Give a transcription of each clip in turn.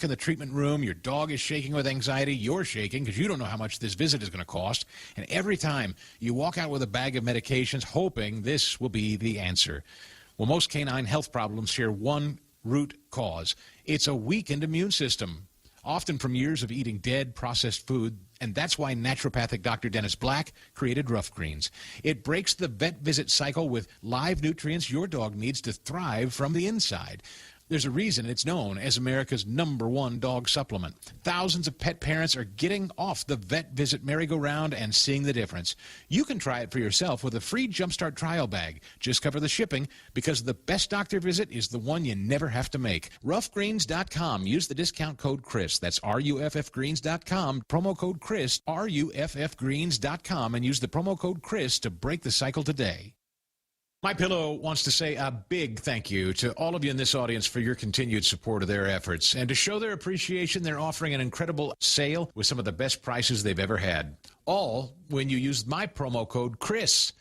back in the treatment room, your dog is shaking with anxiety, you're shaking because you don't know how much this visit is going to cost, and every time you walk out with a bag of medications hoping this will be the answer. Well, most canine health problems share one root cause. It's a weakened immune system, often from years of eating dead, processed food, and that's why naturopathic Dr. Dennis Black created Rough Greens. It breaks the vet visit cycle with live nutrients your dog needs to thrive from the inside. There's a reason it's known as America's #1 dog supplement. Thousands of pet parents are getting off the vet visit merry-go-round and seeing the difference. You can try it for yourself with a free Jumpstart trial bag. Just cover the shipping because the best doctor visit is the one you never have to make. Roughgreens.com. Use the discount code Chris. That's RUFFgreens.com. Promo code Chris, RUFFgreens.com, and use the promo code Chris to break the cycle today. MyPillow wants to say a big thank you to all of you in this audience for your continued support of their efforts. And to show their appreciation, they're offering an incredible sale with some of the best prices they've ever had. All when you use my promo code Chris.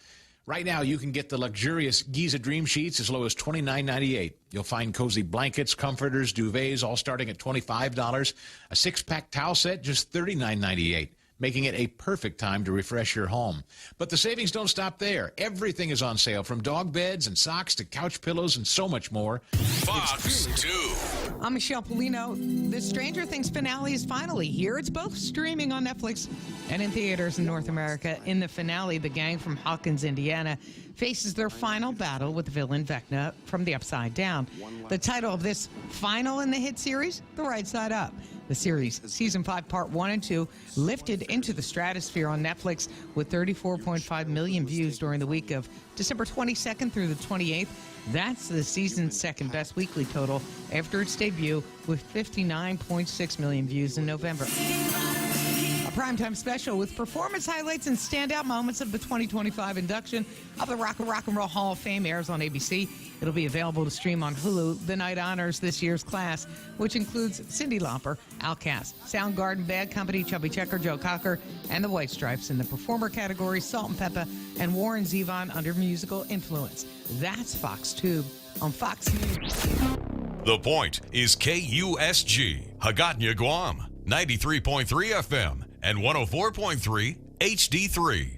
Right now, you can get the luxurious Giza Dream Sheets as low as $29.98. You'll find cozy blankets, comforters, duvets, all starting at $25. A six-pack towel set, just $39.98. Making it a perfect time to refresh your home. But the savings don't stop there. Everything is on sale, from dog beds and socks to couch pillows and so much more. Fox 2. I'm Michelle Polino. The Stranger Things finale is finally here. It's both streaming on Netflix and in theaters in North America. In the finale, the gang from Hawkins, Indiana, faces their final battle with villain Vecna from the Upside Down. The title of this final in the hit series, The Right Side Up. The series, Season 5, Part 1 and 2, lifted into the stratosphere on Netflix with 34.5 million views during the week of December 22nd through the 28th. That's the season's second best weekly total after its debut, with 59.6 million views in November. A primetime special with performance highlights and standout moments of the 2025 induction of the Rock and Roll Hall of Fame airs on ABC. It'll be available to stream on Hulu. The night honors this year's class, which includes Cyndi Lauper, Outkast, Soundgarden, Bad Company, Chubby Checker, Joe Cocker, and the White Stripes. In the performer category, Salt and Pepper and Warren Zevon under musical influence. That's Fox Tube on Fox News. The Point is KUSG, Hagåtña, Guam, 93.3 FM and 104.3 HD3.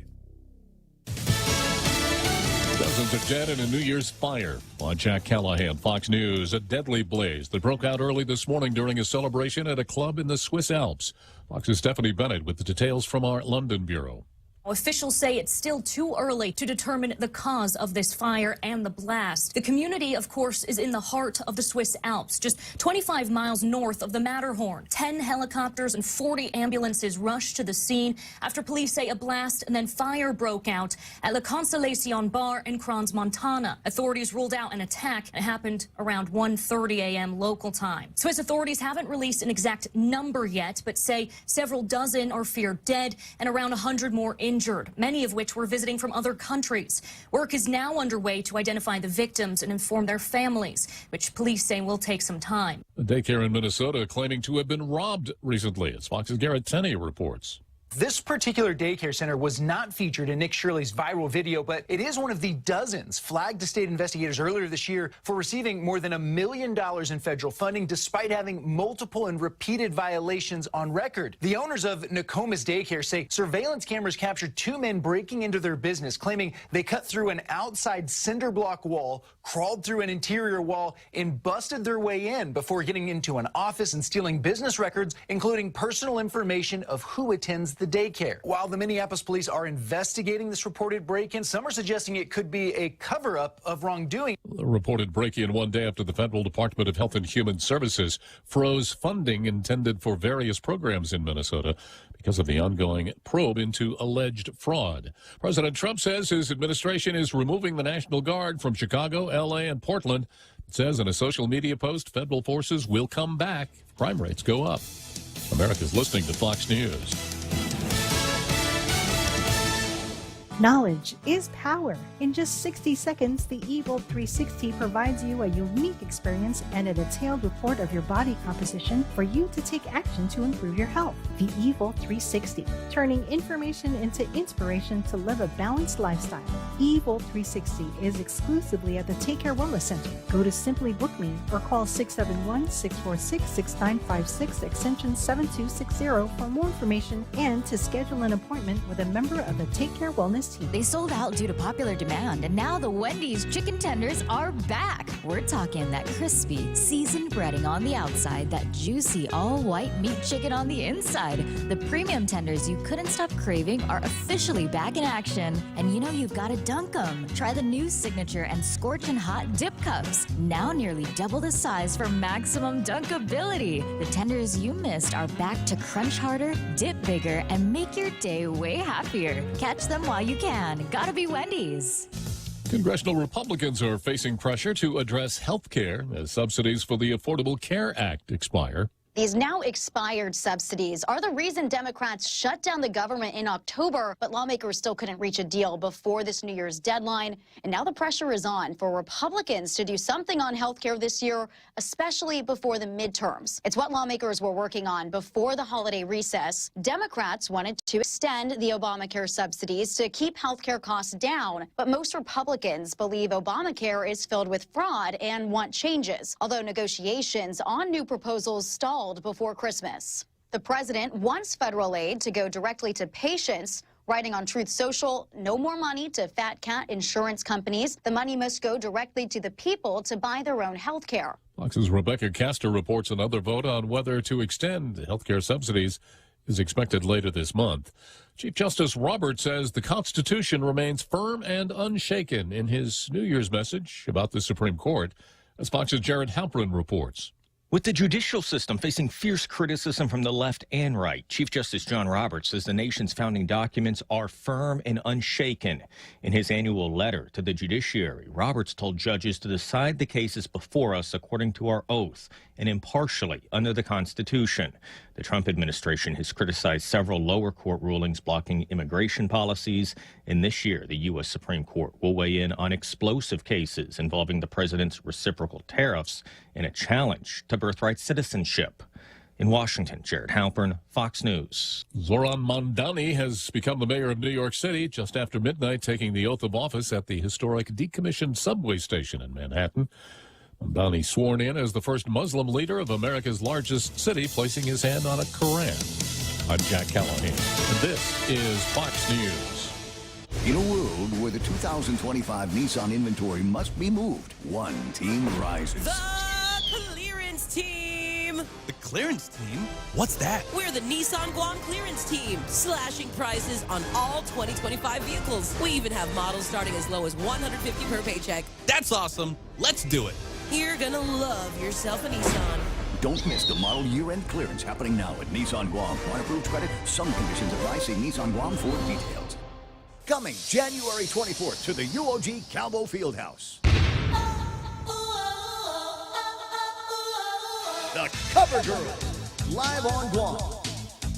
Dozens are dead in a New Year's fire. On Jack Callahan, Fox News. A deadly blaze that broke out early this morning during a celebration at a club in the Swiss Alps. Fox's Stephanie Bennett with the details from our London bureau. Officials say it's still too early to determine the cause of this fire and the blast. The community, of course, is in the heart of the Swiss Alps, just 25 miles north of the Matterhorn. 10 helicopters and 40 ambulances rushed to the scene after police say a blast and then fire broke out at La Constellation Bar in Crans, Montana. Authorities ruled out an attack. It happened around 1:30 a.m. local time. Swiss authorities haven't released an exact number yet, but say several dozen are feared dead and around 100 more injured, many of which were visiting from other countries. Work is now underway to identify the victims and inform their families, which police say will take some time. A daycare in Minnesota claiming to have been robbed recently, as Fox's Garrett Tenney reports. This particular daycare center was not featured in Nick Shirley's viral video, but it is one of the dozens flagged to state investigators earlier this year for receiving more than $1 million in federal funding, despite having multiple and repeated violations on record. The owners of Nokomis Daycare say surveillance cameras captured two men breaking into their business, claiming they cut through an outside cinder block wall, crawled through an interior wall, and busted their way in before getting into an office and stealing business records, including personal information of who attends the daycare. While the Minneapolis police are investigating this reported break-in, some are suggesting it could be a cover-up of wrongdoing. The reported break-in one day after the Federal Department of Health and Human Services froze funding intended for various programs in Minnesota because of the ongoing probe into alleged fraud. President Trump says his administration is removing the National Guard from Chicago, L.A., and Portland. It says in a social media post, federal forces will come back if crime rates go up. America's listening to Fox News. Knowledge is power. In just 60 seconds, the Evolt 360 provides you a unique experience and a detailed report of your body composition for you to take action to improve your health. The Evolt 360, turning information into inspiration to live a balanced lifestyle. Evolt 360 is exclusively at the Take Care Wellness Center. Go to Simply Book Me or call 671-646-6956 extension 7260 for more information and to schedule an appointment with a member of the Take Care Wellness team. They sold out due to popular demand, and now the Wendy's chicken tenders are back. We're talking that crispy, seasoned breading on the outside, that juicy, all-white meat chicken on the inside. The premium tenders you couldn't stop craving are officially back in action, and you know you've got to dunk them. Try the new signature and scorching hot dip cups, now nearly double the size for maximum dunkability. The tenders you missed are back to crunch harder, dip bigger, and make your day way happier. Catch them while you can. Gotta be Wendy's. Congressional Republicans are facing pressure to address health care as subsidies for the Affordable Care Act expire. These now expired subsidies are the reason Democrats shut down the government in October, but lawmakers still couldn't reach a deal before this New Year's deadline. And now the pressure is on for Republicans to do something on health care this year, especially before the midterms. It's what lawmakers were working on before the holiday recess. Democrats wanted to extend the Obamacare subsidies to keep health care costs down, but most Republicans believe Obamacare is filled with fraud and want changes, although negotiations on new proposals stalled before Christmas. The president wants federal aid to go directly to patients. Writing on Truth Social, no more money to fat cat insurance companies. The money must go directly to the people to buy their own health care. Fox's Rebecca Castor reports another vote on whether to extend health care subsidies is expected later this month. Chief Justice Roberts says the Constitution remains firm and unshaken in his New Year's message about the Supreme Court, as Fox's Jared Halpern reports. With the judicial system facing fierce criticism from the left and right, Chief Justice John Roberts says the nation's founding documents are firm and unshaken. In his annual letter to the judiciary, Roberts told judges to decide the cases before us according to our oath and impartially under the Constitution. The Trump administration has criticized several lower court rulings blocking immigration policies, and this year the U.S. Supreme Court will weigh in on explosive cases involving the president's reciprocal tariffs and a challenge to birthright citizenship. In Washington, Jared Halpern, Fox News. Zoran Mondani has become the mayor of New York City just after midnight, taking the oath of office at the historic decommissioned subway station in Manhattan. Mondani sworn in as the first Muslim leader of America's largest city, placing his hand on a Koran. I'm Jack Callahan, and this is Fox News. In a world where the 2025 Nissan inventory must be moved, one team rises. The clearance team. The clearance team? What's that? We're the Nissan Guam clearance team, slashing prices on all 2025 vehicles. We even have models starting as low as $150 per paycheck. That's awesome. Let's do it. You're gonna love yourself a Nissan. Don't miss the model year-end clearance happening now at Nissan Guam. On approved credit, some conditions apply. See Nissan Guam for details. Coming January 24th to the UOG Calvo Fieldhouse. The Cover Girl, live on Guam.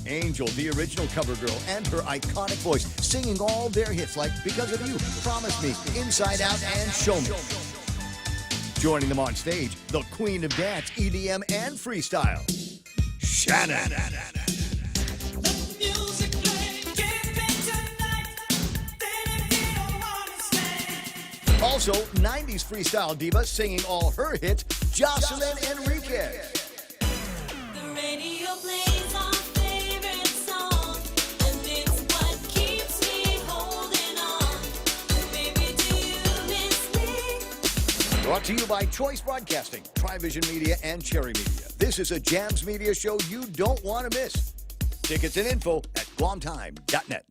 Angel, the original cover girl, and her iconic voice, singing all their hits like Because of You, Promise Me, Inside Out, and Show Me. Joining them on stage, the queen of dance, EDM, and freestyle, Shannon. Also, 90s freestyle diva singing all her hits, Jocelyn Enriquez. The radio plays our favorite song, and it's what keeps me holding on. Baby, do you miss me? Brought to you by Choice Broadcasting, Trivision Media, and Cherry Media. This is a Jams Media show you don't want to miss. Tickets and info at guamtime.net.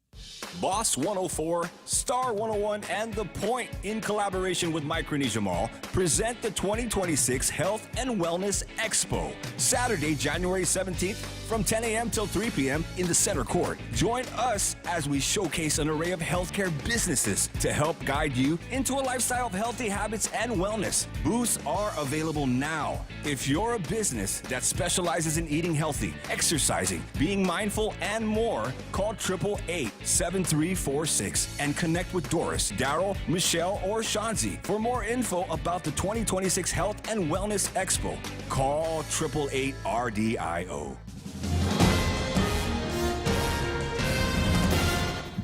Boss 104, Star 101, and The Point, in collaboration with Micronesia Mall, present the 2026 Health and Wellness Expo. Saturday, January 17th, from 10 a.m. till 3 p.m. in the center court. Join us as we showcase an array of healthcare businesses to help guide you into a lifestyle of healthy habits and wellness. Booths are available now. If you're a business that specializes in eating healthy, exercising, being mindful, and more, call 888 7346 and connect with Doris, Daryl, Michelle, or Shanzi for more info about the 2026 Health and Wellness Expo. Call 888-RDIO.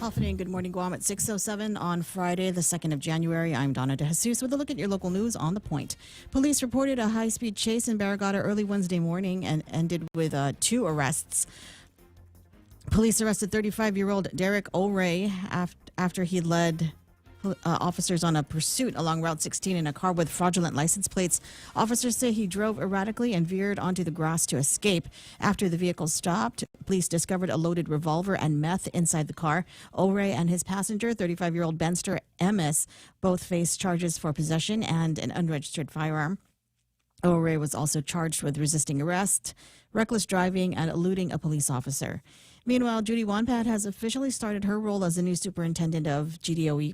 Afternoon, good morning, Guam at 6:07 on Friday, the 2nd of January. I'm Donna DeJesus with a look at your local news on The Point. Police reported a high-speed chase in Barragata early Wednesday morning and ended with 2 arrests. Police arrested 35-year-old Derek O'Ray after he led officers on a pursuit along Route 16 in a car with fraudulent license plates. Officers say he drove erratically and veered onto the grass to escape. After the vehicle stopped, police discovered a loaded revolver and meth inside the car. O'Ray and his passenger, 35-year-old Benster Emmis, both faced charges for possession and an unregistered firearm. O'Ray was also charged with resisting arrest, reckless driving, and eluding a police officer. Meanwhile, Judy Wanpat has officially started her role as the new superintendent of GDOE.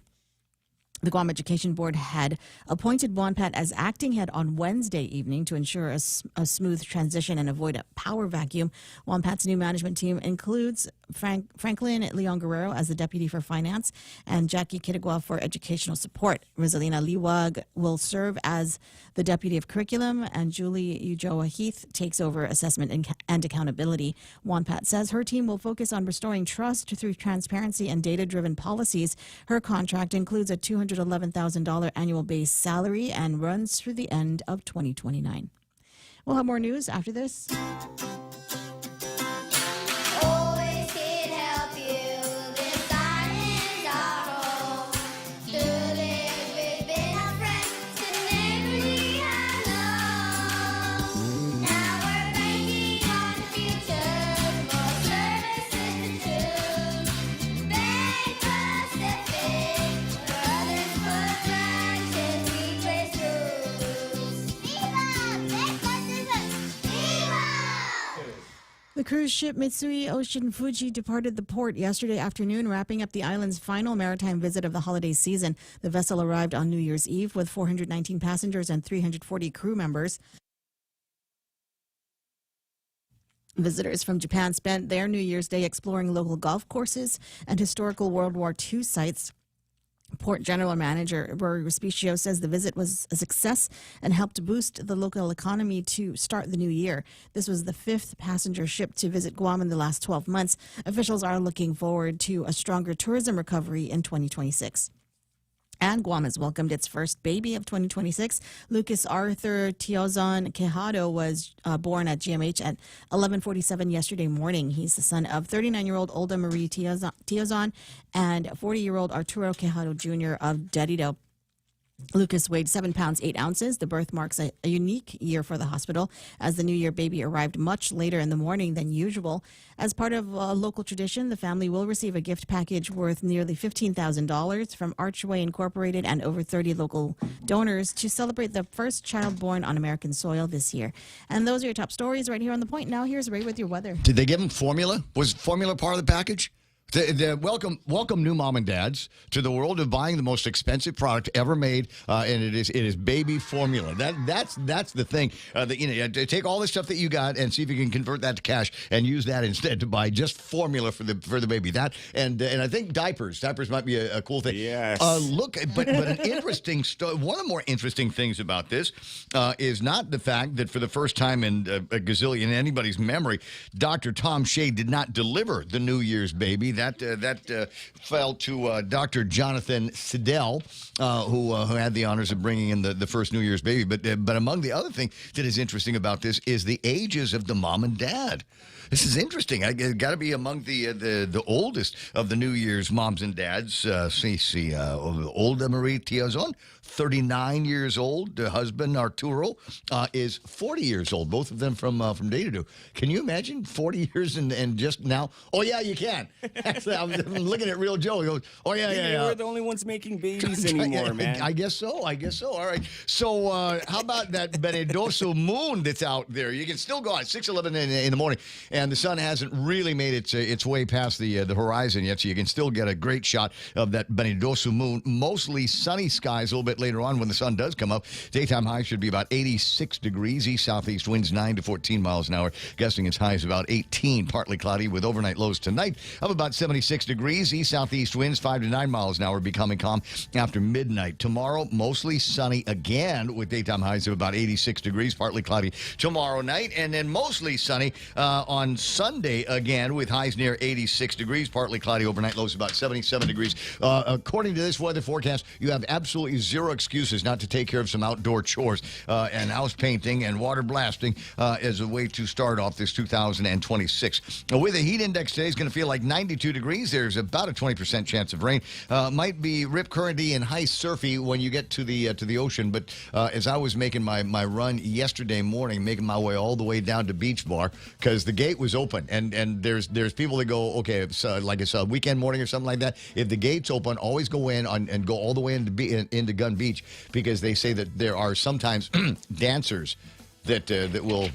The Guam Education Board had appointed Wanpat as acting head on Wednesday evening to ensure a smooth transition and avoid a power vacuum. Wanpat's new management team includes Franklin Leon Guerrero as the deputy for finance and Jackie Kittigwa for educational support. Rosalina Liwag will serve as the deputy of curriculum, and Julie Ujoa Heath takes over assessment and accountability. Wanpat says her team will focus on restoring trust through transparency and data-driven policies. Her contract includes a $211,000 annual base salary and runs through the end of 2029. We'll have more news after this. Always can help you. This island our home. To live with been our friends and every I know. Now we're banking on the future. More services to choose. Bank Pacific, where others put branches, we place roots. Viva! Bank Pacific! Viva! The cruise ship Mitsui Ocean Fuji departed the port yesterday afternoon, wrapping up the island's final maritime visit of the holiday season. The vessel arrived on New Year's Eve with 419 passengers and 340 crew members. Visitors from Japan spent their New Year's Day exploring local golf courses and historical World War II sites. Port General Manager Rory Respicio says the visit was a success and helped boost the local economy to start the new year. This was the 5th passenger ship to visit Guam in the last 12 months. Officials are looking forward to a stronger tourism recovery in 2026. And Guam has welcomed its first baby of 2026. Lucas Arthur Tiozon Quijado was born at GMH at 11:47 yesterday morning. He's the son of 39-year-old Olda Marie Tiozon and 40-year-old Arturo Quijado Jr. of Dedido. Lucas weighed 7 pounds 8 ounces. The birth marks a unique year for the hospital, as the New Year baby arrived much later in the morning than usual. As part of a local tradition, the family will receive a gift package worth nearly $15,000 from Archway Incorporated and over 30 local donors to celebrate the first child born on American soil this year. And those are your top stories right here on The Point. Now here's Ray with your weather. Did they give him formula? Was formula part of the package? Welcome new mom and dads to the world of buying the most expensive product ever made, and it is baby formula. That's the thing. Take all the stuff that you got and see if you can convert that to cash and use that instead to buy just formula for the baby. That and I think diapers might be a cool thing. Yes. But an interesting one of the more interesting things about this is not the fact that for the first time in a gazillion anybody's memory, Dr. Tom Shea did not deliver the New Year's baby. That fell to Dr. Jonathan Siddell, who had the honors of bringing in the first New Year's baby. But among the other thing that is interesting about this is the ages of the mom and dad. This is interesting. I got to be among the oldest of the New Year's moms and dads. Olda Marie Tiazon, 39 years old. Husband Arturo is 40 years old. Both of them from Dedido. Can you imagine 40 years and just now? Oh yeah, you can. Actually, I'm looking at Real Joe. He goes, oh yeah. We're the only ones making babies anymore, man. I guess so. All right. So how about that Benedoso moon that's out there? You can still go out 6:11 in the morning, and the sun hasn't really made its way past the horizon yet, so you can still get a great shot of that Benedoso moon. Mostly sunny skies, a little bit bit later on when the sun does come up. Daytime high should be about 86 degrees. East-southeast winds 9 to 14 miles an hour. Gusting its highs about 18. Partly cloudy with overnight lows tonight of about 76 degrees. East-southeast winds 5 to 9 miles an hour, becoming calm after midnight. Tomorrow, mostly sunny again with daytime highs of about 86 degrees. Partly cloudy tomorrow night. And then mostly sunny on Sunday again with highs near 86 degrees. Partly cloudy overnight lows about 77 degrees. According to this weather forecast, you have absolutely zero excuses not to take care of some outdoor chores and house painting and water blasting as a way to start off this 2026. With a heat index today, it's going to feel like 92 degrees. There's about a 20% chance of rain. Might be rip currenty and high surfy when you get to the ocean. But as I was making my run yesterday morning, making my way all the way down to Beach Bar because the gate was open, and there's people that go, okay, it's like it's a weekend morning or something like that. If the gate's open, always go in and go all the way into Gun Beach because they say that there are sometimes dancers that will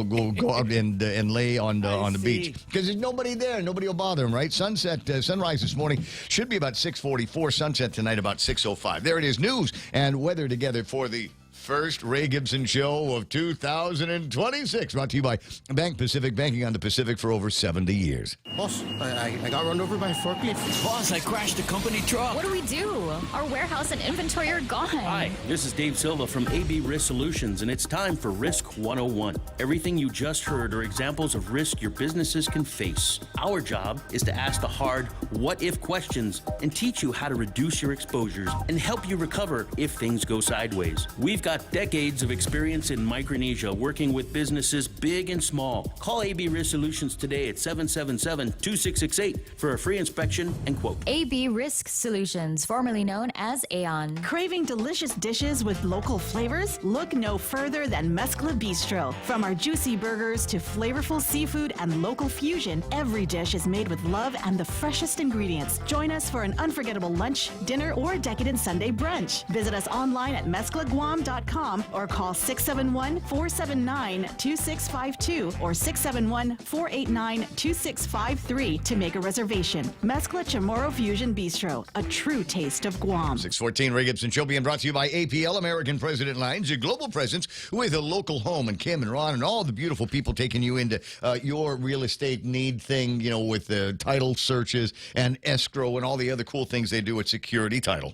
go out and lay on the beach because there's nobody there. Nobody will bother them, right? Sunrise this morning should be about 6:44. Sunset tonight about 6:05. There it is. News and weather together for the first Ray Gibson show of 2026. Brought to you by Bank Pacific, banking on the Pacific for over 70 years. Boss, I got run over by a forklift. Boss, I crashed a company truck. What do we do? Our warehouse and inventory are gone. Hi, this is Dave Silva from AB Risk Solutions, and it's time for Risk 101. Everything you just heard are examples of risk your businesses can face. Our job is to ask the hard what-if questions and teach you how to reduce your exposures and help you recover if things go sideways. We've got decades of experience in Micronesia working with businesses big and small. Call AB Risk Solutions today at 777-2668 for a free inspection and quote. AB Risk Solutions, formerly known as Aon. Craving delicious dishes with local flavors? Look no further than Mescla Bistro. From our juicy burgers to flavorful seafood and local fusion, every dish is made with love and the freshest ingredients. Join us for an unforgettable lunch, dinner, or decadent Sunday brunch. Visit us online at mesclaguam.com or call 671-479-2652 or 671-489-2653 to make a reservation. Mescla Chamorro Fusion Bistro, a true taste of Guam. 6:14, Ray Gibson Show being brought to you by APL, American President Lines, a global presence with a local home. And Kim and Ron and all the beautiful people taking you into your real estate need thing, with the title searches and escrow and all the other cool things they do at Security Title.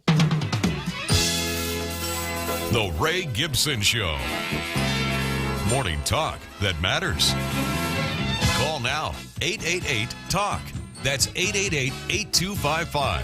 The Ray Gibson Show. Morning talk that matters. Call now, 888-TALK. That's 888-8255.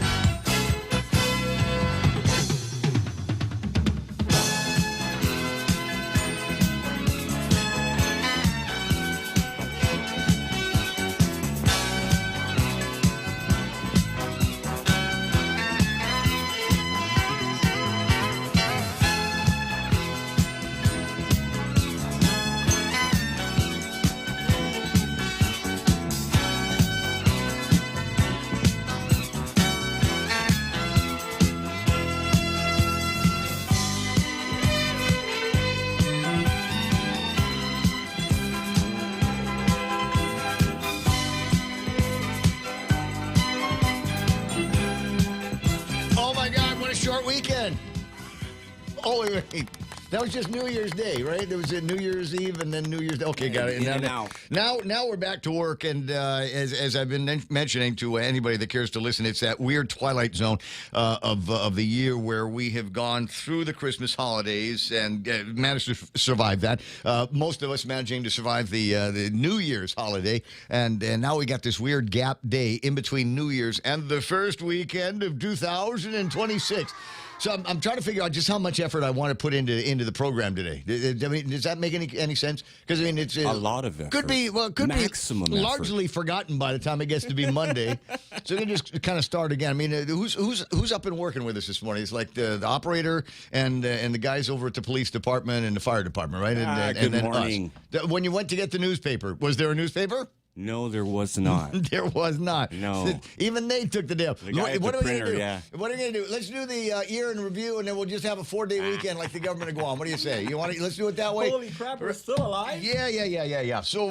Weekend. Oh, wait. That was just New Year's Day, right? There was a New Year's Eve and then New Year's Day. Okay, got it. Now we're back to work, and as I've been mentioning to anybody that cares to listen, it's that weird twilight zone of the year where we have gone through the Christmas holidays and managed to survive that. Most of us managing to survive the New Year's holiday, and now we got this weird gap day in between New Year's and the first weekend of 2026. So I'm trying to figure out just how much effort I want to put into the program today. I mean, does that make any sense? Because I mean, it's a lot of effort. Could be maximum effort. Largely forgotten by the time it gets to be Monday. So we can just kind of start again. I mean, who's up and working with us this morning? It's like the operator and the guys over at the police department and the fire department, right? And good then morning. us. When you went to get the newspaper, was there a newspaper? No, there was not. There was not. No. Even they took the deal. The guy at the What are we going printer, to do? yeah. What are we going to do? Let's do the year in review, and then we'll just have a 4-day weekend like the government of Guam. What do you say? You want to? Let's do it that way. Holy crap, we're still alive? Yeah. So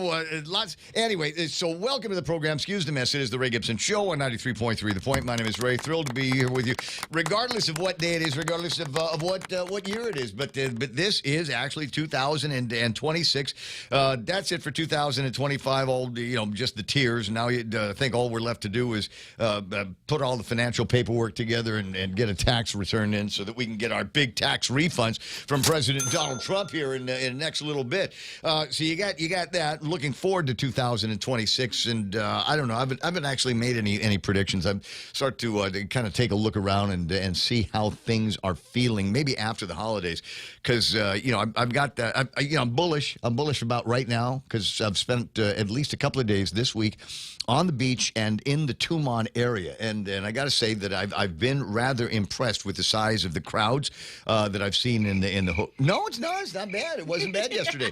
lots. Anyway, so welcome to the program. Excuse the mess. It is the Ray Gibson Show on 93.3 The Point. My name is Ray. Thrilled to be here with you, regardless of what day it is, regardless of what year it is. But this is actually 2026. That's it for 2025. All just the tears. Now you think all we're left to do is put all the financial paperwork together and get a tax return in so that we can get our big tax refunds from President Donald Trump here in the next little bit. So you got that. Looking forward to 2026, and I don't know. I haven't actually made any predictions. I'm start to kind of take a look around and see how things are feeling. Maybe after the holidays, because I've got that. I'm bullish. I'm bullish about right now because I've spent at least a couple of days this week on the beach and in the Tumon area, and I got to say that I've been rather impressed with the size of the crowds that I've seen in the. No, it's not. It's not bad. It wasn't bad yesterday.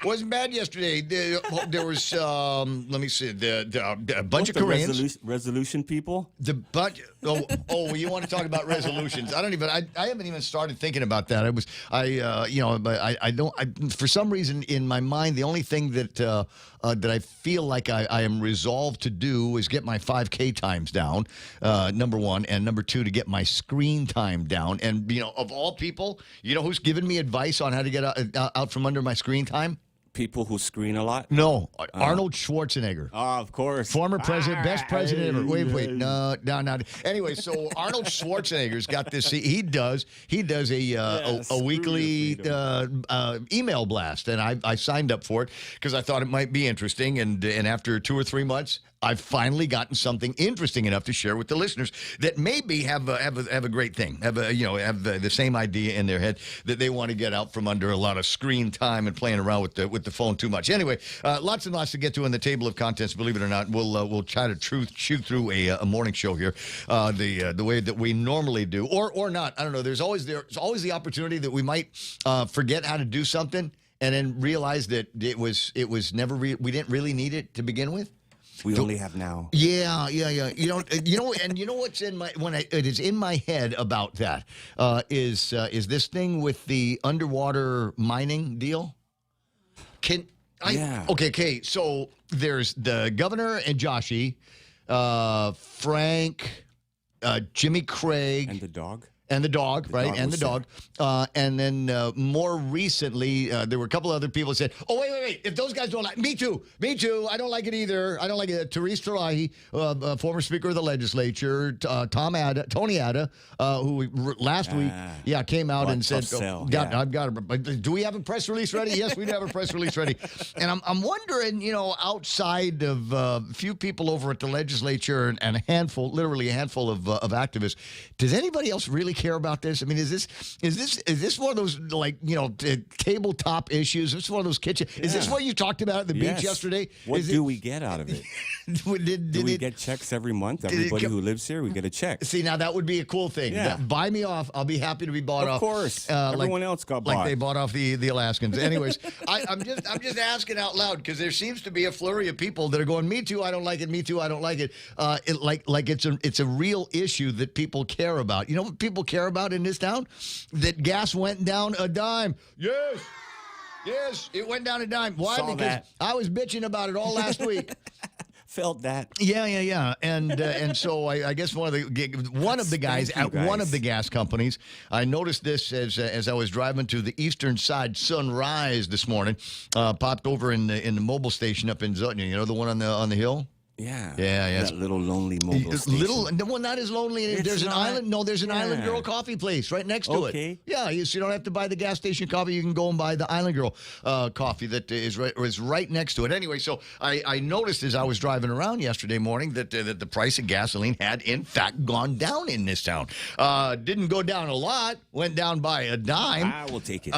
Wasn't bad yesterday. There was let me see a bunch of Koreans. Resolution people. The bunch. Oh, you want to talk about resolutions? I haven't even started thinking about that. I don't. For some reason in my mind, the only thing that I feel like I am resolved to do is get my 5K times down, number one, and number two, to get my screen time down. And, of all people, who's given me advice on how to get out from under my screen time? People who screen a lot? No, Arnold Schwarzenegger. Oh, of course. Former president, best president ever. Wait. No. Anyway, so Arnold Schwarzenegger's got this. He does a weekly email blast, and I signed up for it because I thought it might be interesting. And after 2 or 3 months, I've finally gotten something interesting enough to share with the listeners that maybe have a great thing, have the same idea in their head that they want to get out from under a lot of screen time and playing around with the phone too much. Anyway, lots and lots to get to in the table of contents. Believe it or not, we'll try to shoot through a morning show here, the way that we normally do, or not. I don't know. There's always the opportunity that we might forget how to do something and then realize that it was never we didn't really need it to begin with. We only have now. Yeah. And you know what's in my it is in my head about that is this thing with the underwater mining deal. Okay. So there's the governor and Joshy, Frank, Jimmy Craig, and the dog. And the dog, right? And the dog. And then more recently, there were a couple other people that said, oh, wait. If those guys don't like me too. I don't like it either. I don't like it. Therese Tarahi, former Speaker of the Legislature, Tony Ada, who last week, came out and said, I've got it. Do we have a press release ready? Yes, we do have a press release ready. And I'm wondering, outside of a few people over at the legislature and literally a handful of activists, does anybody else really care about this? I mean, is this one of those tabletop issues? Is this one of those kitchen? Is this what you talked about at the beach yesterday? What do we get out of it? Do we get checks every month? Everybody who lives here, we get a check. See, now that would be a cool thing. Yeah. Buy me off. I'll be happy to be bought off. Of course. Everyone else got bought. Like they bought off the Alaskans. Anyways, I'm just asking out loud because there seems to be a flurry of people that are going, me too, I don't like it. Me too, I don't like it. It's a real issue that people care about. You know what people care about in this town? That gas went down a dime. Yes, it went down a dime. Why? Because I was bitching about it all last week. Felt that. Yeah. And so I guess one of the guys at one of the gas companies, I noticed this as I was driving to the Eastern Side Sunrise this morning, popped over in the mobile station up in Zutton. You know, the one on the hill? Yeah. That little lonely mobile station. Well, not as lonely. There's an island. No, there's an Island Girl coffee place right next to it. Yeah, so you don't have to buy the gas station coffee. You can go and buy the Island Girl coffee that is right next to it. Anyway, so I noticed as I was driving around yesterday morning that the price of gasoline had in fact gone down in this town. Didn't go down a lot. Went down by a dime. I will take it.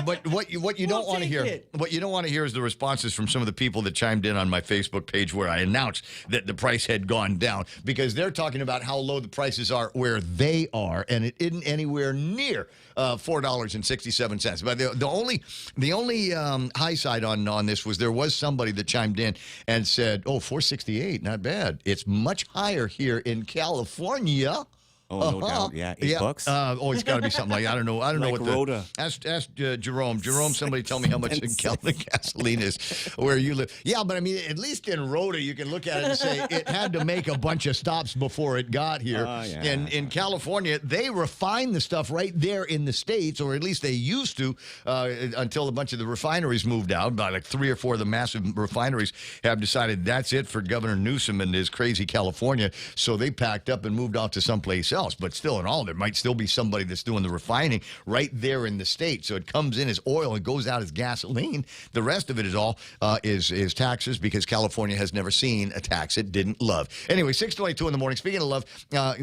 But what you don't want to hear, what you don't want to hear is the responses from some of the people that chimed in on my Facebook Facebook page where I announced that the price had gone down, because they're talking about how low the prices are where they are, and it isn't anywhere near $4.67. But the only high side on this was there was somebody that chimed in and said, "Oh, $4.68, not bad. It's much higher here in California." Oh, no doubt. Yeah, $8. It's got to be something like, I don't know. I don't know Like what the Rhoda. Ask Jerome. Jerome, somebody tell me how much the gasoline is where you live. Yeah, but I mean, at least in Rhoda, you can look at it and say it had to make a bunch of stops before it got here. In California, they refine the stuff right there in the States, or at least they used to, until a bunch of the refineries moved out. Like 3 or 4 of the massive refineries have decided that's it for Governor Newsom and his crazy California. So they packed up and moved off to someplace else. But still, in all, there might still be somebody that's doing the refining right there in the state. So it comes in as oil and goes out as gasoline. The rest of it is all is taxes, because California has never seen a tax it didn't love. Anyway, 6:22 in the morning. Speaking of love,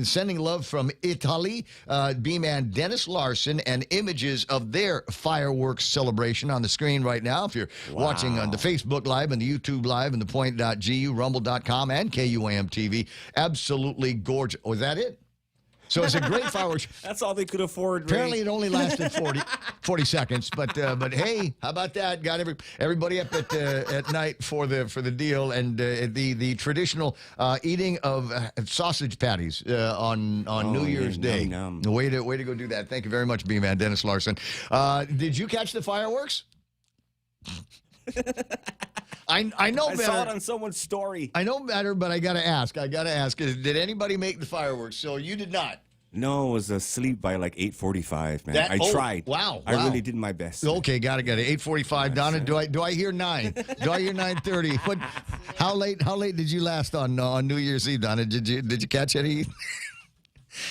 sending love from Italy, B-man Dennis Larson, and images of their fireworks celebration on the screen right now. If you're watching on the Facebook Live and the YouTube Live and ThePOINT.gu, Rumble.com, and KUAM TV, absolutely gorgeous. Was that it? So it's a great fireworks. That's all they could afford. Apparently, it only lasted 40 seconds. But hey, how about that? Got everybody up at night for the deal, and the traditional eating of sausage patties on New Year's Day. Way to go do that. Thank you very much, B-Man Dennis Larson. Did you catch the fireworks? I know better. I saw it on someone's story. I know better, but I got to ask. Did anybody make the fireworks? So you did not. No, I was asleep by like 8:45, man. I tried. Wow. I really did my best. Okay, got it. 8:45. Donna, do I hear 9? Do I hear 9:30? How late did you last on New Year's Eve, Donna? Did you catch any?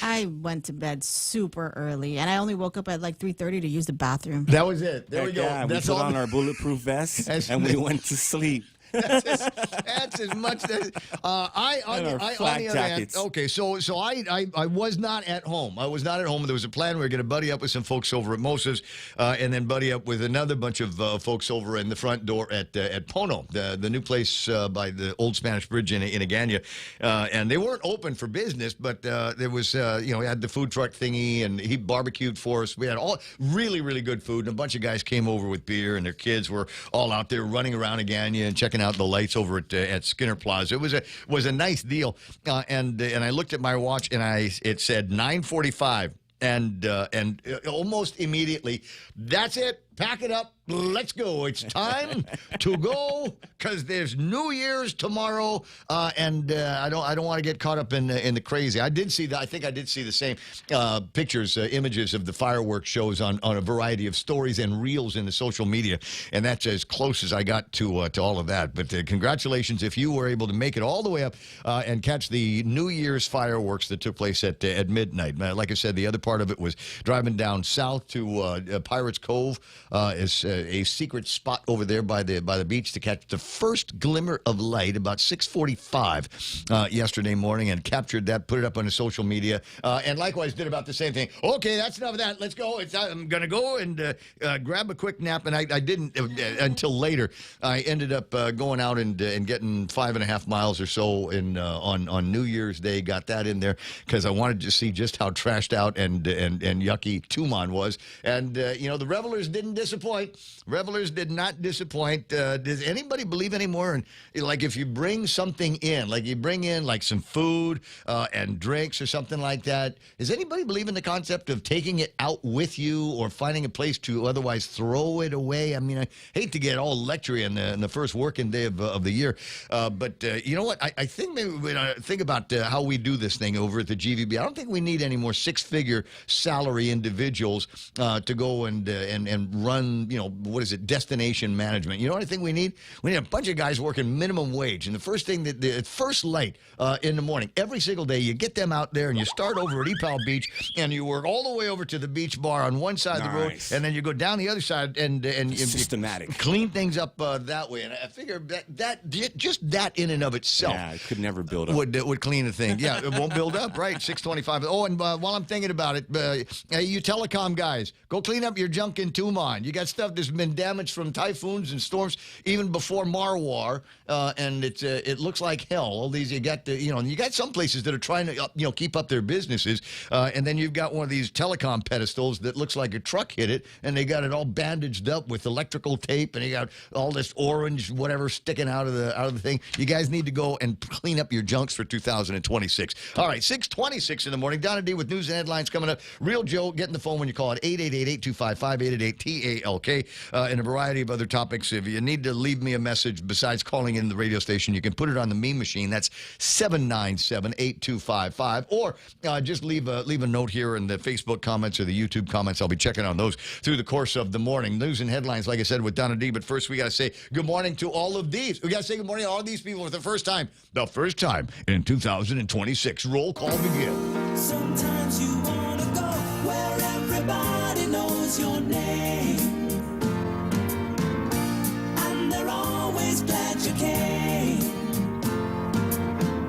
I went to bed super early, and I only woke up at like 3:30 to use the bathroom. That was it. There we go. Yeah, we put on our bulletproof vests, and we went to sleep. That's as much as I on the other hand. Okay, so I was not at home. I was not at home. There was a plan. We were going to buddy up with some folks over at Mosa's, and then buddy up with another bunch of folks over in the front door at Pono, the new place by the old Spanish Bridge in Agania, and they weren't open for business, but there was we had the food truck thingy, and he barbecued for us. We had all really good food, and a bunch of guys came over with beer, and their kids were all out there running around Agania and checking out the lights over at Skinner Plaza. It was a nice deal, and I looked at my watch, and it said 9:45, and almost immediately, that's it. Pack it up. Let's go. It's time to go, because there's New Year's tomorrow, and I don't want to get caught up in the crazy. I did see that. I think I did see the same pictures, images of the fireworks shows on a variety of stories and reels in the social media, and that's as close as I got to all of that. But congratulations if you were able to make it all the way up and catch the New Year's fireworks that took place at midnight. Like I said, the other part of it was driving down south to Pirates Cove. Is a secret spot over there by the beach to catch the first glimmer of light about 6:45 yesterday morning, and captured that, put it up on the social media, and likewise did about the same thing. Okay, that's enough of that. Let's go. I'm gonna go and grab a quick nap, and I didn't until later. I ended up going out and getting 5.5 miles or so on New Year's Day. Got that in there because I wanted to see just how trashed out and yucky Tucson was, and the revelers didn't disappoint. Revelers did not disappoint. Does anybody believe anymore? And like, if you bring something in, like you bring in like some food and drinks or something like that, does anybody believe in the concept of taking it out with you or finding a place to otherwise throw it away? I mean, I hate to get all lectury in the first working day of the year, but you know what? I think maybe when I think about how we do this thing over at the GVB, I don't think we need any more six-figure salary individuals to go and run, what is it, destination management. You know what I think we need? We need a bunch of guys working minimum wage. And the first thing, the first light in the morning, every single day, you get them out there and you start over at EPAL Beach and you work all the way over to the beach bar on one side of the road, and then you go down the other side and systematic. You clean things up that way. And I figure that just that in and of itself, it could never build up. Would clean a thing. Yeah, it won't build up, right? 625. Oh, and while I'm thinking about it, you telecom guys, go clean up your junk in Tumon. on. You got stuff that's been damaged from typhoons and storms even before Marwar, and it looks like hell. All these you got some places that are trying to keep up their businesses, and then you've got one of these telecom pedestals that looks like a truck hit it, and they got it all bandaged up with electrical tape, and you got all this orange whatever sticking out of the thing. You guys need to go and clean up your junks for 2026. All right, 6:26 in the morning. Donna D with news and headlines coming up. Real Joe, get in the phone when you call it 888-825-5888-TALK, and a variety of other topics. If you need to leave me a message besides calling in the radio station, you can put it on the meme machine. That's 797-8255, or just leave a note here in the Facebook comments or the YouTube comments. I'll be checking on those through the course of the morning. News and headlines, like I said, with Donna D. But first, we got to say good morning to all of these. We got to say good morning to all of these people for the first time in 2026. Roll call begin. Sometimes you want to go where everybody knows your name, and they're always glad you came.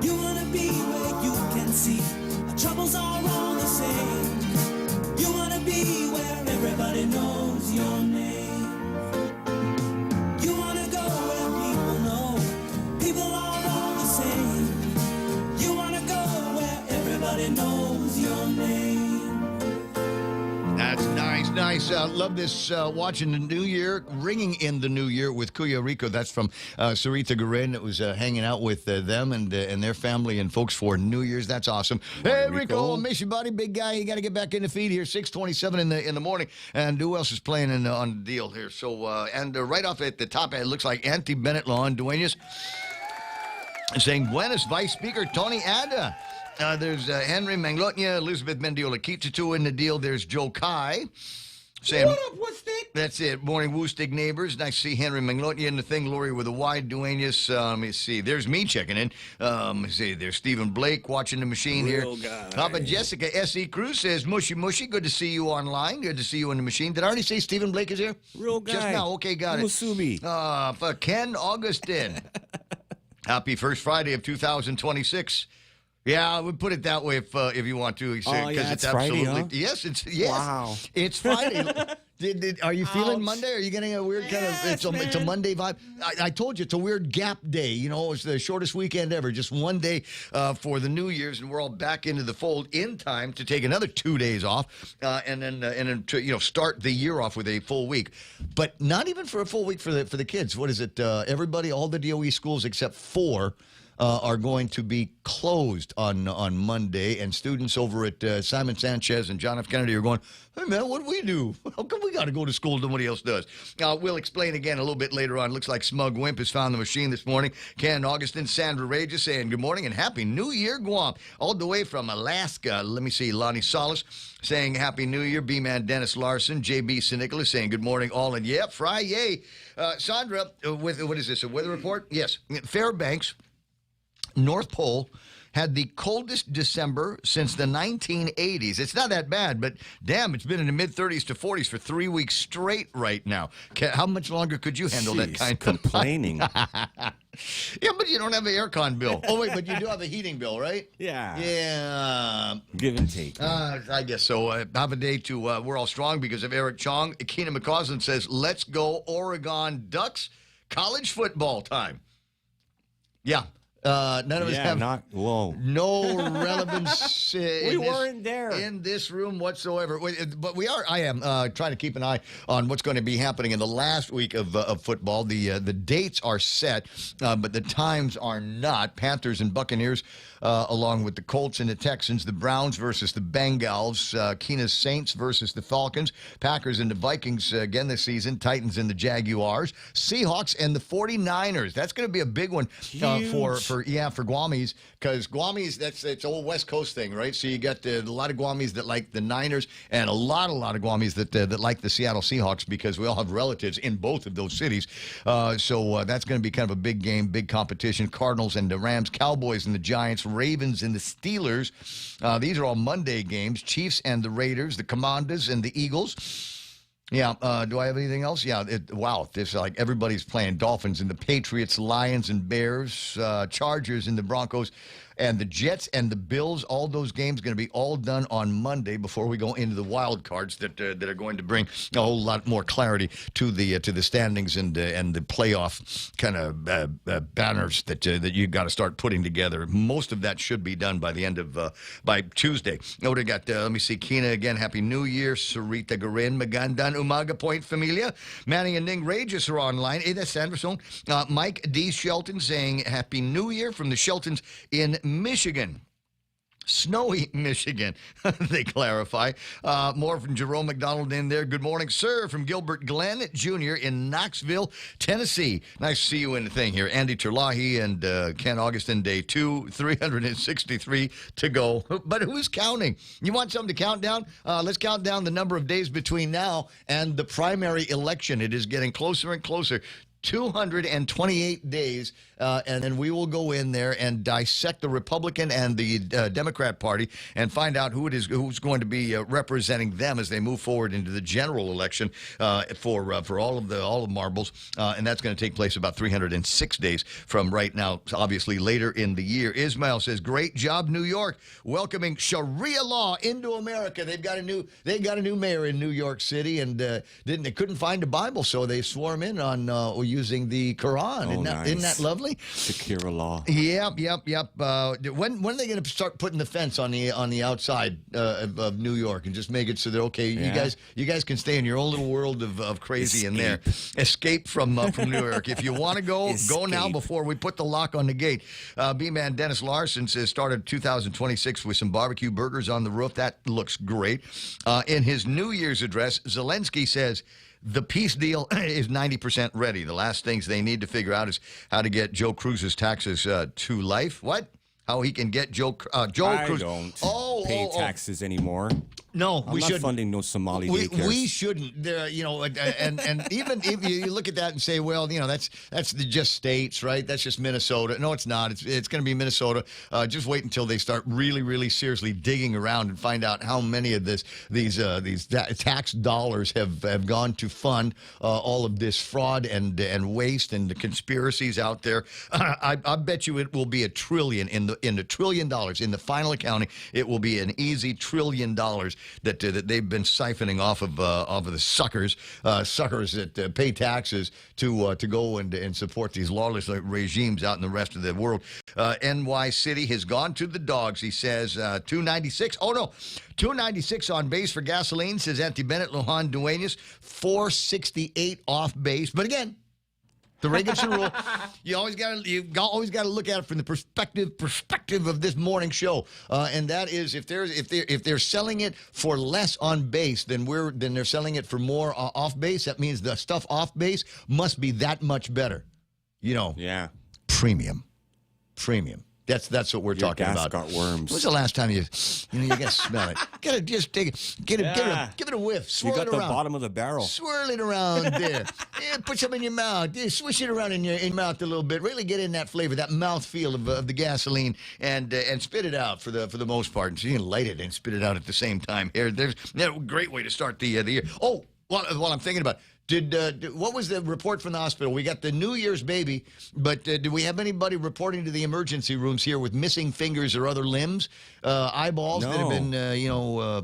You want to be where you can see our troubles are all the same. You want to be where everybody knows your name. You want to go where people know people are all the same. You want to go where everybody knows your name. That's nice. Love this. Watching the New Year, ringing in the New Year with Kuya Rico. That's from Sarita Gurin that was hanging out with them and their family and folks for New Year's. That's awesome. Hey, Rico, miss you, buddy. Big guy. You got to get back in the feed here. 6:27 in the morning. And who else is playing on the deal here? So, right off at the top, it looks like Auntie Bennett Lawn Duenas saying, Buenas, Vice Speaker Tony Ada. There's Henry Manglotnia, Elizabeth Mendiola Kitatu in the deal. There's Joe Kai saying, what up, Woostig? That's it. Morning, Woostig neighbors. Nice to see Henry Manglotnia in the thing. Lori with a wide Duenas. Let me see. There's me checking in. Let me see. There's Stephen Blake watching the machine Real here. guy. How about Jessica S.E. Cruz says, mushy. Good to see you online. Good to see you in the machine. Did I already say Stephen Blake is here? Real guy. Just now. Okay, got it. Musubi. For Ken Augustin. Happy first Friday of 2026. Yeah, I would put it that way if you want to. It's Friday, huh? Yes, Wow. It's Friday. Are you feeling Monday? Are you getting a weird kind of? It's a Monday vibe. I told you it's a weird gap day. It's the shortest weekend ever. Just one day for the New Year's, and we're all back into the fold in time to take another 2 days off, and then to start the year off with a full week. But not even for a full week for the kids. What is it? Everybody, all the DOE schools except 4. Are going to be closed on Monday, and students over at Simon Sanchez and John F. Kennedy are going, hey, man, what do we do? How come we got to go to school? Nobody else does. We'll explain again a little bit later on. Looks like Smug Wimp has found the machine this morning. Ken Augustin, Sandra Rages saying good morning and Happy New Year, Guam. All the way from Alaska. Let me see. Lonnie Solis saying Happy New Year. B-Man Dennis Larson. J.B. St. Nicholas saying good morning all, and yeah, Fry, yay. Sandra, with what is this, a weather report? Yes. Fairbanks, North Pole, had the coldest December since the 1980s. It's not that bad, but damn, it's been in the mid-30s to 40s for 3 weeks straight right now. How much longer could you handle that kind of complaining? Yeah, but you don't have an aircon bill. Oh, wait, but you do have a heating bill, right? Yeah. Yeah. Give and take. I guess so. Have a day to We're All Strong because of Eric Chong. Keenan McCausland says, let's go Oregon Ducks. College football time. Yeah. None of us have no relevance we weren't there in this room whatsoever. But we are. I am trying to keep an eye on what's going to be happening in the last week of football. The dates are set, but the times are not. Panthers and Buccaneers, along with the Colts and the Texans. The Browns versus the Bengals. Keena's Saints versus the Falcons. Packers and the Vikings again this season. Titans and the Jaguars. Seahawks and the 49ers. That's going to be a big one for Guamis, because Guamis, it's old West Coast thing, right? So you got a lot of Guamis that like the Niners, and a lot of Guamis that like the Seattle Seahawks, because we all have relatives in both of those cities. So that's going to be kind of a big game, big competition. Cardinals and the Rams, Cowboys and the Giants, Ravens and the Steelers. These are all Monday games. Chiefs and the Raiders, the Commanders and the Eagles. Yeah, do I have anything else? Yeah, wow, this like everybody's playing. Dolphins and the Patriots, Lions and Bears, Chargers and the Broncos, And the Jets and the Bills, all those games going to be all done on Monday before we go into the wild cards that are going to bring a whole lot more clarity to the standings and the playoff kind of banners that you got to start putting together. Most of that should be done by the end of by Tuesday. Now we got let me see, Kina again. Happy New Year, Sarita Garin, Magandang Umaga Point Familia, Manny and Ning Regis are online. Ada Sanderson, Mike D. Shelton saying Happy New Year from the Sheltons in Michigan. Snowy Michigan, they clarify. More from Jerome McDonald in there. Good morning, sir, from Gilbert Glenn Jr. in Knoxville, Tennessee. Nice to see you in the thing here. Andy Terlahi and Ken Augustin, day 2, 363 to go. But who's counting? You want something to count down? Let's count down the number of days between now and the primary election. It is getting closer and closer. 228 days, and then we will go in there and dissect the Republican and the Democrat Party and find out who's going to be representing them as they move forward into the general election for all of marbles, and that's going to take place about 306 days from right now. Obviously, later in the year. Ismail says, "Great job, New York, welcoming Sharia law into America." They got a new mayor in New York City, and they couldn't find a Bible, so they swore him in on using the Quran. Isn't that lovely? Secure law. Yep. When are they going to start putting the fence on the outside of New York and just make it so that you guys can stay in your own little world of crazy in there. Escape from New York. If you want to go now before we put the lock on the gate. B-Man Dennis Larson says started 2026 with some barbecue burgers on the roof. That looks great. In his New Year's address, Zelensky says the peace deal is 90% ready. The last things they need to figure out is how to get Joe Cruz's taxes to life. What? How he can get Joe Cruz? I don't pay taxes anymore. No, I'm not funding no Somali daycares. We shouldn't. And even if you look at that and say, well, that's just states, right? That's just Minnesota. No, it's not. It's going to be Minnesota. Just wait until they start really, really seriously digging around and find out how many of these tax dollars have gone to fund all of this fraud and waste and the conspiracies out there. I bet you it will be $1 trillion in the $1 trillion in the final accounting. It will be an easy $1 trillion that they've been siphoning off of the suckers that pay taxes to go and support these lawless regimes out in the rest of the world. NY City has gone to the dogs. He says 296. Oh no, 296 on base for gasoline. Says Auntie Bennett, Lujan Duenas, 468 off base. But again, the Ray Gibson rule. You always got to look at it from the perspective of this morning show, and that is if they're selling it for less on base than they're selling it for more off base. That means the stuff off base must be that much better. Yeah. Premium. That's what we're talking about. Got worms. When's the last time you got to smell it? Got to just take it, give it a whiff. Swirl you got it the around. bottom of the barrel. Swirl it around there. Yeah, put some in your mouth. Yeah, swish it around in your mouth a little bit. Really get in that flavor, that mouth feel of the gasoline, and spit it out for the most part. And so you can light it and spit it out at the same time. There's a great way to start the year. Oh, while I'm thinking about it. What was the report from the hospital? We got the New Year's baby, but do we have anybody reporting to the emergency rooms here with missing fingers or other limbs, eyeballs that have been,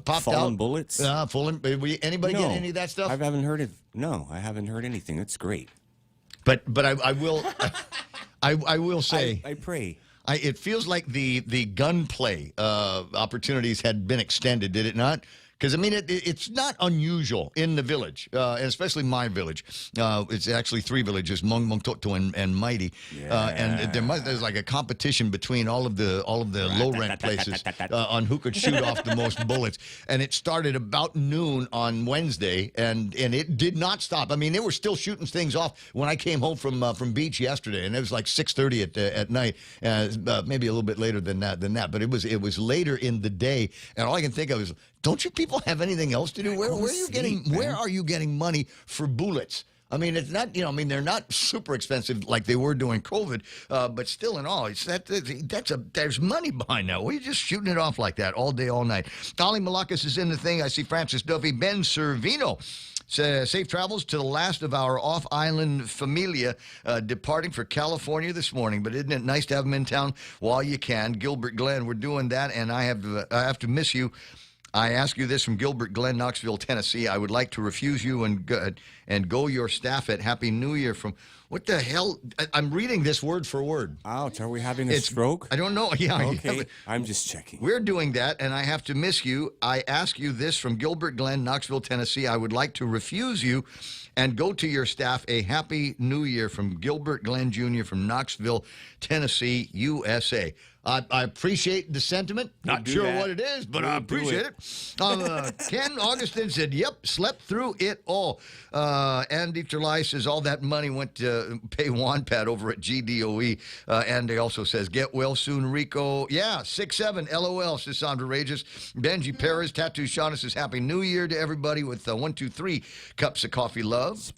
popped out? Fallen bullets? Anybody get any of that stuff? I haven't heard it. No, I haven't heard anything. It's great. But I will, I will say. I pray. It feels like the gunplay opportunities had been extended, did it not? Because, it's not unusual in the village, and especially my village. It's actually 3 villages, Mung, Toto, and Mighty. And there's like a competition between all of the low-rent places on who could shoot off the most bullets. And it started about noon on Wednesday, and it did not stop. They were still shooting things off when I came home from beach yesterday, and it was like 6:30 at night, maybe a little bit later than that. But it was later in the day, and all I can think of is, don't you people have anything else to do? Where are you getting money for bullets? I mean, it's not, they're not super expensive like they were during COVID, but still in all, there's money behind that. We're just shooting it off like that all day, all night. Ollie Malakis is in the thing. I see Francis Duffy. Ben Servino says, safe travels to the last of our off-island familia departing for California this morning. But isn't it nice to have them in town while you can? Gilbert Glenn, we're doing that, and I have to miss you. I ask you this from Gilbert Glenn, Knoxville, Tennessee. I would like to refuse you and go your staff at Happy New Year from... What the hell? I'm reading this word for word. Ouch, are we having a stroke? I don't know. Yeah. Okay, I'm just checking. We're doing that, and I have to miss you. I ask you this from Gilbert Glenn, Knoxville, Tennessee. I would like to refuse you and go to your staff a Happy New Year from Gilbert Glenn Jr. from Knoxville, Tennessee, USA. I appreciate the sentiment. Not sure what it is, but I appreciate it. Ken Augustin said, yep, slept through it all. Andy Terlai says all that money went to pay Wanpad over at GDOE. Andy also says, get well soon, Rico. Yeah, 6-7, LOL, says Sandra Rages. Benji Perez, Tattoo Shauna says, Happy New Year to everybody with 1, 2, 3 cups of coffee love.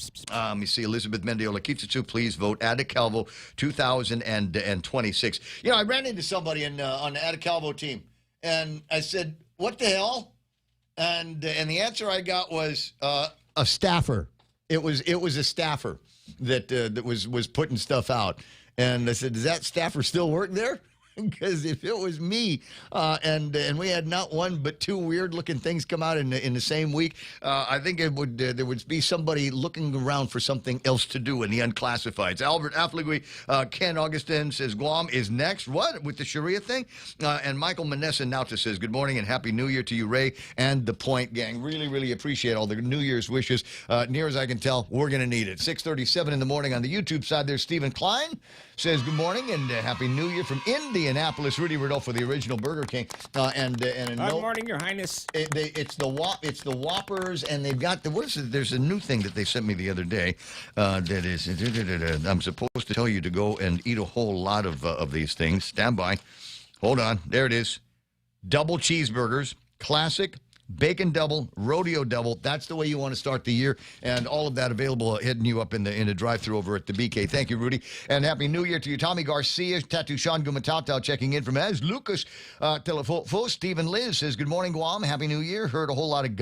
You see Elizabeth Mendiola Kitsu, please vote Ada Calvo 2026. I ran into somebody on the Ada Calvo team, and I said, what the hell? And the answer I got was a staffer. It was a staffer that was putting stuff out. And I said, does that staffer still work there? Because if it was me, and we had not one but two weird-looking things come out in the same week, I think there would be somebody looking around for something else to do in the unclassifieds. Albert Affligui, Ken Augustin says Guam is next. What? With the Sharia thing? And Michael Manessa Nauta says, good morning and Happy New Year to you, Ray, and the Point gang. Really, really appreciate all the New Year's wishes. Near as I can tell, we're going to need it. 6:37 in the morning on the YouTube side. There's Stephen Klein. Says good morning and Happy New Year from Indianapolis. Rudy Rodolfo, the original Burger King, good morning, Your Highness. It's the Whoppers, and they've got there's a new thing that they sent me the other day. That is, I'm supposed to tell you to go and eat a whole lot of these things. Stand by. Hold on. There it is. Double cheeseburgers, classic. Bacon double, rodeo double. That's the way you want to start the year, and all of that available hitting you up in the drive-thru over at the BK. Thank you, Rudy, and Happy New Year to you. Tommy Garcia, Tattoo Sean Gumatau checking in from as Lucas Telefo. Stephen Liz says good morning, Guam. Happy New Year. Heard a whole lot of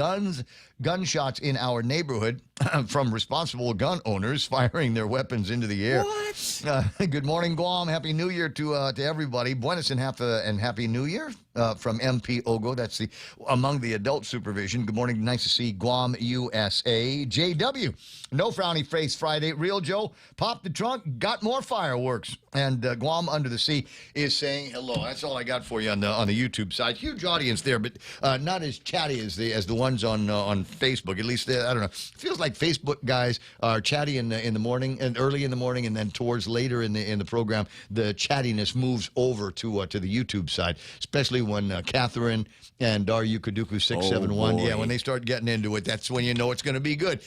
gunshots in our neighborhood from responsible gun owners firing their weapons into the air. What? Good morning, Guam. Happy New Year to everybody. Buenas and Happy New Year from MP Ogo. That's among the adult supervision. Good morning. Nice to see Guam, USA. JW. No frowny face Friday. Real Joe. Pop the trunk. Got more fireworks. And Guam Under the Sea is saying hello. That's all I got for you on the YouTube side. Huge audience there, but not as chatty as the ones on Facebook. At least I don't know. Feels like Facebook guys are chatty in the morning and early in the morning, and then towards later in the program, the chattiness moves over to the YouTube side, especially when Catherine and our Yukaduku 671. Yeah, when they start getting into it, that's when you know it's going to be good.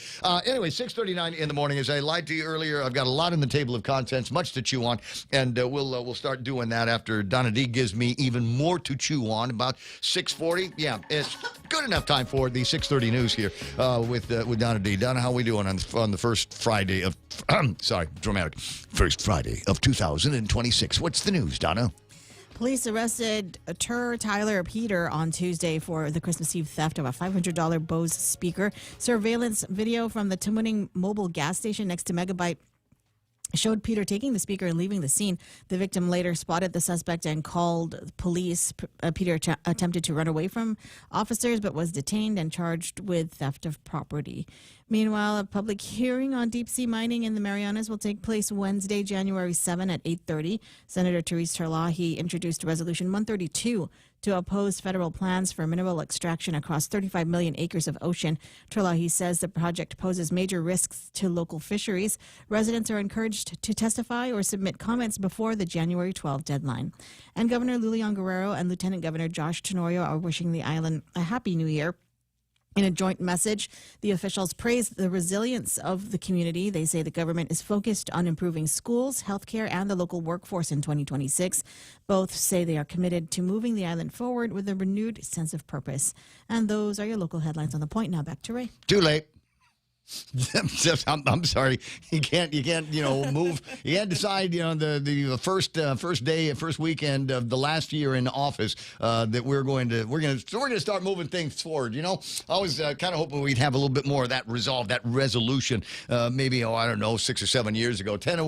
Anyway, 6:39 in the morning. As I lied to you earlier, I've got a lot in the table of contents, much to chew on, and we'll start doing that after Donna D gives me even more to chew on. About 6:40. Yeah, it's good enough time for the 6:30 news here with Donna D. Donna, how we doing on the first Friday of first Friday of 2026? What's the news, Donna? Police arrested Tyler Peter on Tuesday for the Christmas Eve theft of a $500 Bose speaker. Surveillance video from the Tamuning mobile gas station next to Megabyte showed Peter taking the speaker and leaving the scene. The victim later spotted the suspect and called police. Peter attempted to run away from officers but was detained and charged with theft of property. Meanwhile, a public hearing on deep-sea mining in the Marianas will take place Wednesday, January 7 at 8:30. Senator Therese Terlahi introduced Resolution 132 to oppose federal plans for mineral extraction across 35 million acres of ocean. Terlahi says the project poses major risks to local fisheries. Residents are encouraged to testify or submit comments before the January 12 deadline. And Governor Lulian Guerrero and Lieutenant Governor Josh Tenorio are wishing the island a happy new year. In a joint message, the officials praised the resilience of the community. They say the government is focused on improving schools, healthcare, and the local workforce in 2026. Both say they are committed to moving the island forward with a renewed sense of purpose. And those are your local headlines on The Point. Now back to Ray. Too late. I'm sorry. You can't, move. You can't decide, the first weekend of the last year in office that we're going to start moving things forward. I was kind of hoping we'd have a little bit more of that resolve, that resolution. Maybe, I don't know, 6 or 7 years ago. 20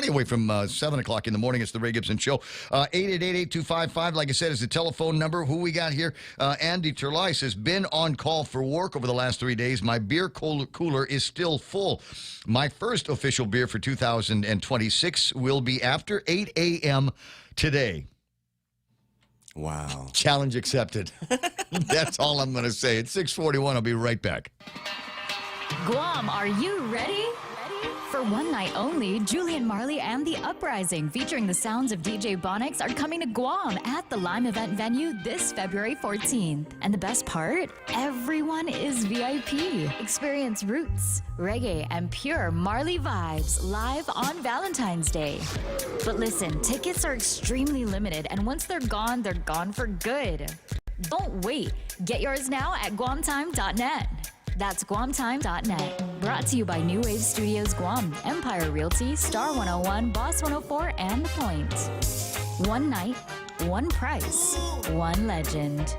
away from 7 o'clock in the morning. It's the Ray Gibson Show. 888-8255, like I said, is the telephone number. Who we got here? Andy Terlice has been on call for work over the last 3 days. My beer cooler is still full. My first official beer for 2026 will be after 8 a.m. today. Wow. Challenge accepted. That's all I'm going to say. It's 6:41. I'll be right back. Guam, are you ready? For one night only, Julian Marley and The Uprising, featuring the sounds of DJ Bonix, are coming to Guam at the Lime Event venue this February 14th. And the best part? Everyone is VIP. Experience roots, reggae, and pure Marley vibes live on Valentine's Day. But listen, tickets are extremely limited, and once they're gone for good. Don't wait. Get yours now at guamtime.net. That's guamtime.net. Brought to you by New Wave Studios Guam, Empire Realty, Star 101, Boss 104, and The Point. One night, one price, one legend.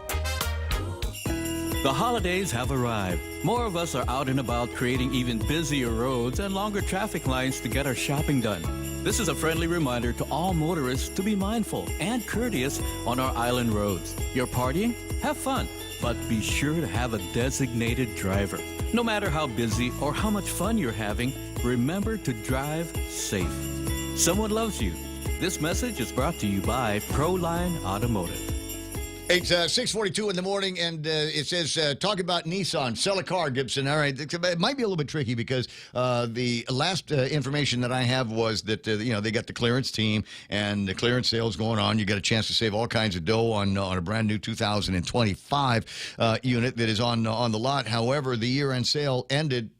The holidays have arrived. More of us are out and about creating even busier roads and longer traffic lines to get our shopping done. This is a friendly reminder to all motorists to be mindful and courteous on our island roads. You're partying? Have fun, but be sure to have a designated driver. No matter how busy or how much fun you're having, remember to drive safe. Someone loves you. This message is brought to you by Proline Automotive. It's 6:42 in the morning, and it says, talk about Nissan. Sell a car, Gibson. All right. It might be a little bit tricky because the last information that I have was that, they got the clearance team and the clearance sales going on. You got a chance to save all kinds of dough on a brand new 2025 unit that is on the lot. However, the year-end sale ended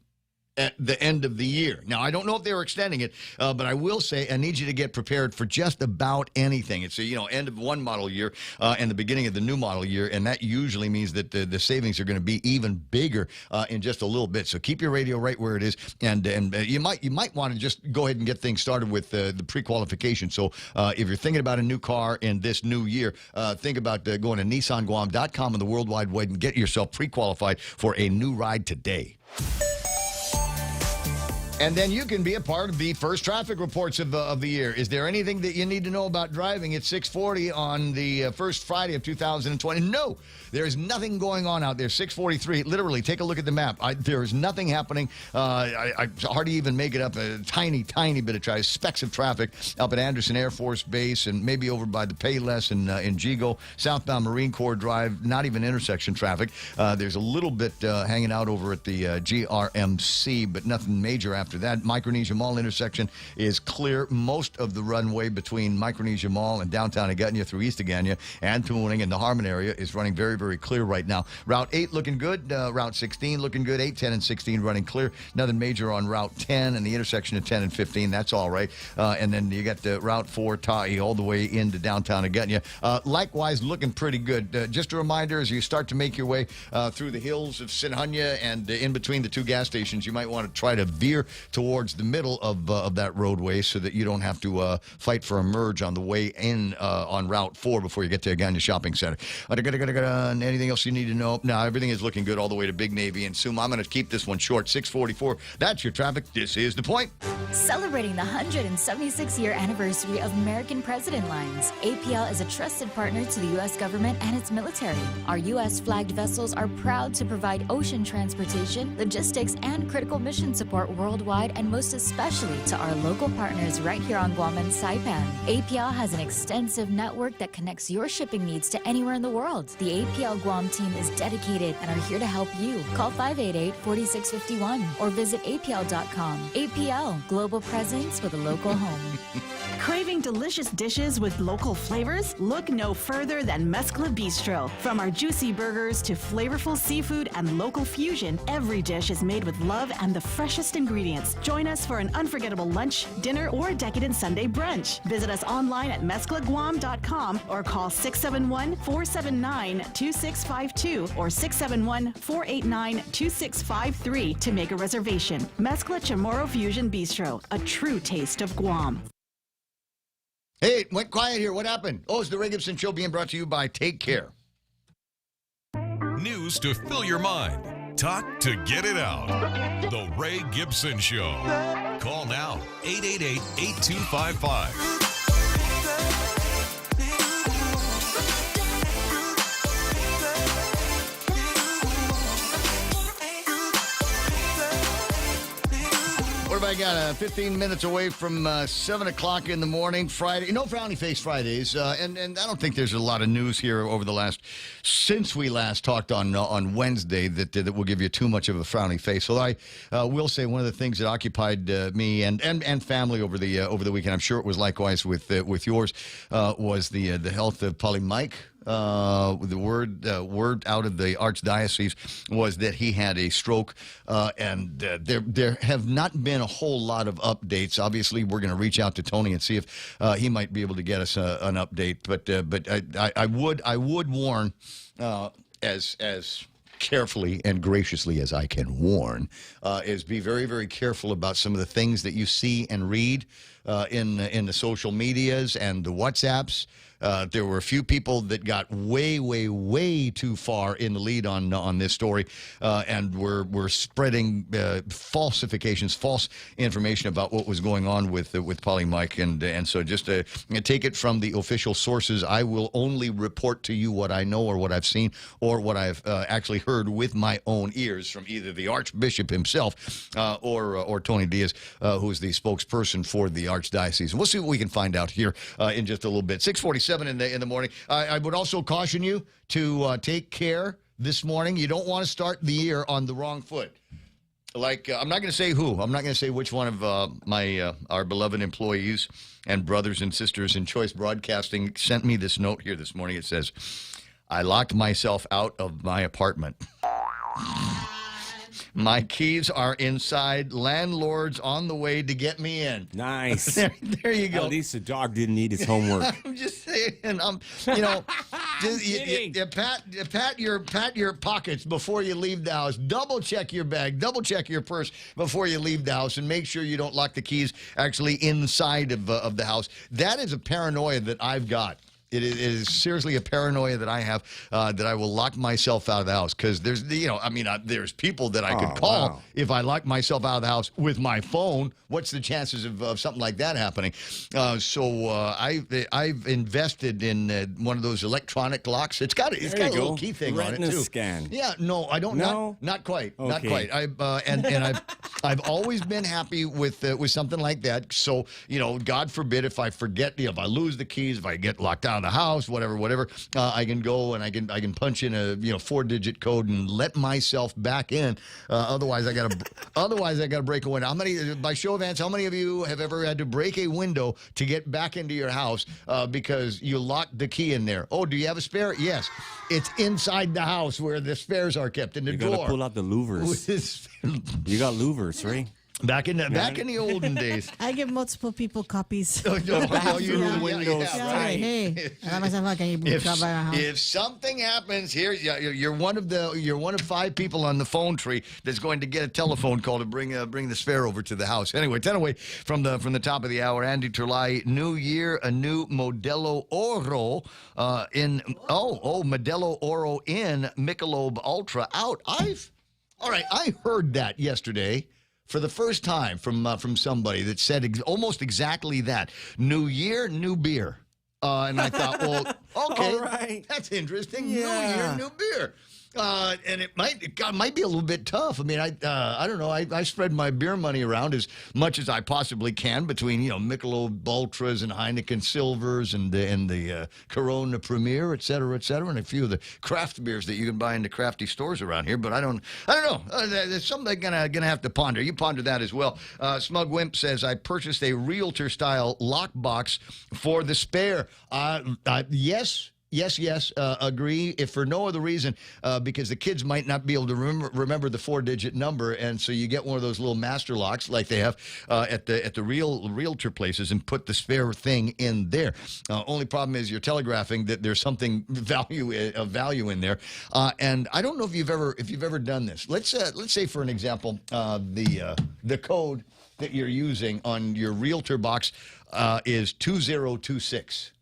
at the end of the year. Now, I don't know if they were extending it, but I will say I need you to get prepared for just about anything. It's end of one model year and the beginning of the new model year, and that usually means that the savings are going to be even bigger in just a little bit. So keep your radio right where it is, and you might want to just go ahead and get things started with the pre-qualification. So if you're thinking about a new car in this new year, think about going to NissanGuam.com on the World Wide Web and get yourself pre-qualified for a new ride today. And then you can be a part of the first traffic reports of the year. Is there anything that you need to know about driving at 6:40 on the first Friday of 2020? No, there is nothing going on out there. 6:43. Literally, take a look at the map. There is nothing happening. I hardly even make it up. A tiny bit of traffic, specks of traffic up at Anderson Air Force Base and maybe over by the Payless in Jigo. Southbound Marine Corps Drive, not even intersection traffic. There's a little bit hanging out over at the GRMC, but nothing major after that. Micronesia Mall intersection is clear. Most of the runway between Micronesia Mall and downtown Agutnia through East Agutnia and Tuning in the Harmon area is running very, very clear right now. Route 8 looking good. Route 16 looking good. 8, 10, and 16 running clear. Nothing major on Route 10 and the intersection of 10 and 15. That's all right. And then you got Route 4 Tahi all the way into downtown Agutnia. Likewise, looking pretty good. Just a reminder, as you start to make your way through the hills of Sinhunya and in between the two gas stations, you might want to try to veer towards the middle of that roadway so that you don't have to fight for a merge on the way in on Route 4 before you get to Agutnia Shopping Center. Anything else you need to know? No, everything is looking good all the way to Big Navy and Suma. I'm going to keep this one short. 6:44. That's your traffic. This is The Point. Celebrating the 176-year anniversary of American President Lines, APL is a trusted partner to the U.S. government and its military. Our U.S.-flagged vessels are proud to provide ocean transportation, logistics, and critical mission support worldwide, and most especially to our local partners right here on Guam and Saipan. APL has an extensive network that connects your shipping needs to anywhere in the world. The APL Guam team is dedicated and are here to help you. Call 588-4651 or visit apl.com. APL, global presence with a local home. Craving delicious dishes with local flavors? Look no further than Mezcla Bistro. From our juicy burgers to flavorful seafood and local fusion, every dish is made with love and the freshest ingredients. Join us for an unforgettable lunch, dinner, or decadent Sunday brunch. Visit us online at mezclaguam.com or call 671-479-2652 or 671-489-2653 to make a reservation. Mezcla Chamorro Fusion Bistro, a true taste of Guam. Hey, it went quiet here. What happened? Oh, it's the Ray Gibson Show being brought to you by Take Care. News to fill your mind. Talk to get it out. The Ray Gibson Show. Call now, 888-8255. What have I got? 15 minutes away from 7 o'clock in the morning, Friday. No Frowny Face Fridays. And I don't think there's a lot of news here over the since we last talked on Wednesday that will give you too much of a frowny face. So I will say one of the things that occupied me and family over the weekend, I'm sure it was likewise with yours, was the health of Polly Mike. The word out of the Archdiocese was that he had a stroke, and there have not been a whole lot of updates. Obviously, we're going to reach out to Tony and see if he might be able to get us an update. But I would warn, as carefully and graciously as I can warn, is be very, very careful about some of the things that you see and read in the social medias and the WhatsApps. There were a few people that got way, way, way too far in the lead on this story, and were spreading falsifications, false information about what was going on with Polly Mike, and so just take it from the official sources. I will only report to you what I know or what I've seen or what I've actually heard with my own ears from either the Archbishop himself or Tony Diaz, who's the spokesperson for the Archdiocese. And we'll see what we can find out here in just a little bit. 6:47 in the morning. I would also caution you to take care this morning. You don't want to start the year on the wrong foot. Like, I'm not going to say who. I'm not going to say which one of our beloved employees and brothers and sisters in Choice Broadcasting sent me this note here this morning. It says, I locked myself out of my apartment. My keys are inside. Landlord's on the way to get me in. Nice. There you go. At least the dog didn't need his homework. I'm just saying. Pat your pockets before you leave the house. Double check your bag. Double check your purse before you leave the house, and make sure you don't lock the keys actually inside of the house. That is a paranoia that I've got. It is seriously a paranoia that I have, that I will lock myself out of the house, because there's there's people that I could call if I lock myself out of the house with my phone. What's the chances of something like that happening? So I've invested in one of those electronic locks. It's got a little key thing on it too. Scan. Yeah, no, I don't. No? Not quite. Okay. Not quite. I've always been happy with something like that. So God forbid if I forget, if I lose the keys, if I get locked out of the house, whatever, I can go and I can punch in a 4-digit code and let myself back in. Otherwise I gotta break a window. How many, by show of hands, how many of you have ever had to break a window to get back into your house because you locked the key in there? Oh, do you have a spare? Yes, it's inside the house where the spares are kept in the door. You gotta pull out the louvers. You got louvers, right? Back in the olden days. I give multiple people copies. If something happens here, you're one of 5 people on the phone tree that's going to get a telephone call to bring the spare over to the house. Anyway, 10 away from the top of the hour. Andy Terlai, new year, a new Modelo Oro Modelo Oro in Michelob Ultra out. I heard that yesterday for the first time from somebody that said almost exactly that. New year, new beer. And I thought, well, okay, all right. That's interesting. Yeah. New year, new beer. And it might be a little bit tough. I mean, I don't know. I spread my beer money around as much as I possibly can between Michelob Ultras and Heineken Silvers and the Corona Premier, et cetera, and a few of the craft beers that you can buy in the crafty stores around here. But I don't know. There's something gonna have to ponder. You ponder that as well. Smug Wimp says, I purchased a realtor style lockbox for the spare. Yes, agree. If for no other reason, because the kids might not be able to remember the 4-digit number, and so you get one of those little master locks like they have at the realtor places, and put the spare thing in there. Only problem is you're telegraphing that there's something of value in there, and I don't know if you've ever done this. Let's say, for an example, the code that you're using on your realtor box is 2026.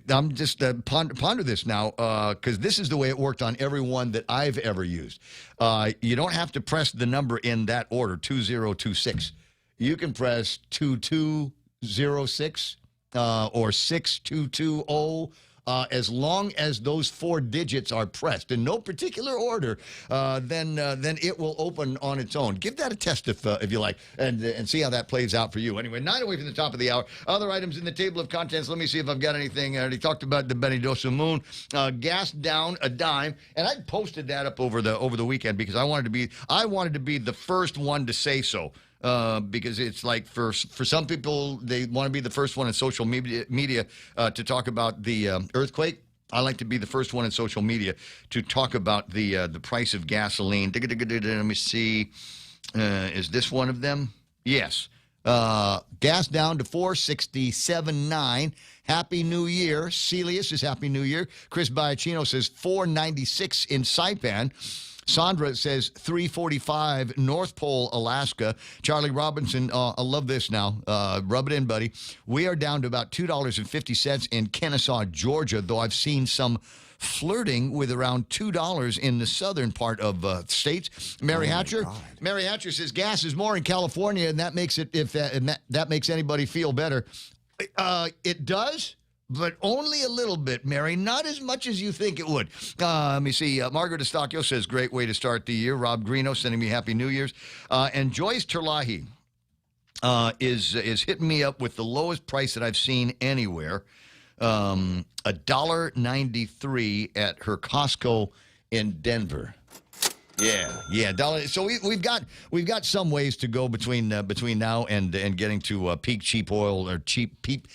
I'm just ponder this now, because this is the way it worked on every one that I've ever used. You don't have to press the number in that order, 2026. You can press 2206 or 6220. As long as those 4 digits are pressed in no particular order, then it will open on its own. Give that a test if you like, and see how that plays out for you. Anyway, 9 away from the top of the hour. Other items in the table of contents. Let me see if I've got anything. I already talked about the Benidosa Moon. Gas down a dime, and I posted that up over the weekend because I wanted to be the first one to say so. Because it's like for some people, they want to be the first one in social media to talk about the earthquake. I like to be the first one in social media to talk about the price of gasoline. Let me see. Is this one of them? Yes. Gas down to $4.67.9. Happy New Year. Celius says Happy New Year. Chris Biacchino says $4.96 in Saipan. Sandra says $3.45 North Pole, Alaska. Charlie Robinson, I love this now. Rub it in, buddy. We are down to about $2.50 in Kennesaw, Georgia, though I've seen some flirting with around $2 in the southern part of states. Mary Hatcher says gas is more in California, and that makes it that makes anybody feel better. It does. But only a little bit, Mary. Not as much as you think it would. Let me see. Margaret Estacchio says, great way to start the year. Rob Greeno sending me Happy New Year's. And Joyce Terlahi is hitting me up with the lowest price that I've seen anywhere. $1.93 at her Costco in Denver. Yeah, dollar. So we've got some ways to go between now and getting to peak cheap oil or peak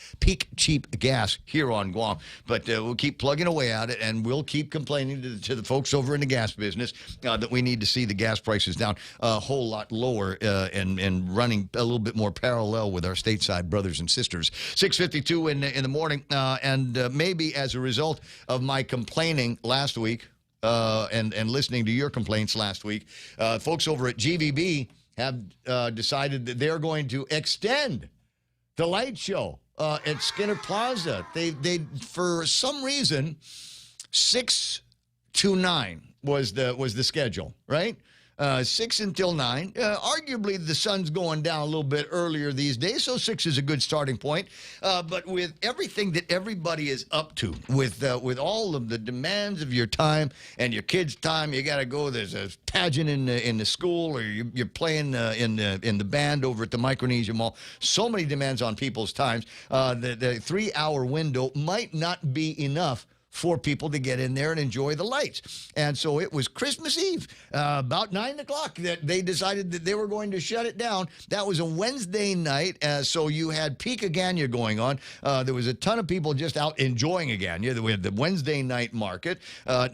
cheap gas here on Guam. But we'll keep plugging away at it, and we'll keep complaining to the folks over in the gas business that we need to see the gas prices down a whole lot lower and running a little bit more parallel with our stateside brothers and sisters. 6:52 in the morning, and maybe as a result of my complaining last week. And listening to your complaints last week, folks over at GVB have decided that they're going to extend the light show at Skinner Plaza. They for some reason 6 to 9 was the schedule, right? 6 until 9. Arguably, the sun's going down a little bit earlier these days, so 6 is a good starting point. But with everything that everybody is up to, with all of the demands of your time and your kids' time, you got to go. There's a pageant in the school, or you're playing in the band over at the Micronesia Mall. So many demands on people's times. The 3-hour window might not be enough for people to get in there and enjoy the lights. And so it was Christmas Eve, about 9 o'clock, that they decided that they were going to shut it down. That was a Wednesday night, so you had Peak Agania going on. There was a ton of people just out enjoying Agania. We had the Wednesday night market.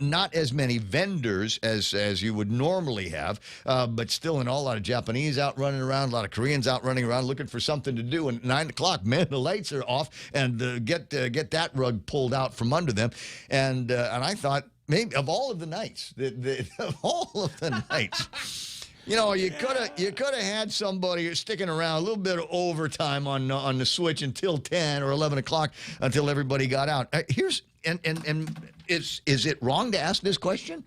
Not as many vendors as you would normally have, but still a lot of Japanese out running around, a lot of Koreans out running around looking for something to do. And 9 o'clock, man, the lights are off, and get that rug pulled out from under them. And I thought, maybe of all of the nights, of all of the nights, you could have had somebody sticking around a little bit of overtime on the switch until 10 or 11 o'clock until everybody got out. Is it wrong to ask this question?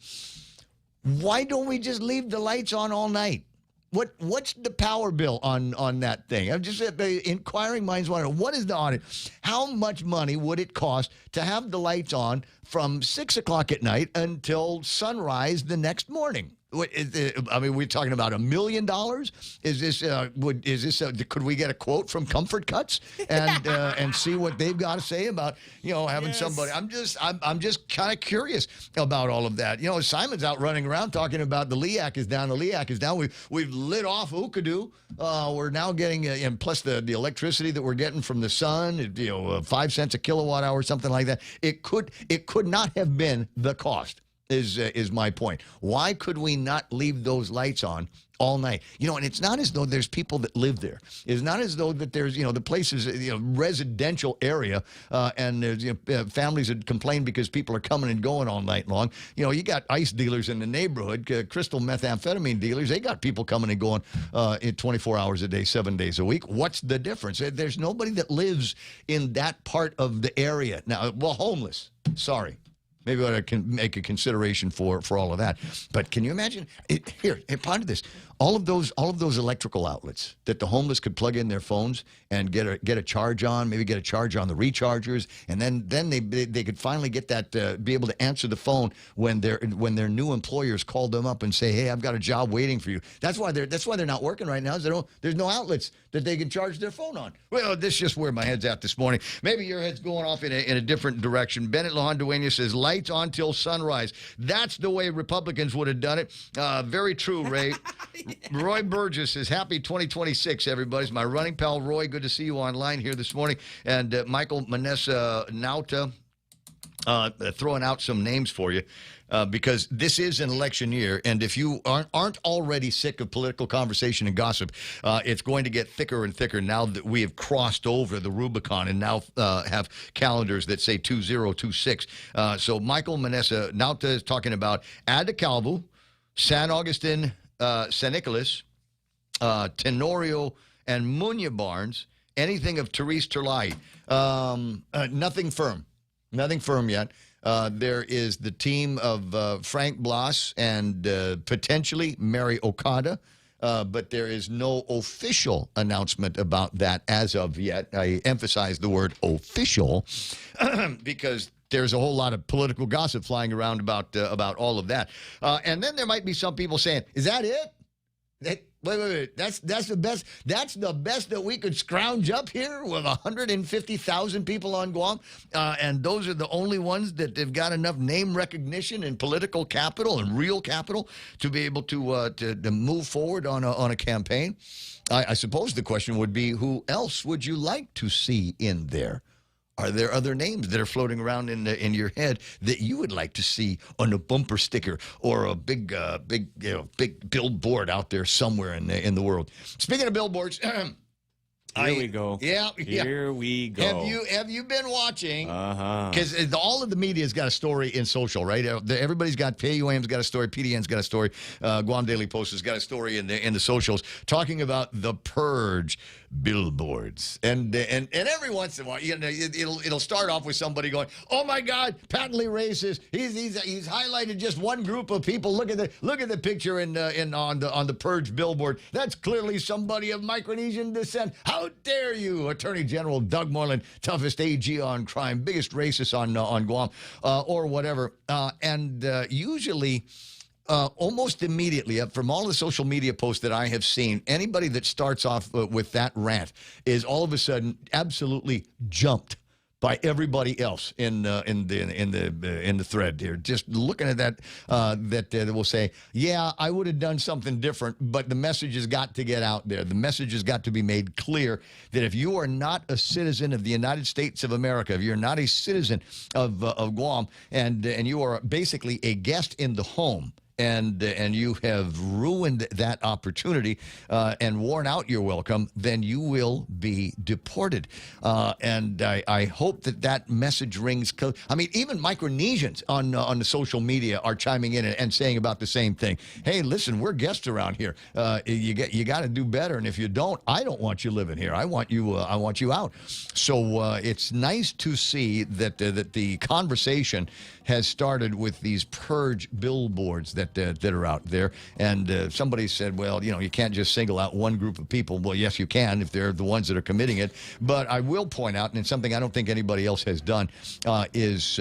Why don't we just leave the lights on all night? What's the power bill on that thing? I'm just inquiring minds wonder, what is the audit? How much money would it cost to have the lights on from 6 o'clock at night until sunrise the next morning? I mean, we're talking about $1 million. Is this? Could we get a quote from Comfort Cuts and see what they've got to say about having somebody? I'm just kind of curious about all of that. Simon's out running around talking about the LEAC is down. The LEAC is down. We've lit off Ookadoo. We're now getting and plus the electricity that we're getting from the sun. 5 cents a kilowatt hour, something like that. It could not have been the cost. Is my point. Why could we not leave those lights on all night? And it's not as though there's people that live there. It's not as though that there's, the place is, residential area, and there's families that complain because people are coming and going all night long. You got ice dealers in the neighborhood, crystal methamphetamine dealers. They got people coming and going 24 hours a day, 7 days a week. What's the difference? There's nobody that lives in that part of the area. Now, well, homeless. Sorry. Maybe I can make a consideration for all of that. But can you imagine? Here, ponder this. All of those electrical outlets that the homeless could plug in their phones and get a charge on, maybe get a charge on the rechargers, and then they could finally get that be able to answer the phone when their new employers call them up and say, "Hey, I've got a job waiting for you." That's why they're not working right now. Is there's no outlets that they can charge their phone on. Well, this is just where my head's at this morning. Maybe your head's going off in a different direction. Bennett Lohanduena says lights on till sunrise. That's the way Republicans would have done it. Very true, Ray. Roy Burgess says, happy 2026, everybody. It's my running pal, Roy. Good to see you online here this morning. And Michael Manessa Nauta throwing out some names for you. Because this is an election year, and if you aren't already sick of political conversation and gossip, it's going to get thicker and thicker now that we have crossed over the Rubicon and now have calendars that say 2026. So Michael Manessa Nauta is talking about Adacalvo, San Augustin, San Nicolas, Tenorio, and Munya Barnes. Anything of Therese Terlai. Nothing firm. Nothing firm yet. There is the team of Frank Blas and potentially Mary Okada, but there is no official announcement about that as of yet. I emphasize the word official because there's a whole lot of political gossip flying around about all of that. And then there might be some people saying, is that it? Wait. That's the best. That's the best that we could scrounge up here with 150,000 people on Guam, and those are the only ones that have got enough name recognition and political capital and real capital to be able to move forward on a campaign. I suppose the question would be, who else would you like to see in there? Are there other names that are floating around in your head that you would like to see on a bumper sticker or a big billboard out there somewhere in the world? Speaking of billboards, Here we go. Yeah. Here we go. Have you been watching? Because all of the media's got a story in social, right? Everybody's got, PUAM's got a story, PDN's got a story, Guam Daily Post has got a story in the socials talking about the purge billboards, and every once in a while, it'll start off with somebody going, "Oh my God, patently racist." He's highlighted just one group of people. Look at the picture on the purge billboard. That's clearly somebody of Micronesian descent. How dare you, Attorney General Doug Moreland, toughest AG on crime, biggest racist on Guam, or whatever. And usually, almost immediately, from all the social media posts that I have seen, anybody that starts off with that rant is all of a sudden absolutely jumped by everybody else in the thread here. Just looking at that, that will say, "Yeah, I would have done something different," but the message has got to get out there. The message has got to be made clear that if you are not a citizen of the United States of America, if you're not a citizen of Guam, and you are basically a guest in the home, and you have ruined that opportunity and worn out your welcome, then you will be deported. And I hope that message rings. I mean, even Micronesians on the social media are chiming in and saying about the same thing. Hey, listen, we're guests around here. You got to do better, and if you don't, I don't want you living here. I want you out. So it's nice to see that the conversation has started with these purge billboards that are out there. And somebody said, well, you can't just single out one group of people. Well, yes, you can if they're the ones that are committing it. But I will point out, and it's something I don't think anybody else has done, is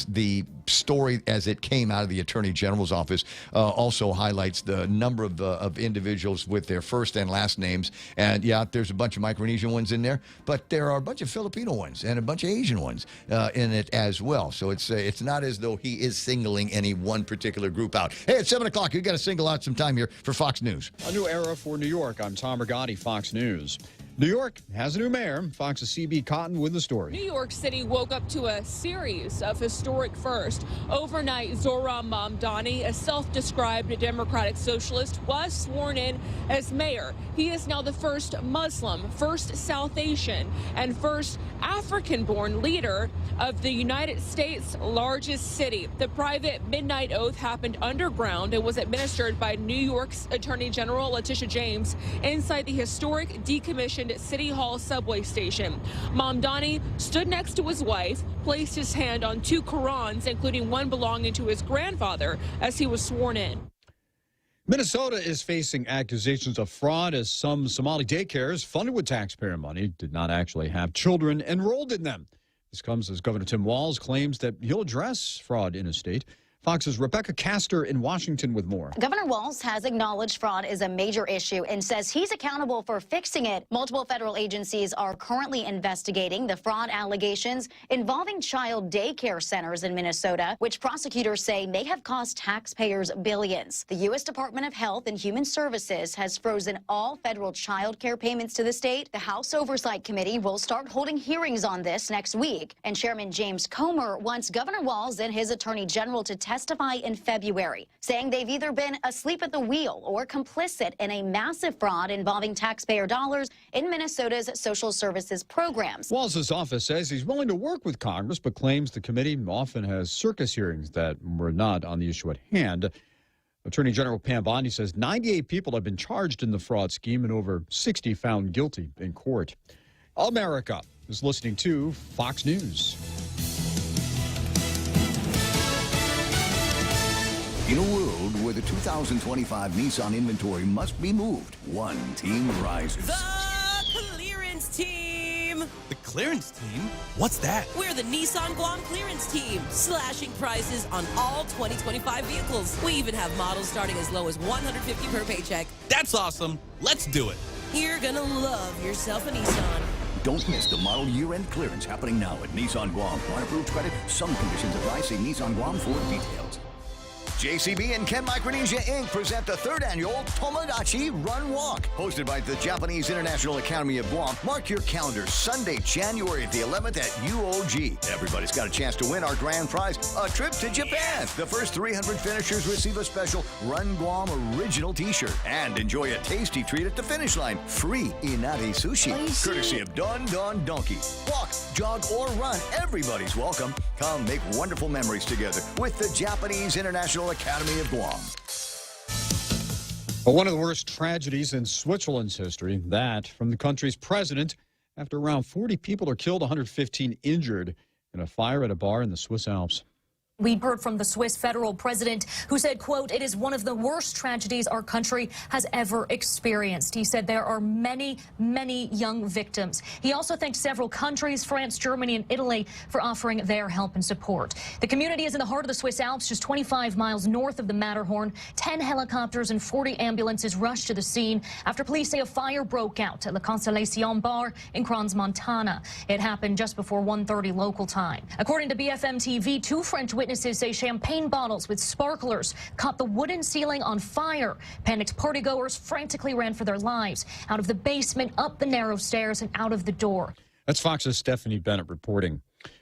the story as it came out of the Attorney General's office also highlights the number of individuals with their first and last names. And yeah, there's a bunch of Micronesian ones in there, but there are a bunch of Filipino ones and a bunch of Asian ones in it as well. So it's not as though he is singling any one particular group out. Hey, it's 7 o'clock. You've got to single out some time here for Fox News. A new era for New York. I'm Tom Rigotti, Fox News. New York has a new mayor. Fox's CB Cotton with the story. New York City woke up to a series of historic firsts. Overnight, Zohran Mamdani, a self-described Democratic socialist, was sworn in as mayor. He is now the first Muslim, first South Asian, and first African-born leader of the United States' largest city. The private midnight oath happened underground and was administered by New York's Attorney General Letitia James inside the historic decommissioned City Hall subway station. Mamdani stood next to his wife, placed his hand on 2 Qurans, including one belonging to his grandfather, as he was sworn in. Minnesota is facing accusations of fraud as some Somali daycares funded with taxpayer money did not actually have children enrolled in them. This comes as Governor Tim Walz claims that he'll address fraud in his state. Fox's Rebecca Castor in Washington with more. Governor Walz has acknowledged fraud is a major issue and says he's accountable for fixing it. Multiple federal agencies are currently investigating the fraud allegations involving child daycare centers in Minnesota, which prosecutors say may have cost taxpayers billions. The U.S. Department of Health and Human Services has frozen all federal child care payments to the state. The House Oversight Committee will start holding hearings on this next week. And Chairman James Comer wants Governor Walz and his Attorney General to testify in February, saying they've either been asleep at the wheel or complicit in a massive fraud involving taxpayer dollars in Minnesota's social services programs. Walz's office says he's willing to work with Congress, but claims the committee often has circus hearings that were not on the issue at hand. Attorney General Pam Bondi says 98 people have been charged in the fraud scheme and over 60 found guilty in court. America is listening to Fox News. In a world where the 2025 Nissan inventory must be moved, one team rises. The clearance team. The clearance team? What's that? We're the Nissan Guam clearance team, slashing prices on all 2025 vehicles. We even have models starting as low as $150 per paycheck. That's awesome. Let's do it. You're gonna love yourself a Nissan. Don't miss the model year-end clearance happening now at Nissan Guam. On approved credit, some conditions apply. See Nissan Guam for details. JCB and Ken Micronesia Inc. present the 3rd annual Tomodachi Run Walk, hosted by the Japanese International Academy of Guam. Mark your calendars, Sunday, January the 11th at UOG. Everybody's got a chance to win our grand prize, a trip to Japan. The first 300 finishers receive a special Run Guam original t-shirt and enjoy a tasty treat at the finish line, free inari sushi, courtesy of Don Don Donkey. Walk, jog, or run, everybody's welcome. Come make wonderful memories together with the Japanese International Academy of Guam. Well, one of the worst tragedies in Switzerland's history, that from the country's president, after around 40 people are killed, 115 injured in a fire at a bar in the Swiss Alps. We heard from the Swiss federal president who said, quote, "It is one of the worst tragedies our country has ever experienced." He said there are many, many young victims. He also thanked several countries, France, Germany, and Italy, for offering their help and support. The community is in the heart of the Swiss Alps, just 25 miles north of the Matterhorn. 10 helicopters and 40 ambulances rushed to the scene after police say a fire broke out at La Constellation Bar in Crans, Montana. It happened just before 1:30 local time. According to BFM TV, 2 French witnesses say champagne bottles with sparklers caught the wooden ceiling on fire. Panicked partygoers frantically ran for their lives out of the basement, up the narrow stairs, and out of the door. That's Fox's Stephanie Bennett reporting.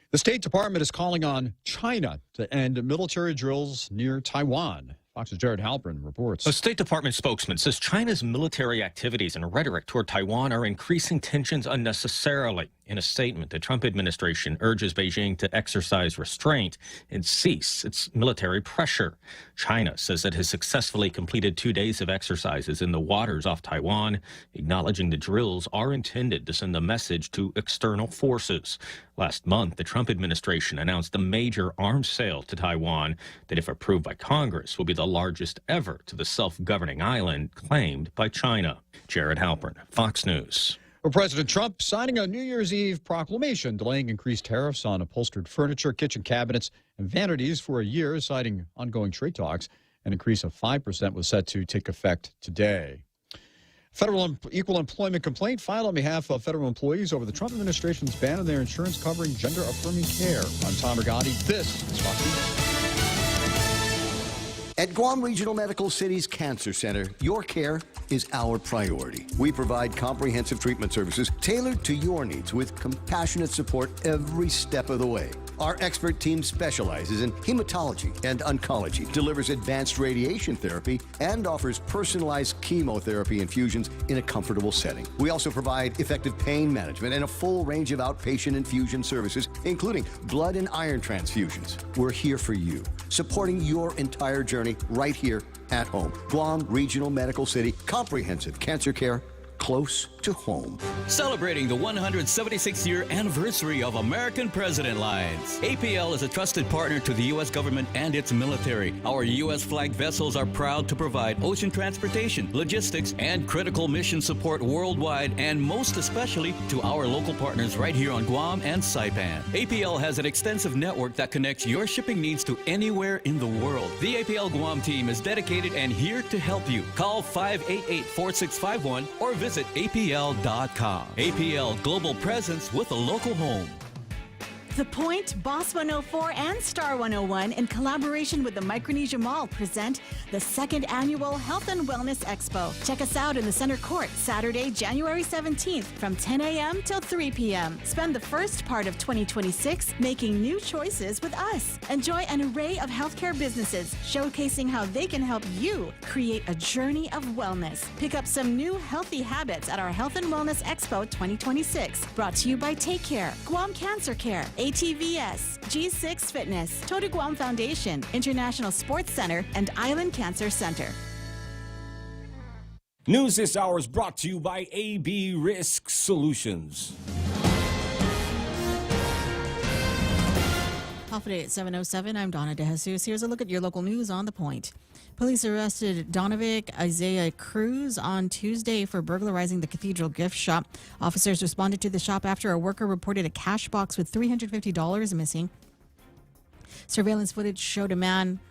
The State Department is calling on China to end military drills near Taiwan. Fox's Jared Halpern reports. A State Department spokesman says China's military activities and rhetoric toward Taiwan are increasing tensions unnecessarily. In a statement, the Trump administration urges Beijing to exercise restraint and cease its military pressure. China says it has successfully completed 2 days of exercises in the waters off Taiwan, acknowledging the drills are intended to send a message to external forces. Last month, the Trump administration announced a major arms sale to Taiwan that, if approved by Congress, will be the the largest ever to the self-governing island claimed by China. Jared Halpern, Fox News. Well, President Trump signing a New Year's Eve proclamation delaying increased tariffs on upholstered furniture, kitchen cabinets, and vanities for a year, citing ongoing trade talks. An increase of 5% was set to take effect today. Federal equal employment complaint filed on behalf of federal employees over the Trump administration's ban on their insurance covering gender-affirming care. I'm Tom Rigotti. This is Fox News. At Guam Regional Medical City's Cancer Center, your care is our priority. We provide comprehensive treatment services tailored to your needs with compassionate support every step of the way. Our expert team specializes in hematology and oncology, delivers advanced radiation therapy, and offers personalized chemotherapy infusions in a comfortable setting. We also provide effective pain management and a full range of outpatient infusion services, including blood and iron transfusions. We're here for you, supporting your entire journey right here at home. Guam Regional Medical City, comprehensive cancer care close to home. Celebrating the 176th year anniversary of American President Lines. APL is a trusted partner to the U.S. government and its military. Our U.S. flagged vessels are proud to provide ocean transportation, logistics, and critical mission support worldwide, and most especially to our local partners right here on Guam and Saipan. APL has an extensive network that connects your shipping needs to anywhere in the world. The APL Guam team is dedicated and here to help you. Call 588-4651 or visit APL.com. APL Global Presence with a local home. The Point, Boss 104, and Star 101, in collaboration with the Micronesia Mall, present the second annual Health and Wellness Expo. Check us out in the Center Court, Saturday, January 17th, from 10 a.m. till 3 p.m. Spend the first part of 2026 making new choices with us. Enjoy an array of healthcare businesses, showcasing how they can help you create a journey of wellness. Pick up some new healthy habits at our Health and Wellness Expo 2026. Brought to you by Take Care, Guam Cancer Care, ATVS, G6 Fitness, Toda Guam Foundation, International Sports Center, and Island Cancer Center. News this hour is brought to you by AB Risk Solutions. Off today at 7:07, I'm Donna DeJesus. Here's a look at your local news on The Point. Police arrested Donovic Isaiah Cruz on Tuesday for burglarizing the Cathedral gift shop. Officers responded to the shop after a worker reported a cash box with $350 missing. Surveillance footage showed a man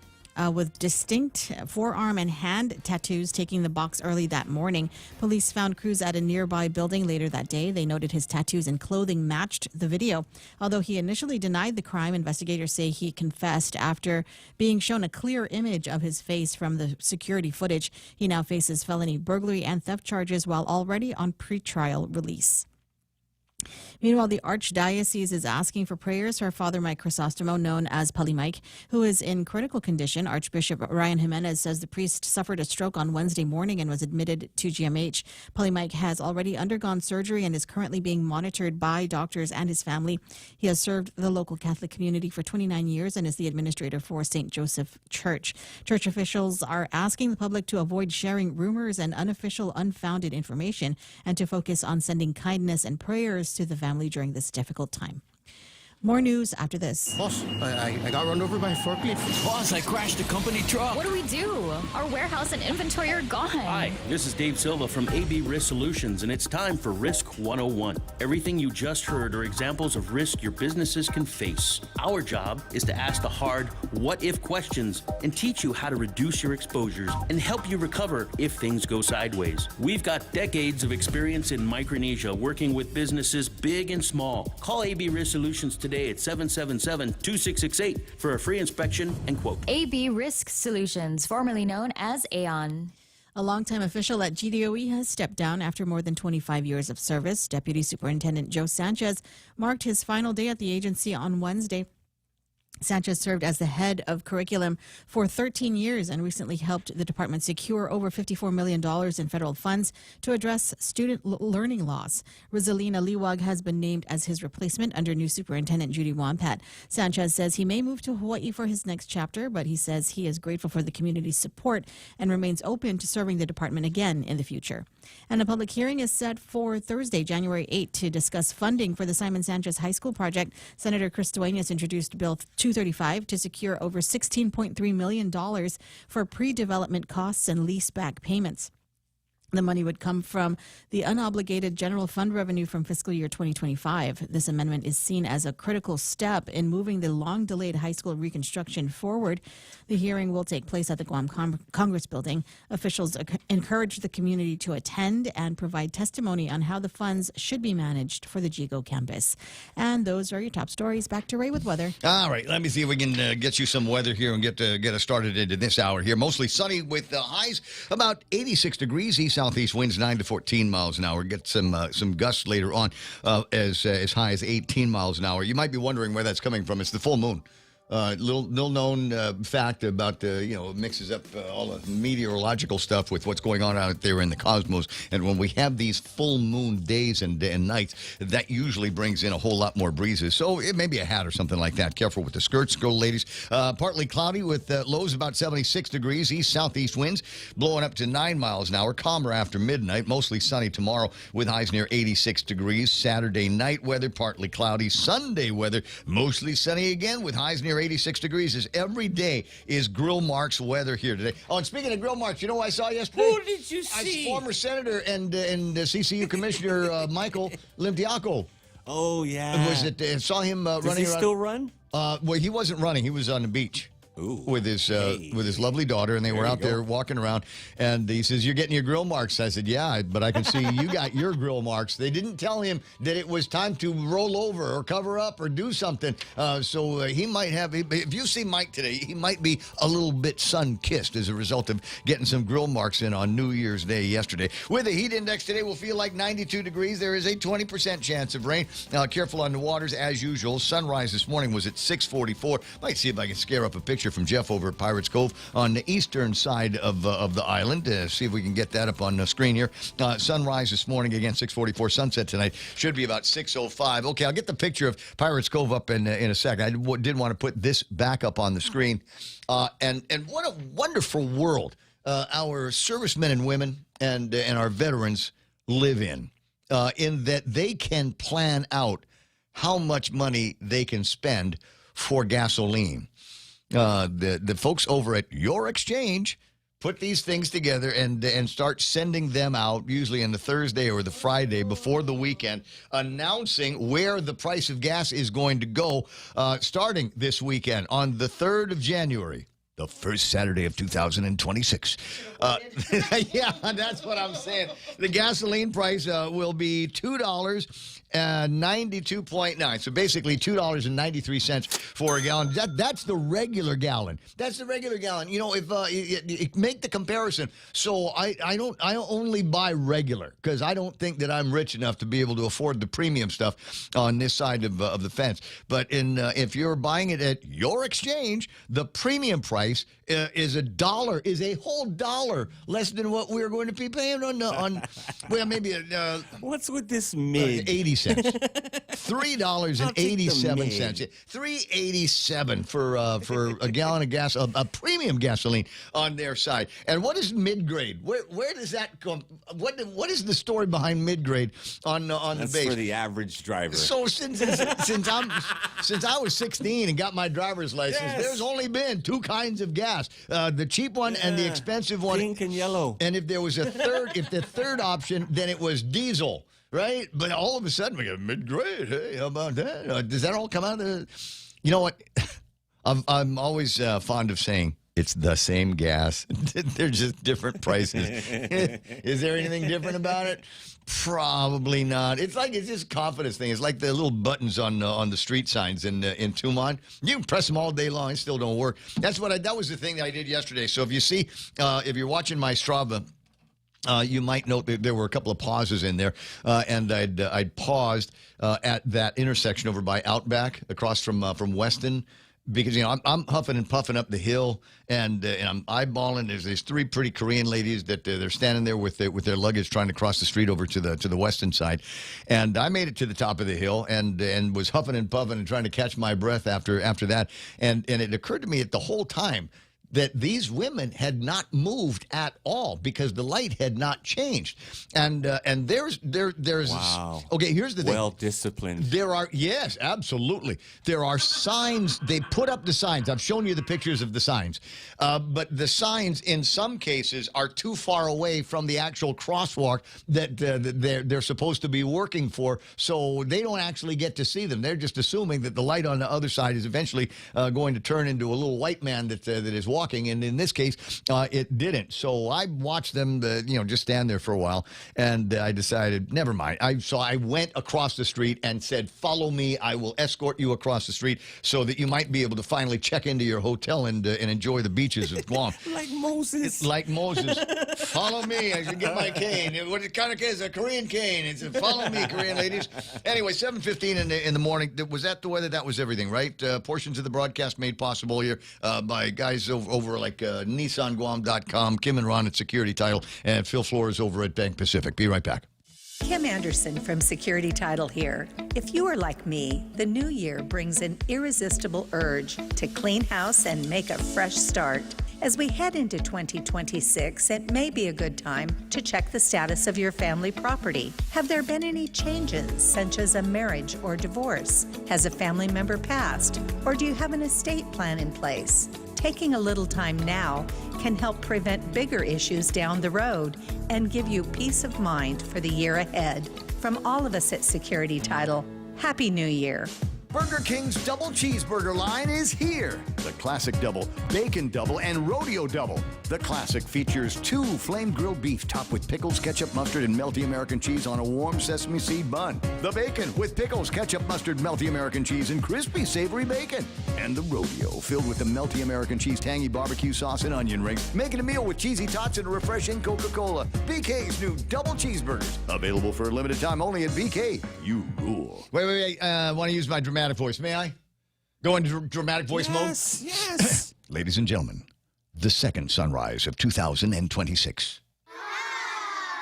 with distinct forearm and hand tattoos taking the box early that morning. Police found Cruz at a nearby building later that day. They noted his tattoos and clothing matched the video. Although he initially denied the crime, investigators say he confessed after being shown a clear image of his face from the security footage. He now faces felony burglary and theft charges while already on pretrial release. Meanwhile, the Archdiocese is asking for prayers for Father Mike Crisostomo, known as Pali Mike, who is in critical condition. Archbishop Ryan Jimenez says the priest suffered a stroke on Wednesday morning and was admitted to GMH. Pali Mike has already undergone surgery and is currently being monitored by doctors and his family. He has served the local Catholic community for 29 years and is the administrator for St. Joseph Church. Church officials are asking the public to avoid sharing rumors and unofficial, unfounded information and to focus on sending kindness and prayers to the family during this difficult time. More news after this. Boss, I got run over by a forklift. Boss, I crashed a company truck. What do we do? Our warehouse and inventory are gone. Hi, this is Dave Silva from AB Risk Solutions, and it's time for Risk 101. Everything you just heard are examples of risk your businesses can face. Our job is to ask the hard what-if questions and teach you how to reduce your exposures and help you recover if things go sideways. We've got decades of experience in Micronesia working with businesses big and small. Call AB Risk Solutions today at 777-2668 for a free inspection and quote. AB Risk Solutions, formerly known as Aon. A longtime official at GDOE has stepped down after more than 25 years of service. Deputy Superintendent Joe Sanchez marked his final day at the agency on Wednesday. Sanchez served as the head of curriculum for 13 years and recently helped the department secure over $54 million in federal funds to address student learning loss. Rizalina Liwag has been named as his replacement under new Superintendent Judy Wampat. Sanchez says he may move to Hawaii for his next chapter, but he says he is grateful for the community's support and remains open to serving the department again in the future. And a public hearing is set for Thursday, January 8, to discuss funding for the Simon Sanchez High School project. Senator Chris Duenas introduced Bill 235 to secure over $16.3 million for pre-development costs and leaseback payments. The money would come from the unobligated general fund revenue from fiscal year 2025. This amendment is seen as a critical step in moving the long-delayed high school reconstruction forward. The hearing will take place at the Guam Congress Building. Officials encourage the community to attend and provide testimony on how the funds should be managed for the GIGO campus. And those are your top stories. Back to Ray with weather. All right, let me see if we can get you some weather here and get us started into this hour here. Mostly sunny with highs about 86 degrees. East-southeast winds 9 to 14 miles an hour. Get some gusts later on as high as 18 miles an hour. You might be wondering where that's coming from. It's the full moon. Little known fact about mixes up all the meteorological stuff with what's going on out there in the cosmos. And when we have these full moon days and nights, that usually brings in a whole lot more breezes. So it may be a hat or something like that. Careful with the skirts, girl ladies. Partly cloudy with lows about 76 degrees. East-southeast winds blowing up to 9 miles an hour. Calmer after midnight. Mostly sunny tomorrow with highs near 86 degrees. Saturday night weather, partly cloudy. Sunday weather, mostly sunny again with highs near 86 degrees. As every day is Grill Marks weather here today. Oh, and speaking of Grill Marks, you know what I saw yesterday? Who did you see? Former Senator and CCU Commissioner Michael Limtiaco. Oh, yeah. Was it? Saw him running around. Does he still run? Well, he wasn't running. He was on the beach. With his lovely daughter, and they were out there walking around. And he says, "You're getting your grill marks." I said, "Yeah, but I can see you got your grill marks." They didn't tell him that it was time to roll over or cover up or do something. So he might have. If you see Mike today, he might be a little bit sun-kissed as a result of getting some grill marks in on New Year's Day yesterday. With the heat index today, will feel like 92 degrees. There is a 20% chance of rain. Careful on the waters as usual. Sunrise this morning was at 6:44. Might see if I can scare up a picture from Jeff over at Pirates Cove on the eastern side of the island. See if we can get that up on the screen here. Sunrise this morning, again, 6:44. Sunset tonight should be about 6:05. Okay, I'll get the picture of Pirates Cove up in a second. I did want to put this back up on the screen. And what a wonderful world our servicemen and women and our veterans live in that they can plan out how much money they can spend for gasoline. The folks over at Your Exchange put these things together and start sending them out, usually on the Thursday or the Friday before the weekend, announcing where the price of gas is going to go starting this weekend on the 3rd of January. The first Saturday of 2026. Yeah, that's what I'm saying. The gasoline price will be $2.92.9. So basically $2.93 for a gallon. That's the regular gallon. That's the regular gallon. You know, if make the comparison. So I only buy regular because I don't think that I'm rich enough to be able to afford the premium stuff on this side of the fence. But if you're buying it at Your Exchange, the premium price is a whole $1 less than what we're going to be paying on well, maybe what's with this mid 80 cents. $3.87. $3.87 for a gallon of gas, a premium gasoline on their side. And what is mid-grade? Where does that come? What is the story behind mid-grade on the base? That's for the average driver. So since I was 16 and got my driver's license, there's only been two kinds of gas. The cheap one and the expensive one. Pink and yellow. And if there was a third, if the third option, then it was diesel, right? But all of a sudden we got mid-grade. Hey, how about that? Does that all come out of the... You know what? I'm always fond of saying it's the same gas. They're just different prices. Is there anything different about it? Probably not. It's just a confidence thing. It's like the little buttons on the street signs in Tumon. You can press them all day long; it still don't work. That was the thing that I did yesterday. So if you see, if you're watching my Strava, you might note that there were a couple of pauses in there, and I'd paused at that intersection over by Outback across from Weston. Because, I'm huffing and puffing up the hill, and I'm eyeballing. There's three pretty Korean ladies that they're standing there with their luggage trying to cross the street over to the western side. And I made it to the top of the hill and was huffing and puffing and trying to catch my breath after that. And it occurred to me that the whole time that these women had not moved at all because the light had not changed. And there's Wow. okay, here's the thing. Well disciplined. There are, yes, absolutely. There are signs. They put up the signs. I've shown you the pictures of the signs. But the signs, in some cases, are too far away from the actual crosswalk that they're supposed to be working for, so they don't actually get to see them. They're just assuming that the light on the other side is eventually going to turn into a little white man that is walking. And in this case, it didn't. So I watched them, just stand there for a while, and I decided, never mind. So I went across the street and said, follow me. I will escort you across the street so that you might be able to finally check into your hotel and enjoy the beaches of Guam. Like Moses. Like Moses. Follow me. I should get my cane. What kind of cane? It's a Korean cane. It's a follow me, Korean ladies. Anyway, 7:15 in the morning. Was that the weather? That was everything, right? Portions of the broadcast made possible here by guys over like NissanGuam.com, Kim and Ron at Security Title, and Phil Flores over at Bank Pacific. Be right back. Kim Anderson from Security Title here. If you are like me, the new year brings an irresistible urge to clean house and make a fresh start. As we head into 2026, it may be a good time to check the status of your family property. Have there been any changes, such as a marriage or divorce? Has a family member passed? Or do you have an estate plan in place? Taking a little time now can help prevent bigger issues down the road and give you peace of mind for the year ahead. From all of us at Security Title, Happy New Year. Burger King's double cheeseburger line is here. The classic double, bacon double, and rodeo double. The classic features 2 flame-grilled beef topped with pickles, ketchup, mustard, and melty American cheese on a warm sesame seed bun. The bacon with pickles, ketchup, mustard, melty American cheese, and crispy savory bacon. And the rodeo filled with the melty American cheese, tangy barbecue sauce, and onion rings. Making a meal with cheesy tots and a refreshing Coca-Cola. BK's new double cheeseburgers. Available for a limited time only at BK. You rule. Wait. I want to use my dramatic voice. May I? Go into dramatic voice mode? Yes. Ladies and gentlemen, the second sunrise of 2026.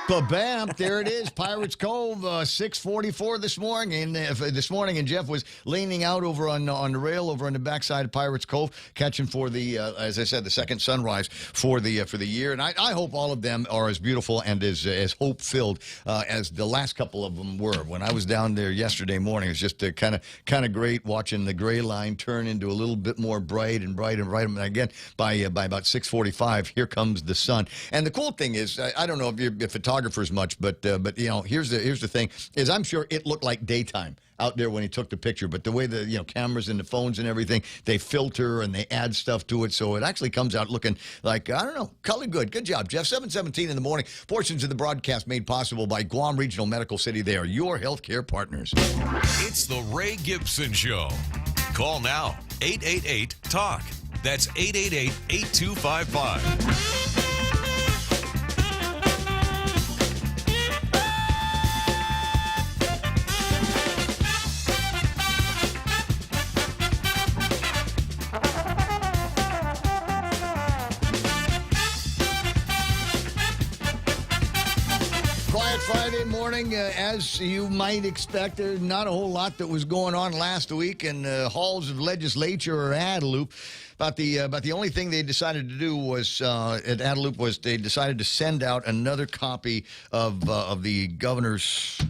Ba-bam, there it is, Pirates Cove, 6:44 this morning. And Jeff was leaning out over on the rail over on the backside of Pirates Cove, catching for the, as I said, the second sunrise for the year. And I hope all of them are as beautiful and as hope-filled as the last couple of them were. When I was down there yesterday morning, it was just kind of great watching the gray line turn into a little bit more bright and bright and bright. And again, by about 6:45, here comes the sun. And the cool thing is, I don't know if you're photographers much, but here's the thing is, I'm sure it looked like daytime out there when he took the picture, but the way the cameras and the phones and everything, they filter and they add stuff to it, so it actually comes out looking like, I don't know, color good. Good job, Jeff. 7:17 in the morning. Portions of the broadcast made possible by Guam Regional Medical City. They are your healthcare partners. It's the Ray Gibson Show. Call now, 888-TALK. That's 888-8255. Friday morning, as you might expect, there's not a whole lot that was going on last week in the halls of legislature or Adelup. About the only thing they decided to do was at Adelup was they decided to send out another copy of the governor's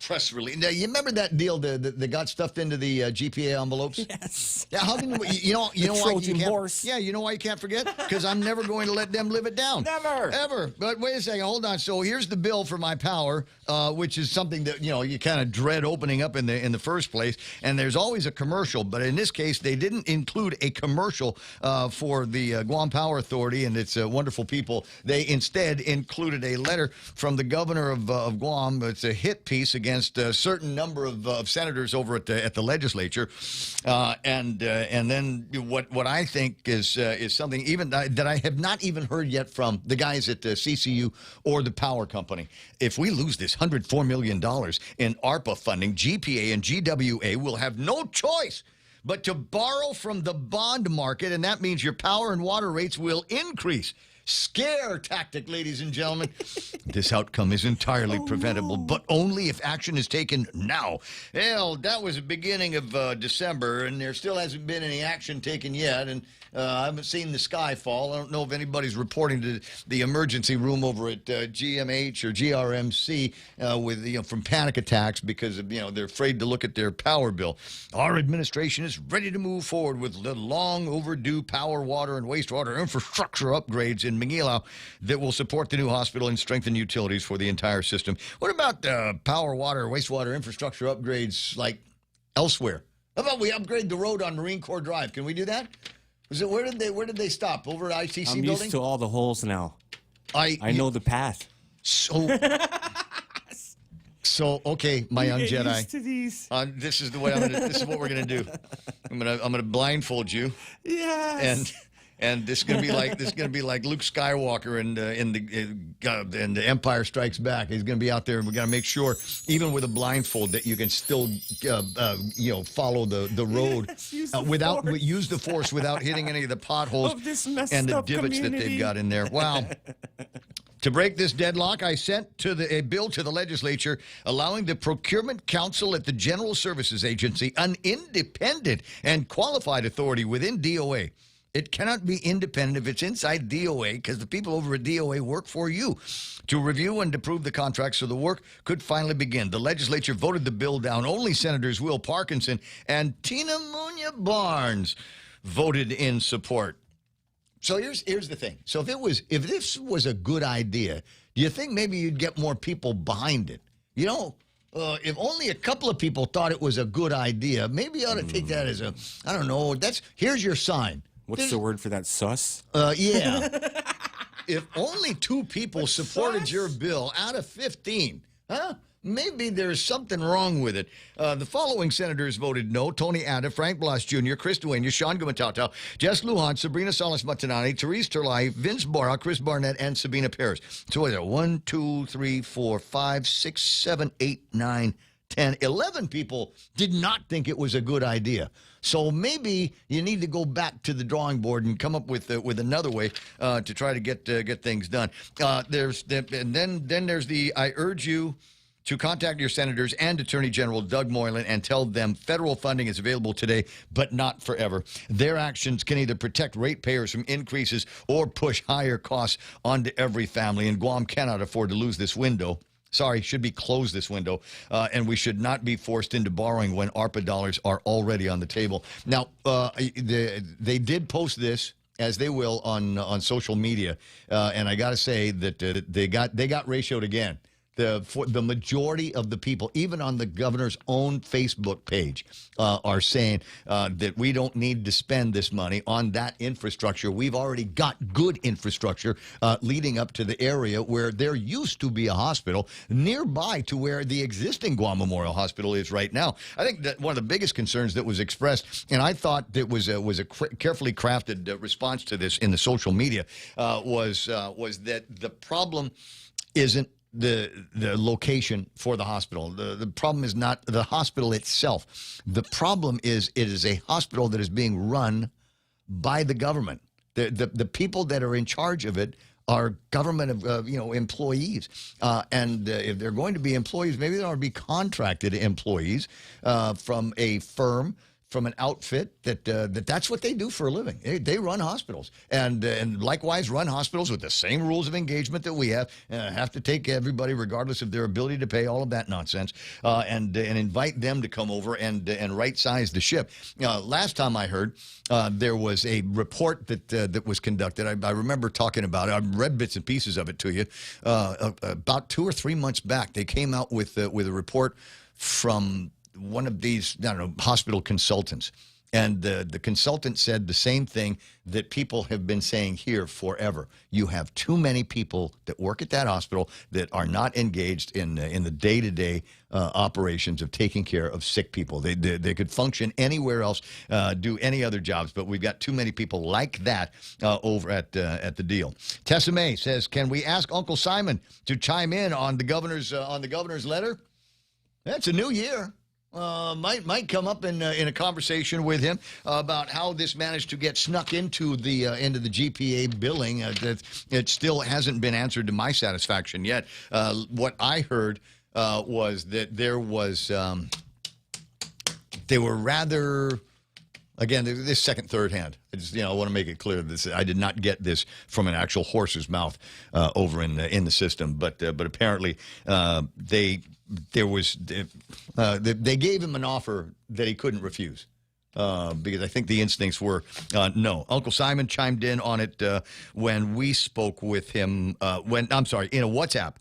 press release. Now, you remember that deal that got stuffed into the GPA envelopes? Yes. Yeah. How can you know why Trojan you can't? horse. Yeah. You know why you can't forget? Because I'm never going to let them live it down. Never. Ever. But wait a second. Hold on. So here's the bill for my power, which is something that you kind of dread opening up in the first place. And there's always a commercial, but in this case, they didn't include a commercial for the Guam Power Authority and its wonderful people. They instead included a letter from the governor of Guam. It's a hit piece against a certain number of senators over at the legislature, and then what I think is something even that I have not even heard yet from the guys at CCU or the power company. If we lose this $104 million in ARPA funding, GPA and GWA will have no choice but to borrow from the bond market, and that means your power and water rates will increase. scare tactic, ladies and gentlemen. This outcome is entirely preventable, but only if action is taken now. Hell, that was the beginning of December, and there still hasn't been any action taken yet, and I haven't seen the sky fall. I don't know if anybody's reporting to the emergency room over at GMH or GRMC with from panic attacks because of, they're afraid to look at their power bill. Our administration is ready to move forward with the long overdue power, water, and wastewater infrastructure upgrades in Manila that will support the new hospital and strengthen utilities for the entire system. What about power, water, wastewater infrastructure upgrades like elsewhere? How about we upgrade the road on Marine Corps Drive? Can we do that? Where did they stop? Over at ITC I'm building? used to all the holes now. I know the path. So okay, my young Get Jedi. used to these. This is the way this is what we're gonna do. I'm gonna blindfold you. Yes. And this is gonna be like Luke Skywalker in the Empire Strikes Back. He's gonna be out there, and we gotta make sure, even with a blindfold, that you can still follow the road use the force without hitting any of the potholes Of this messed and the up divots that community. they've got in there. Wow. To break this deadlock, I sent a bill to the legislature allowing the Procurement Council at the General Services Agency, an independent and qualified authority within DOA. It cannot be independent if it's inside DOA because the people over at DOA work for you. To review and approve the contract so the work could finally begin. The legislature voted the bill down. Only Senators Will Parkinson and Tina Munya Barnes voted in support. So here's the thing. So if this was a good idea, do you think maybe you'd get more people behind it? If only a couple of people thought it was a good idea, maybe you ought to take that as I don't know. Here's your sign. What's the word for that? Sus? Yeah. If only 2 people supported your bill out of 15, huh? Maybe there's something wrong with it. The following senators voted no: Tony Ada, Frank Blas Jr., Chris Dueñas, Sean Gumatata, Jess Lujan, Sabrina Salas-Matanani, Therese Terlai, Vince Borra, Chris Barnett, and Sabina Perez. So what is it? 1, 2, 3, 4, 5, 6, 7, 8, 9, 10, 11 people did not think it was a good idea. So maybe you need to go back to the drawing board and come up with another way to try to get things done. I urge you to contact your senators and Attorney General Doug Moylan and tell them federal funding is available today, but not forever. Their actions can either protect ratepayers from increases or push higher costs onto every family, and Guam cannot afford to lose this window. Should be closed this window, and we should not be forced into borrowing when ARPA dollars are already on the table. Now, they did post this, as they will on social media, and I got to say that they got ratioed again. For the majority of the people, even on the governor's own Facebook page, are saying that we don't need to spend this money on that infrastructure. We've already got good infrastructure leading up to the area where there used to be a hospital nearby to where the existing Guam Memorial Hospital is right now. I think that one of the biggest concerns that was expressed, and I thought that was a carefully crafted response to this in the social media, was that the problem isn't the location for the hospital. The problem is not the hospital itself. The problem is it is a hospital that is being run by the government. The people that are in charge of it are government employees. And if they're going to be employees, maybe they ought to be contracted employees from a firm, from an outfit that's what they do for a living. They run hospitals and likewise run hospitals with the same rules of engagement that we have to take everybody regardless of their ability to pay, all of that nonsense, and invite them to come over and right size the ship. Last time I heard, there was a report that was conducted. I remember talking about it. I've read bits and pieces of it to you. About 2 or 3 months back, they came out with a report from one of these, hospital consultants. And the consultant said the same thing that people have been saying here forever. You have too many people that work at that hospital that are not engaged in the day-to-day operations of taking care of sick people. They could function anywhere else, do any other jobs, but we've got too many people like that over at the deal. Tessa May says, "Can we ask Uncle Simon to chime in on the governor's letter?" That's a new year. might come up in a conversation with him about how this managed to get snuck into the GPA billing. It still hasn't been answered to my satisfaction yet. What I heard was that they were rather. Again, this second, third hand. I want to make it clear this. I did not get this from an actual horse's mouth over in the system, but apparently they gave him an offer that he couldn't refuse. Because I think the instincts were no. Uncle Simon chimed in on it when we spoke with him. In a WhatsApp,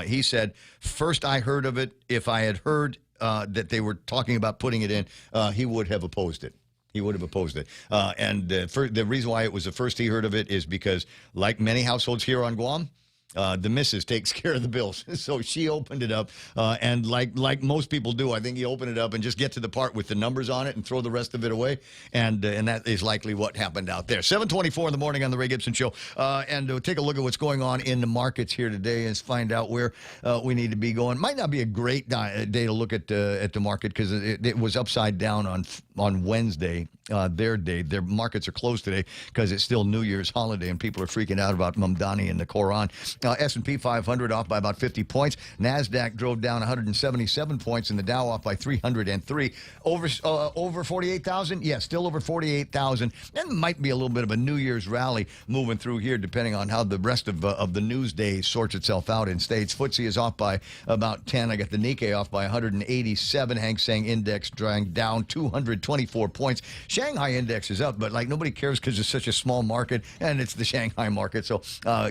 he said, "First I heard of it. If I had heard that they were talking about putting it in, he would have opposed it." He would have opposed it. The reason why it was the first he heard of it is because, like many households here on Guam, the missus takes care of the bills. So she opened it up. And like most people do, I think you open it up and just get to the part with the numbers on it and throw the rest of it away. And that is likely what happened out there. 7:24 in the morning on the Ray Gibson Show. And take a look at what's going on in the markets here today and find out where we need to be going. Might not be a great day to look at the market because it was upside down on Wednesday. Their day. Their markets are closed today because it's still New Year's holiday and people are freaking out about Mamdani and the Quran. S&P 500 off by about 50 points. NASDAQ drove down 177 points and the Dow off by 303. Over 48,000? Yeah, still over 48,000. And might be a little bit of a New Year's rally moving through here depending on how the rest of the news day sorts itself out in states. FTSE is off by about 10. I got the Nikkei off by 187. Hang Seng Index drawing down 224 points. Shanghai Index is up, but nobody cares because it's such a small market, and it's the Shanghai market. So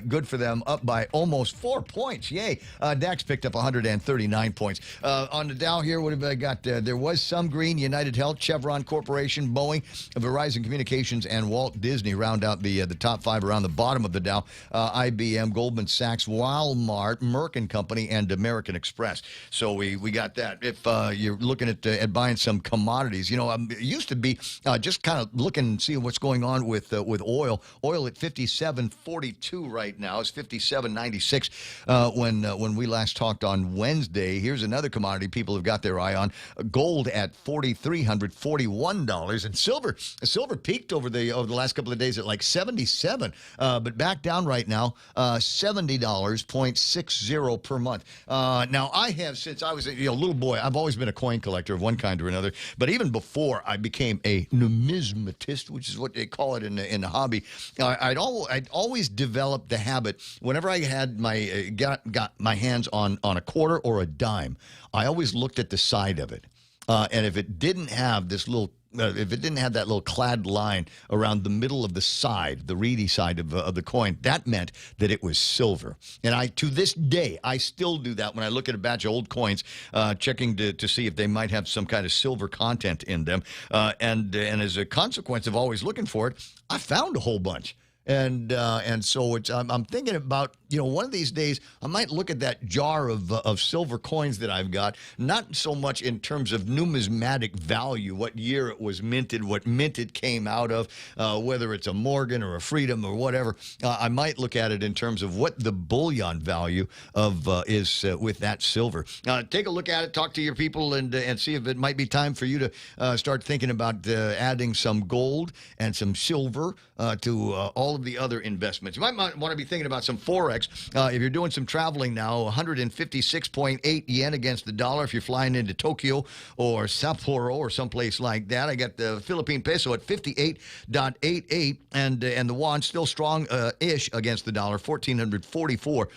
good for them, up by almost 4 points. Yay. DAX picked up 139 points. On the Dow here, what have I got? There was some green. United Health, Chevron Corporation, Boeing, Verizon Communications, and Walt Disney round out the top five around the bottom of the Dow. IBM, Goldman Sachs, Walmart, Merck & Company, and American Express. So we got that. If you're looking at buying some commodities, it used to be just kind of looking and seeing what's going on with oil. Oil at 57.42 right now. It's 57.96 when we last talked on Wednesday. Here's another commodity people have got their eye on. Gold at $4,341, and silver peaked over the last couple of days at like 77, but back down right now, $70.60 per month. Now I have, since I was a little boy, I've always been a coin collector of one kind or another. But even before I became a numismatist, which is what they call it in the hobby, I'd always developed the habit. Whenever I had got my hands on a quarter or a dime, I always looked at the side of it, and if it didn't have this little. If it didn't have that little clad line around the middle of the side, the reedy side of the coin, that meant that it was silver. And to this day, I still do that when I look at a batch of old coins, checking to see if they might have some kind of silver content in them. And as a consequence of always looking for it, I found a whole bunch. And so I'm thinking about, one of these days I might look at that jar of silver coins that I've got, not so much in terms of numismatic value, what year it was minted, what mint it came out of, whether it's a Morgan or a Freedom or whatever. I might look at it in terms of what the bullion value of is with that silver. Take a look at it, talk to your people, and see if it might be time for you to start thinking about adding some gold and some silver to all of the other investments. You might want to be thinking about some Forex. If you're doing some traveling now, 156.8 yen against the dollar if you're flying into Tokyo or Sapporo or someplace like that. I got the Philippine peso at 58.88, and the won still strong-ish against the dollar, 1,444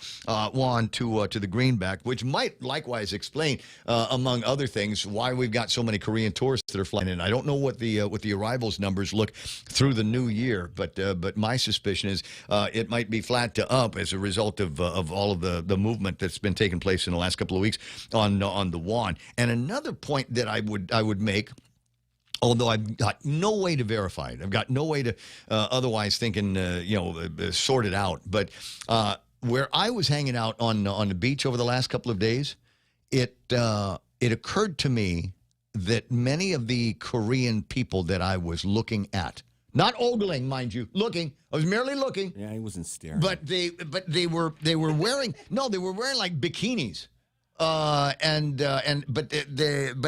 won to the greenback, which might likewise explain, among other things, why we've got so many Korean tourists that are flying in. I don't know what the arrivals numbers look through the new year, but my suspicion is it might be flat to up as a result of all of the movement that's been taking place in the last couple of weeks on the won. And another point that I would make, although I've got no way to verify it, I've got no way to otherwise thinking sort it out. But where I was hanging out on the beach over the last couple of days, it occurred to me that many of the Korean people that I was looking at, not ogling, mind you, looking. I was merely looking. Yeah, he wasn't staring. But they were wearing like bikinis. But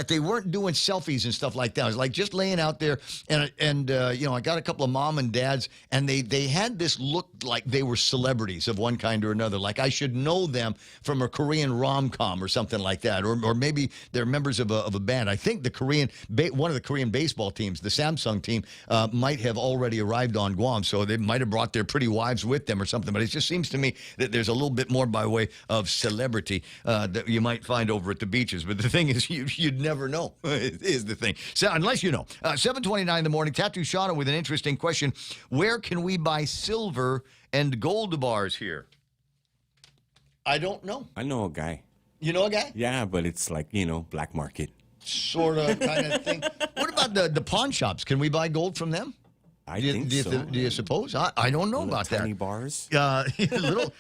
they weren't doing selfies and stuff like that. It was like just laying out there, and I got a couple of mom and dads, and they had this look like they were celebrities of one kind or another. Like I should know them from a Korean rom-com or something like that, or maybe they're members of a band. I think one of the Korean baseball teams, the Samsung team, might have already arrived on Guam, so they might have brought their pretty wives with them or something. But it just seems to me that there's a little bit more by way of celebrity that you might find over at the beaches. But the thing is, you'd never know, is the thing. So unless you know. 7:29 in the morning, Tattoo Shauna with an interesting question. Where can we buy silver and gold bars here? I don't know. I know a guy. You know a guy? Yeah, but it's like, black market. Sort of kind of thing. What about the pawn shops? Can we buy gold from them? I think so. Do you suppose? I don't know about that. Tiny bars. Little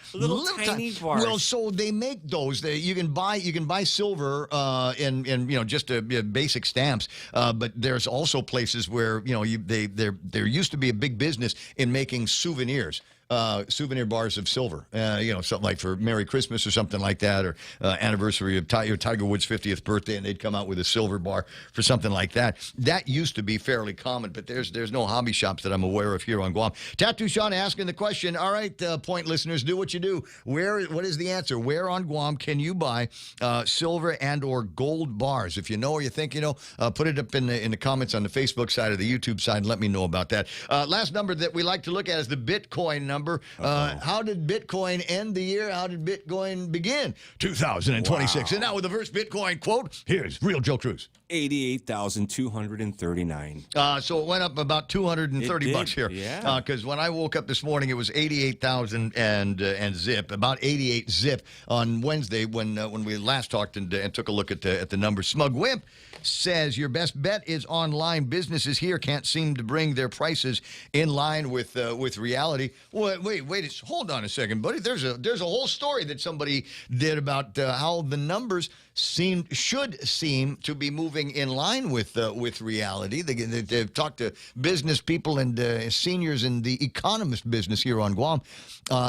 tiny bars. Well, so they make those. You can buy silver in just basic stamps. But there's also places where there used to be a big business in making souvenirs. Souvenir bars of silver, something like for Merry Christmas or something like that, or anniversary of Tiger Woods' 50th birthday, and they'd come out with a silver bar for something like that. That used to be fairly common, but there's no hobby shops that I'm aware of here on Guam. Tattoo Sean asking the question. All right, Point listeners, do what you do. What is the answer? Where on Guam can you buy silver and or gold bars? If you know or you think you know, put it up in the comments on the Facebook side or the YouTube side and let me know about that. Last number that we like to look at is the Bitcoin number. How did Bitcoin end the year? How did Bitcoin begin? 2026. Wow. And now with the first Bitcoin quote, here's Real Joe Cruz. 88,239. So it went up about $230 here. Yeah. Because when I woke up this morning, it was 88,000 and zip, about 88 zip on Wednesday when we last talked and took a look at the numbers. Smug Wimp says your best bet is online. Businesses here can't seem to bring their prices in line with reality. Wait, hold on a second, buddy. There's a whole story that somebody did about how the numbers should seem to be moving in line with reality. They've talked to business people and seniors in the economist business here on Guam,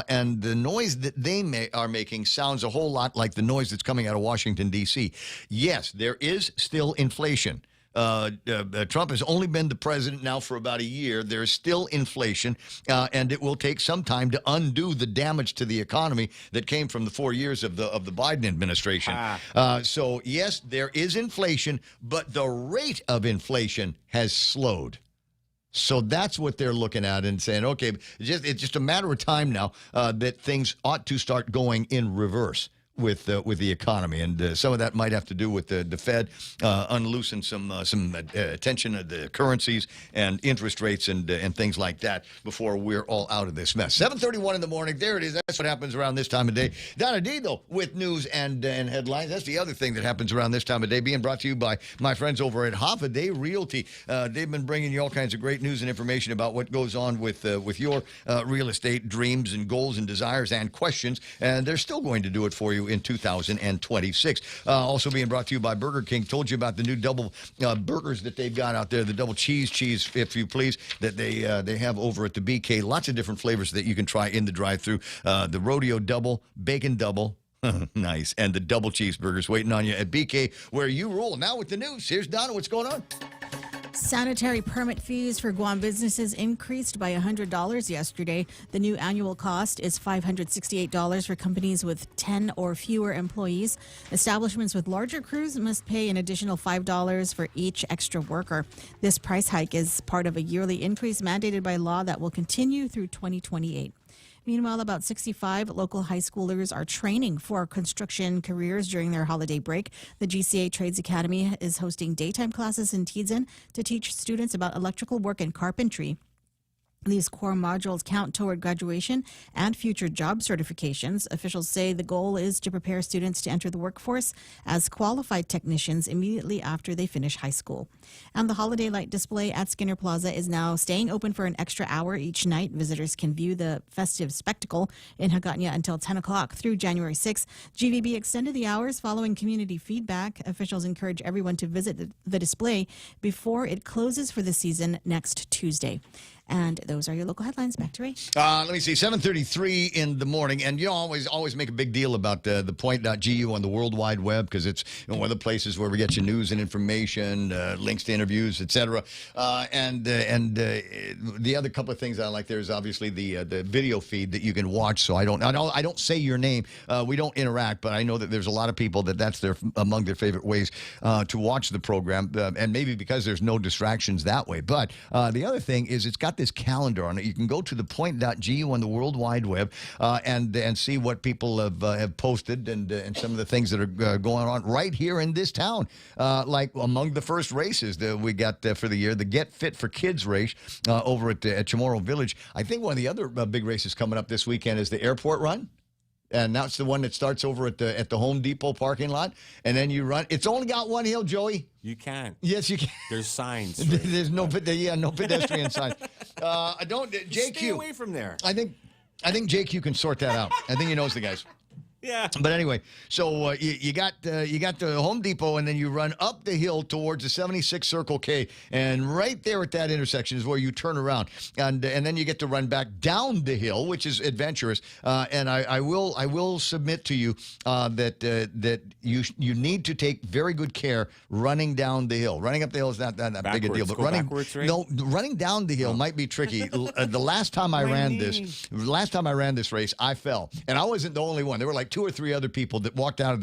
and the noise that they are making sounds a whole lot like the noise that's coming out of Washington, D.C. Yes, there is still inflation. Trump has only been the president now for about a year. There's still inflation, and it will take some time to undo the damage to the economy that came from the 4 years of the Biden administration. So yes, there is inflation, but the rate of inflation has slowed. So that's what they're looking at and saying, okay, it's just a matter of time now that things ought to start going in reverse with the economy, and some of that might have to do with the Fed unloosen some attention of the currencies and interest rates and things like that before we're all out of this mess. 7:31 in the morning. There it is. That's what happens around this time of day. Donna D, though, with news and headlines. That's the other thing that happens around this time of day. Being brought to you by my friends over at Holiday Realty. They've been bringing you all kinds of great news and information about what goes on with your real estate dreams and goals and desires and questions, and they're still going to do it for you in 2026. Also being brought to you by Burger King. Told you about the new double burgers that they've got out there, the double cheese, if you please, that they have over at the BK. Lots of different flavors that you can try in the drive-thru. The rodeo double, bacon double. Nice. And the double cheeseburgers waiting on you at BK, where you rule. Now with the news, here's Donna. What's going on? Sanitary permit fees for Guam businesses increased by $100 yesterday. The new annual cost is $568 for companies with 10 or fewer employees. Establishments with larger crews must pay an additional $5 for each extra worker. This price hike is part of a yearly increase mandated by law that will continue through 2028. Meanwhile, about 65 local high schoolers are training for construction careers during their holiday break. The GCA Trades Academy is hosting daytime classes in Tidzin to teach students about electrical work and carpentry. These core modules count toward graduation and future job certifications. Officials say the goal is to prepare students to enter the workforce as qualified technicians immediately after they finish high school. And the holiday light display at Skinner Plaza is now staying open for an extra hour each night. Visitors can view the festive spectacle in Hagåtña until 10 o'clock through January 6. GVB extended the hours following community feedback. Officials encourage everyone to visit the display before it closes for the season next Tuesday. And those are your local headlines. Back to Ray. Let me see, 7:33 in the morning, and you know, always make a big deal about the point.gu on the World Wide Web, because it's one of the places where we get you news and information, links to interviews, etc. And the other couple of things I like there is obviously the video feed that you can watch. So I don't say your name, we don't interact, but I know that there's a lot of people that's among their favorite ways to watch the program, and maybe because there's no distractions that way. But the other thing is it's got this calendar on it. You can go to the point.gu on the World Wide Web and see what people have posted and some of the things that are going on right here in this town. Like among the first races that we got for the year, the Get Fit for Kids race over at Chamorro Village. I think one of the other big races coming up this weekend is the Airport Run. And that's the one that starts over at the Home Depot parking lot. And then you run. It's only got one hill, Joey. You can't. Yes, you can. There's signs. There's no pedestrian signs. I don't. JQ. Stay away from there. I think JQ can sort that out. I think he knows the guys. Yeah. But anyway, so you got the Home Depot, and then you run up the hill towards the 76 Circle K, and right there at that intersection is where you turn around, and then you get to run back down the hill, which is adventurous. And I will submit to you that you need to take very good care running down the hill. Running up the hill is not that big a deal, but running down the hill might be tricky. The last time I ran this race, I fell, and I wasn't the only one. There were like 2 or 3 other people that walked out of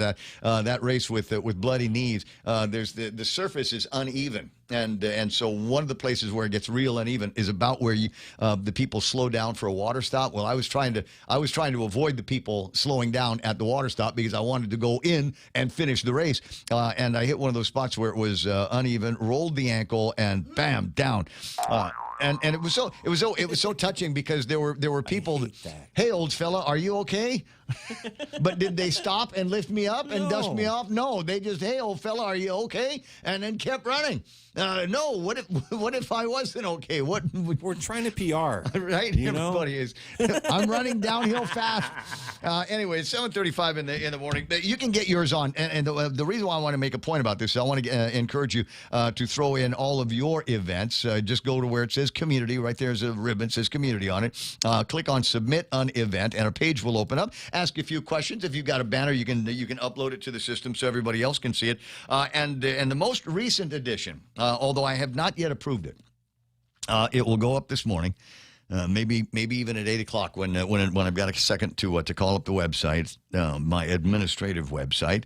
that race with bloody knees. There's the surface is uneven, and so one of the places where it gets real uneven is about where the people slow down for a water stop. Well, I was trying to avoid the people slowing down at the water stop because I wanted to go in and finish the race, and I hit one of those spots where it was uneven, rolled the ankle, and bam, down. And it was so touching because there were people that, hey, old fella, are you okay? But did they stop and lift me up and dust me off? No, they just, hey, old fella, are you okay? And then kept running. No, what if I wasn't okay? We're trying to PR, right? Everybody is. I'm running downhill fast. Anyway, it's 7:35 in the morning. You can get yours on, and the reason why I want to make a point about this, I want to encourage you to throw in all of your events. Just go to where it says community. Right there's a ribbon that says community on it. Click on submit an event, and a page will open up. Ask a few questions. If you've got a banner, you can upload it to the system so everybody else can see it. And the most recent edition, although I have not yet approved it, it will go up this morning. Maybe even at 8 o'clock when I've got a second to call up the website, my administrative website.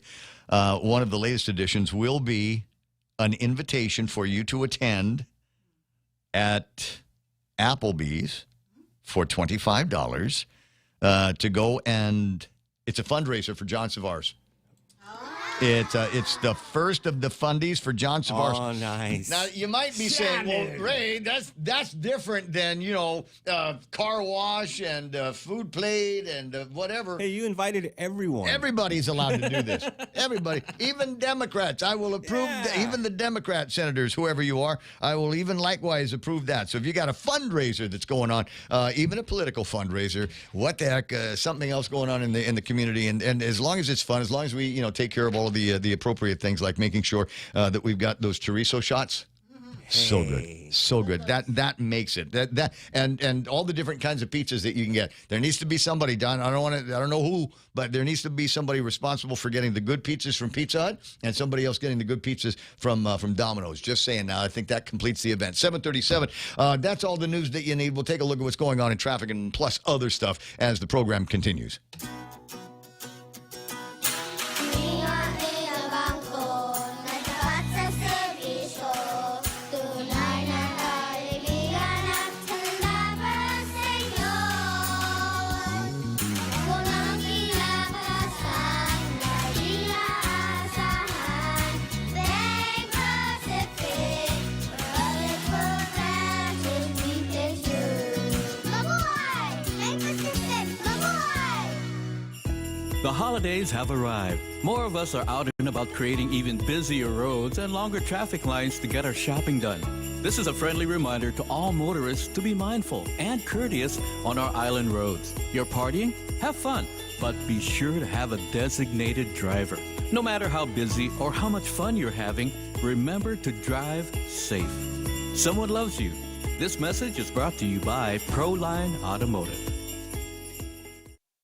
One of the latest editions will be an invitation for you to attend at Applebee's for $25 to go, and it's a fundraiser for John Savars. It's the first of the fundies for John Savars. Oh, nice. Now, you might be saying, well, Ray, that's different than, car wash and food plate and whatever. Hey, you invited everyone. Everybody's allowed to do this. Everybody. Even Democrats. I will approve, even the Democrat senators, whoever you are, I will even likewise approve that. So if you got a fundraiser that's going on, even a political fundraiser, what the heck, something else going on in the community, and as long as it's fun, as long as we, take care of all of the appropriate things like making sure that we've got those chorizo shots. So good. That makes it. That and all the different kinds of pizzas that you can get. There needs to be somebody, Don. I don't know who, but there needs to be somebody responsible for getting the good pizzas from Pizza Hut and somebody else getting the good pizzas from Domino's. Just saying. Now I think that completes the event. 7:37. That's all the news that you need. We'll take a look at what's going on in traffic and plus other stuff as the program continues. The holidays have arrived. More of us are out and about creating even busier roads and longer traffic lines to get our shopping done. This is a friendly reminder to all motorists to be mindful and courteous on our island roads. You're partying? Have fun, but be sure to have a designated driver. No matter how busy or how much fun you're having, remember to drive safe. Someone loves you, This message is brought to you by Proline Automotive.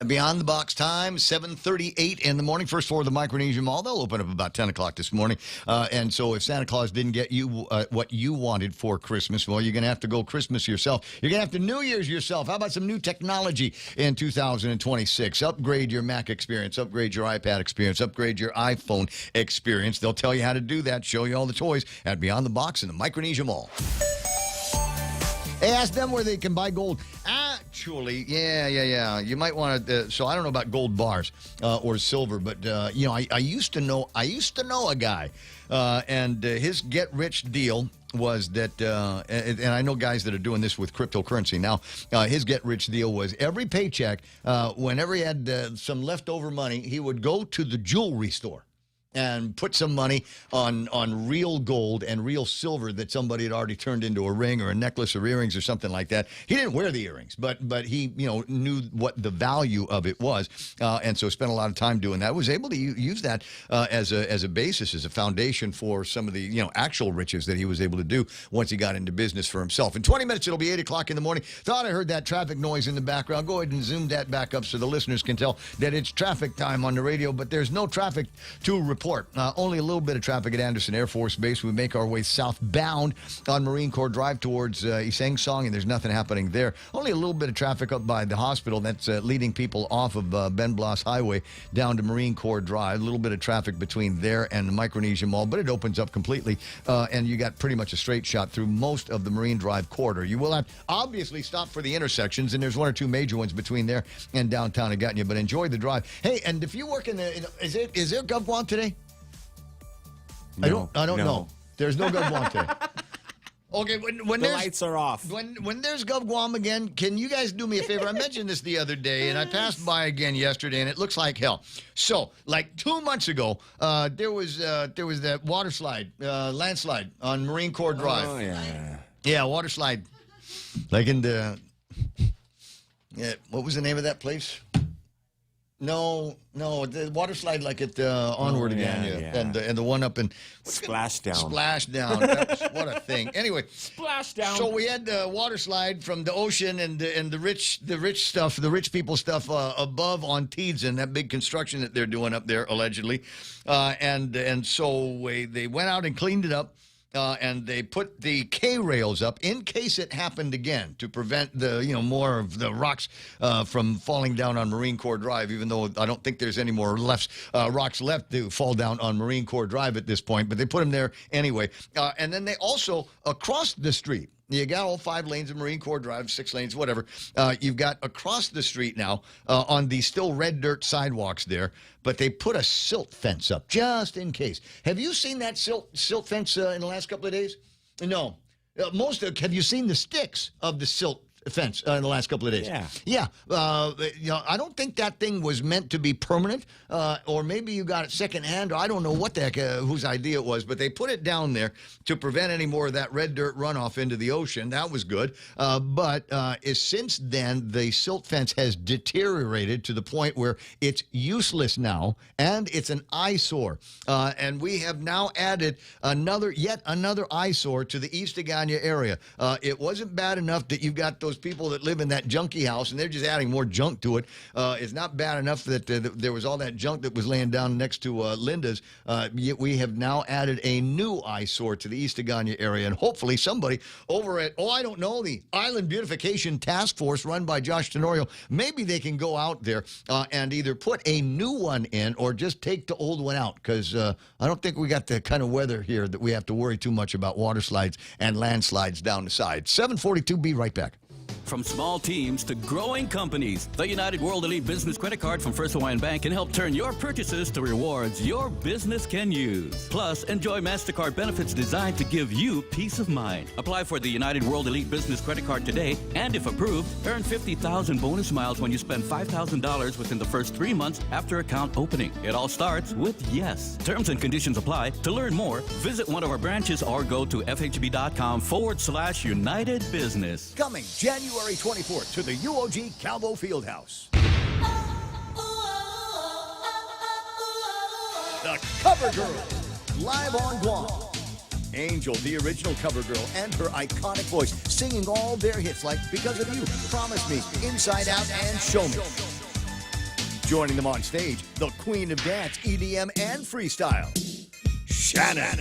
Beyond the Box time, 7:38 in the morning. First floor of the Micronesia Mall. They'll open up about 10 o'clock this morning. And so if Santa Claus didn't get you what you wanted for Christmas, well, you're going to have to go Christmas yourself. You're going to have to New Year's yourself. How about some new technology in 2026? Upgrade your Mac experience. Upgrade your iPad experience. Upgrade your iPhone experience. They'll tell you how to do that, show you all the toys at Beyond the Box in the Micronesia Mall. Hey, ask them where they can buy gold. Actually, yeah. You might want to. So I don't know about gold bars or silver, but I used to know a guy, and his get-rich deal was that, and I know guys that are doing this with cryptocurrency now. His get-rich deal was every paycheck, whenever he had some leftover money, he would go to the jewelry store and put some money on real gold and real silver that somebody had already turned into a ring or a necklace or earrings or something like that. He didn't wear the earrings, but he knew what the value of it was, and so spent a lot of time doing that. Was able to use that as a basis, as a foundation for some of the actual riches that he was able to do once he got into business for himself. In 20 minutes, it'll be 8 o'clock in the morning. Thought I heard that traffic noise in the background. Go ahead and zoom that back up so the listeners can tell that it's traffic time on the radio, but there's no traffic to report. Only a little bit of traffic at Anderson Air Force Base. We make our way southbound on Marine Corps Drive towards Isang Song, and there's nothing happening there. Only a little bit of traffic up by the hospital that's leading people off of Ben Blas Highway down to Marine Corps Drive. A little bit of traffic between there and the Micronesia Mall, but it opens up completely, and you got pretty much a straight shot through most of the Marine Drive corridor. You will have obviously stop for the intersections, and there's one or two major ones between there and downtown Agatinya, but enjoy the drive. Hey, and if you work in the, is there GovWant today? No, I don't know. There's no GovWant today. Okay, when the lights are off. When there's GovGuam again, can you guys do me a favor? I mentioned this the other day, and I passed by again yesterday, and it looks like hell. So, like 2 months ago, there was that water slide, landslide on Marine Corps Drive. Oh yeah. Yeah, water slide. Like in the what was the name of that place? No, the water slide like at Onward again, yeah. And the one up in Splashdown. Splashdown. What a thing. Anyway, Splashdown. So we had the water slide from the ocean and the rich stuff, the rich people stuff above on Teedson, that big construction that they're doing up there allegedly, and so they went out and cleaned it up. And they put the K-rails up in case it happened again to prevent the more of the rocks from falling down on Marine Corps Drive, even though I don't think there's any more rocks left to fall down on Marine Corps Drive at this point, but they put them there anyway. And then they also, across the street, you got all 5 lanes of Marine Corps Drive, 6 lanes, whatever. You've got across the street now on the still red dirt sidewalks there, but they put a silt fence up just in case. Have you seen that silt fence in the last couple of days? No. Have you seen the sticks of the silt fence in the last couple of days? Yeah. I don't think that thing was meant to be permanent, or maybe you got it secondhand, or I don't know what the heck whose idea it was, but they put it down there to prevent any more of that red dirt runoff into the ocean. That was good. But since then, the silt fence has deteriorated to the point where it's useless now, and it's an eyesore. And we have now added yet another eyesore to the East Agania area. It wasn't bad enough that you've got those people that live in that junky house, and they're just adding more junk to it. It's not bad enough that there was all that junk that was laying down next to Linda's. Yet we have now added a new eyesore to the East Agania area, and hopefully somebody over at, the Island Beautification Task Force run by Josh Tenorio, maybe they can go out there and either put a new one in or just take the old one out, because I don't think we got the kind of weather here that we have to worry too much about water slides and landslides down the side. 7:42, be right back. From small teams to growing companies, the United World Elite Business Credit Card from First Hawaiian Bank can help turn your purchases to rewards your business can use. Plus, enjoy MasterCard benefits designed to give you peace of mind. Apply for the United World Elite Business Credit Card today, and if approved, earn 50,000 bonus miles when you spend $5,000 within the first 3 months after account opening. It all starts with yes. Terms and conditions apply. To learn more, visit one of our branches or go to fhb.com/United Business. Coming January 24th to the UOG Calvo Fieldhouse. The Cover Girls, live on Guam. Angel, the original cover girl, and her iconic voice, singing all their hits like Because of You, Promise Me, Inside Out, and Show Me. Joining them on stage, the queen of dance, EDM, and freestyle, Shannon.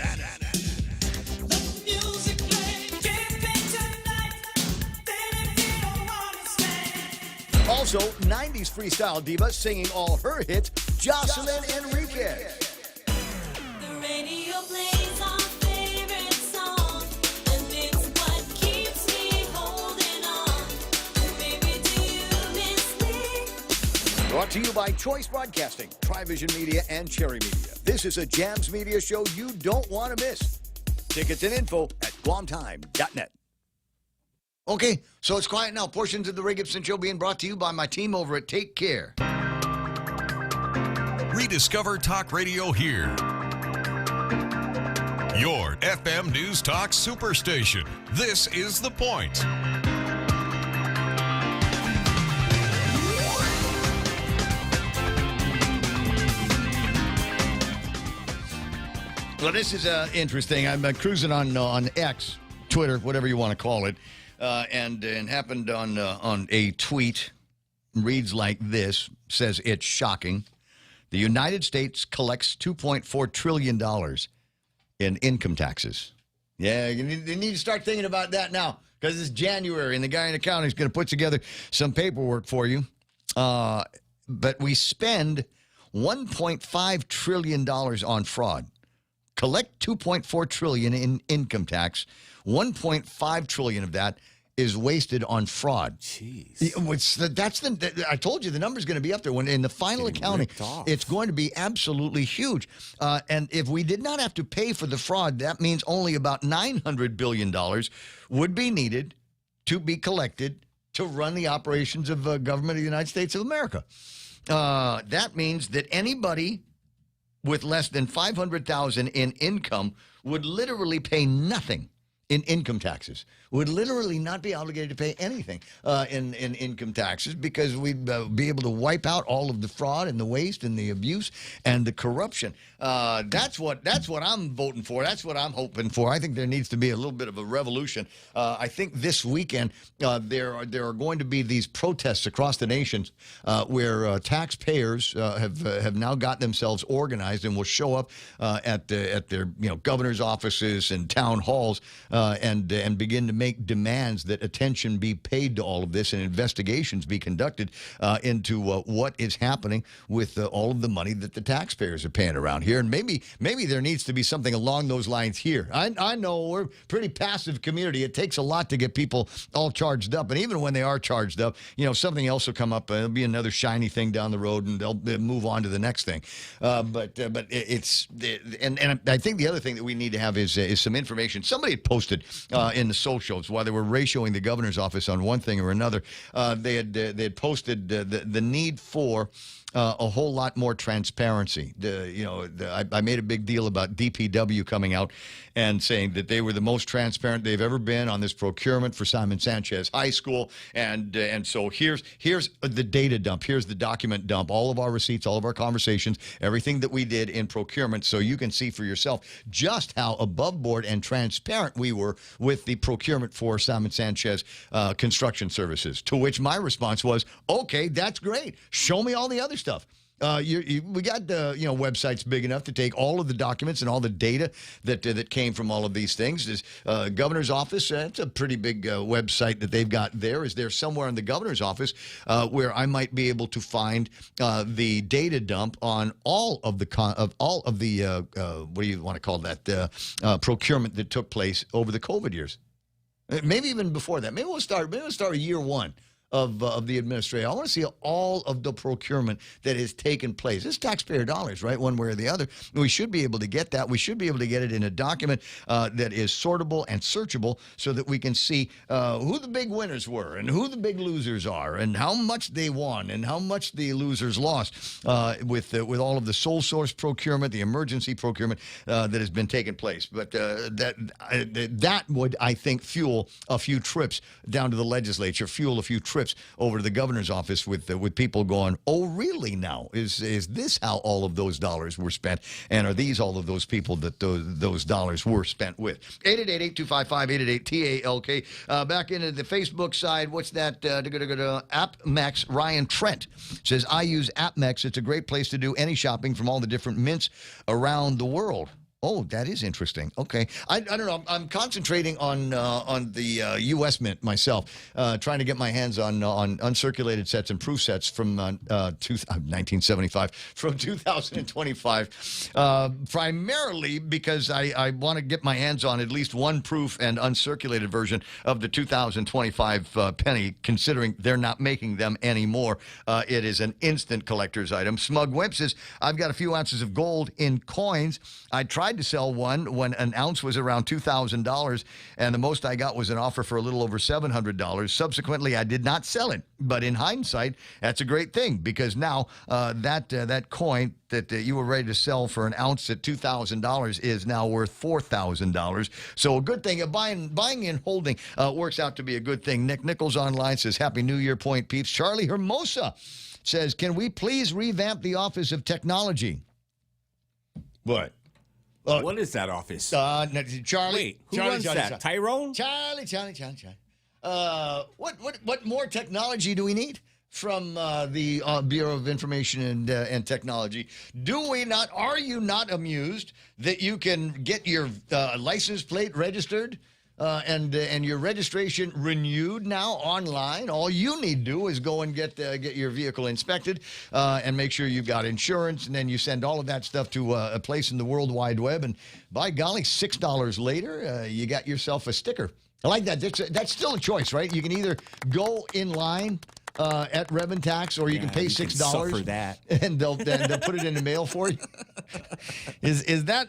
Also, 90s freestyle diva singing all her hits, Jocelyn Enriquez. The radio plays our favorite song, and it's what keeps me holding on. Baby, do you miss me? Brought to you by Choice Broadcasting, Trivision Media, and Cherry Media. This is a Jams Media show you don't want to miss. Tickets and info at guamtime.net. Okay, so it's quiet now. Portions of the Ray Gibson Show being brought to you by my team over at Take Care. Rediscover Talk Radio here. Your FM News Talk Superstation. This is The Point. Well, this is interesting. I'm cruising on X, Twitter, whatever you want to call it, and happened on a tweet. Reads like this, says it's shocking. The United States collects $2.4 trillion in income taxes. Yeah, you need to start thinking about that now because it's January and the guy in accounting is going to put together some paperwork for you. But we spend $1.5 trillion on fraud. Collect $2.4 trillion in income tax. $1.5 trillion of that is wasted on fraud. Jeez. I told you the number's going to be up there. When in the final accounting, it's going to be absolutely huge. And if we did not have to pay for the fraud, that means only about $900 billion would be needed to be collected to run the operations of government of the United States of America. That means that anybody with less than $500,000 in income would literally pay nothing in income taxes, would literally not be obligated to pay anything in income taxes because we'd be able to wipe out all of the fraud and the waste and the abuse and the corruption. That's what I'm voting for. That's what I'm hoping for. I think there needs to be a little bit of a revolution. I think this weekend there are going to be these protests across the nation where taxpayers have now got themselves organized and will show up at their governor's offices and town halls and begin to make demands that attention be paid to all of this and investigations be conducted into what is happening with all of the money that the taxpayers are paying around here. And maybe there needs to be something along those lines here. I know we're a pretty passive community. It takes a lot to get people all charged up. And even when they are charged up, something else will come up. There'll be another shiny thing down the road and they'll move on to the next thing. But it's and I think the other thing that we need to have is some information. Somebody had posted in the socials while they were ratioing the governor's office on one thing or another. They had posted the need for a whole lot more transparency. I made a big deal about DPW coming out and saying that they were the most transparent they've ever been on this procurement for Simon Sanchez High School. And so here's the data dump. Here's the document dump. All of our receipts, all of our conversations, everything that we did in procurement, so you can see for yourself just how above board and transparent we were with the procurement for Simon Sanchez construction services. To which my response was, okay, that's great. Show me all the other stuff. We got websites big enough to take all of the documents and all the data that came from all of these things. Is governor's office? It's a pretty big website that they've got there. Is there somewhere in the governor's office where I might be able to find the data dump on all of the what do you want to call that procurement that took place over the COVID years? Maybe even before that. Maybe we'll start year one of the administration. I want to see all of the procurement that has taken place. It's taxpayer dollars, right? One way or the other. We should be able to get that. We should be able to get it in a document that is sortable and searchable so that we can see who the big winners were and who the big losers are and how much they won and how much the losers lost with all of the sole source procurement, the emergency procurement that has been taking place. But that would, I think, fuel a few trips down to the legislature, fuel a few trips trips over to the governor's office with people going, "Oh, really? Now is this how all of those dollars were spent? And are these all of those people that those dollars were spent with?" 888-825-888-TALK. Back into the Facebook side. What's that? AppMex Ryan Trent says, "I use AppMex. It's a great place to do any shopping from all the different mints around the world." Oh, that is interesting. Okay. I don't know. I'm concentrating on the U.S. Mint myself, trying to get my hands on uncirculated sets and proof sets from 1975, from 2025, primarily because I want to get my hands on at least one proof and uncirculated version of the 2025 penny, considering they're not making them anymore. It is an instant collector's item. Smug Wimp says, "I've got a few ounces of gold in coins. I tried to sell one when an ounce was around $2,000, and the most I got was an offer for a little over $700. Subsequently, I did not sell it. But in hindsight, that's a great thing, because now that coin that you were ready to sell for an ounce at $2,000 is now worth $4,000. So a good thing. Buying and holding works out to be a good thing." Nick Nichols online says, "Happy New Year, Point Peeps." Charlie Hermosa says, "Can we please revamp the Office of Technology?" What? What is that office? Charlie. Wait, who runs that? Tyrone? Charlie. What more technology do we need from the Bureau of Information and Technology? Are you not amused that you can get your license plate registered and your registration renewed now online? All you need to do is go and get your vehicle inspected and make sure you've got insurance, and then you send all of that stuff to a place in the World Wide Web, and by golly, $6 later, you got yourself a sticker. I like that. That's still a choice, right? You can either go in line at Rev and Tax, or you can pay $6 for that, and they'll put it in the mail for you. Is that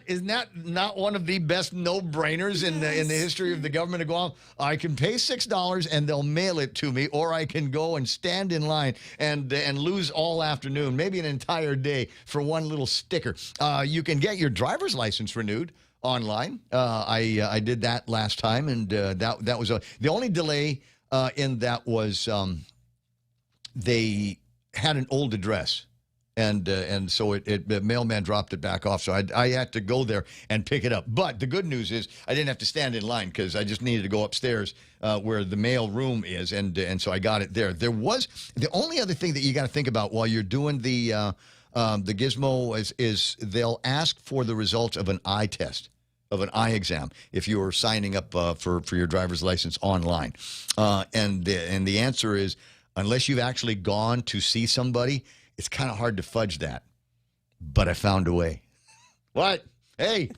not one of the best no-brainers in the history of the government of Guam? I can pay $6 and they'll mail it to me, or I can go and stand in line and lose all afternoon, maybe an entire day, for one little sticker. You can get your driver's license renewed online. I did that last time, and that was the only delay in that was they had an old address, and so the mailman dropped it back off. So I had to go there and pick it up. But the good news is I didn't have to stand in line, because I just needed to go upstairs where the mail room is, and so I got it there. There was the only other thing that you got to think about while you're doing the gizmo is they'll ask for the results of an eye test, of an eye exam, if you are signing up for your driver's license online, and the answer is, unless you've actually gone to see somebody, it's kind of hard to fudge that. But I found a way. What? Hey,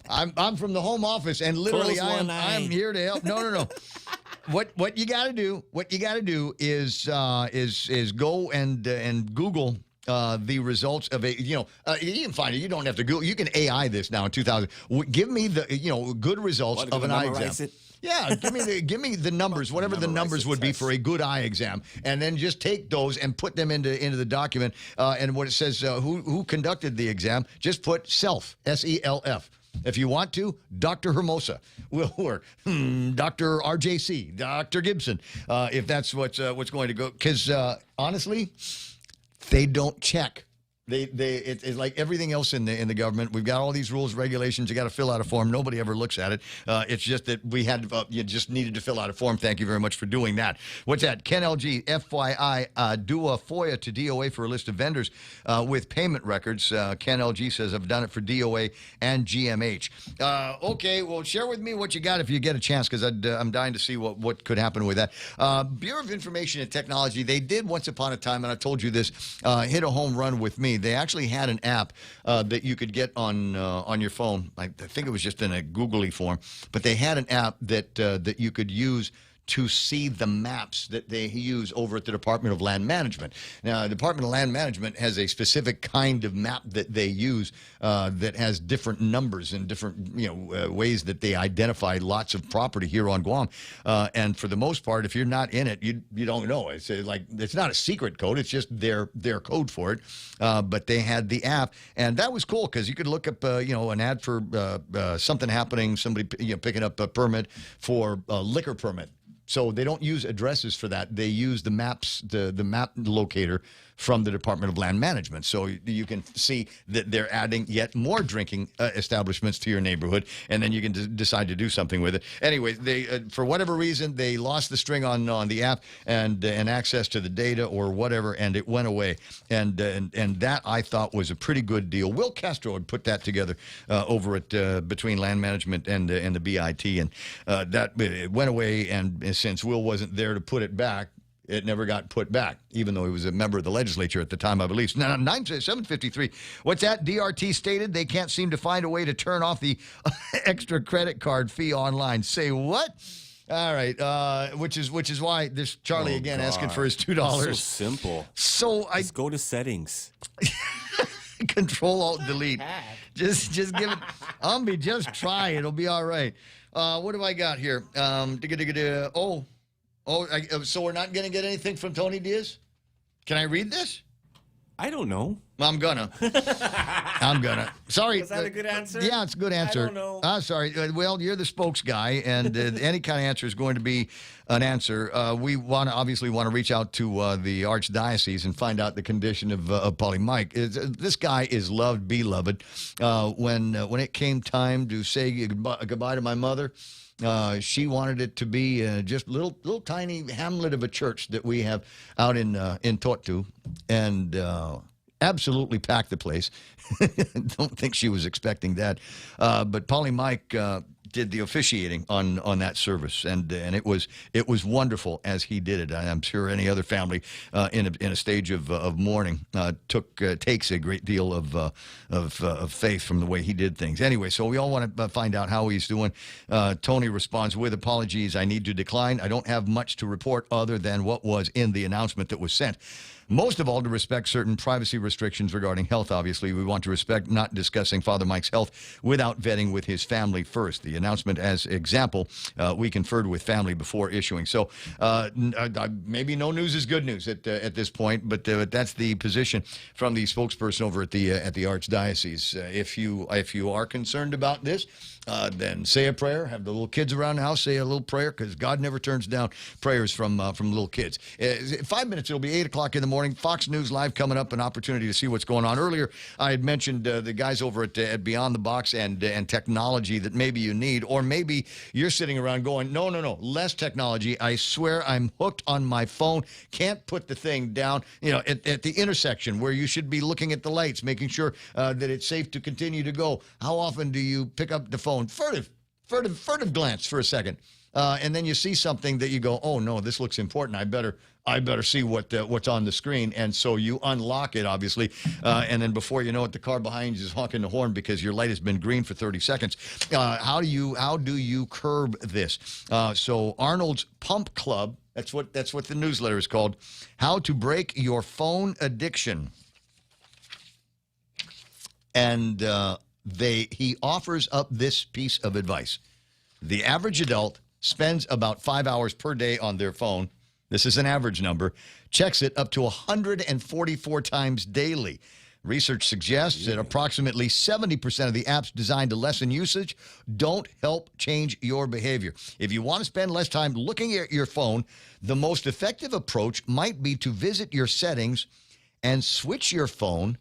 I'm from the home office, and literally I am here to help. No. What you got to do? What you got to do is go and Google the results of you can find it. You don't have to Google. You can AI this now in 2000. Give me the good results of an eye exam. Yeah, give me the numbers, whatever the numbers would be for a good eye exam, and then just take those and put them into the document. And when it says who conducted the exam, just put self, SELF. If you want to, Dr. Hermosa will work. Dr. RJC, Dr. Gibson, if that's what's going to go. Because honestly, they don't check. It's like everything else in the government. We've got all these rules, regulations. You got to fill out a form. Nobody ever looks at it. It's just that we had you just needed to fill out a form. Thank you very much for doing that. What's that? Ken LG, FYI, do a FOIA to DOA for a list of vendors with payment records. Ken LG says, I've done it for DOA and GMH. Okay, well, share with me what you got if you get a chance, because I'm dying to see what could happen with that. Bureau of Information and Technology, they did once upon a time, and I told you this, hit a home run with me. They actually had an app that you could get on your phone. I think it was just in a googly form, but they had an app that you could use to see the maps that they use over at the Department of Land Management. Now, the Department of Land Management has a specific kind of map that they use that has different numbers and different ways that they identify lots of property here on Guam. And for the most part, if you're not in it, you don't know. It's not a secret code. It's just their code for it. But they had the app, and that was cool because you could look up an ad for something happening, somebody picking up a permit for a liquor permit. So they don't use addresses for that. They use the maps, the map locator from the Department of Land Management. So you can see that they're adding yet more drinking establishments to your neighborhood, and then you can decide to do something with it. Anyway, they for whatever reason, they lost the string on the app and access to the data or whatever, and it went away. And that, I thought, was a pretty good deal. Will Castro had put that together over at between Land Management and the BIT, and that it went away. And since Will wasn't there to put it back, it never got put back, even though he was a member of the legislature at the time, I believe. Now, 753. What's that? DRT stated they can't seem to find a way to turn off the extra credit card fee online. Say what? All right, which is why there's Charlie again asking for his $2. So simple. So just go to settings. Control Alt Delete. Just give it. Just try. It'll be all right. What have I got here? So we're not going to get anything from Tony Diaz? Can I read this? I don't know. I'm gonna. Sorry. Was that a good answer? Yeah, it's a good answer. I don't know. Sorry. Well, you're the spokes guy, and any kind of answer is going to be an answer. We obviously want to reach out to the Archdiocese and find out the condition of Paulie Mike. This guy is loved, beloved. When it came time to say goodbye to my mother, she wanted it to be just little tiny hamlet of a church that we have out in Tortu, and absolutely packed the place. Don't think she was expecting that. But Paulie Mike did the officiating on that service, and it was wonderful as he did it. I'm sure any other family in a stage of mourning takes a great deal of faith from the way he did things. Anyway, so we all want to find out how he's doing. Tony responds with apologies. I need to decline. I don't have much to report other than what was in the announcement that was sent. Most of all, to respect certain privacy restrictions regarding health, obviously. We want to respect not discussing Father Mike's health without vetting with his family first. The announcement, as example, we conferred with family before issuing. So maybe no news is good news at this point, but that's the position from the spokesperson over at the Archdiocese. If you are concerned about this, then say a prayer. Have the little kids around the house say a little prayer, because God never turns down prayers from little kids. 5 minutes, it'll be 8 o'clock in the morning. Fox News Live coming up, an opportunity to see what's going on. Earlier, I had mentioned the guys over at Beyond the Box and technology that maybe you need, or maybe you're sitting around going, no, less technology. I swear I'm hooked on my phone. Can't put the thing down. At the intersection where you should be looking at the lights, making sure that it's safe to continue to go. How often do you pick up the phone? Furtive glance for a second, and then you see something that you go, oh no, this looks important. I better see what's on the screen, and so you unlock it, obviously, and then before you know it, the car behind you is honking the horn because your light has been green for 30 seconds. How do you curb this? So Arnold's Pump Club, that's what the newsletter is called. How to break your phone addiction, and he offers up this piece of advice. The average adult spends about 5 hours per day on their phone. This is an average number. Checks it up to 144 times daily. Research suggests that approximately 70% of the apps designed to lessen usage don't help change your behavior. If you want to spend less time looking at your phone, the most effective approach might be to visit your settings and switch your phone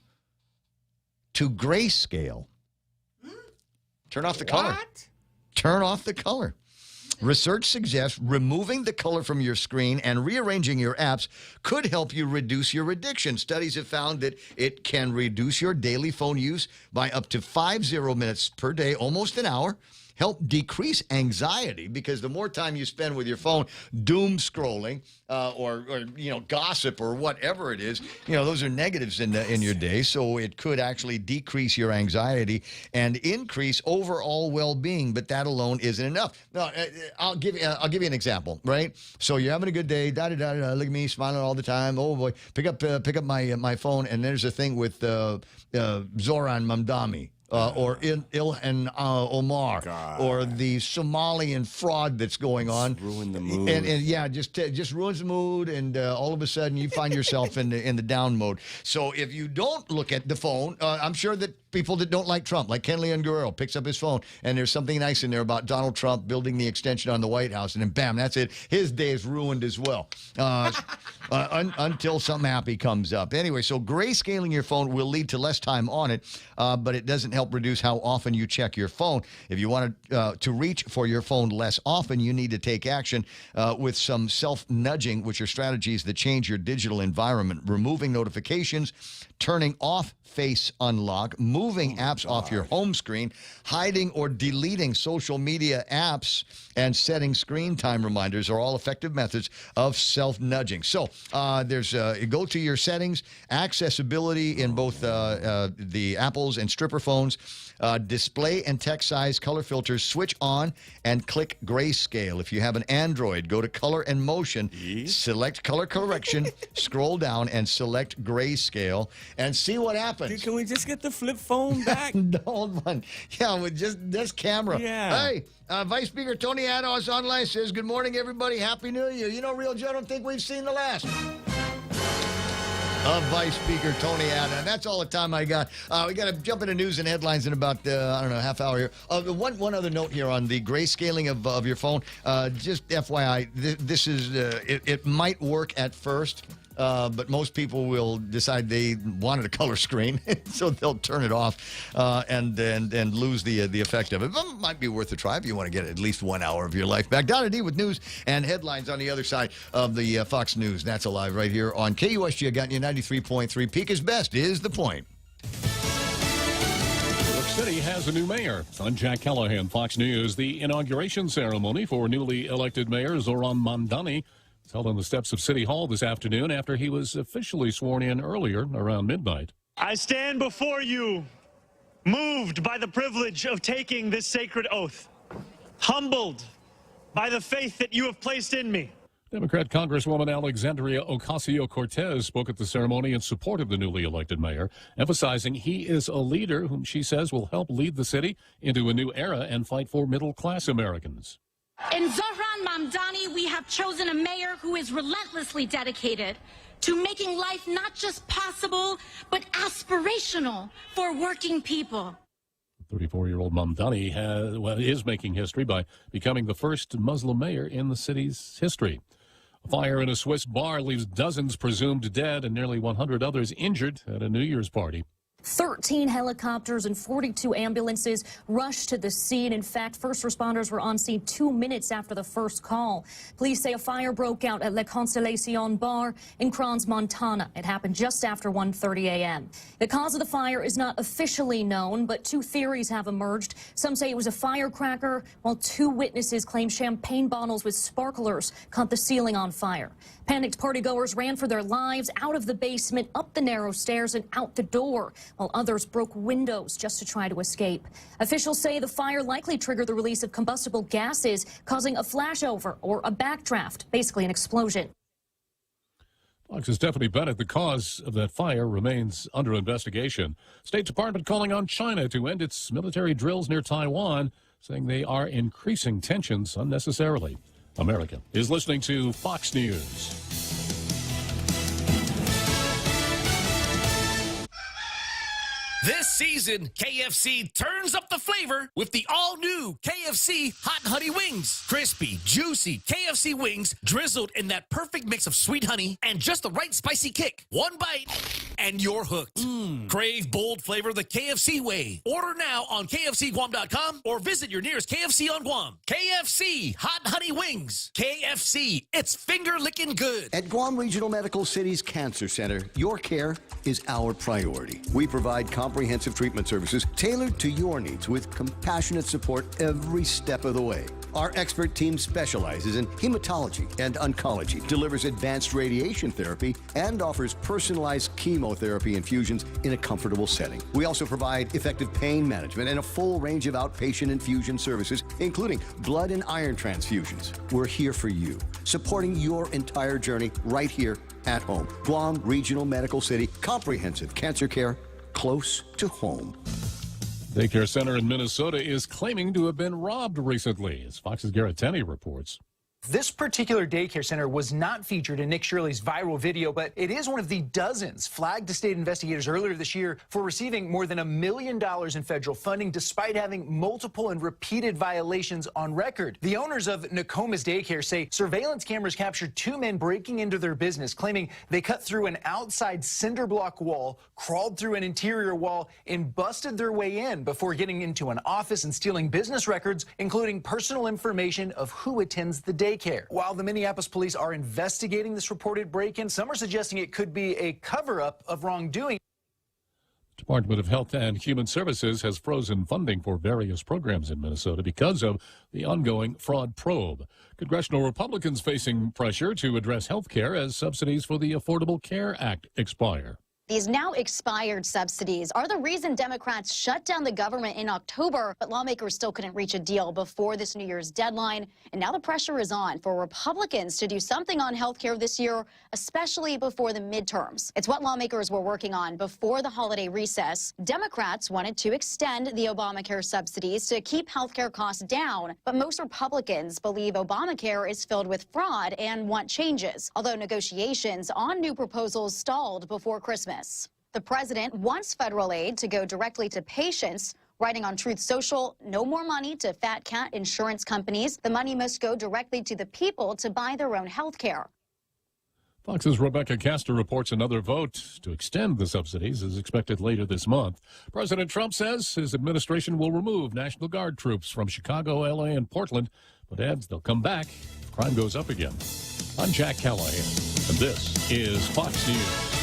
to grayscale. Turn off the color. Turn off the color. Research suggests removing the color from your screen and rearranging your apps could help you reduce your addiction. Studies have found that it can reduce your daily phone use by up to 50 minutes per day, almost an hour. Help decrease anxiety, because the more time you spend with your phone doom scrolling or gossip or whatever it is, those are negatives in your day. So it could actually decrease your anxiety and increase overall well-being. But that alone isn't enough. No, I'll give you an example, right? So you're having a good day, look at me smiling all the time. Oh boy, pick up my phone, and there's a thing with Zoran Mamdani. or Ilhan Omar, or the Somalian fraud that's going on. Ruin the mood. And yeah, just ruins the mood, and all of a sudden you find yourself in the down mode. So if you don't look at the phone, I'm sure that people that don't like Trump, like Ken Leon Guerrero, picks up his phone, and there's something nice in there about Donald Trump building the extension on the White House, and then bam, that's it. His day is ruined as well, until something happy comes up. Anyway, so grayscaling your phone will lead to less time on it, but it doesn't help reduce how often you check your phone. If you want to reach for your phone less often, you need to take action with some self-nudging, which are strategies that change your digital environment, removing notifications, turning off face unlock, moving apps off your home screen, hiding or deleting social media apps, and setting screen time reminders are all effective methods of self-nudging. So there's go to your settings, accessibility in both the Apples and Stripper phones, display and text size, color filters, switch on and click grayscale. If you have an Android, go to color and motion, select color correction, scroll down and select grayscale, and see what happens. Dude, can we just get the flip phone back? The old one. Yeah, with just this camera. Yeah. Hey, Vice Speaker Tony Ados online says, good morning, everybody. Happy New Year. You know, Real Joe, I don't think we've seen the last of Vice Speaker Tony Ados. That's all the time I got. We got to jump into news and headlines in about, half hour here. One other note here on the grayscaling of your phone. Just FYI, this is, it might work at first. But most people will decide they wanted a color screen, so they'll turn it off and lose the effect of it. But it might be worth a try if you want to get at least 1 hour of your life back. Donna D with news and headlines on the other side of the Fox News. That's alive right here on KUSG. I got you 93.3. Peak is best is the point. New York City has a new mayor. I'm Jack Callahan, Fox News. The inauguration ceremony for newly elected mayor Zoran Mamdani was held on the steps of City Hall this afternoon after he was officially sworn in earlier around midnight. I stand before you, moved by the privilege of taking this sacred oath, humbled by the faith that you have placed in me. Democrat Congresswoman Alexandria Ocasio-Cortez spoke at the ceremony in support of the newly elected mayor, emphasizing he is a leader whom she says will help lead the city into a new era and fight for middle-class Americans. In Zohran Mamdani, we have chosen a mayor who is relentlessly dedicated to making life not just possible, but aspirational for working people. 34-year-old Mamdani is making history by becoming the first Muslim mayor in the city's history. A fire in a Swiss bar leaves dozens presumed dead and nearly 100 others injured at a New Year's party. 13 helicopters and 42 ambulances rushed to the scene. In fact, first responders were on scene 2 minutes after the first call. Police say a fire broke out at Le Constellation Bar in Crans, Montana. It happened just after 1:30 a.m. The cause of the fire is not officially known, but two theories have emerged. Some say it was a firecracker, while two witnesses claim champagne bottles with sparklers caught the ceiling on fire. Panicked partygoers ran for their lives out of the basement, up the narrow stairs, and out the door, while others broke windows just to try to escape. Officials say the fire likely triggered the release of combustible gases, causing a flashover or a backdraft, basically an explosion. Fox's Stephanie Bennett, the cause of that fire remains under investigation. State Department calling on China to end its military drills near Taiwan, saying they are increasing tensions unnecessarily. America is listening to Fox News. This season, KFC turns up the flavor with the all-new KFC Hot Honey Wings. Crispy, juicy KFC wings drizzled in that perfect mix of sweet honey and just the right spicy kick. One bite, and you're hooked. Crave bold flavor the KFC way. Order now on KFCGuam.com or visit your nearest KFC on Guam. KFC Hot Honey Wings. KFC, it's finger-licking good. At Guam Regional Medical City's Cancer Center, your care is our priority. We provide comprehensive treatment services tailored to your needs with compassionate support every step of the way. Our expert team specializes in hematology and oncology, delivers advanced radiation therapy, and offers personalized chemotherapy infusions in a comfortable setting. We also provide effective pain management and a full range of outpatient infusion services, including blood and iron transfusions. We're here for you, supporting your entire journey right here at home. Guam Regional Medical City, comprehensive cancer care close to home. Daycare center in Minnesota is claiming to have been robbed recently, as Fox's Garrett Tenney reports. This particular daycare center was not featured in Nick Shirley's viral video, but it is one of the dozens flagged to state investigators earlier this year for receiving more than $1 million in federal funding despite having multiple and repeated violations on record. The owners of Nokomis Daycare say surveillance cameras captured two men breaking into their business, claiming they cut through an outside cinder block wall, crawled through an interior wall, and busted their way in before getting into an office and stealing business records, including personal information of who attends the daycare. While the Minneapolis police are investigating this reported break-in, some are suggesting it could be a cover-up of wrongdoing. Department of Health and Human Services has frozen funding for various programs in Minnesota because of the ongoing fraud probe. Congressional Republicans facing pressure to address health care as subsidies for the Affordable Care Act expire. These now expired subsidies are the reason Democrats shut down the government in October, but lawmakers still couldn't reach a deal before this New Year's deadline. And now the pressure is on for Republicans to do something on health care this year, especially before the midterms. It's what lawmakers were working on before the holiday recess. Democrats wanted to extend the Obamacare subsidies to keep health care costs down, but most Republicans believe Obamacare is filled with fraud and want changes, although negotiations on new proposals stalled before Christmas. The president wants federal aid to go directly to patients. Writing on Truth Social, no more money to fat cat insurance companies. The money must go directly to the people to buy their own health care. Fox's Rebecca Castor reports another vote to extend the subsidies is expected later this month. President Trump says his administration will remove National Guard troops from Chicago, L.A., and Portland, but adds they'll come back if crime goes up again. I'm Jack Callahan, and this is Fox News.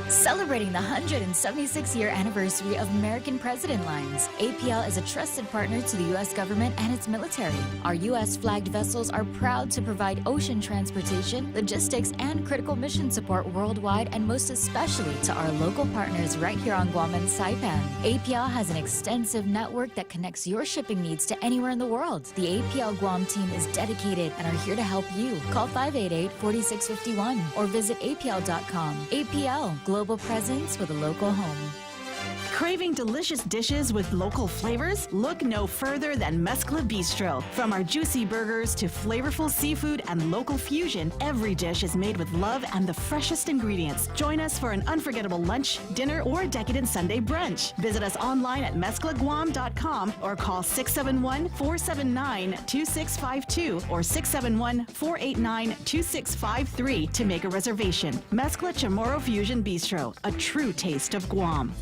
Celebrating the 176-year anniversary of American President Lines, APL is a trusted partner to the U.S. government and its military. Our U.S.-flagged vessels are proud to provide ocean transportation, logistics, and critical mission support worldwide, and most especially to our local partners right here on Guam and Saipan. APL has an extensive network that connects your shipping needs to anywhere in the world. The APL Guam team is dedicated and are here to help you. Call 588-4651 or visit apl.com. APL, global presence with a local home. Craving delicious dishes with local flavors? Look no further than Mezcla Bistro. From our juicy burgers to flavorful seafood and local fusion, every dish is made with love and the freshest ingredients. Join us for an unforgettable lunch, dinner, or decadent Sunday brunch. Visit us online at mezclaguam.com or call 671-479-2652 or 671-489-2653 to make a reservation. Mezcla Chamorro Fusion Bistro, a true taste of Guam.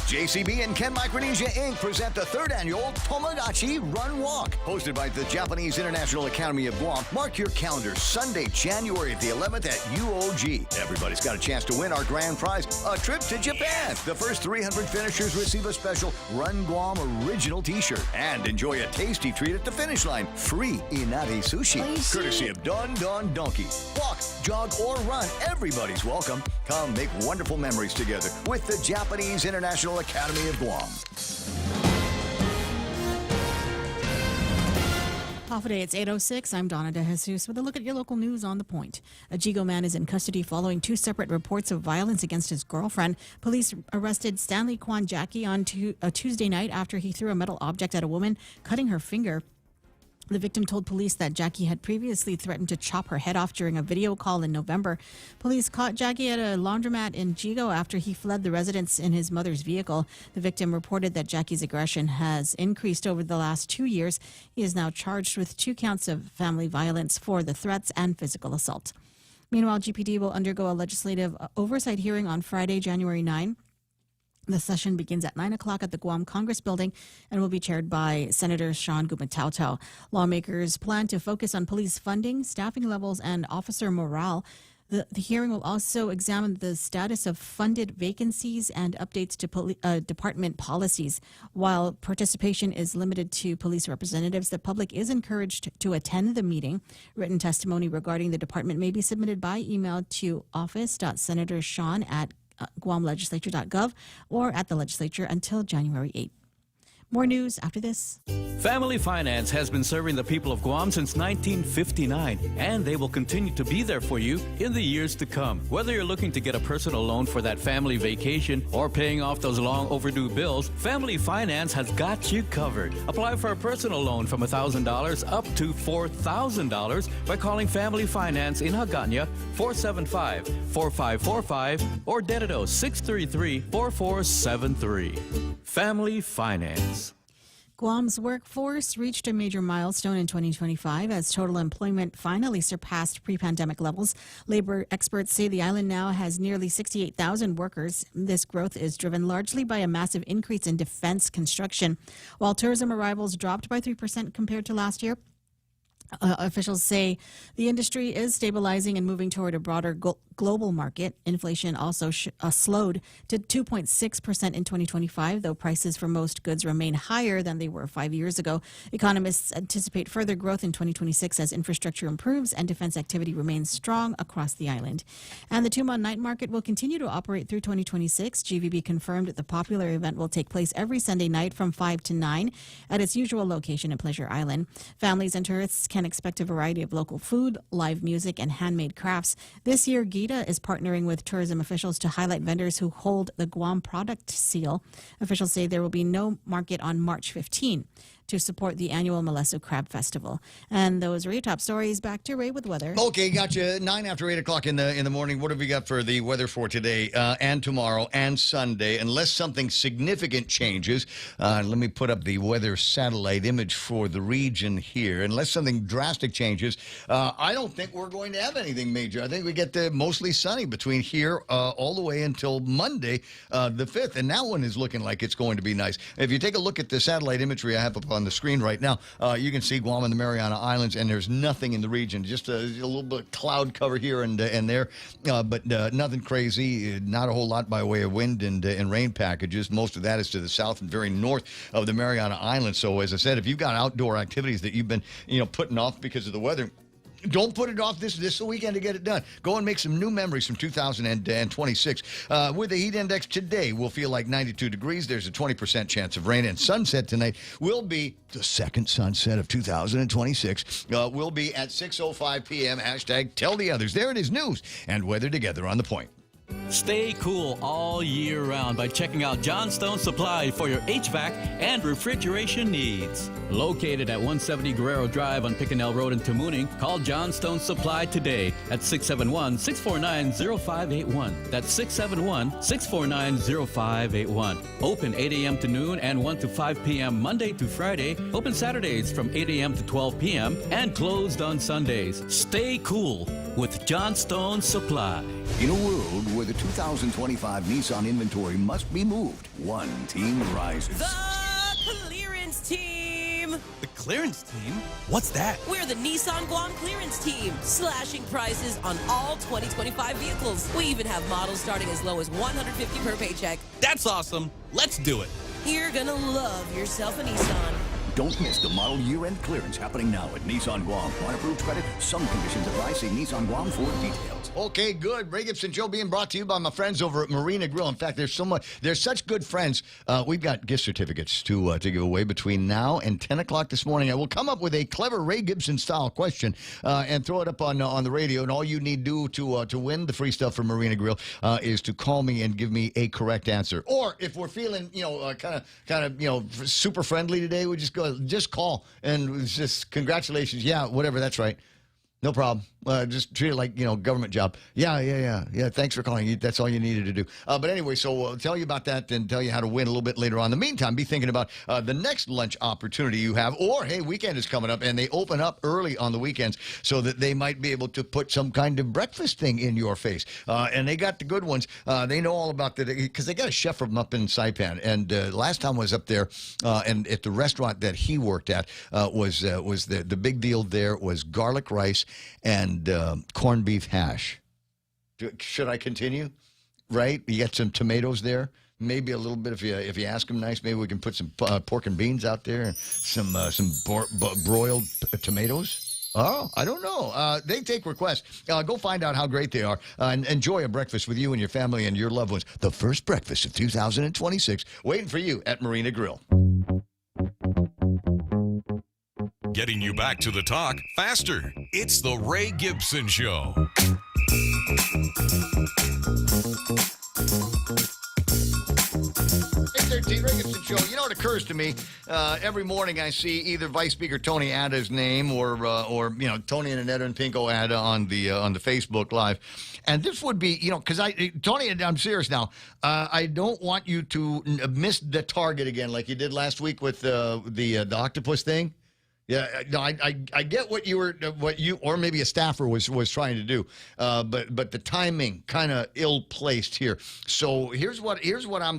JCB and Ken Micronesia Inc. present the third annual Tomodachi Run Walk, hosted by the Japanese International Academy of Guam. Mark your calendar, Sunday, January the 11th at UOG. Everybody's got a chance to win our grand prize, a trip to Japan. The first 300 finishers receive a special Run Guam original t-shirt and enjoy a tasty treat at the finish line, free inari sushi, courtesy of Don Don Donkey. Walk, jog, or run, everybody's welcome. Come make wonderful memories together with the Japanese International Academy of Guam. Off today, it's 8:06. I'm Donna De Jesus with a look at your local news on The Point. A Jigo man is in custody following two separate reports of violence against his girlfriend. Police arrested Stanley Kwan Jackie on a Tuesday night after he threw a metal object at a woman, cutting her finger. The victim told police that Jackie had previously threatened to chop her head off during a video call in November. Police caught Jackie at a laundromat in Jigo after he fled the residence in his mother's vehicle. The victim reported that Jackie's aggression has increased over the last 2 years. He is now charged with 2 counts of family violence for the threats and physical assault. Meanwhile, GPD will undergo a legislative oversight hearing on Friday, January 9. The session begins at 9 o'clock at the Guam Congress Building and will be chaired by Senator Sean Gumatautau. Lawmakers plan to focus on police funding, staffing levels, and officer morale. The hearing will also examine the status of funded vacancies and updates to department policies. While participation is limited to police representatives, the public is encouraged to attend the meeting. Written testimony regarding the department may be submitted by email to office.senatorshawn@guamlegislature.gov or at the legislature until January 8. More news after this. Family Finance has been serving the people of Guam since 1959, and they will continue to be there for you in the years to come. Whether you're looking to get a personal loan for that family vacation or paying off those long overdue bills, Family Finance has got you covered. Apply for a personal loan from $1,000 up to $4,000 by calling Family Finance in Hagåtña 475-4545 or Dedido 633-4473. Family Finance. Guam's workforce reached a major milestone in 2025 as total employment finally surpassed pre-pandemic levels. Labor experts say the island now has nearly 68,000 workers. This growth is driven largely by a massive increase in defense construction. While tourism arrivals dropped by 3% compared to last year, officials say the industry is stabilizing and moving toward a broader global market. Inflation also slowed to 2.6% in 2025, though prices for most goods remain higher than they were 5 years ago. Economists anticipate further growth in 2026 as infrastructure improves and defense activity remains strong across the island. And the Tumon Night Market will continue to operate through 2026. GVB confirmed that the popular event will take place every Sunday night from 5 to 9 at its usual location in Pleasure Island. Families and tourists can expect a variety of local food, live music, and handmade crafts. This year, GITA is partnering with tourism officials to highlight vendors who hold the Guam Product Seal. Officials say there will be no market on March 15 to support the annual Malesso Crab Festival. And those are your top stories. Back to Ray with weather. Okay, got you. 9 after 8 o'clock in the morning. What have we got for the weather for today and tomorrow and Sunday? Unless something significant changes, let me put up the weather satellite image for the region here. Unless something drastic changes, I don't think we're going to have anything major. I think we get mostly sunny between here all the way until Monday, the 5th. And that one is looking like it's going to be nice. If you take a look at the satellite imagery I have up on the screen right now, you can see Guam and the Mariana Islands, and there's nothing in the region. Just a little bit of cloud cover here and there, but nothing crazy. Not a whole lot by way of wind and rain packages. Most of that is to the south and very north of the Mariana Islands. So, as I said, if you've got outdoor activities that you've been putting off because of the weather, don't put it off this weekend to get it done. Go and make some new memories from 2026. With the heat index today, we'll feel like 92 degrees. There's a 20% chance of rain. And sunset tonight will be the second sunset of 2026. Will be at 6:05 p.m. Hashtag tell the others. There it is, news and weather together on The Point. Stay cool all year round by checking out Johnstone Supply for your HVAC and refrigeration needs. Located at 170 Guerrero Drive on Picanel Road in Tamuning, call Johnstone Supply today at 671-649-0581. That's 671-649-0581. Open 8 a.m. to noon and 1 to 5 p.m. Monday to Friday. Open Saturdays from 8 a.m. to 12 p.m. and closed on Sundays. Stay cool with Johnstone Supply. In a world where the 2025 Nissan inventory must be moved, one team rises. The clearance team. The clearance team? What's that? We're the Nissan Guam clearance team, slashing prices on all 2025 vehicles. We even have models starting as low as $150 per paycheck. That's awesome. Let's do it. You're gonna love yourself a Nissan. Don't miss the model year-end clearance happening now at Nissan Guam. On approved credit, some conditions apply. See Nissan Guam for details. Okay, good. Ray Gibson Show being brought to you by my friends over at Marina Grill. In fact, they're such good friends. We've got gift certificates to give away between now and 10 o'clock this morning. I will come up with a clever Ray Gibson style question and throw it up on the radio. And all you need to do to win the free stuff from Marina Grill is to call me and give me a correct answer. Or if we're feeling kind of super friendly today, we just call and just congratulations. Yeah, whatever. That's right. No problem. Just treat it like, government job. Yeah. Thanks for calling. That's all you needed to do. But anyway, so we'll tell you about that and tell you how to win a little bit later on. In the meantime, be thinking about the next lunch opportunity you have. Or, hey, weekend is coming up, and they open up early on the weekends so that they might be able to put some kind of breakfast thing in your face. And they got the good ones. They know all about that because they got a chef from up in Saipan. And last time I was up there and at the restaurant that he worked at was the big deal there was garlic rice and corned beef hash. Should I continue? Right? You got some tomatoes there. Maybe a little bit if you ask them nice. Maybe we can put some pork and beans out there and some broiled tomatoes. Oh, I don't know. They take requests. Go find out how great they are and enjoy a breakfast with you and your family and your loved ones. The first breakfast of 2026 waiting for you at Marina Grill. getting you back to the talk faster. It's the Ray Gibson Show. It's the Ray Gibson Show. You know what occurs to me? Every morning I see either Vice Speaker Tony Ada's name or Tony and Annetta and Pinko Ada on the Facebook Live, and this would be because Tony, I'm serious now. I don't want you to miss the target again like you did last week with the octopus thing. Yeah, no, I get what you or maybe a staffer was trying to do, but the timing kind of ill placed here. So here's what I'm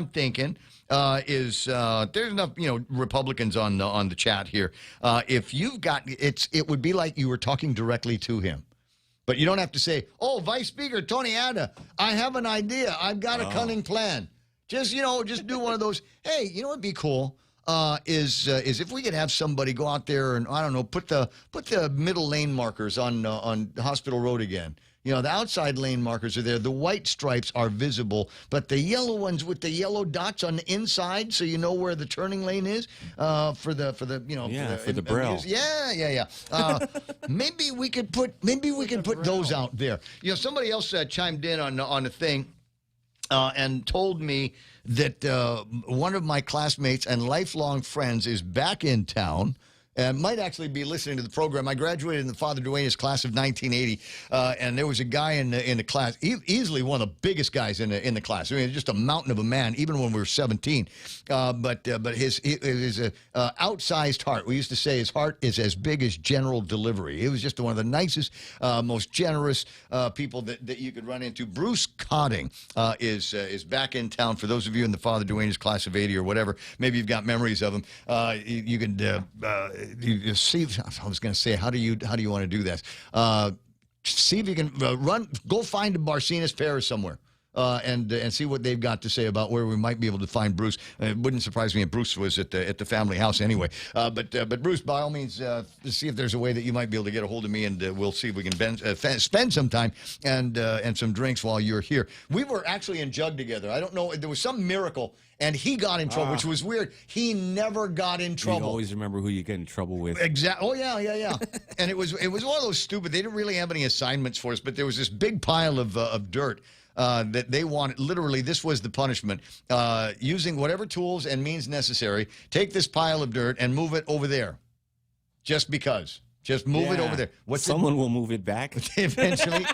thinking. There's enough Republicans on the chat here. If you've got it would be like you were talking directly to him. But you don't have to say, "Oh, Vice Speaker Tony Ada, I have an idea. I've got a cunning plan." Just do one of those. Hey, you know what'd be cool? Is if we could have somebody go out there and I don't know put the middle lane markers on Hospital Road again. The outside lane markers are there. The white stripes are visible, but the yellow ones with the yellow dots on the inside, so you know where the turning lane is for the braille. Yeah. Maybe we could put those out there. Somebody else chimed in on the thing. And told me that one of my classmates and lifelong friends is back in town and might actually be listening to the program. I graduated in the Father Duenas class of 1980, and there was a guy in the class, easily one of the biggest guys in the class. I mean, just a mountain of a man, even when we were 17. But his outsized heart. We used to say his heart is as big as General Delivery. He was just one of the nicest, most generous people that you could run into. Bruce Cotting is back in town. For those of you in the Father Duenas class of 80 or whatever, maybe you've got memories of him. You could. You see, I was going to say, how do you want to do this? See if you can go find a Barcenas Fair somewhere. And see what they've got to say about where we might be able to find Bruce. It wouldn't surprise me if Bruce was at the family house anyway. But Bruce, by all means, see if there's a way that you might be able to get a hold of me, and we'll see if we can spend some time and some drinks while you're here. We were actually in Jug together. I don't know. There was some miracle. And he got in trouble, which was weird. He never got in trouble. You always remember who you get in trouble with. Exactly. Oh, yeah. And it was one of those stupid, they didn't really have any assignments for us, but there was this big pile of dirt that they wanted. Literally, this was the punishment. Using whatever tools and means necessary, take this pile of dirt and move it over there. Just because. Just move it over there. Someone will move it back. Eventually.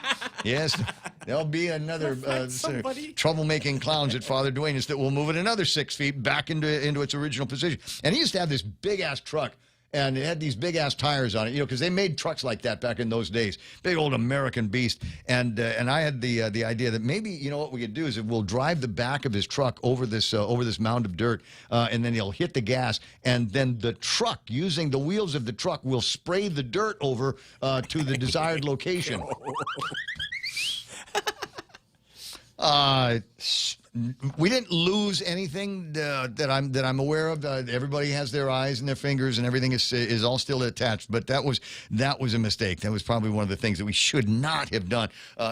Yes. There'll be another troublemaking clowns at Father Duenas that will move it another 6 feet back into its original position. And he used to have this big-ass truck, and it had these big-ass tires on it, because they made trucks like that back in those days. Big old American beast. And I had the idea that maybe, what we could do is we'll drive the back of his truck over this mound of dirt, and then he'll hit the gas, and then the truck, using the wheels of the truck, will spray the dirt over to the desired location. We didn't lose anything that I'm aware of. Everybody has their eyes and their fingers, and everything is all still attached. But that was a mistake. That was probably one of the things that we should not have done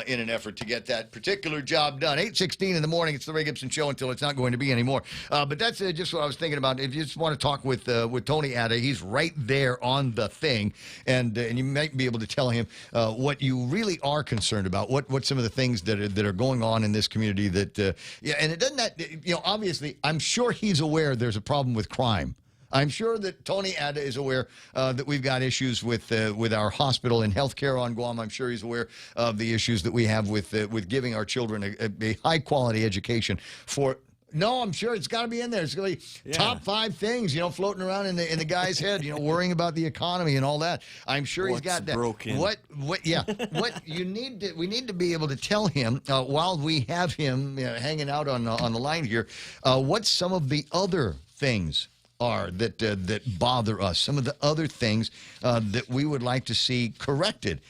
in an effort to get that particular job done. 8:16 in the morning. It's the Ray Gibson Show until it's not going to be anymore. But that's just what I was thinking about. If you just want to talk with Tony Ada, he's right there on the thing, and you might be able to tell him what you really are concerned about. What some of the things that are going on in this community that. And it doesn't that, obviously, I'm sure he's aware there's a problem with crime. I'm sure that Tony Ada is aware that we've got issues with our hospital and healthcare on Guam. I'm sure he's aware of the issues that we have with giving our children a high-quality education for... No, I'm sure it's got to be in there. It's going to be top 5 things, floating around in the guy's head, worrying about the economy and all that. I'm sure he's got that. Broken? What we need to be able to tell him while we have him hanging out on the line here, what some of the other things are that bother us. Some of the other things that we would like to see corrected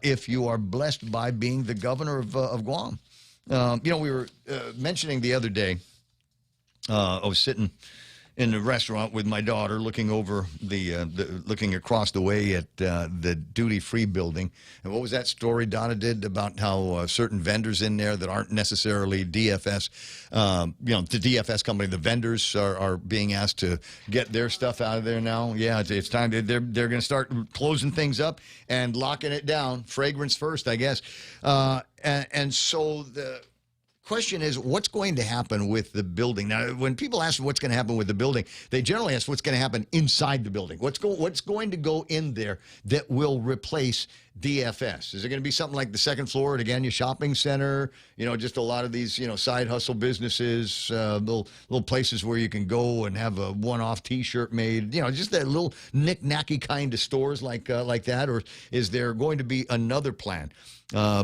if you are blessed by being the governor of Guam. We were mentioning the other day. I was sitting in the restaurant with my daughter, looking over looking across the way at the duty-free building. And what was that story Donna did about how certain vendors in there that aren't necessarily DFS, the DFS company, the vendors are being asked to get their stuff out of there now. Yeah, it's time. They're going to start closing things up and locking it down. Fragrance first, I guess. And so the question is, what's going to happen with the building? Now, when people ask what's going to happen with the building, they generally ask what's going to happen inside the building. What's going to go in there that will replace DFS? Is it going to be something like the second floor at Agania Shopping Center? Just a lot of these, side hustle businesses, little places where you can go and have a one-off T-shirt made. Just that little knick-knacky kind of stores like that. Or is there going to be another plan?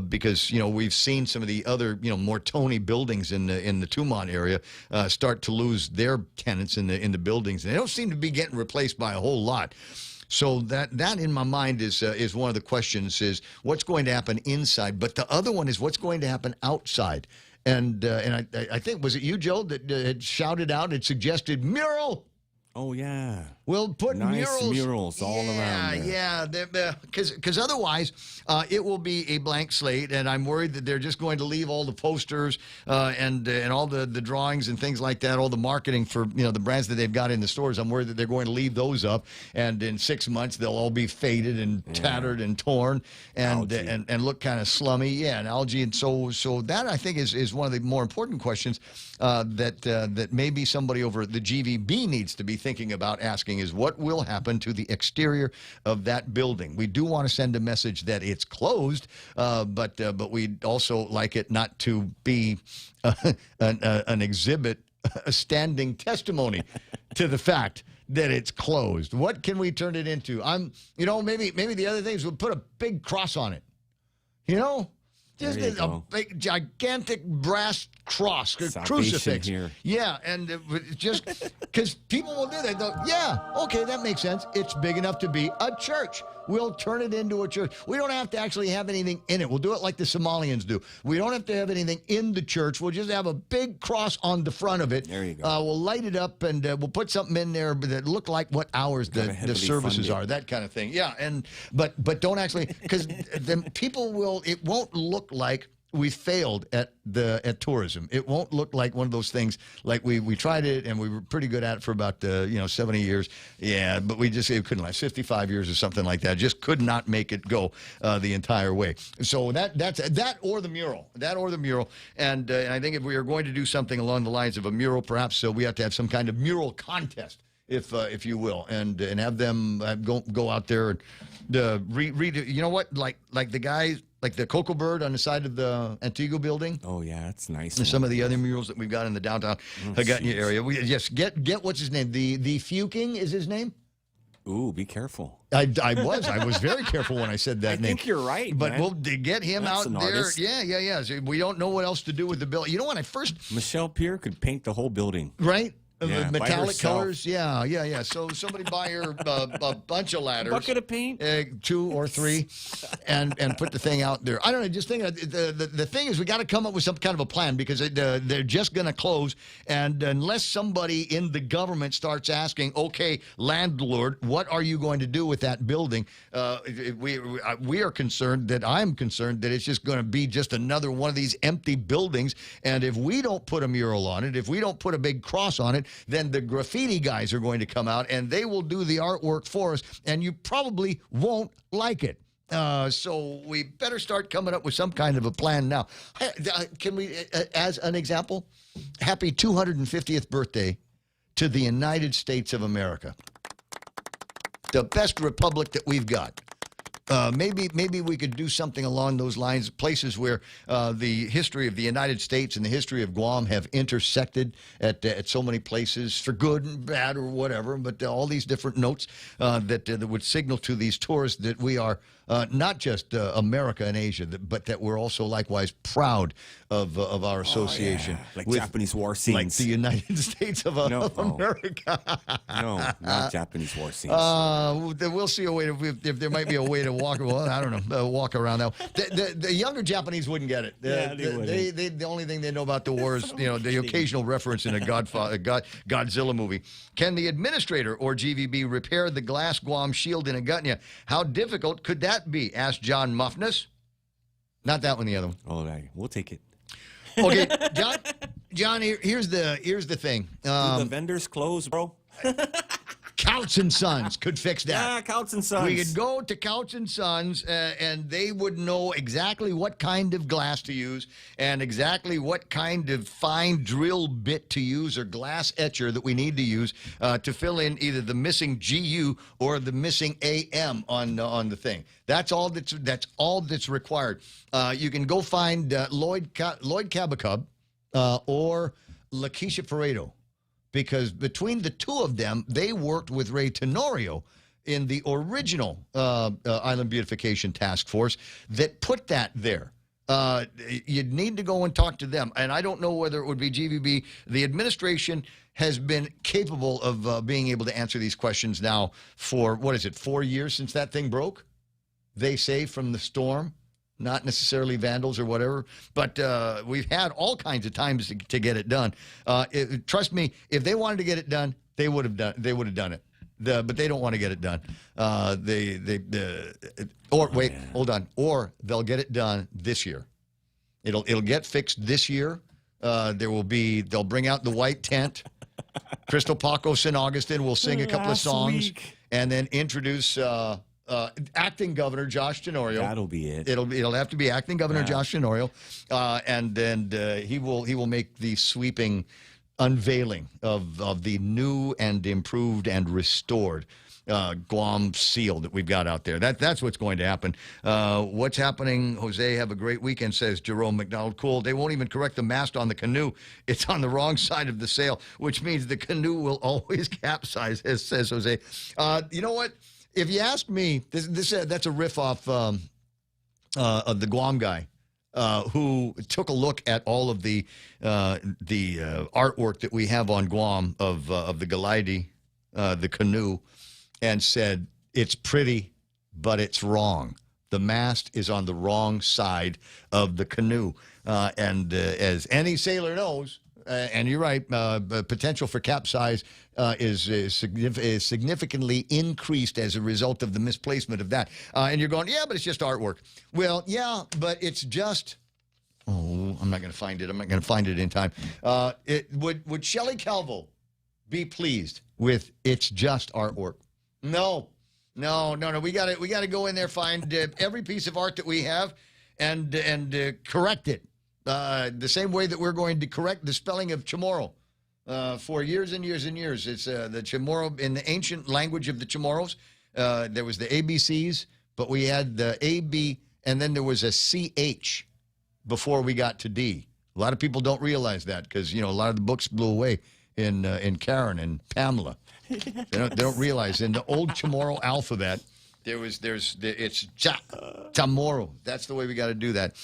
Because we've seen some of the other more Tony buildings in the Tumont area start to lose their tenants in the buildings, and they don't seem to be getting replaced by a whole lot. So that in my mind is one of the questions: is what's going to happen inside, but the other one is what's going to happen outside. And I think, was it you, Joe, that had shouted out, had suggested mural? Oh, yeah. We'll put murals all around there. Yeah, because otherwise it will be a blank slate, and I'm worried that they're just going to leave all the posters and all the drawings and things like that, all the marketing for the brands that they've got in the stores. I'm worried that they're going to leave those up, and in 6 months they'll all be faded and tattered and torn and look kind of slummy. Yeah, and algae, and so that I think is one of the more important questions that maybe somebody over at the GVB needs to be thinking about asking is what will happen to the exterior of that building. We do want to send a message that it's closed, but we'd also like it not to be an exhibit, a standing testimony to the fact that it's closed. What can we turn it into? Maybe the other thing is we'll put a big cross on it. Just a big, gigantic brass cross, crucifix. Here. Yeah, and just because people will do that. They'll, yeah, okay, that makes sense. It's big enough to be a church. We'll turn it into a church. We don't have to actually have anything in it. We'll do it like the Somalians do. We don't have to have anything in the church. We'll just have a big cross on the front of it. There you go. We'll light it up, and we'll put something in there that look like what hours the services are, that kind of thing. Yeah, but don't actually, because then people will, it won't look like we failed at tourism. It won't look like one of those things like we tried it and we were pretty good at it for about 70 years. Yeah, but it couldn't last 55 years or something like that. Just could not make it go the entire way. So that's that or the mural. And I think if we are going to do something along the lines of a mural, perhaps we have to have some kind of mural contest, if you will, and have them go out there and read. You know what? Like the guys. Like the Cocoa Bird on the side of the Antigua building. Oh, yeah, that's nice. And some of the other murals that we've got in the downtown Hagåtña area. We just get what's his name? The Fuking is his name? Ooh, be careful. I was very careful when I said that name. I think you're right, but man. We'll get him That's out an there. artist. Yeah. So we don't know what else to do with the bill. When I first... Michelle Peer could paint the whole building. Right? Yeah, metallic colors, yeah. So somebody buy her a bunch of ladders, bucket of paint, 2 or 3, and put the thing out there. I don't know. Just think the thing is we got to come up with some kind of a plan because they're just going to close, and unless somebody in the government starts asking, okay, landlord, what are you going to do with that building? We are concerned that I'm concerned that it's just going to be just another one of these empty buildings, and if we don't put a mural on it, if we don't put a big cross on it, then the graffiti guys are going to come out and they will do the artwork for us, and you probably won't like it. So we better start coming up with some kind of a plan now. Can we, as an example, happy 250th birthday to the United States of America, the best republic that we've got. Maybe we could do something along those lines, places where the history of the United States and the history of Guam have intersected at so many places, for good and bad or whatever, but all these different notes that would signal to these tourists that we are not just America and Asia, but that we're also likewise proud of our association. Like with, Japanese war scenes. Like the United States of America. No, not Japanese war scenes. We'll see a way if there might be a way to walk. Well, I don't know, walk around now. The younger Japanese wouldn't get it. The only thing they know about the war is the occasional reference in a Godzilla movie. Can the administrator or GVB repair the glass Guam shield in Agutnia? How difficult could that be? Asked John Muffness. Not that one, the other one. All right, we'll take it. Okay, John. Here's the thing. Do the vendors close, bro? Couch and Sons could fix that. Yeah, Couch and Sons. We could go to Couch and Sons, and they would know exactly what kind of glass to use and exactly what kind of fine drill bit to use or glass etcher that we need to use to fill in either the missing GU or the missing AM on the thing. That's all that's required. You can go find Lloyd Cabacub or Lakeisha Pareto. Because between the two of them, they worked with Ray Tenorio in the original Island Beautification Task Force that put that there. You'd need to go and talk to them. And I don't know whether it would be GVB. The administration has been capable of being able to answer these questions now for, 4 years since that thing broke? They say from the storm. Not necessarily vandals or whatever, but we've had all kinds of times to get it done. Trust me, if they wanted to get it done, they would have done it. But they don't want to get it done. Hold on. Or they'll get it done this year. It'll get fixed this year. They'll bring out the white tent. Crystal Pacos and Augustin will sing a couple of songs and then introduce. Acting Governor Josh Tenorio. That'll be it. It'll have to be Acting Governor Josh Tenorio, and then he will make the sweeping unveiling of the new and improved and restored Guam seal that we've got out there. That's what's going to happen. What's happening, Jose? Have a great weekend, says Jerome McDonald. Cool. They won't even correct the mast on the canoe. It's on the wrong side of the sail, which means the canoe will always capsize, says Jose. You know what? If you ask me, that's a riff off of the Guam guy who took a look at all of the artwork that we have on Guam of the Galaidi, the canoe, and said, it's pretty, but it's wrong. The mast is on the wrong side of the canoe. And as any sailor knows, and you're right, potential for capsize is significantly increased as a result of the misplacement of that. And you're going, yeah, but it's just artwork. Well, yeah, but it's just... Oh, I'm not going to find it. I'm not going to find it in time. Would Shelley Calvo be pleased with it's just artwork? No. We got to go in there, find every piece of art that we have, and correct it. The same way that we're going to correct the spelling of Chamorro for years and years and years. It's the Chamorro in the ancient language of the Chamorros. There was the ABCs, but we had the AB, and then there was a CH before we got to D. A lot of people don't realize that because, a lot of the books blew away in Karen and Pamela. They don't realize in the old Chamorro alphabet, it's Chamorro. That's the way we got to do that.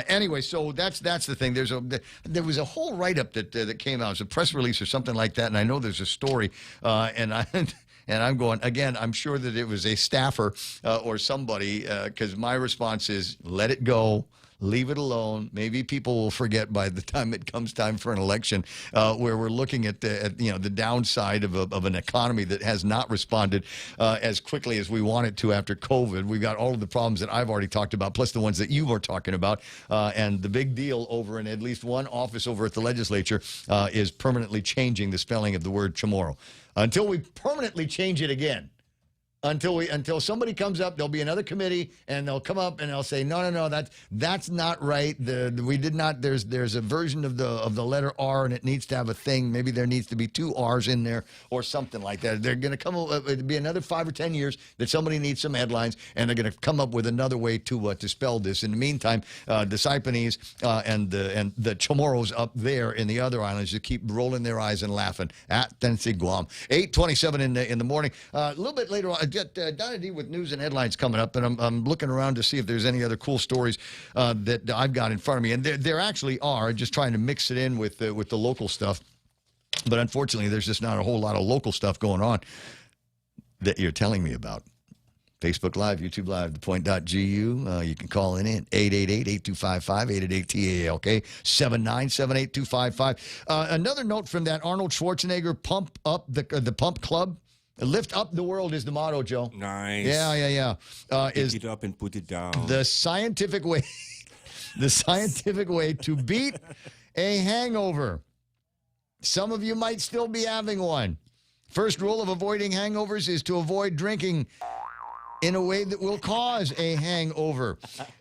Anyway, so that's the thing. There was a whole write-up that came out. It was a press release or something like that, and I know there's a story. And I'm going, again, I'm sure that it was a staffer or somebody, because my response is, let it go. Leave it alone. Maybe people will forget by the time it comes time for an election, where we're looking at the downside of an economy that has not responded as quickly as we want it to after COVID. We've got all of the problems that I've already talked about, plus the ones that you were talking about. And the big deal over in at least one office over at the legislature is permanently changing the spelling of the word Chamorro. Until we permanently change it again. Until somebody comes up, there'll be another committee, and they'll come up and they'll say, no, that's not right. We did not. There's a version of the letter R, and it needs to have a thing. Maybe there needs to be 2 R's in there or something like that. They're going to come up. It'll be another 5 or 10 years that somebody needs some headlines, and they're going to come up with another way to spell this. In the meantime, the Saipanese and the Chamorros up there in the other islands just keep rolling their eyes and laughing at Tennessee, Guam. 8:27 in the morning. A little bit later on. got Donna D with news and headlines coming up, and I'm looking around to see if there's any other cool stories that I've got in front of me. And there actually are, just trying to mix it in with the local stuff. But unfortunately, there's just not a whole lot of local stuff going on that you're telling me about. Facebook Live, YouTube Live, ThePOINT.gu. You can call in at 888-8255, 888-TALK, 7978255. Another note from that Arnold Schwarzenegger Pump Up, the Pump Club. Lift up the world is the motto, Joe. Nice. Yeah. Pick it up and put it down. The scientific way, to beat a hangover. Some of you might still be having one. First rule of avoiding hangovers is to avoid drinking in a way that will cause a hangover.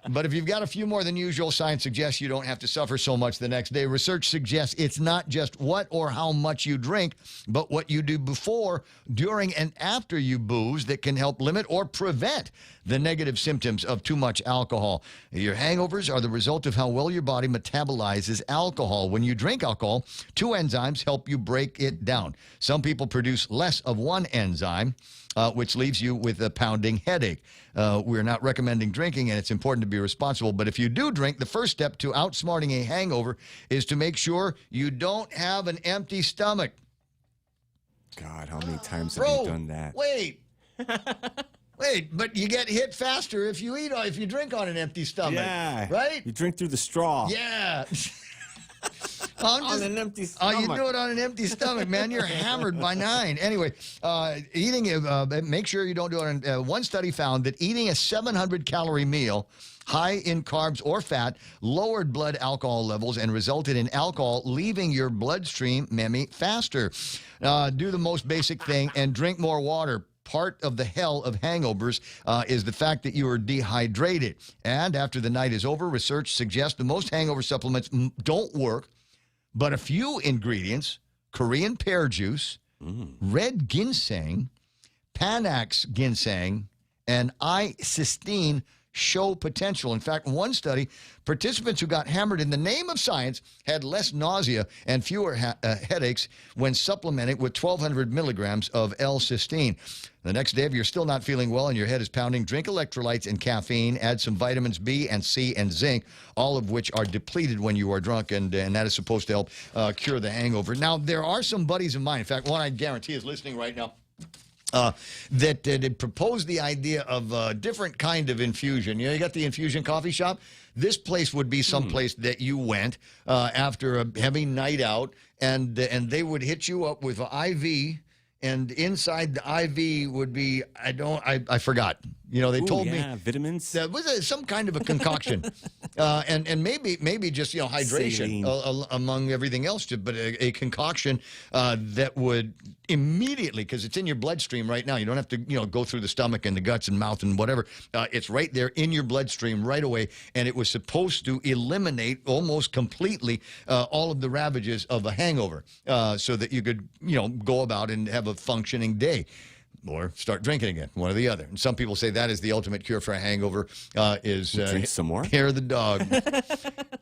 But if you've got a few more than usual, science suggests you don't have to suffer so much the next day. Research suggests it's not just what or how much you drink, but what you do before, during, and after you booze that can help limit or prevent the negative symptoms of too much alcohol. Your hangovers are the result of how well your body metabolizes alcohol. When you drink alcohol, two enzymes help you break it down. Some people produce less of one enzyme, which leaves you with a pounding headache. We're not recommending drinking, and it's important to be responsible. But if you do drink, the first step to outsmarting a hangover is to make sure you don't have an empty stomach. God, how many times have you done that? Wait, but you get hit faster if you drink on an empty stomach. Yeah. Right? You drink through the straw. Yeah. On an empty stomach. You do it on an empty stomach, man. You're hammered by 9. Anyway, make sure you don't do it on... one study found that eating a 700-calorie meal high in carbs or fat lowered blood alcohol levels and resulted in alcohol leaving your bloodstream faster. Do the most basic thing and drink more water. Part of the hell of hangovers is the fact that you are dehydrated. And after the night is over, research suggests the most hangover supplements don't work, but a few ingredients, Korean pear juice, red ginseng, Panax ginseng, and I-cysteine show potential. In fact, one study, participants who got hammered in the name of science had less nausea and fewer headaches when supplementing with 1,200 milligrams of L-cysteine. The next day, if you're still not feeling well and your head is pounding, drink electrolytes and caffeine, add some vitamins B and C and zinc, all of which are depleted when you are drunk, and that is supposed to help cure the hangover. Now, there are some buddies of mine, in fact, one I guarantee is listening right now, that had proposed the idea of a different kind of infusion. You got the infusion coffee shop. This place would be some place that you went after a heavy night out, and they would hit you up with an IV, and inside the IV would be, I forgot. They told me vitamins. That was some kind of a concoction, and maybe just hydration among everything else. But a concoction that would immediately, because it's in your bloodstream right now. You don't have to go through the stomach and the guts and mouth and whatever. It's right there in your bloodstream right away, and it was supposed to eliminate almost completely all of the ravages of a hangover, so that you could go about and have a functioning day. Or start drinking again, one or the other. And some people say that is the ultimate cure for a hangover, drink some more? Hair of the dog.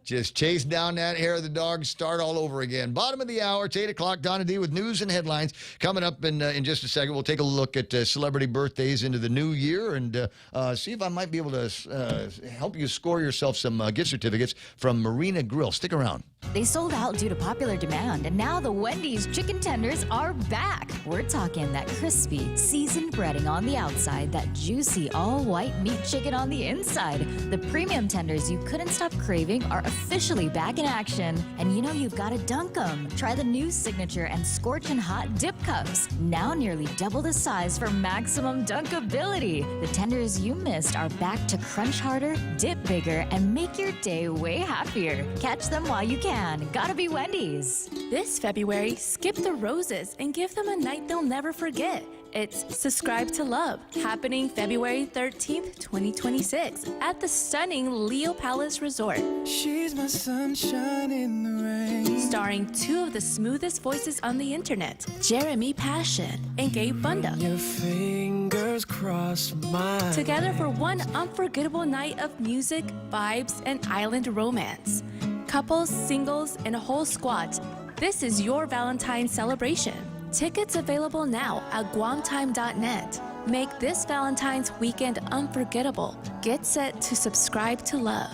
Just chase down that hair of the dog, start all over again. Bottom of the hour, it's 8 o'clock. Donna D with news and headlines. Coming up in just a second, we'll take a look at celebrity birthdays into the new year and see if I might be able to help you score yourself some gift certificates from Marina Grill. Stick around. They sold out due to popular demand, and now the Wendy's chicken tenders are back. We're talking that crispy, seasoned breading on the outside, that juicy, all-white meat chicken on the inside. The premium tenders you couldn't stop craving are officially back in action. And you've got to dunk them. Try the new signature and scorching hot dip cups. Now nearly double the size for maximum dunkability. The tenders you missed are back to crunch harder, dip bigger, and make your day way happier. Catch them while you can. Gotta be Wendy's. This February, skip the roses and give them a night they'll never forget. It's Subscribe to Love, happening February 13th, 2026 at the stunning Leo Palace Resort. She's my sunshine in the rain. Starring two of the smoothest voices on the internet, Jeremy Passion and Gabe Bunda. Your fingers cross mine. Together for one unforgettable night of music, vibes, and island romance. Couples, singles, and a whole squad. This is your Valentine's celebration. Tickets available now at guamtime.net. Make this Valentine's weekend unforgettable. Get set to subscribe to love.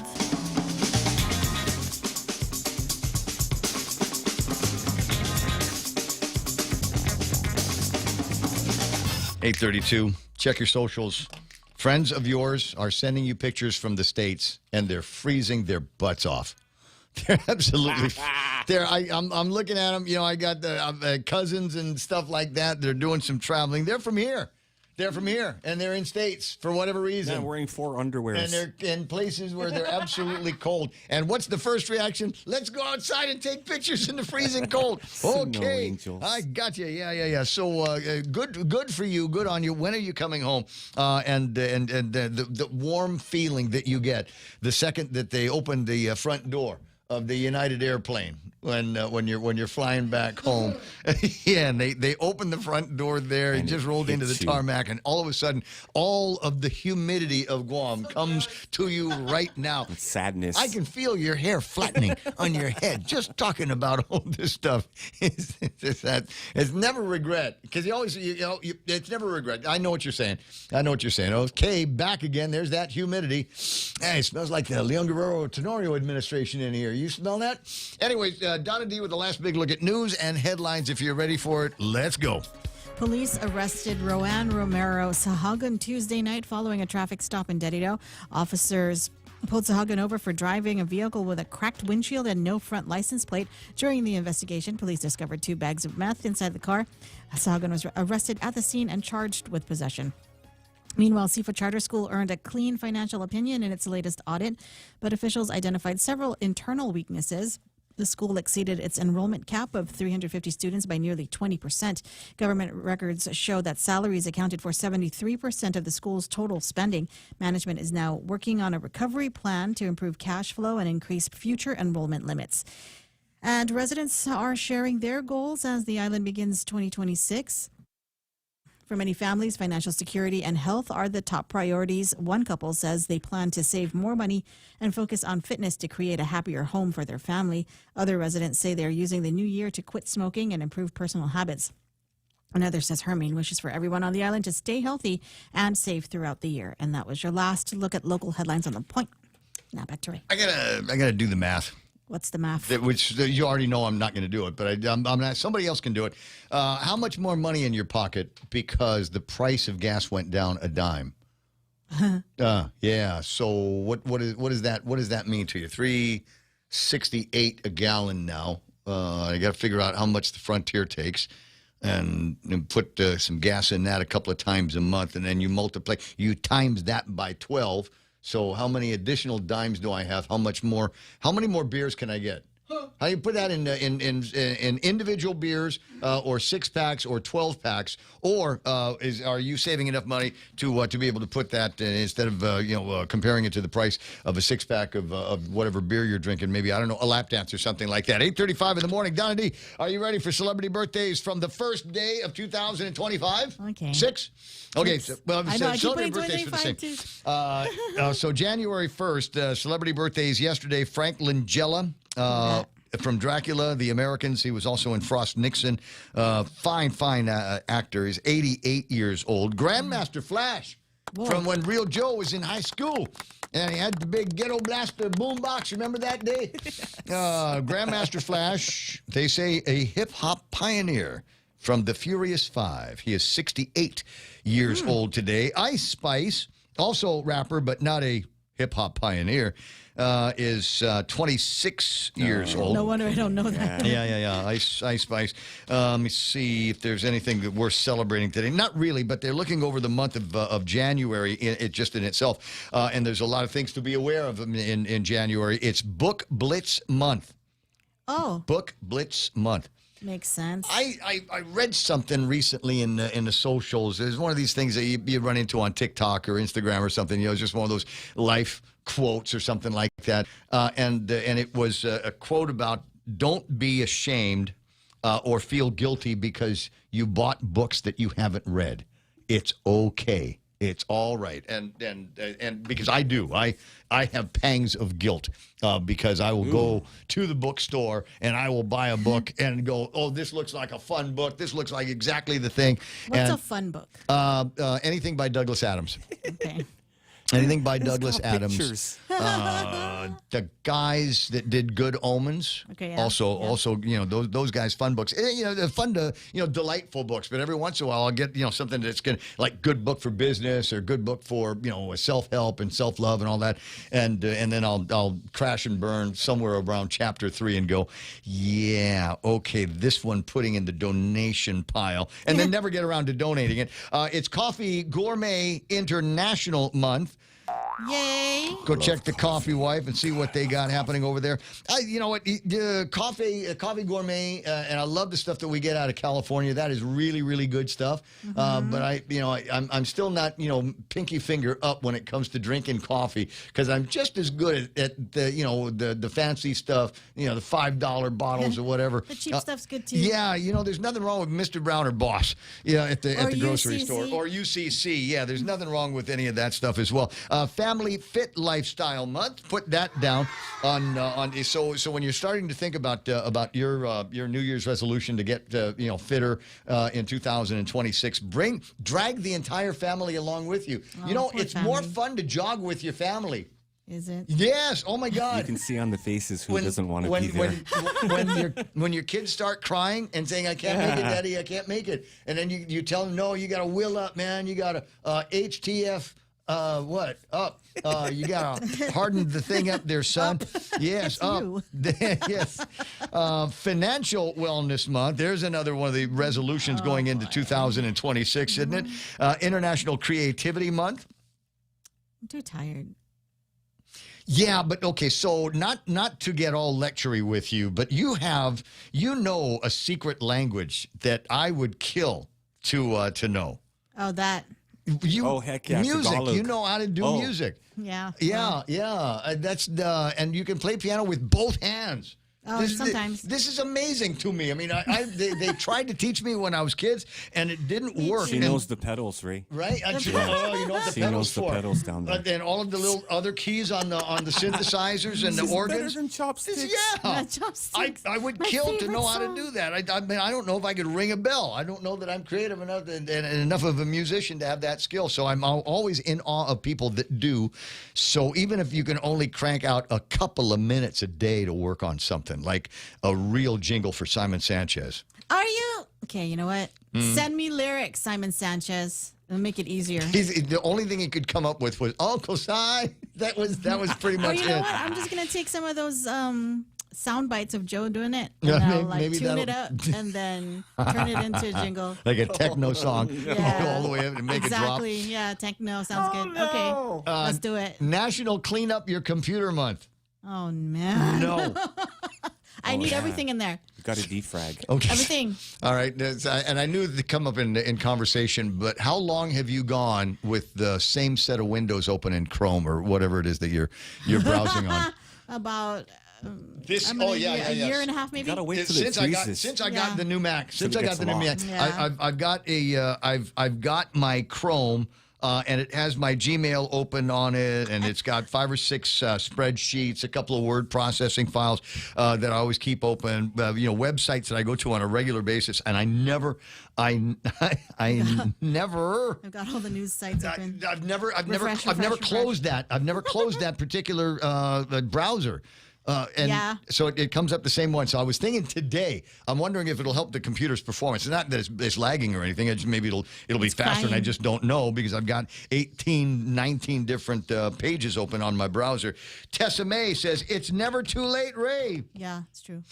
8:32. Check your socials. Friends of yours are sending you pictures from the States, and they're freezing their butts off. They're absolutely. I'm looking at them. You know, I got the cousins and stuff like that. They're doing some traveling. They're from here. They're from here, and they're in states for whatever reason. Yeah, wearing 4 underwears. And they're in places where they're absolutely cold. And what's the first reaction? Let's go outside and take pictures in the freezing cold. Okay, I got you. Yeah. So good for you. Good on you. When are you coming home? And the warm feeling that you get the second that they open the front door of the United airplane when you're flying back home. Yeah, and they open the front door there and just rolled into the tarmac, and all of a sudden, all of the humidity of Guam comes to you right now. It's sadness. I can feel your hair flattening on your head just talking about all this stuff. It's never regret, because it's never regret. I know what you're saying. Okay, back again. There's that humidity. Hey, it smells like the Leon Guerrero Tenorio administration in here. You smell that? Anyways, Donna D with the last big look at news and headlines. If you're ready for it, let's go. Police arrested Roanne Romero Sahagun Tuesday night following a traffic stop in Dedido. Officers pulled Sahagun over for driving a vehicle with a cracked windshield and no front license plate. During the investigation, police discovered 2 bags of meth inside the car. Sahagun was arrested at the scene and charged with possession. Meanwhile, Sifa Charter School earned a clean financial opinion in its latest audit, but officials identified several internal weaknesses. The school exceeded its enrollment cap of 350 students by nearly 20%. Government records show that salaries accounted for 73% of the school's total spending. Management is now working on a recovery plan to improve cash flow and increase future enrollment limits. And residents are sharing their goals as the island begins 2026. For many families, financial security and health are the top priorities. One couple says they plan to save more money and focus on fitness to create a happier home for their family. Other residents say they're using the new year to quit smoking and improve personal habits. Another says her main wish is for everyone on the island to stay healthy and safe throughout the year. And that was your last look at local headlines on The Point. Now back to Ray. I gotta do the math. What's the math? Which you already know I'm not going to do it, but I'm not. Somebody else can do it. How much more money in your pocket because the price of gas went down a dime? Yeah. So what does that mean to you? $3.68 a gallon now. I got to figure out how much the Frontier takes, and put some gas in that a couple of times a month, and then you times that by 12. So how many additional dimes do I have? How many more beers can I get? How do you put that in individual beers or 6-packs or 12-packs? Or are you saving enough money to be able to put that instead of comparing it to the price of a 6-pack of whatever beer you're drinking? Maybe, I don't know, a lap dance or something like that. 8:35 in the morning. Donna D, are you ready for celebrity birthdays from the first day of 2025? Okay. 6? Okay. So, well, I know, I keep celebrity putting birthdays for the same. 25 So January 1st, celebrity birthdays yesterday. Frank Langella. From Dracula, The Americans. He was also in Frost Nixon. Fine actor. He's 88 years old. Grandmaster Flash from when Real Joe was in high school. And he had the big ghetto blaster boombox. Remember that day? Grandmaster Flash, they say a hip-hop pioneer from the Furious Five. He is 68 years old today. Ice Spice, also rapper, but not a hip-hop pioneer, is 26 years old. No wonder I don't know that. Yeah. Ice Spice. Let me see if there's anything that we're celebrating today. Not really, but they're looking over the month of January just in itself. And there's a lot of things to be aware of in January. It's Book Blitz Month. Oh. Book Blitz Month. Makes sense. I read something recently in the socials. There's one of these things that you run into on TikTok or Instagram or something. It's just one of those life quotes or something like that. And it was a quote about don't be ashamed or feel guilty because you bought books that you haven't read. It's okay It's all right, and because I do, I have pangs of guilt because I will go to the bookstore and I will buy a book and go, oh, this looks like a fun book. This looks like exactly the thing. What's and, a fun book? Anything by Douglas Adams. Okay. Anything by It's Douglas got Adams. pictures. The guys that did Good Omens. Okay, yeah, Also, those guys, fun books. They're fun to, delightful books. But every once in a while, I'll get, something that's gonna like good book for business or good book for, self-help and self-love and all that. And then I'll crash and burn somewhere around chapter 3 and go, yeah, okay, this one putting in the donation pile, and then never get around to donating it. It's Coffee Gourmet International Month. Yay. Go check the Coffee Wife and see what they got happening over there. You know what? Coffee Gourmet, and I love the stuff that we get out of California. That is really, really good stuff. But I'm still not, pinky finger up when it comes to drinking coffee because I'm just as good at the fancy stuff, the $5 bottles or whatever. The cheap stuff's good too. Yeah, there's nothing wrong with Mr. Brown or Boss, at the grocery UCC. store or UCC. Yeah, there's nothing wrong with any of that stuff as well. Family Fit Lifestyle Month. Put that down on. So when you're starting to think about your New Year's resolution to get fitter in 2026, drag the entire family along with you. It's more fun to jog with your family. Is it? Yes. Oh my God. You can see on the faces who doesn't want to be there. when your kids start crying and saying, "I can't make it, Daddy, I can't make it," and then you tell them, "No, you got to will up, man. You got to HTF." What? Up. You got to harden the thing up there, son. Yes, up. Yes. Financial Wellness Month. There's another one of the resolutions going into 2026, isn't it? International Creativity Month. I'm too tired. Yeah, but okay, so not to get all lectury with you, but you have, a secret language that I would kill to know. Oh, that. Heck yeah. Music. Tagalog. You know how to do music. Yeah. Yeah. That's and you can play piano with both hands. Oh, sometimes. This is amazing to me. I mean, they tried to teach me when I was kids, and it didn't work. She knows the pedals, Ray. Right? She knows the pedals down there. And all of the little other keys on the synthesizers and the organs. Better than chopsticks. Yeah. Chopsticks. I would My kill to know favorite how to song. do that. I mean, I don't know if I could ring a bell. I don't know that I'm creative enough and enough of a musician to have that skill. So I'm always in awe of people that do. So even if you can only crank out a couple of minutes a day to work on something, like a real jingle for Simon Sanchez. Are you? Okay, you know what? Send me lyrics, Simon Sanchez. It'll make it easier. The only thing he could come up with was Uncle Si. That was pretty much Or you know it. what? I'm just going to take some of those sound bites of Joe doing it. And Yeah, I'll maybe tune it that'll- up and then turn it into a jingle. Like a techno song. Yeah. All the way up and make Exactly. Yeah, techno sounds good. Okay, let's do it. National Clean Up Your Computer Month. Oh, man. No. I need everything in there. You got to defrag. Okay. Everything. All right. And I knew it would come up in conversation, but how long have you gone with the same set of windows open in Chrome or whatever it is that you're browsing on? About This. I'm Oh gonna yeah, a year and a half, maybe. Gotta wait till it Since I freezes. got the new Mac, Till it gets locked. Yeah. I've got my Chrome. And it has my Gmail open on it, and it's got 5 or 6 spreadsheets, a couple of word processing files that I always keep open. Websites that I go to on a regular basis, and I never. I've got all the news sites open. I've never Refresh. closed that. I've never closed that particular browser. And so it comes up the same one. So I was thinking today, I'm wondering if it'll help the computer's performance. It's not that it's lagging or anything. Maybe it'll be faster, and I just don't know because I've got 18, 19 different pages open on my browser. Tessa May says, it's never too late, Ray. Yeah, it's true.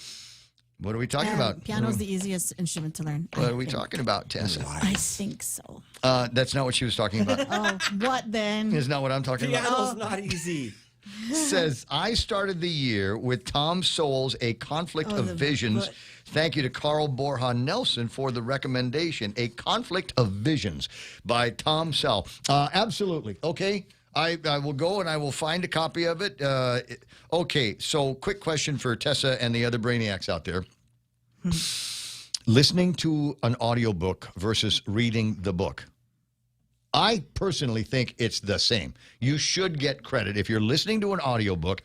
What are we talking about? Piano's the easiest instrument to learn. What are we talking about, Tessa? I think so. That's not what she was talking about. Oh, what then? Is not what I'm talking about. Piano's not easy. Says, I started the year with Tom Sowell's A Conflict of Visions. Thank you to Carl Borja Nelson for the recommendation. A Conflict of Visions by Tom Sowell. Absolutely. Okay. I will go and I will find a copy of it. Okay. So quick question for Tessa and the other brainiacs out there. Listening to an audiobook versus reading the book. I personally think it's the same. You should get credit. If you're listening to an audiobook,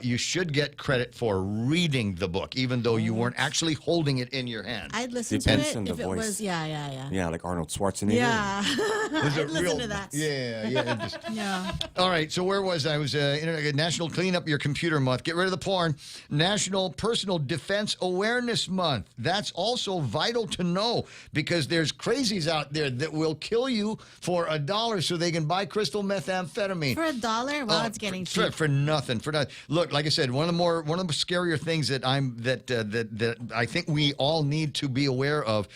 you should get credit for reading the book, even though you weren't actually holding it in your hand. I'd listen Depends to on it the if it voice. was, yeah. Yeah, like Arnold Schwarzenegger. Yeah. There's a I'd listen real- to that. Yeah. Yeah. All right, so where was I? I was National Clean Up Your Computer Month. Get rid of the porn. National Personal Defense Awareness Month. That's also vital to know because there's crazies out there that will kill you for $1 so they can buy crystal methamphetamine. For $1? Well, it's getting cheap. For nothing. For nothing. Look, like I said, one of the scarier things that I think we all need to be aware of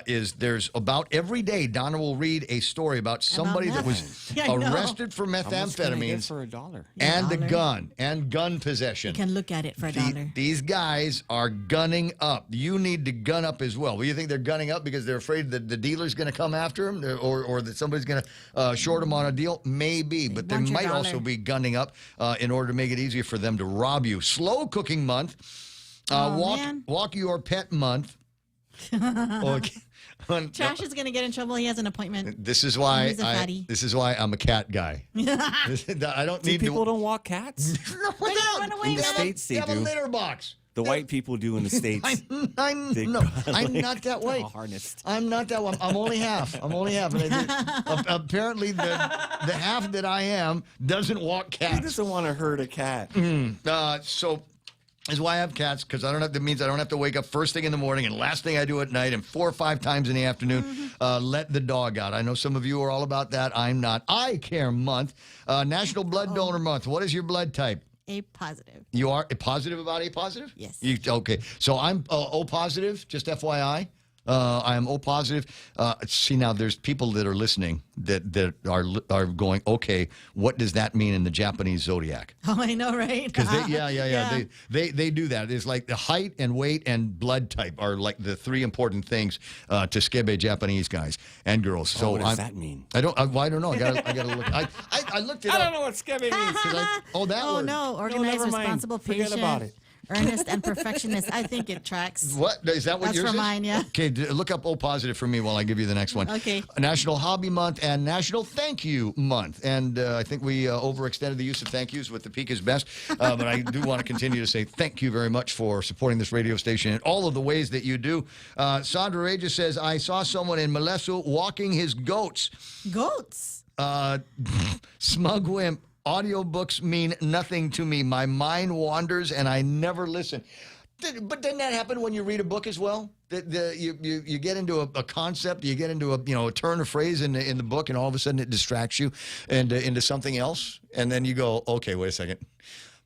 is there's about every day Donna will read a story about somebody that was Yeah, I know. arrested for How much can I get methamphetamines for $1? and a $1. gun and gun possession. You can look at it for $1. These guys are gunning up. You need to gun up as well. Well, you think they're gunning up because they're afraid that the dealer's going to come after them or that somebody's going to short them on a deal? Maybe, but they want your might dollar. also be gunning up in order to make it easier for them to rob you. Slow cooking month. Man. Walk your pet month. Okay. Trash is going to get in trouble. He has an appointment. This is why He's a fatty. I'm a cat guy. I don't need People to. don't walk cats? No, They're gonna run away, In the man. States, They they have a do. litter box. The white people do in the States. I'm not that way. Harnessed. I'm not that way. I'm only half. And apparently, the half that I am doesn't walk He cats. doesn't want to hurt a cat. So is why I have cats, because that means I don't have to wake up first thing in the morning and last thing I do at night and 4 or 5 times in the afternoon, let the dog out. I know some of you are all about that. I'm not. Eye Care Month, National Blood Donor Month. What is your blood type? A positive. You are positive about A positive? Yes. Okay. So I'm O positive, just FYI. I am O positive. See, now there's people that are listening that are going, okay, what does that mean in the Japanese zodiac? Oh, I know, right? Because they do that. It's like the height and weight and blood type are like the 3 important things to skebe Japanese guys and girls. So what does that mean? I don't know. I gotta look. I looked it up. I don't know what skebe means. That Oh, word. no. Organized, never mind. responsible, Forget patient. about it. Earnest and perfectionist. I think it tracks. What is that? What That's yours for is? mine, yeah. Okay, look up O positive for me while I give you the next one. Okay. National Hobby Month and National Thank You Month, and I think we overextended the use of thank yous with the peak is best. But I do want to continue to say thank you very much for supporting this radio station in all of the ways that you do. Sandra Regis says, I saw someone in Malesu walking his goats. Goats. Smug wimp. Audiobooks mean nothing to me. My mind wanders and I never listen. But doesn't that happen when you read a book as well? You get into a concept, you get into a turn of phrase in the book, and all of a sudden it distracts you and into something else, and then you go, okay, wait a second.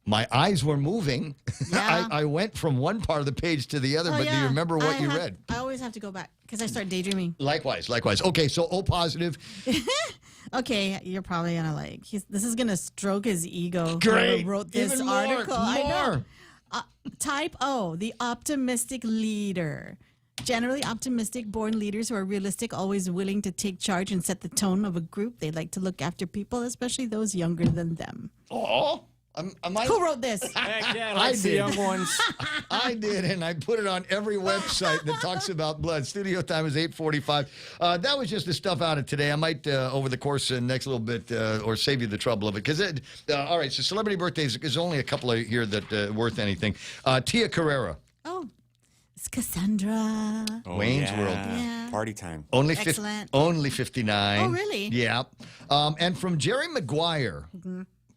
My eyes were moving. Yeah. I went from one part of the page to the other, but do you remember what you read? I always have to go back because I start daydreaming. Likewise. Okay, so O positive. Okay, you're probably gonna this is gonna stroke his ego. Great. Whoever wrote this Even more, article. I know. more. Type O, the optimistic leader. Generally optimistic, born leaders who are realistic, always willing to take charge and set the tone of a group. They like to look after people, especially those younger than them. Oh. Who wrote this? Heck yeah, I like the did. young ones. I did, and I put it on every website that talks about blood. Studio time is 8:45. That was just the stuff out of today. I might, over the course of the next little bit, or save you the trouble of it. Because, all right, so celebrity birthdays, there's only a couple of here that are worth anything. Tia Carrera. Oh, it's Cassandra. Wayne's World. Yeah. Party time. Only Excellent. only 59. Oh, really? Yeah. And from Jerry Maguire,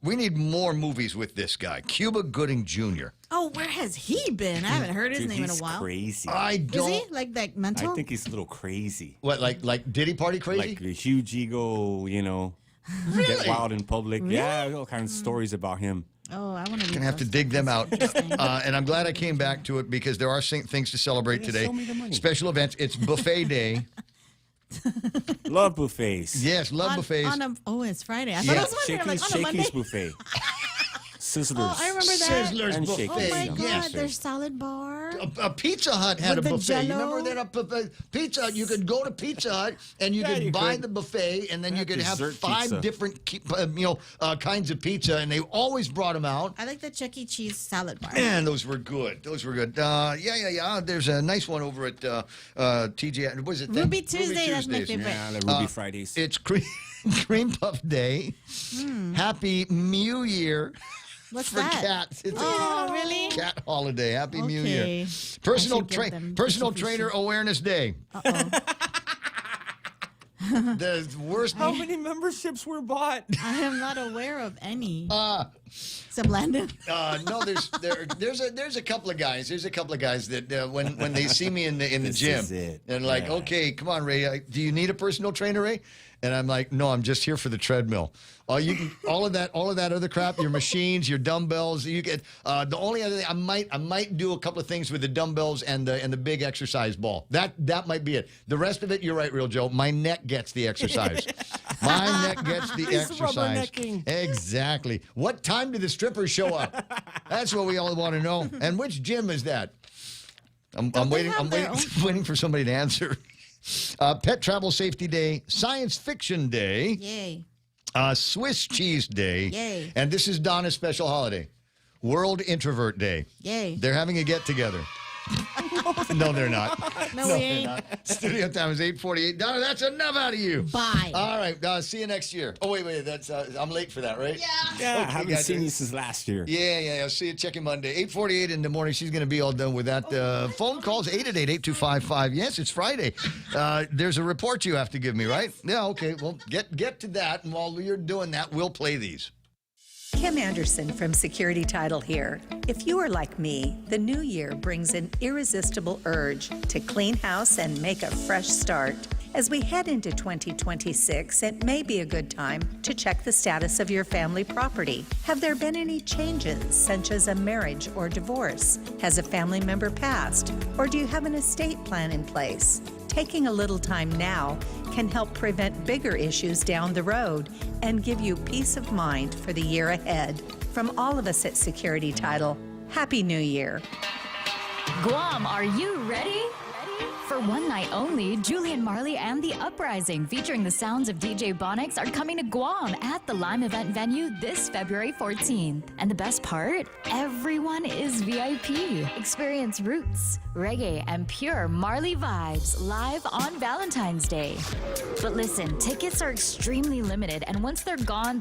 we need more movies with this guy, Cuba Gooding Jr. Oh, where has he been? I haven't heard his Dude, name in a he's while. crazy. I don't. Is he like mental? I think he's a little crazy. What, like Diddy Party crazy? Like a huge ego, Really? get wild in public. Really? Yeah, all kinds of stories about him. Oh, I want to. Gonna have to dig them out. And I'm glad I came back to it because there are things to celebrate today. show me the money. Special events. It's buffet day. Love buffets. Yes, love buffets. It's Friday. I Yeah. thought it was Monday. I'm like, on a Monday. Shakey's buffet. Sizzlers. Oh, I remember that. Sizzlers And buffet. Shakey's. Oh my God, Yes. there's salad bar. A Pizza Hut had With a the buffet. You Jell-O? remember that? Pizza Hut, you could go to Pizza Hut and you could buy the buffet, and then you could have dessert 5 pizza. different kinds of pizza, and they always brought them out. I like the Chuck E. Cheese salad bar. Man, those were good. Those were good. Yeah. There's a nice one over at TJ. What is it? Ruby Tuesday, that's my Tuesdays. favorite. Yeah, the Ruby Fridays. It's Cream Puff Day. Happy New Year. What's for that? cats. It's Oh, really? a cat holiday. Happy New Year. Okay. Personal I should give them Personal the Trainer Awareness Day. The worst. How many memberships were bought? I am not aware of any. Except Landon. No, there's a couple of guys. There's a couple of guys that when they see me in the gym, is it. and like, Yeah. okay, come on, Ray, do you need a personal trainer, Ray? And I'm like, no, I'm just here for the treadmill. All of that other crap, your machines, your dumbbells. You get the only other thing I might do a couple of things with the dumbbells and the big exercise ball. That might be it. The rest of it, you're right, Real Joe. My neck gets the exercise. My neck gets the He's exercise. rubbernecking. Exactly. What time do the strippers show up? That's what we all want to know. And which gym is that? I'm waiting. I'm waiting for somebody to answer. Pet Travel Safety Day, Science Fiction Day, Yay. Swiss Cheese Day, Yay. and this is Donna's special holiday, World Introvert Day. Yay. They're having a get-together. No, they're not. No, we ain't. They're not. Studio time is 8:48. Donna, that's enough out of you. Bye. All right, see you next year. Oh, wait, that's I'm late for that, right? Yeah, I Okay, haven't guys. seen you since last year. Yeah. I'll see you checking Monday. 8:48 in the morning. She's going to be all done with that. Phone calls, 888-8255. Yes, it's Friday. There's a report you have to give me, right? Yeah, okay. Well, get to that, and while you're doing that, we'll play these. Kim Anderson from Security Title here. If you are like me, the new year brings an irresistible urge to clean house and make a fresh start. As we head into 2026, it may be a good time to check the status of your family property. Have there been any changes, such as a marriage or divorce? Has a family member passed? Or do you have an estate plan in place? Taking a little time now can help prevent bigger issues down the road and give you peace of mind for the year ahead. From all of us at Security Title, Happy New Year. Guam, are you ready? For one night only, Julian Marley and The Uprising, featuring the sounds of DJ Bonix, are coming to Guam at the Lime Event venue this February 14th. And the best part? Everyone is VIP. Experience roots, reggae, and pure Marley vibes live on Valentine's Day. But listen, tickets are extremely limited, and once they're gone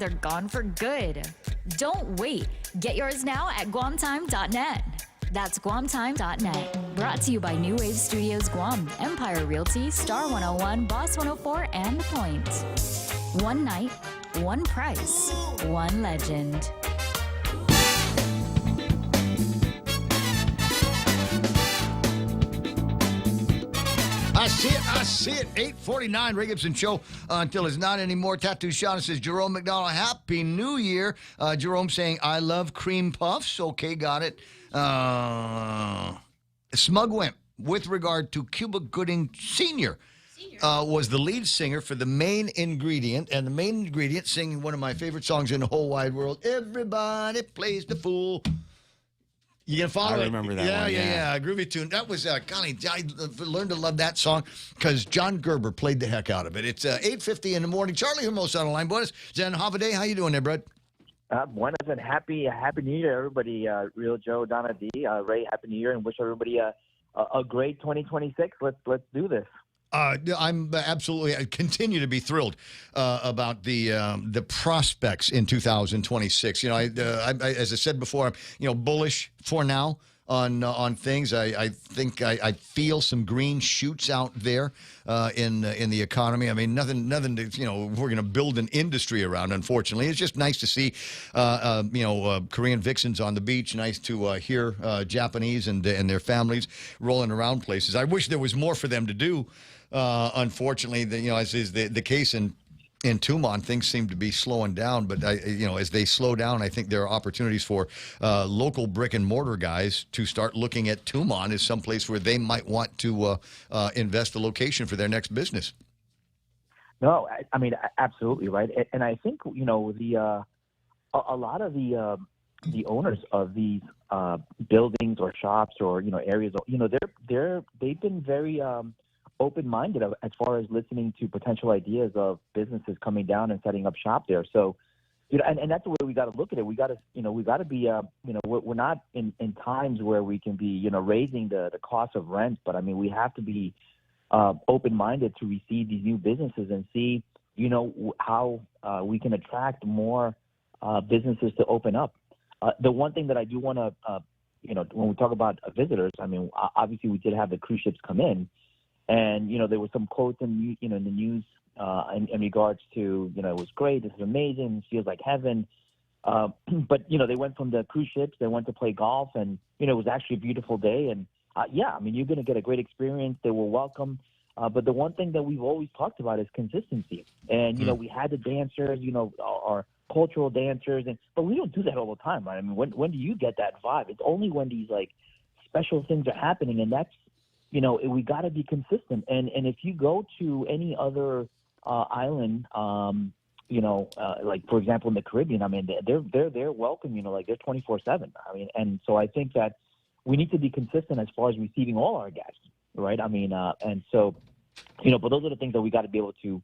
for good. Don't wait. Get yours now at guamtime.net. That's guamtime.net. Brought to you by New Wave Studios Guam, Empire Realty, Star 101, Boss 104, and The Point. One night, one price, one legend. I see it. 8:49, Ray Gibson Show until it's not anymore. Tattoo Shauna says, Jerome McDonald, Happy New Year. Jerome saying, I love cream puffs. Okay, got it. Smug Wimp, with regard to Cuba Gooding Sr., was the lead singer for The Main Ingredient, and The Main Ingredient singing one of my favorite songs in the whole wide world, Everybody Plays the Fool. You can follow it? I remember that one. Yeah. Groovy tune. That was, golly, I learned to love that song because John Gerber played the heck out of it. It's 8:50 in the morning. Charlie Humos on the line. Buenas. Zen Havaday, how you doing there, bud? Buenas and happy New Year, everybody. Real Joe, Donna D, Ray, Happy New Year, and wish everybody a great 2026. Let's do this. I'm I continue to be thrilled about the prospects in 2026. You know, I as I said before, I'm bullish for now on things. I think I feel some green shoots out there in the economy. I mean, nothing to, we're going to build an industry around. Unfortunately, it's just nice to see Korean vixens on the beach. Nice to hear Japanese and their families rolling around places. I wish there was more for them to do. Unfortunately, as is the case in Tumon, things seem to be slowing down. But as they slow down, I think there are opportunities for local brick and mortar guys to start looking at Tumon as someplace where they might want to invest a location for their next business. No, I mean absolutely right, and I think a lot of the the owners of these buildings or shops or areas, they've been very open-minded as far as listening to potential ideas of businesses coming down and setting up shop there. So, and that's the way we got to look at it. We got to be, we're not in times where we can be, raising the cost of rent, but I mean, we have to be open-minded to receive these new businesses and see, how we can attract more businesses to open up. The one thing that I do want to, when we talk about visitors, I mean, obviously we did have the cruise ships come in, and there were some quotes in the news in regards to it was great, this is amazing, it feels like heaven. But they went from the cruise ships, they went to play golf, and it was actually a beautiful day. And I mean, you're going to get a great experience. They were welcome. But the one thing that we've always talked about is consistency. And we had the dancers, our cultural dancers, but we don't do that all the time, right? I mean, when do you get that vibe? It's only when these like special things are happening, and that's we got to be consistent. And if you go to any other island, like for example in the Caribbean, I mean they're welcome, like they're 24/7. I mean, and so I think that we need to be consistent as far as receiving all our guests, right? I mean, and so but those are the things that we got to be able to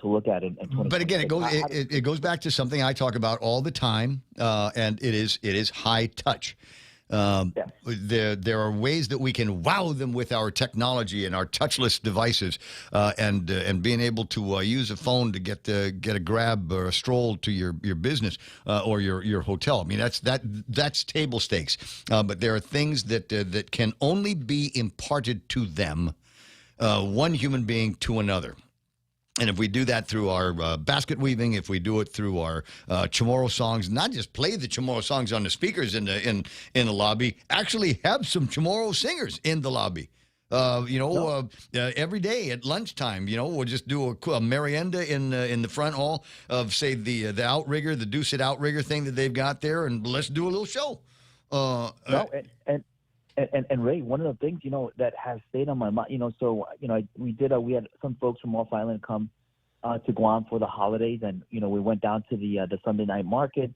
look at in 2020. But again, it goes back to something I talk about all the time, and it is high touch. There are ways that we can wow them with our technology and our touchless devices, and being able to use a phone to get a grab or a stroll to your business or your hotel. I mean, that's table stakes. But there are things that can only be imparted to them, one human being to another. And if we do that through our basket weaving, if we do it through our Chamorro songs, not just play the Chamorro songs on the speakers in the lobby, actually have some Chamorro singers in the lobby. Every day at lunchtime, we'll just do a merienda in the front hall of, say, the outrigger, the Deuce It outrigger thing that they've got there, and let's do a little show. And Ray, one of the things that has stayed on my mind, we had some folks from off island come to Guam for the holidays, and we went down to the Sunday night market,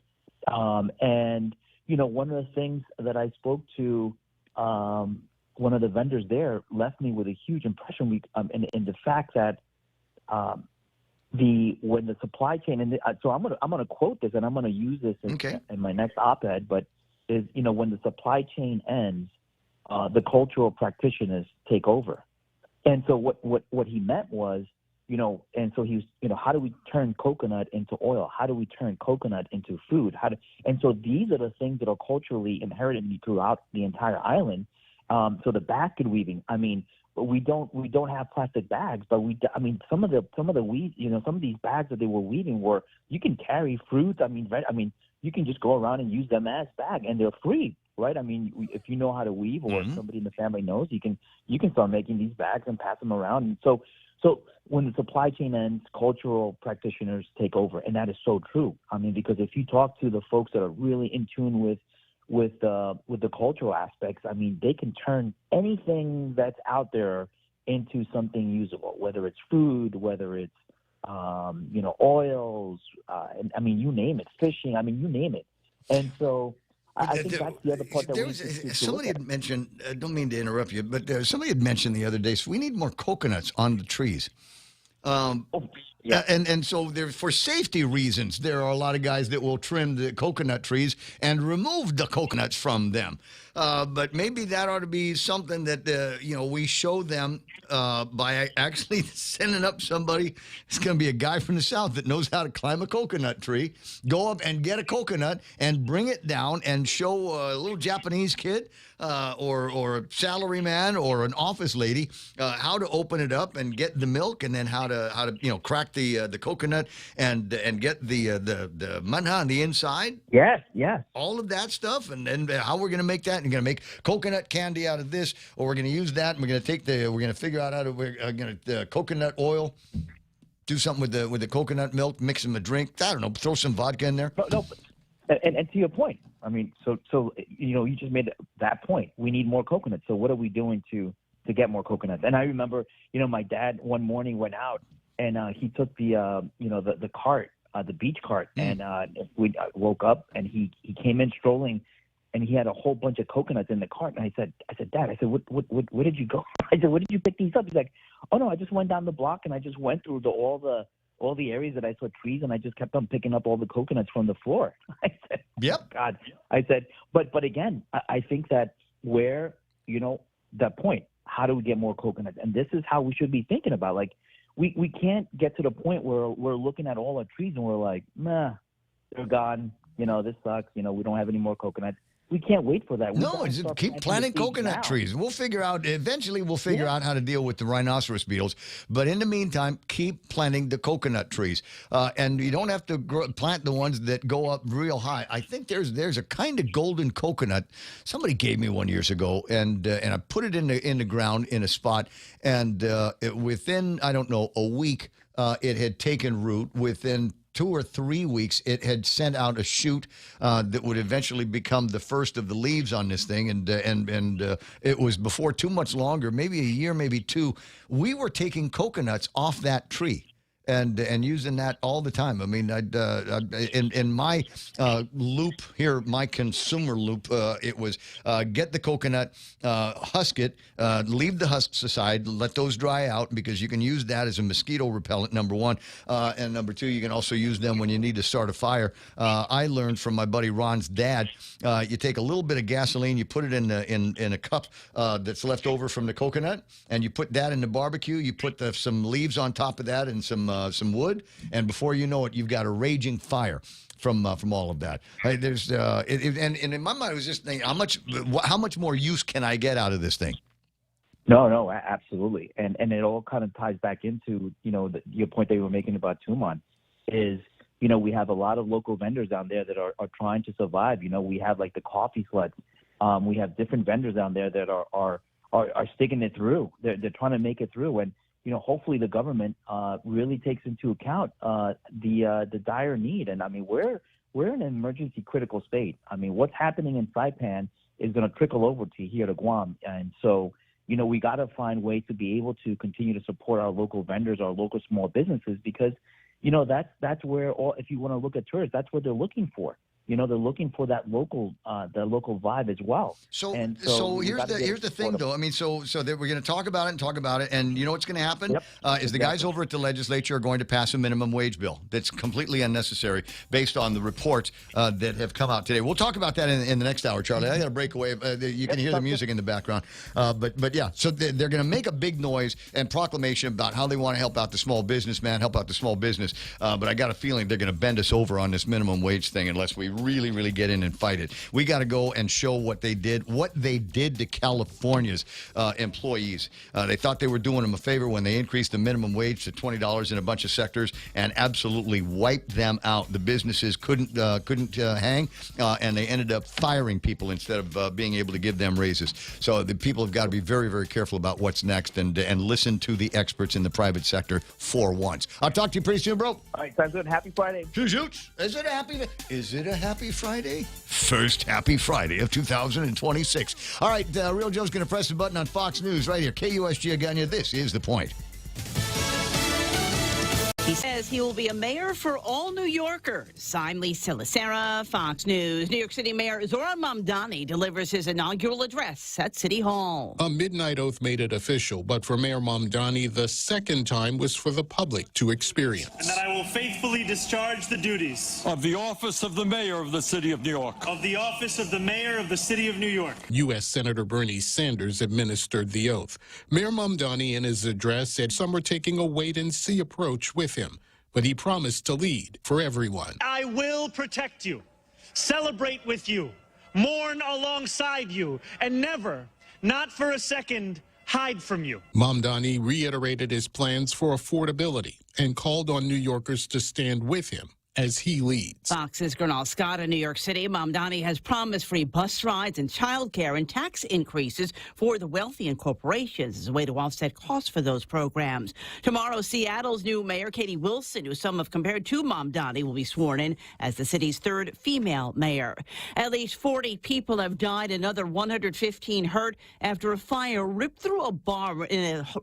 and one of the things that I spoke to one of the vendors there left me with a huge impression. In the fact that when the supply chain, and so I'm gonna quote this, and I'm gonna use this in my next op-ed, but is when the supply chain ends, the cultural practitioners take over. And so what he meant was, and so he was, how do we turn coconut into oil? How do we turn coconut into food? And so these are the things that are culturally inherited throughout the entire island. So the basket weaving, I mean, we don't have plastic bags, but some of the weave, some of these bags that they were weaving were, you can carry fruits. I mean, right? I mean, you can just go around and use them as bag, and they're free. Right? I mean, if you know how to weave, or somebody in the family knows, you can start making these bags and pass them around. And so when the supply chain ends, cultural practitioners take over, and that is so true. I mean, because if you talk to the folks that are really in tune with the cultural aspects, I mean, they can turn anything that's out there into something usable, whether it's food, whether it's oils, and I mean, you name it, fishing. I mean, you name it. And so I think that's the other part that we need to somebody had mentioned, don't mean to interrupt you, but somebody had mentioned the other day, so we need more coconuts on the trees. And so there, for safety reasons, there are a lot of guys that will trim the coconut trees and remove the coconuts from them. But maybe that ought to be something that, we show them by actually sending up somebody. It's going to be a guy from the South that knows how to climb a coconut tree, go up and get a coconut and bring it down and show a little Japanese kid or a salaryman or an office lady how to open it up and get the milk, and then how to crack the coconut and get the manha on the inside. Yes. All of that stuff, and then how we're going to make that. And going to make coconut candy out of this, or we're going to use that, and we're going to figure out how to, we're going to coconut oil, do something with the coconut milk, mix them a drink. I don't know, throw some vodka in there. No, and to your point, I mean, so you just made that point. We need more coconuts. So what are we doing to get more coconuts? And I remember, my dad one morning went out, and he took the cart the beach cart, and we woke up, and he came in strolling, and he had a whole bunch of coconuts in the cart. And I said, Dad, I said, where did you go? I said, where did you pick these up? He's like, oh no, I just went down the block and I just went through all the areas that I saw trees, and I just kept on picking up all the coconuts from the floor. I said, yep. God. I said, but again, I think that where, that point, how do we get more coconuts? And this is how we should be thinking about, like, we can't get to the point where we're looking at all our trees and we're like, nah, they're gone. This sucks. We don't have any more coconuts. We can't wait for that. No, just keep planting coconut trees. We'll figure out, eventually we'll figure out how to deal with the rhinoceros beetles. But in the meantime, keep planting the coconut trees. And you don't have to plant the ones that go up real high. I think there's a kind of golden coconut. Somebody gave me one years ago, and I put it in the ground in a spot. And within, I don't know, a week, it had taken root. Within 2 or 3 weeks, it had sent out a shoot that would eventually become the first of the leaves on this thing, and it was before too much longer, maybe a year, maybe 2. We were taking coconuts off that tree and using that all the time. I mean, in my loop here, my consumer loop, it was get the coconut, husk it, leave the husks aside, let those dry out, because you can use that as a mosquito repellent, number 1. And number 2, you can also use them when you need to start a fire. I learned from my buddy Ron's dad, you take a little bit of gasoline, you put it in a cup that's left over from the coconut, and you put that in the barbecue, you put some leaves on top of that and some wood, and before you know it, you've got a raging fire from all of that. There's and in my mind, I was just thinking, how much more use can I get out of this thing? No, absolutely, and it all kind of ties back into your point that you were making about Tumon, is we have a lot of local vendors down there that are trying to survive. We have like the coffee sluts. We have different vendors down there that are sticking it through. They're trying to make it through, and hopefully the government really takes into account the dire need. And I mean, we're in an emergency critical state. I mean, what's happening in Saipan is going to trickle over to here to Guam, and so we got to find ways to be able to continue to support our local vendors, our local small businesses, because that's where if you want to look at tourists, that's what they're looking for. They're looking for that local vibe as well. So here's the thing, though. I mean, so that we're going to talk about it, and you know what's going to happen is the guys over at the legislature are going to pass a minimum wage bill that's completely unnecessary based on the reports that have come out today. We'll talk about that in the next hour, Charlie. I got to break away. You can hear the music in the background, but yeah. So they're going to make a big noise and proclamation about how they want to help out the small businessman, help out the small business. But I got a feeling they're going to bend us over on this minimum wage thing unless we really get in and fight it. We got to go and show what they did to California's employees. They thought they were doing them a favor when they increased the minimum wage to $20 in a bunch of sectors and absolutely wiped them out. The businesses couldn't hang, and they ended up firing people instead of being able to give them raises. So the people have got to be very careful about what's next and listen to the experts in the private sector for once. I'll talk to you pretty soon, bro. All right, sounds good. Happy Friday. Shoots. Is it a happy Friday? First happy Friday of 2026. All right, Real Joe's going to press the button on Fox News right here. KUSG Agana. This is The Point. He says he will be a mayor for all New Yorkers. I'm Lisa Lacera, Fox News. New York City Mayor Zohran Mamdani delivers his inaugural address at City Hall. A midnight oath made it official, but for Mayor Mamdani, the second time was for the public to experience. And that I will faithfully discharge the duties of the office of the mayor of the City of New York. Of the office of the mayor of the City of New York. U.S. Senator Bernie Sanders administered the oath. Mayor Mamdani in his address said some are taking a wait-and-see approach with him, but he promised to lead for everyone. I will protect you, celebrate with you, mourn alongside you, and never, not for a second, hide from you. Mamdani reiterated his plans for affordability and called on New Yorkers to stand with him as he leads. Fox's Gernal Scott in New York City. Mamdani has promised free bus rides and childcare and tax increases for the wealthy and corporations as a way to offset costs for those programs. Tomorrow, Seattle's new mayor, Katie Wilson, who some have compared to Mamdani, will be sworn in as the city's third female mayor. At least 40 people have died, another 115 hurt after a fire ripped through a bar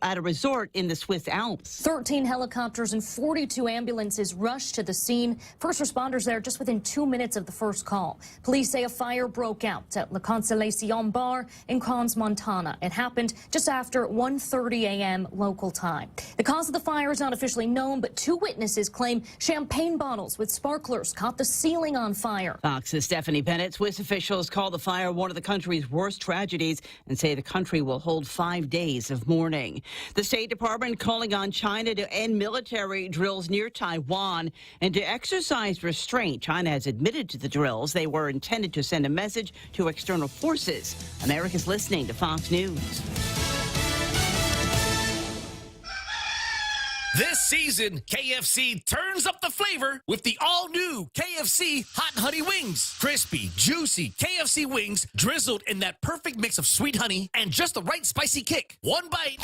at a resort in the Swiss Alps. 13 helicopters and 42 ambulances rushed to the scene. First responders there just within 2 minutes of the first call. Police say a fire broke out at La Consolation Bar in Crans, Montana. It happened just after 1:30 a.m. local time. The cause of the fire is not officially known, but 2 witnesses claim champagne bottles with sparklers caught the ceiling on fire. Fox's Stephanie Bennett. Swiss officials call the fire one of the country's worst tragedies and say the country will hold 5 days of mourning. The State Department calling on China to end military drills near Taiwan and to exercise restraint. China has admitted to the drills. They were intended to send a message to external forces. America's listening to Fox News. This season, KFC turns up the flavor with the all-new KFC Hot Honey Wings. Crispy, juicy KFC wings drizzled in that perfect mix of sweet honey and just the right spicy kick. One bite,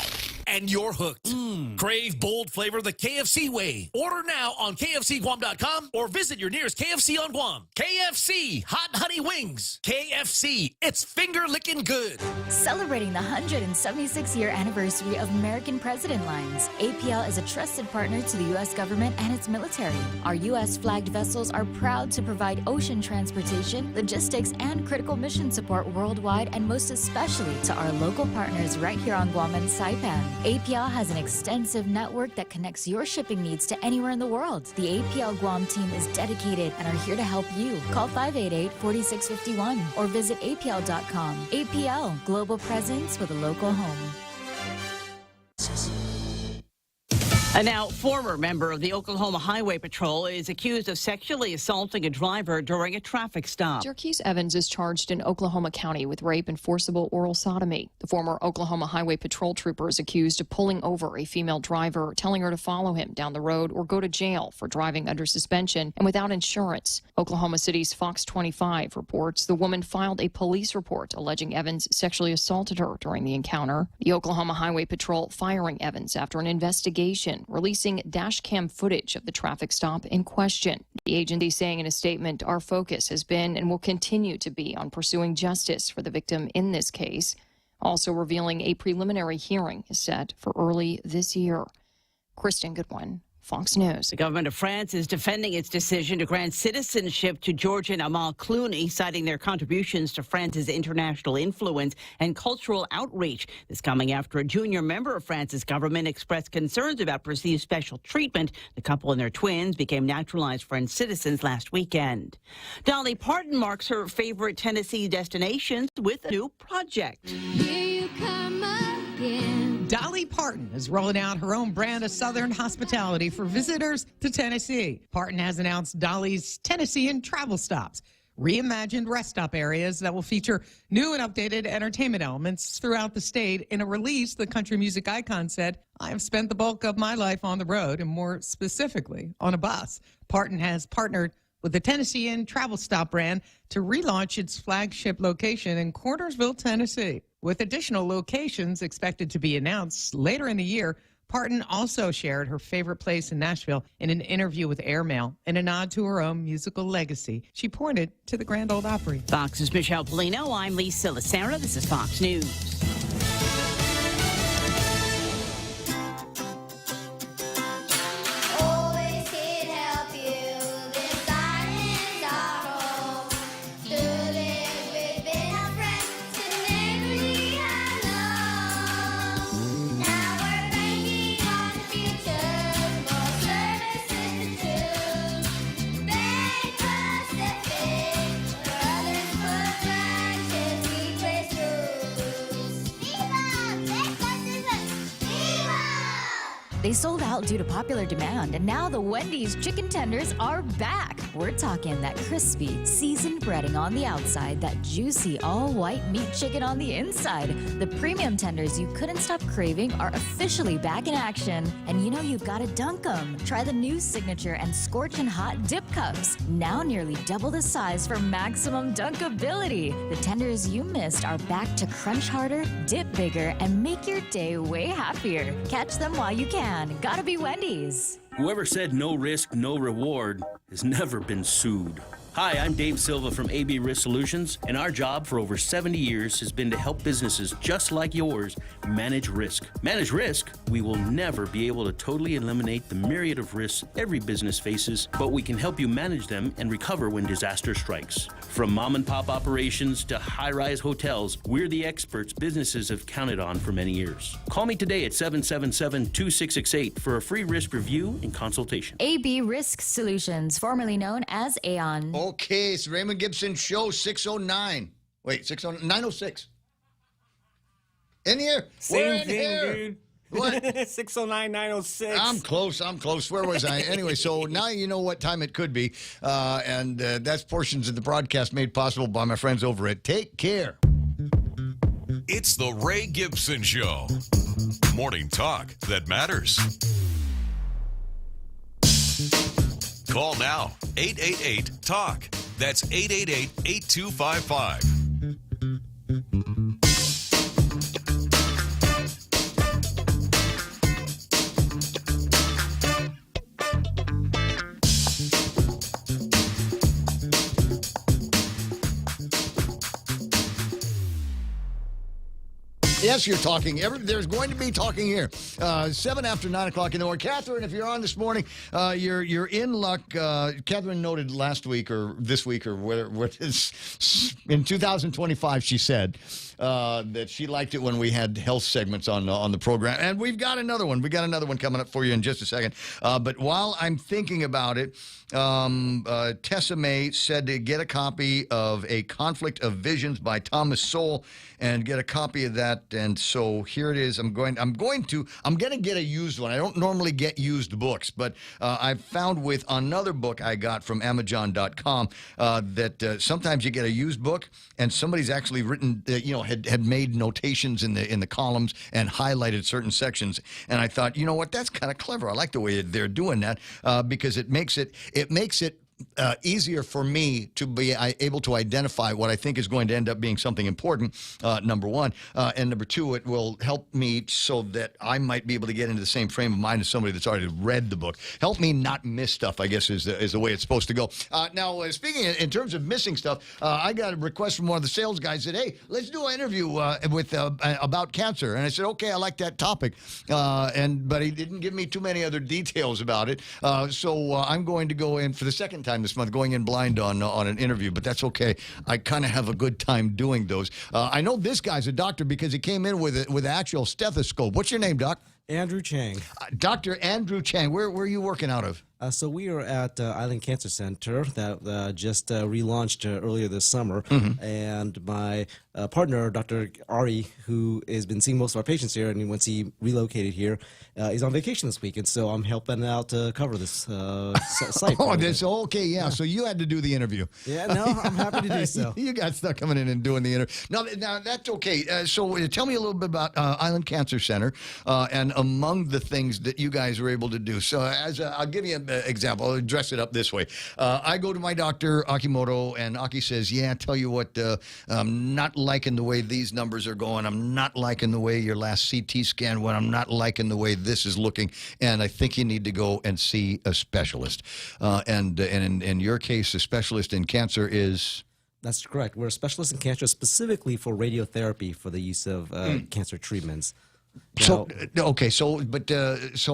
and you're hooked. Crave bold flavor the KFC way. Order now on KFCGuam.com or visit your nearest KFC on Guam. KFC Hot Honey Wings. KFC, it's finger-licking good. Celebrating the 176-year anniversary of American President Lines, APL is a trusted partner to the U.S. government and its military. Our U.S.-flagged vessels are proud to provide ocean transportation, logistics, and critical mission support worldwide, and most especially to our local partners right here on Guam and Saipan. APL has an extensive network that connects your shipping needs to anywhere in the world. The APL Guam team is dedicated and are here to help you. Call 588-4651 or visit apl.com. APL, global presence with a local home. And now, former member of the Oklahoma Highway Patrol is accused of sexually assaulting a driver during a traffic stop. Jarquise Evans is charged in Oklahoma County with rape and forcible oral sodomy. The former Oklahoma Highway Patrol trooper is accused of pulling over a female driver, telling her to follow him down the road or go to jail for driving under suspension and without insurance. Oklahoma City's Fox 25 reports the woman filed a police report alleging Evans sexually assaulted her during the encounter. The Oklahoma Highway Patrol firing Evans after an investigation, releasing dash cam footage of the traffic stop in question. The agency saying in a statement, "Our focus has been and will continue to be on pursuing justice for the victim in this case." Also revealing a preliminary hearing is set for early this year. Kristen Goodwin, Fox News. The government of France is defending its decision to grant citizenship to George and Amal Clooney, citing their contributions to France's international influence and cultural outreach. This coming after a junior member of France's government expressed concerns about perceived special treatment. The couple and their twins became naturalized French citizens last weekend. Dolly Parton marks her favorite Tennessee destinations with a new project. Here you come again. Dolly Parton is rolling out her own brand of Southern hospitality for visitors to Tennessee. Parton has announced Dolly's Tennessean travel stops, reimagined rest stop areas that will feature new and updated entertainment elements throughout the state. In a release, the country music icon said, "I have spent the bulk of my life on the road, and more specifically on a bus." Parton has partnered with the Tennessean Travel Stop brand to relaunch its flagship location in Cornersville, Tennessee. With additional locations expected to be announced later in the year, Parton also shared her favorite place in Nashville in an interview with Airmail. In a nod to her own musical legacy, she pointed to the Grand Ole Opry. Fox's Michelle Polino. I'm Lisa Lacera. This is Fox News. They sold out due to popular demand, and now the Wendy's chicken tenders are back. We're talking that crispy, seasoned breading on the outside, that juicy, all-white meat chicken on the inside. The premium tenders you couldn't stop craving are officially back in action. And you know you've got to dunk them. Try the new signature and scorching hot dip cups. Now nearly double the size for maximum dunkability. The tenders you missed are back to crunch harder, dip bigger, and make your day way happier. Catch them while you can. Gotta be Wendy's. Whoever said no risk, no reward has never been sued. Hi, I'm Dave Silva from AB Risk Solutions, and our job for over 70 years has been to help businesses just like yours manage risk. Manage risk? We will never be able to totally eliminate the myriad of risks every business faces, but we can help you manage them and recover when disaster strikes. From mom and pop operations to high-rise hotels, we're the experts businesses have counted on for many years. Call me today at 777-2668 for a free risk review and consultation. AB Risk Solutions, formerly known as Aon. Okay, it's Raymond Gibson Show 609. Wait, 906. In here? We're in here. Dude. What? 609, 906. I'm close. Where was I? Anyway, so now you know what time it could be. And that's portions of the broadcast made possible by my friends over at Take Care. It's the Ray Gibson Show. Morning talk that matters. Call now, 888-TALK. That's 888-8255. Yes, you're talking. There's going to be talking here. 7 after 9 o'clock in the morning. Catherine, if you're on this morning, you're in luck. Catherine noted last week or this week or what is in 2025. She said that she liked it when we had health segments on the program, and we've got another one. We got another one coming up for you in just a second. But while I'm thinking about it, Tessa May said to get a copy of A Conflict of Visions by Thomas Sowell and get a copy of that. And so here it is. I'm going to get a used one. I don't normally get used books, but I found with another book I got from Amazon.com that sometimes you get a used book and somebody's actually written, had made notations in the columns and highlighted certain sections. And I thought, you know what, that's kind of clever. I like the way they're doing that because it makes it easier for me to be able to identify what I think is going to end up being something important, number one. And number two, it will help me so that I might be able to get into the same frame of mind as somebody that's already read the book. Help me not miss stuff, I guess, is the way it's supposed to go. Now, speaking in terms of missing stuff, I got a request from one of the sales guys that, hey, let's do an interview about cancer. And I said, okay, I like that topic. But he didn't give me too many other details about it. So I'm going to go in for the second time this month, going in blind on an interview, but that's okay. I kind of have a good time doing those. I know this guy's a doctor because he came in with an actual stethoscope. What's your name, Doc? Andrew Chang. Dr. Andrew Chang. Where are you working out of? So we are at Island Cancer Center that just relaunched earlier this summer. And my partner, Dr. Ari, who has been seeing most of our patients here, and once he relocated here, is on vacation this week. And so I'm helping out to cover this site. Oh, that's okay. Yeah. So you had to do the interview. Yeah, no, I'm happy to do so. You got stuck coming in and doing the interview. Now that's okay. So tell me a little bit about Island Cancer Center and among the things that you guys are able to do. So I'll give you an example. I'll dress it up this way. I go to my doctor, Akimoto, and Aki says, yeah, tell you what, I'm not liking the way these numbers are going. I'm not liking the way your last CT scan went. I'm not liking the way this is looking. And I think you need to go and see a specialist. And in your case, a specialist in cancer is... That's correct. We're a specialist in cancer specifically for radiotherapy for the use of cancer treatments. So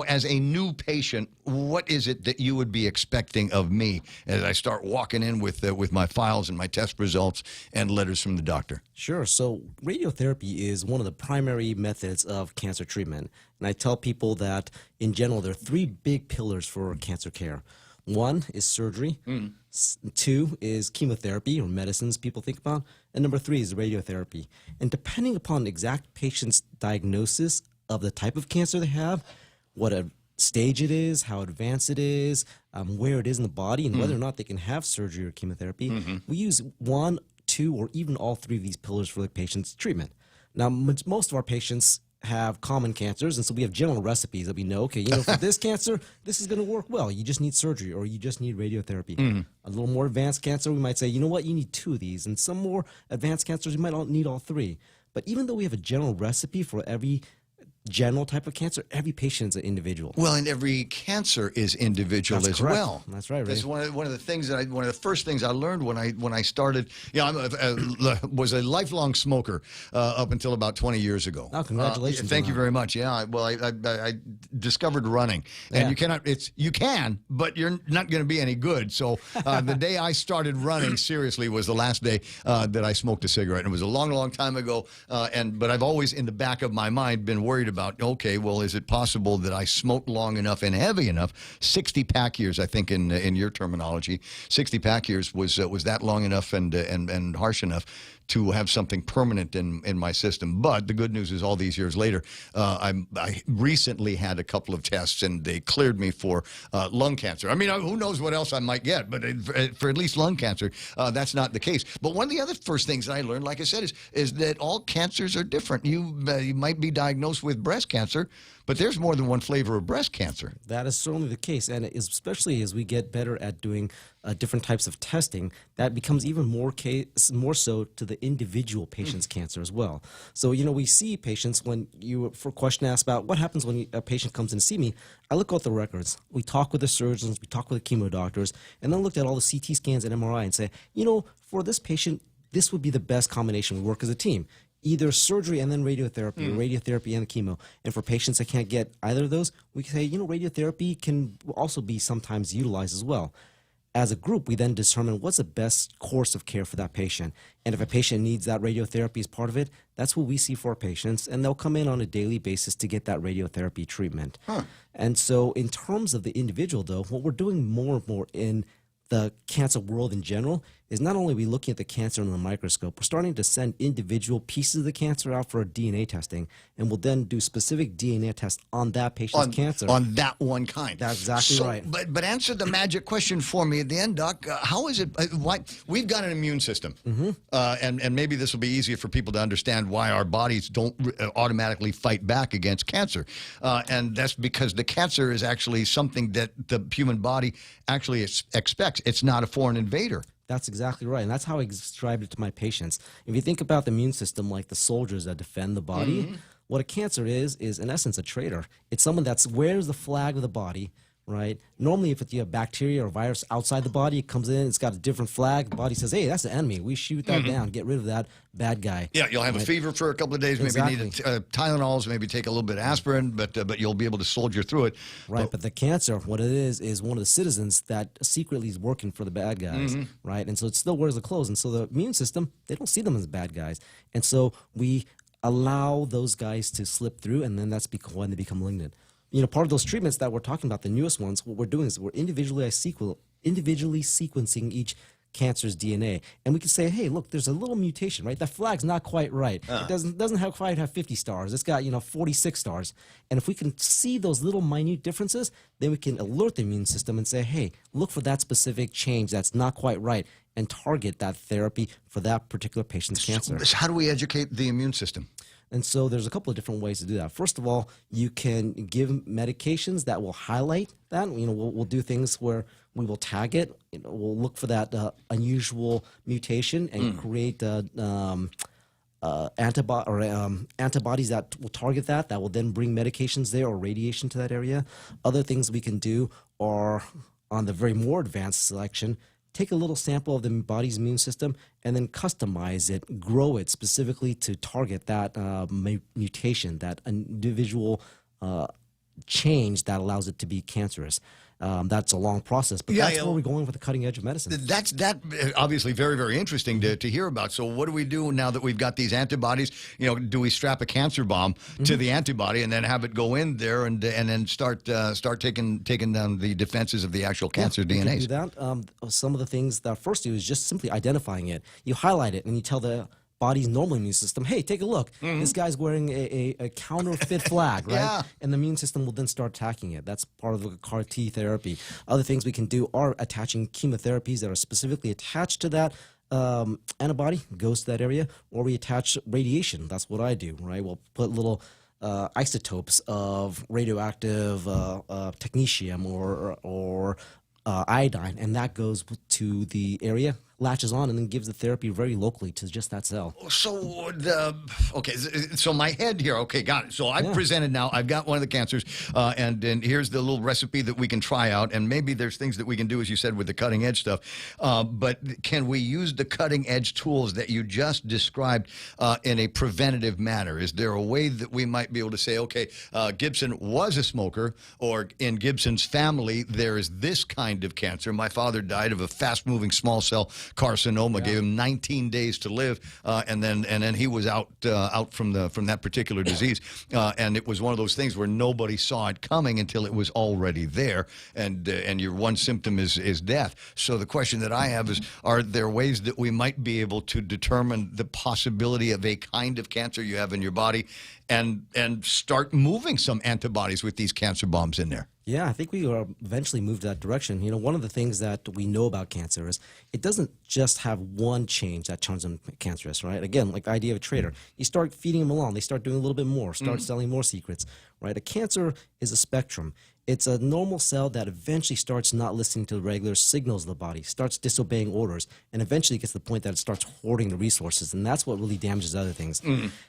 as a new patient, what is it that you would be expecting of me as I start walking in with my files and my test results and letters from the doctor? Sure. So radiotherapy is one of the primary methods of cancer treatment. And I tell people that in general, there are three big pillars for cancer care. One is surgery. Two is chemotherapy or medicines people think about. And number three is radiotherapy. And depending upon the exact patient's diagnosis of the type of cancer they have, what a stage it is, how advanced it is, where it is in the body, and whether or not they can have surgery or chemotherapy, we use one, two, or even all three of these pillars for the patient's treatment. Now, most of our patients have common cancers, and so we have general recipes that we know, okay, for this cancer, this is going to work well. You just need surgery or you just need radiotherapy. A little more advanced cancer, we might say, you know what, you need two of these. And some more advanced cancers, you might not need all three. But even though we have a general recipe for every general type of cancer, every patient is an individual. Well, and every cancer is individual That's as correct. well. That's right. That's one of the things that one of the first things I learned when I started. I was a lifelong smoker up until about 20 years ago. Oh, congratulations! Thank you very much. Yeah, well, I discovered running, and you can, but you're not going to be any good. So the day I started running seriously was the last day that I smoked a cigarette. It was a long, long time ago, but I've always in the back of my mind been worried about, okay, well, is it possible that I smoked long enough and heavy enough? 60 pack years, I think, in your terminology, 60 pack years was that long enough and harsh enough to have something permanent in my system. But the good news is all these years later, I recently had a couple of tests, and they cleared me for lung cancer. I mean, who knows what else I might get, but for at least lung cancer, that's not the case. But one of the other first things that I learned, like I said, is that all cancers are different. You might be diagnosed with breast cancer, but there's more than one flavor of breast cancer. That is certainly the case, and especially as we get better at doing different types of testing, that becomes even more so to the individual patient's cancer as well. So, we see patients when for a question asked about what happens when a patient comes in to see me, I look at the records. We talk with the surgeons, we talk with the chemo doctors, and then looked at all the CT scans and MRI and say, for this patient, this would be the best combination. We work as a team. Either surgery and then radiotherapy, or radiotherapy and chemo. And for patients that can't get either of those, we can say, radiotherapy can also be sometimes utilized as well. As a group, we then determine what's the best course of care for that patient. And if a patient needs that radiotherapy as part of it, that's what we see for our patients. And they'll come in on a daily basis to get that radiotherapy treatment. And so in terms of the individual, though, what we're doing more and more in the cancer world in general is not only are we looking at the cancer under the microscope, we're starting to send individual pieces of the cancer out for DNA testing, and we'll then do specific DNA tests on that patient's cancer. On that one kind. That's exactly right. But answer the magic question for me at the end, Doc. How is it, why we've got an immune system, and maybe this will be easier for people to understand why our bodies don't automatically fight back against cancer. And that's because the cancer is actually something that the human body actually expects. It's not a foreign invader. That's exactly right. And that's how I described it to my patients. If you think about the immune system like the soldiers that defend the body, what a cancer is in essence a traitor. It's someone that wears the flag of the body, right? Normally, if you have bacteria or virus outside the body, it comes in, it's got a different flag. The body says, hey, that's the enemy. We shoot that down, get rid of that bad guy. Yeah, you'll have a fever for a couple of days, maybe need Tylenols, maybe take a little bit of aspirin, but you'll be able to soldier through it. Right, but the cancer, what it is one of the citizens that secretly is working for the bad guys, right? And so it still wears the clothes. And so the immune system, they don't see them as bad guys. And so we allow those guys to slip through, and then that's when they become malignant. Part of those treatments that we're talking about, the newest ones, what we're doing is we're individually sequencing each cancer's DNA. And we can say, hey, look, there's a little mutation, right? That flag's not quite right. It doesn't quite have 50 stars. It's got, 46 stars. And if we can see those little minute differences, then we can alert the immune system and say, hey, look for that specific change that's not quite right and target that therapy for that particular patient's cancer. So how do we educate the immune system? And so there's a couple of different ways to do that. First of all, you can give medications that will highlight that. We'll do things where we will tag it. We'll look for that unusual mutation and create antibodies that will target that will then bring medications there or radiation to that area. Other things we can do are on the very more advanced selection, take a little sample of the body's immune system and then customize it, grow it specifically to target that mutation, that individual change that allows it to be cancerous. That's a long process, but that's where we're going with the cutting edge of medicine. That's obviously very, very interesting to hear about. So what do we do now that we've got these antibodies? Do we strap a cancer bomb to the antibody and then have it go in there and then start taking down the defenses of the actual cancer DNA? We can do that. Some of the things that first do is just simply identifying it. You highlight it and you tell the body's normal immune system, hey, take a look. This guy's wearing a counterfeit flag, right? Yeah. And the immune system will then start attacking it. That's part of the CAR T therapy. Other things we can do are attaching chemotherapies that are specifically attached to that antibody, goes to that area, or we attach radiation. That's what I do, right? We'll put little isotopes of radioactive technetium or iodine, and that goes to the area latches on and then gives the therapy very locally to just that cell. So so my head here, okay, got it. So I've presented now. I've got one of the cancers, and here's the little recipe that we can try out, and maybe there's things that we can do, as you said, with the cutting edge stuff. But can we use the cutting edge tools that you just described in a preventative manner? Is there a way that we might be able to say, okay, Gibson was a smoker, or in Gibson's family there is this kind of cancer? My father died of a fast-moving small cell carcinoma, gave him 19 days to live, and then he was out from that particular disease, and it was one of those things where nobody saw it coming until it was already there, and your one symptom is death. So the question that I have is, are there ways that we might be able to determine the possibility of a kind of cancer you have in your body, and start moving some antibodies with these cancer bombs in there? Yeah, I think we will eventually move that direction. You know, one of the things that we know about cancer is it doesn't just have one change that turns them cancerous, right? Again, like the idea of a trader. You start feeding them along, they start doing a little bit more, start selling more secrets, right? A cancer is a spectrum. It's a normal cell that eventually starts not listening to the regular signals of the body, starts disobeying orders, and eventually gets to the point that it starts hoarding the resources, and that's what really damages other things.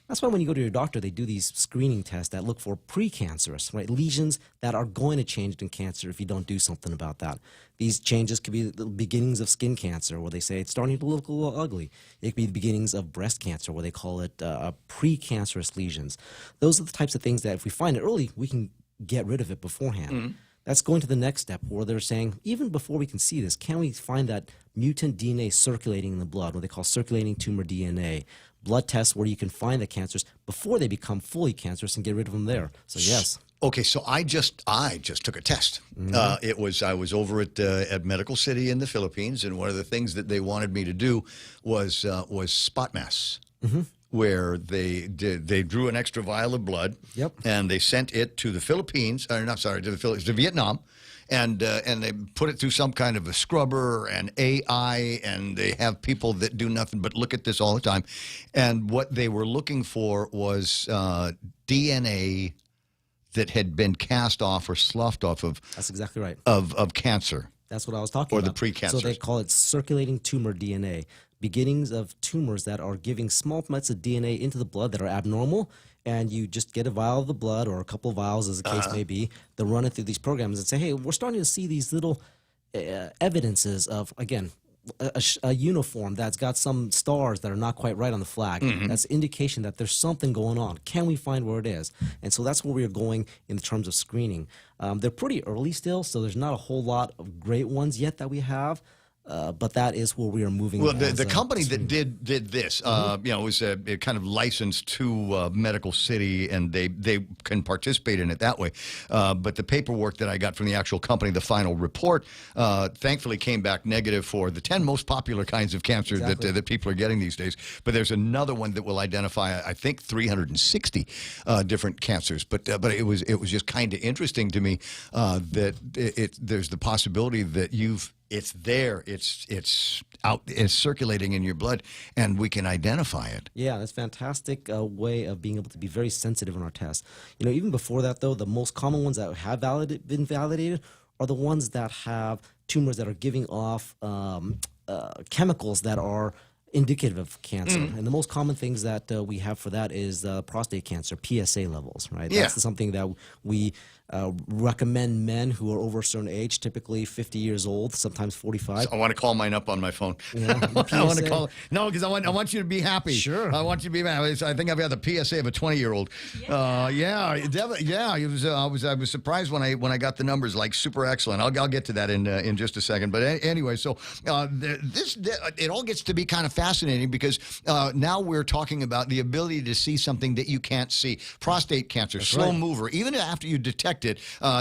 That's why when you go to your doctor, they do these screening tests that look for precancerous, right? Lesions that are going to change into cancer if you don't do something about that. These changes could be the beginnings of skin cancer, where they say it's starting to look a little ugly. It could be the beginnings of breast cancer, where they call it precancerous lesions. Those are the types of things that if we find it early, we can get rid of it beforehand. That's going to the next step, where they're saying, even before we can see this, can we find that mutant DNA circulating in the blood, what they call circulating tumor DNA? Blood tests where you can find the cancers before they become fully cancerous and get rid of them there. So yes. Okay, so I just took a test. I was over at Medical City in the Philippines, and one of the things that they wanted me to do was spot mass. Where they drew an extra vial of blood, and they sent it to the Philippines, to Vietnam, and they put it through some kind of a scrubber and AI, and they have people that do nothing but look at this all the time. And what they were looking for was DNA that had been cast off or sloughed off of. That's exactly right. Of cancer. That's what I was talking about. Or the precancer. So they call it circulating tumor DNA. Beginnings of tumors that are giving small amounts of DNA into the blood that are abnormal, and you just get a vial of the blood, or a couple of vials as the case may be, they'll run it through these programs and say, hey, we're starting to see these little evidences of, again, a uniform that's got some stars that are not quite right on the flag. That's indication that there's something going on. Can we find where it is? And so that's where we are going in terms of screening. They're pretty early still, so there's not a whole lot of great ones yet that we have. But that is where we are moving. Well, the company that did this, was kind of licensed to Medical City, and they can participate in it that way. But the paperwork that I got from the actual company, the final report, thankfully came back negative for the 10 most popular kinds of cancer that people are getting these days. But there's another one that will identify, I think, 360 different cancers. But it was just kind of interesting to me that there's the possibility that it's there, it's out, it's circulating in your blood, and we can identify it. Yeah, that's a fantastic way of being able to be very sensitive in our tests. You know, even before that, though, the most common ones that have been validated are the ones that have tumors that are giving off chemicals that are indicative of cancer. And the most common things that we have for that is prostate cancer, PSA levels, right? That's something that we recommend men who are over a certain age, typically 50 years old, sometimes 45. I want to call mine up on my phone. Yeah, I want to call. No, because I want you to be happy. Sure. I want you to be happy. I think I've got the PSA of a 20-year-old. I was surprised when I got the numbers, like super excellent. I'll get to that in just a second. But anyway, so it all gets to be kind of fascinating, because now we're talking about the ability to see something that you can't see. Prostate cancer, slow mover. Even after you detect it,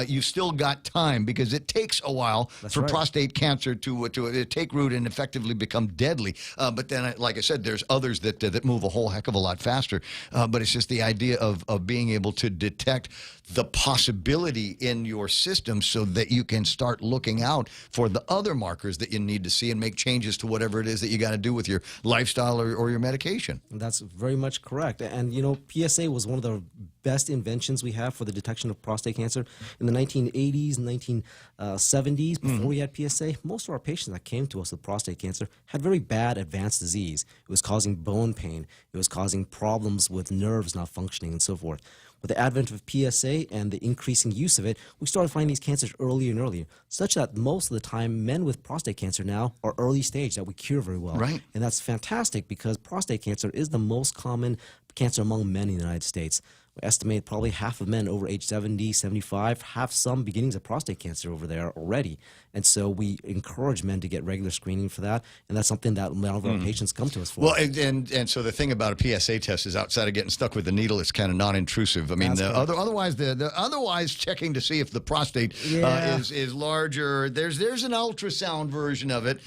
you've still got time, because it takes a while for prostate cancer to take root and effectively become deadly. But then, like I said, there's others that move a whole heck of a lot faster. But it's just the idea of being able to detect the possibility in your system, so that you can start looking out for the other markers that you need to see and make changes to whatever it is that you got to do with your lifestyle or your medication. That's very much correct. And, you know, PSA was one of the best inventions we have for the detection of prostate cancer. In the 1980s, 1970s, before we had PSA, most of our patients that came to us with prostate cancer had very bad advanced disease. It was causing bone pain. It was causing problems with nerves not functioning and so forth. With the advent of PSA and the increasing use of it, we started finding these cancers earlier and earlier, such that most of the time men with prostate cancer now are early stage that we cure very well. Right. And that's fantastic because prostate cancer is the most common cancer among men in the United States. We estimate probably half of men over age 70, 75 have some beginnings of prostate cancer over there already. And so we encourage men to get regular screening for that. And that's something that a lot of our patients come to us for. Well, and so the thing about a PSA test is outside of getting stuck with the needle, it's kind of non-intrusive. I mean, otherwise checking to see if the prostate is larger. There's an ultrasound version of it.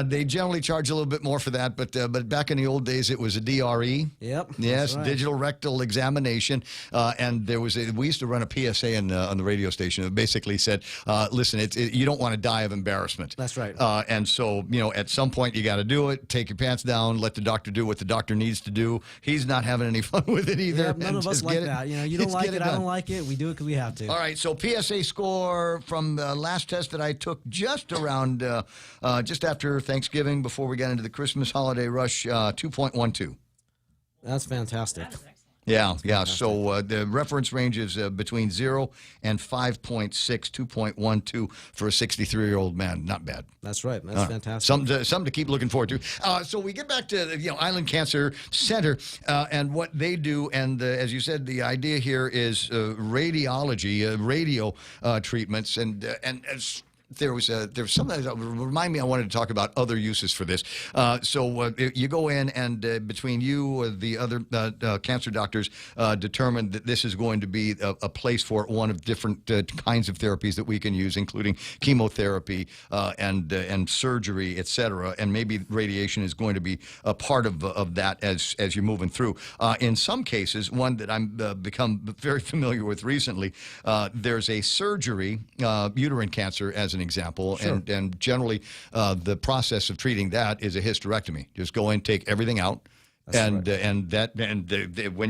They generally charge a little bit more for that, but back in the old days, it was a DRE. Yep. Yes, right. digital rectal examination. And we used to run a PSA on the radio station. It basically said, listen, you don't want to die of embarrassment. That's right. And so, at some point you got to do it. Take your pants down. Let the doctor do what the doctor needs to do. He's not having any fun with it either. Yeah, none of us like that. You don't like it, I don't like it. We do it because we have to. All right. So PSA score from the last test that I took just around, just after Thanksgiving, before we got into the Christmas holiday rush, 2.12. That's fantastic. Yeah. So the reference range is between 0 and 5.6, 2.12 for a 63-year-old man. Not bad. That's right. That's fantastic. Something to keep looking forward to. So we get back to Island Cancer Center and what they do. And as you said, the idea here is radiology, radio treatments, and there was something that remind me. I wanted to talk about other uses for this. So you go in, and between you, the other cancer doctors determine that this is going to be a place for one of different kinds of therapies that we can use, including chemotherapy and surgery, etc. And maybe radiation is going to be a part of that as you're moving through. In some cases, one that I'm become very familiar with recently, there's a surgery, uterine cancer as an example, Sure. and generally the process of treating that is a hysterectomy. Just go in, take everything out. When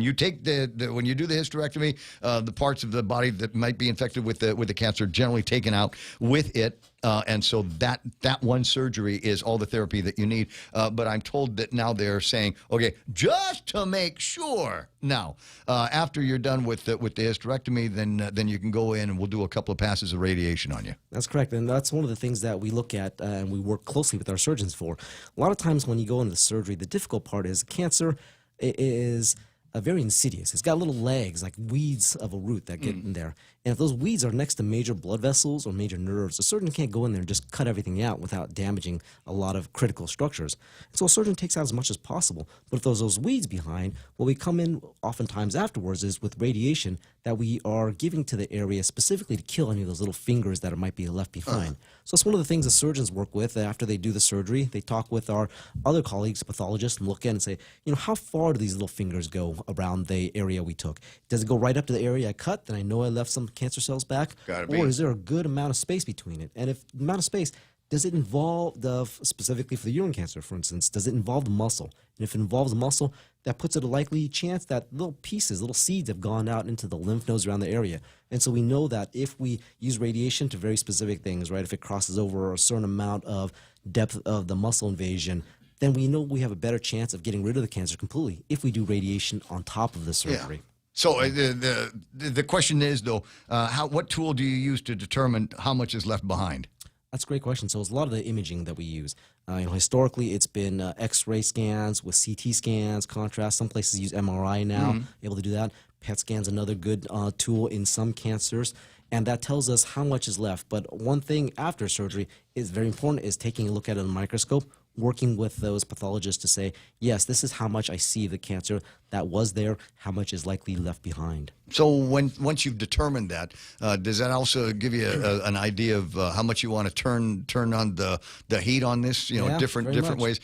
you take when you do the hysterectomy, the parts of the body that might be infected with the cancer generally taken out with it. And so that one surgery is all the therapy that you need. But I'm told that now they're saying, okay, just to make sure. Now, after you're done with the hysterectomy, then you can go in and we'll do a couple of passes of radiation on you. That's correct. And that's one of the things that we look at and we work closely with our surgeons for. A lot of times when you go into the surgery, the difficult part is cancer is very insidious. It's got little legs, like weeds of a root that get in there. And if those weeds are next to major blood vessels or major nerves, a surgeon can't go in there and just cut everything out without damaging a lot of critical structures. And so a surgeon takes out as much as possible. But if there's those weeds behind, what we come in oftentimes afterwards is with radiation that we are giving to the area specifically to kill any of those little fingers that might be left behind. So it's one of the things the surgeons work with after they do the surgery. They talk with our other colleagues, pathologists, and look at it and say, how far do these little fingers go around the area we took? Does it go right up to the area I cut? Then I know I left some cancer cells back? Gotta be. Or is there a good amount of space between it? And if the amount of space, does it involve specifically for the urine cancer, for instance, does it involve the muscle? And if it involves the muscle, that puts it a likely chance that little pieces, little seeds have gone out into the lymph nodes around the area. And so we know that if we use radiation to very specific things, right, if it crosses over a certain amount of depth of the muscle invasion, then we know we have a better chance of getting rid of the cancer completely if we do radiation on top of the surgery. Yeah. So the question is, though, what tool do you use to determine how much is left behind? That's a great question. So it's a lot of the imaging that we use. Historically, it's been X-ray scans with CT scans, contrast. Some places use MRI now, able to do that. PET scan's another good tool in some cancers. And that tells us how much is left. But one thing after surgery is very important is taking a look at it in a microscope, working with those pathologists to say, yes, this is how much I see the cancer that was there, how much is likely left behind. So once you've determined that, does that also give you an idea of how much you want to turn on the heat on this? Different ways,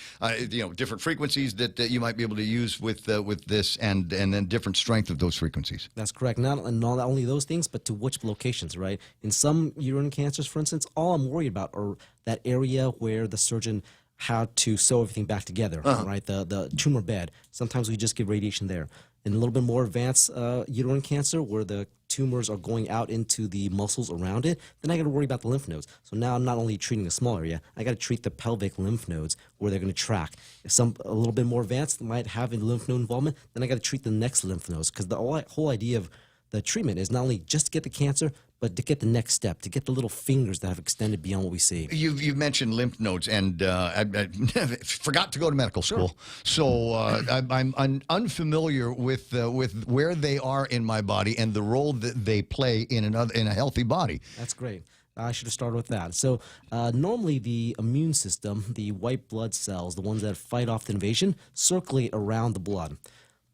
different frequencies that you might be able to use with this, and then different strength of those frequencies. That's correct. Not only those things, but to which locations, right? In some uterine cancers, for instance, all I'm worried about are that area where the surgeon how to sew everything back together, right? The tumor bed. Sometimes we just give radiation there. In a little bit more advanced uterine cancer, where the tumors are going out into the muscles around it, then I got to worry about the lymph nodes. So now I'm not only treating a small area, I got to treat the pelvic lymph nodes where they're going to track. If a little bit more advanced might have a lymph node involvement, then I got to treat the next lymph nodes, because the whole idea of the treatment is not only just to get the cancer, but to get the next step, to get the little fingers that have extended beyond what we see. You've mentioned lymph nodes, and I forgot to go to medical school, so I'm unfamiliar with where they are in my body and the role that they play in a healthy body. That's great. I should have started with that. So normally the immune system, the white blood cells, the ones that fight off the invasion, circulate around the blood.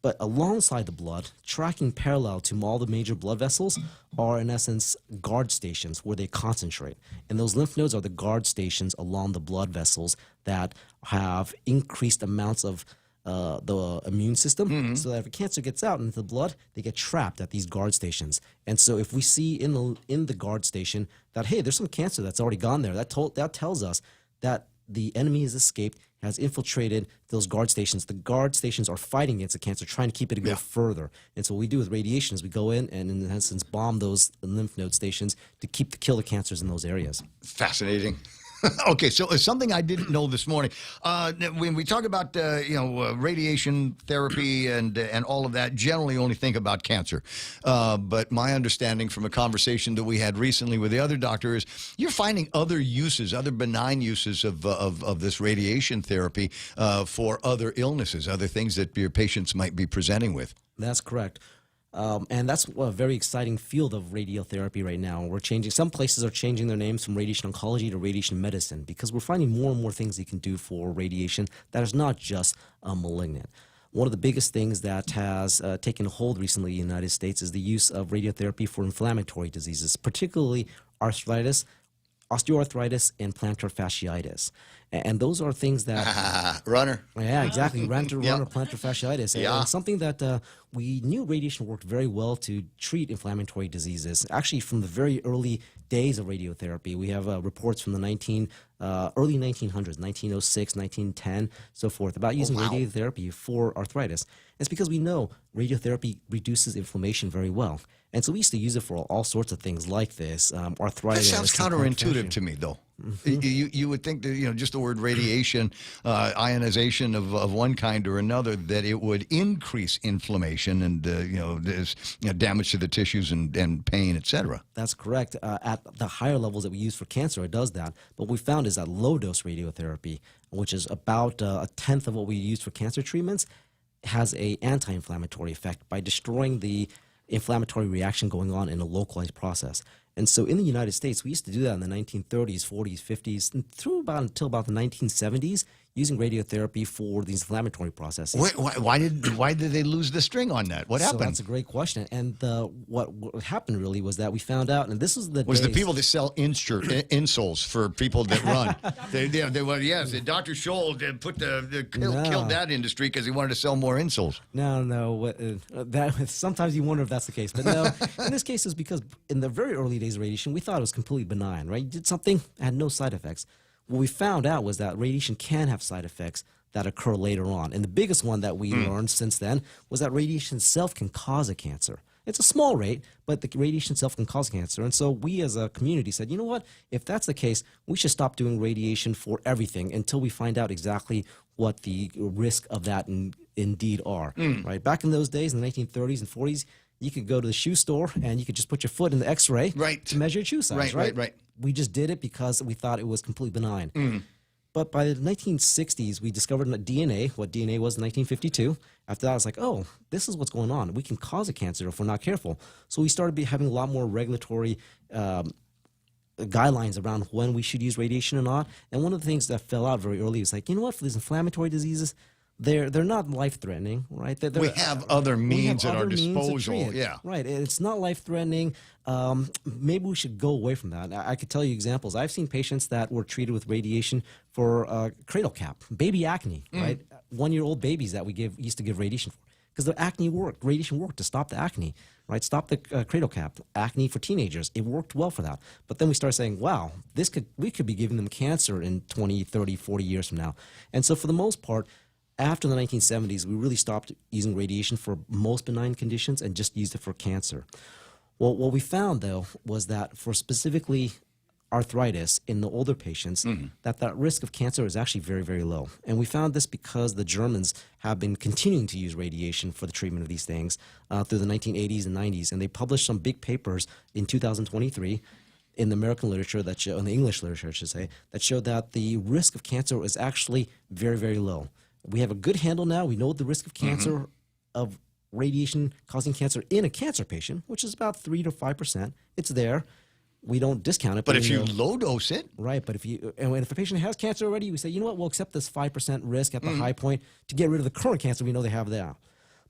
But alongside the blood, tracking parallel to all the major blood vessels, are in essence guard stations where they concentrate. And those lymph nodes are the guard stations along the blood vessels that have increased amounts of the immune system, so that if a cancer gets out into the blood, they get trapped at these guard stations. And so if we see in the guard station that, hey, there's some cancer that's already gone there, that tells us that the enemy has escaped, has infiltrated those guard stations. The guard stations are fighting against the cancer, trying to keep it to go further. And so what we do with radiation is we go in and, in essence, bomb those lymph node stations to kill the cancers in those areas. Fascinating. Okay, so something I didn't know this morning. When we talk about radiation therapy and all of that, generally only think about cancer. But my understanding from a conversation that we had recently with the other doctor is you're finding other uses, other benign uses of this radiation therapy for other illnesses, other things that your patients might be presenting with. That's correct. And that's a very exciting field of radiotherapy right now. Some places are changing their names from radiation oncology to radiation medicine, because we're finding more and more things you can do for radiation that is not just malignant. One of the biggest things that has taken hold recently in the United States is the use of radiotherapy for inflammatory diseases, particularly arthritis, osteoarthritis, and plantar fasciitis. And those are things that... Runner. Yeah, exactly. Runner, plantar fasciitis. And something that we knew radiation worked very well to treat inflammatory diseases. Actually, from the very early days of radiotherapy, we have reports from the early 1900s, 1906, 1910, so forth, about using radiotherapy for arthritis. It's because we know radiotherapy reduces inflammation very well. And so we used to use it for all sorts of things like this, arthritis. That sounds counterintuitive to me, though. You would think that, just the word radiation, ionization of one kind or another, that it would increase inflammation and, there's damage to the tissues and pain, et cetera. That's correct. At the higher levels that we use for cancer, it does that. But what we found is that low-dose radiotherapy, which is about a tenth of what we use for cancer treatments, has an anti-inflammatory effect by destroying the inflammatory reaction going on in a localized process. And so in the United States, we used to do that in the 1930s, 40s, 50s, and until about the 1970s, using radiotherapy for these inflammatory processes. Why did they lose the string on that? What happened? So that's a great question. And what happened really was that we found out, and this is the people that sell insoles for people that run. The Dr. Scholl killed that industry because he wanted to sell more insoles. No. Sometimes you wonder if that's the case, but no. In this case, it's because in the very early days of radiation, we thought it was completely benign. Right? You did something, had no side effects. What we found out was that radiation can have side effects that occur later on. And the biggest one that we learned since then was that radiation itself can cause a cancer. It's a small rate, but the radiation itself can cause cancer. And so we as a community said, you know what, if that's the case, we should stop doing radiation for everything until we find out exactly what the risk of that indeed are. Right? Back in those days, in the 1930s and 40s, you could go to the shoe store and you could just put your foot in the x-ray to measure your shoe size. Right. We just did it because we thought it was completely benign. But by the 1960s, we discovered DNA, what DNA was in 1952. After that, I was like, oh, this is what's going on. We can cause a cancer if we're not careful. So we started having a lot more regulatory guidelines around when we should use radiation or not. And one of the things that fell out very early was like, you know what, for these inflammatory diseases, they're not life-threatening, right? We have other means at our disposal. Yeah, right. It's not life-threatening. Maybe we should go away from that. I could tell you examples. I've seen patients that were treated with radiation for cradle cap, baby acne, right? 1-year-old babies that we used to give radiation for. because the acne worked. Radiation worked to stop the acne, right? Stop the cradle cap, acne for teenagers. It worked well for that. But then we started saying, wow, we could be giving them cancer in 20, 30, 40 years from now. And so for the most part, after the 1970s, we really stopped using radiation for most benign conditions and just used it for cancer. Well, what we found, though, was that for specifically arthritis in the older patients, that risk of cancer is actually very, very low. And we found this because the Germans have been continuing to use radiation for the treatment of these things through the 1980s and 90s. And they published some big papers in 2023 in the American literature in the English literature, I should say, that showed that the risk of cancer is actually very, very low. We have a good handle now. We know the risk of cancer, of radiation causing cancer in a cancer patient, which is about 3 to 5%. It's there. We don't discount it. But if you low dose it. Right. But if a patient has cancer already, we say, you know what, we'll accept this 5% risk at the high point to get rid of the current cancer we know they have there.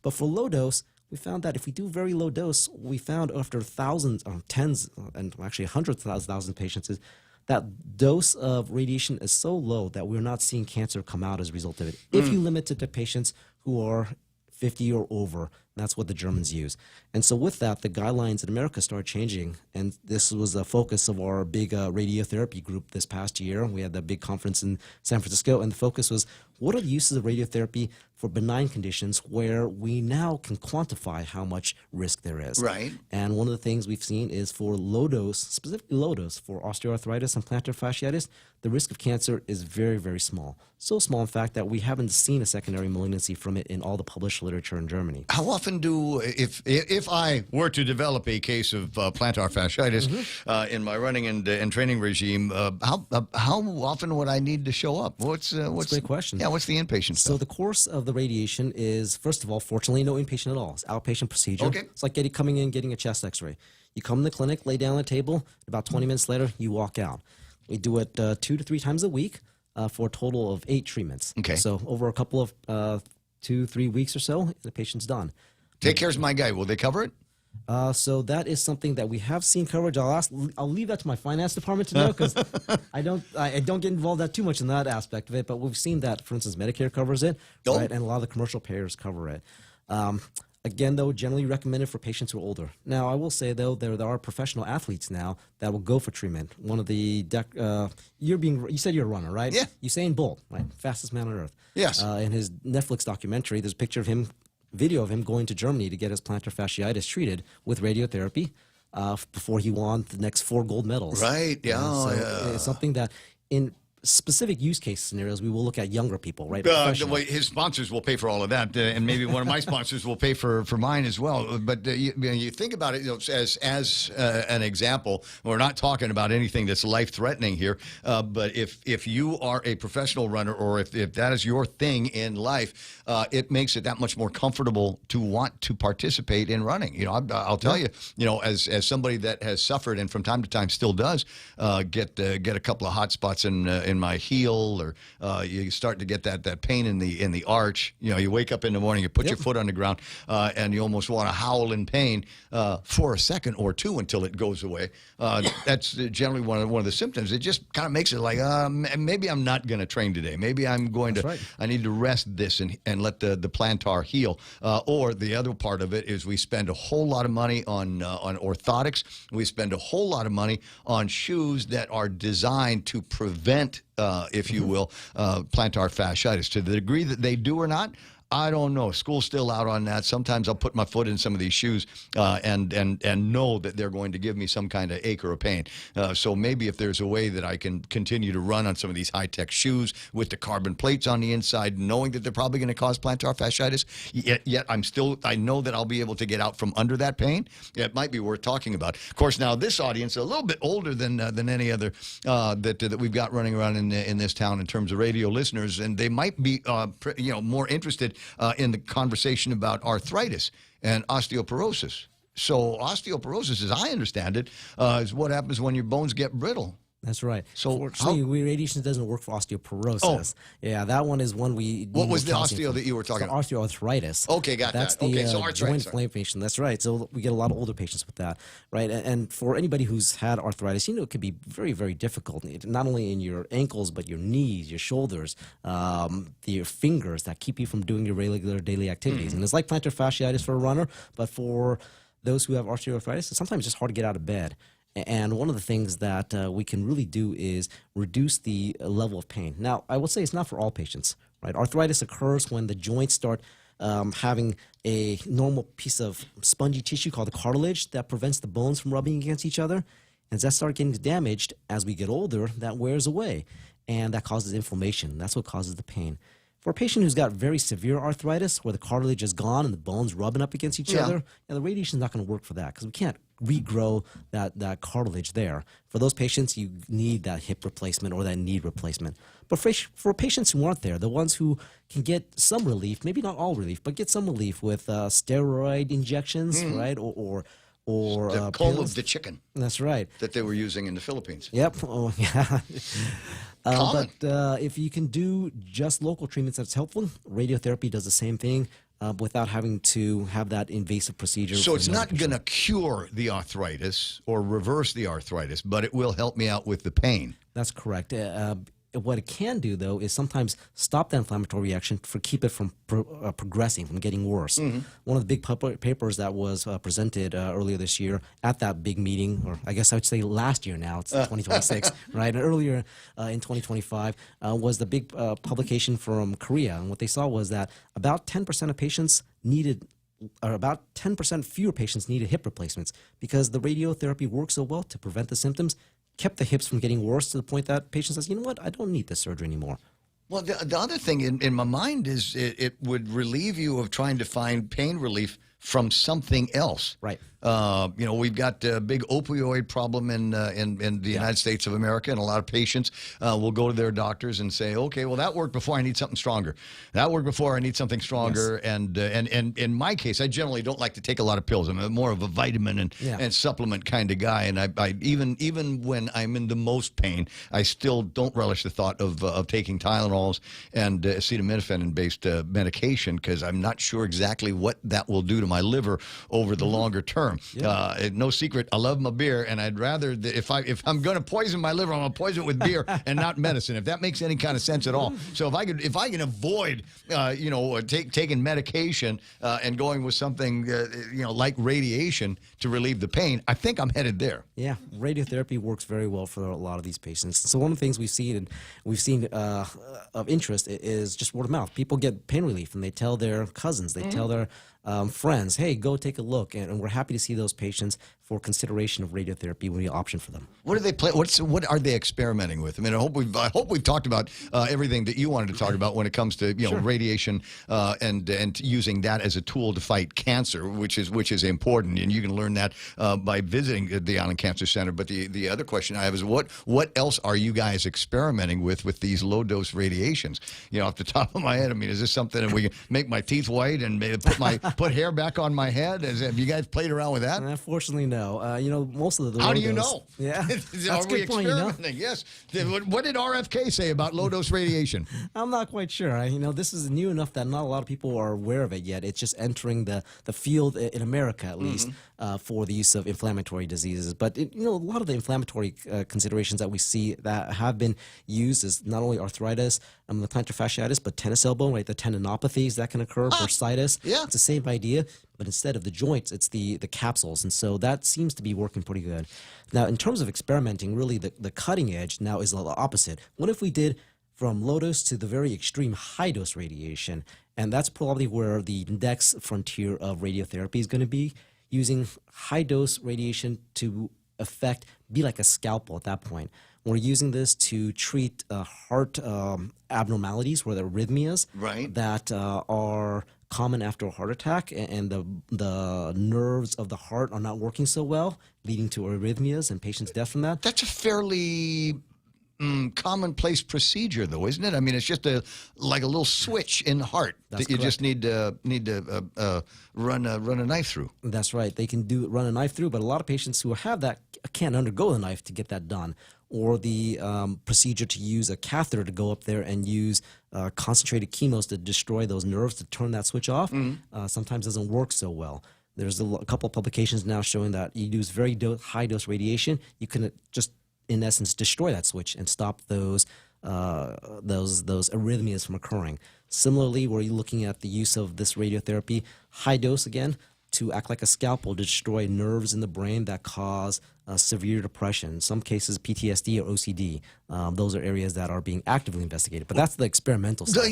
But for low dose, we found that if we do very low dose, we found after thousands, tens, and actually hundreds of thousands of patients, is that dose of radiation is so low that we're not seeing cancer come out as a result of it. If you limit it to patients who are 50 or over, that's what the Germans use. And so with that, the guidelines in America started changing. And this was a focus of our big radiotherapy group this past year. We had that big conference in San Francisco. And the focus was, what are the uses of radiotherapy for benign conditions where we now can quantify how much risk there is? Right. And one of the things we've seen is for low dose, specifically low dose for osteoarthritis and plantar fasciitis, the risk of cancer is very, very small. So small, in fact, that we haven't seen a secondary malignancy from it in all the published literature in Germany. How often if I were to develop a case of plantar fasciitis in my running and training regime, how often would I need to show up? What's That's a great question. Yeah, what's the inpatient stuff? So the course of the radiation is, first of all, fortunately, no inpatient at all. It's outpatient procedure. Okay. It's like coming in, getting a chest X-ray. You come in the clinic, lay down on the table. About 20 minutes later, you walk out. We do it 2 to 3 times a week for a total of 8 treatments. Okay. So over a couple of 2-3 weeks or so, the patient's done. Take care of my guy. Will they cover it? So that is something that we have seen coverage. I'll leave that to my finance department to know because I don't get involved that too much in that aspect of it. But we've seen that, for instance, Medicare covers it, right, and a lot of the commercial payers cover it. Again, though, generally recommended for patients who are older. Now, I will say though there are professional athletes now that will go for treatment. One of the you said you're a runner, right? Yeah. Usain Bolt, right, fastest man on earth. Yes. In his Netflix documentary, there's a picture of him. Video of him going to Germany to get his plantar fasciitis treated with radiotherapy before he won the next 4 gold medals. Right, yeah. It's something that in specific use case scenarios, we will look at younger people, right? His sponsors will pay for all of that, and maybe one of my sponsors will pay for mine as well. But you think about it as an example. We're not talking about anything that's life-threatening here. But if you are a professional runner, or if that is your thing in life, it makes it that much more comfortable to want to participate in running. I'll tell you, as somebody that has suffered and from time to time still does get a couple of hot spots in my heel, or you start to get that pain in the arch. You wake up in the morning, you put your foot on the ground, and you almost want to howl in pain for a second or two until it goes away. That's generally one of the symptoms. It just kind of makes it like maybe I'm not going to train today. Maybe I'm going to. Right. I need to rest this and let the plantar heal. Or the other part of it is we spend a whole lot of money on orthotics. We spend a whole lot of money on shoes that are designed to prevent, if you will, plantar fasciitis. To the degree that they do or not, I don't know. School's still out on that. Sometimes I'll put my foot in some of these shoes and know that they're going to give me some kind of ache or a pain. So maybe if there's a way that I can continue to run on some of these high-tech shoes with the carbon plates on the inside, knowing that they're probably going to cause plantar fasciitis, yet I know that I'll be able to get out from under that pain. It might be worth talking about. Of course, now this audience is a little bit older than any other that we've got running around in this town in terms of radio listeners, and they might be more interested in the conversation about arthritis and osteoporosis. So osteoporosis, as I understand it, is what happens when your bones get brittle. That's right. So Fortunately, radiation doesn't work for osteoporosis. Yeah, that one is one we. What was the osteo that you were talking about? Osteoarthritis. Okay, got That's that. Okay, so the arthritis. joint inflammation. That's right. So we get a lot of older patients with that, right? And for anybody who's had arthritis, it can be very, very difficult. Not only in your ankles, but your knees, your shoulders, your fingers that keep you from doing your regular daily activities. And it's like plantar fasciitis for a runner, but for those who have osteoarthritis, it's sometimes just hard to get out of bed. And one of the things that we can really do is reduce the level of pain. Now, I will say it's not for all patients, right? Arthritis occurs when the joints start having a normal piece of spongy tissue called the cartilage that prevents the bones from rubbing against each other. And as that starts getting damaged as we get older, that wears away, and that causes inflammation. That's what causes the pain. For a patient who's got very severe arthritis, where the cartilage is gone and the bones rubbing up against each other, the radiation is not going to work for that because we can't regrow that cartilage there. For those patients, you need that hip replacement or that knee replacement. But for patients who aren't there, the ones who can get some relief, maybe not all relief, but get some relief with steroid injections, right, or the comb of the chicken. That's right. That they were using in the Philippines. Yep. Oh, yeah. But if you can do just local treatments, that's helpful. Radiotherapy does the same thing without having to have that invasive procedure. So it's not going to cure the arthritis or reverse the arthritis, but it will help me out with the pain. That's correct. What it can do, though, is sometimes stop the inflammatory reaction keep it from progressing, from getting worse. One of the big papers that was presented earlier this year at that big meeting, or I guess I would say last year now, it's 2026, right? And earlier in 2025 was the big publication from Korea. And what they saw was that about 10% of patients about 10% fewer patients needed hip replacements because the radiotherapy works so well to prevent the symptoms, kept the hips from getting worse to the point that patient says, you know what, I don't need this surgery anymore. Well, the other thing in my mind is it would relieve you of trying to find pain relief from something else. Right. We've got a big opioid problem in the United States of America, and a lot of patients will go to their doctors and say, okay, well, that worked before, I need something stronger. That worked before, I need something stronger. Yes. And in my case, I generally don't like to take a lot of pills. I'm more of a vitamin and supplement kind of guy. And I even when I'm in the most pain, I still don't relish the thought of taking Tylenols and acetaminophen-based medication because I'm not sure exactly what that will do to my liver over the longer term. No secret, I love my beer, and I'd rather if I'm going to poison my liver, I'm going to poison it with beer and not medicine. If that makes any kind of sense at all. So if I can avoid taking medication and going with something like radiation to relieve the pain, I think I'm headed there. Yeah, radiotherapy works very well for a lot of these patients. So one of the things we've seen of interest is just word of mouth. People get pain relief, and they tell their cousins, they tell their friends, hey, go take a look, and we're happy to see those patients for consideration of radiotherapy when we option for them. What do they play? What are they experimenting with? I mean, I hope we've talked about everything that you wanted to talk about when it comes to radiation and using that as a tool to fight cancer, which is important, and you can learn that by visiting the Island Cancer Center. But the other question I have is what else are you guys experimenting with these low dose radiations? Off the top of my head, I mean, is this something that we can make my teeth white and put hair back on my head? Have you guys played around with that? Unfortunately, no. Most of the How do you know? Yeah, that's a good point. Yes. What did RFK say about low dose radiation? I'm not quite sure. This is new enough that not a lot of people are aware of it yet. It's just entering the field in America, at least, for the use of inflammatory diseases. But a lot of the inflammatory considerations that we see that have been used is not only arthritis, the plantar fasciitis, but tennis elbow, right? The tendinopathies that can occur, bursitis. Yeah. It's the same idea, but instead of the joints, it's the capsules. And so that seems to be working pretty good. Now, in terms of experimenting, really the cutting edge now is the opposite. What if we did from low dose to the very extreme high dose radiation? And that's probably where the next frontier of radiotherapy is going to be, using high dose radiation to be like a scalpel at that point. We're using this to treat heart abnormalities, where there are arrhythmias that are common after a heart attack, and the nerves of the heart are not working so well, leading to arrhythmias and patients' death from that. That's a fairly commonplace procedure, though, isn't it? I mean, it's just like a little switch in the heart that you just need to run a knife through. That's right. They can run a knife through, but a lot of patients who have that can't undergo the knife to get that done. or the procedure to use a catheter to go up there and use concentrated chemos to destroy those nerves to turn that switch off, sometimes doesn't work so well. There's a couple of publications now showing that you use very high dose radiation, you can just in essence destroy that switch and stop those arrhythmias from occurring. Similarly, where you're looking at the use of this radiotherapy, high dose again, to act like a scalpel to destroy nerves in the brain that cause severe depression, in some cases PTSD or OCD. Those are areas that are being actively investigated. But that's the experimental side.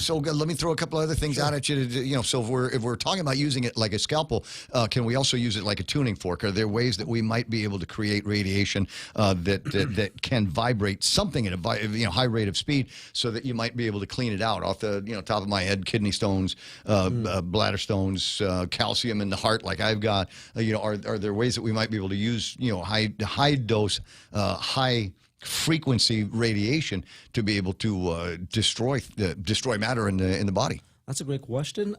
So let me throw a couple other things out at you. So if we're talking about using it like a scalpel, can we also use it like a tuning fork? Are there ways that we might be able to create radiation that can vibrate something at a high rate of speed, so that you might be able to clean it out off the top of my head? Kidney stones, bladder stones, calcium in the heart, like I've got. Are there ways that we might be able to use high dose, high frequency radiation to be able to destroy matter in the body? That's a great question.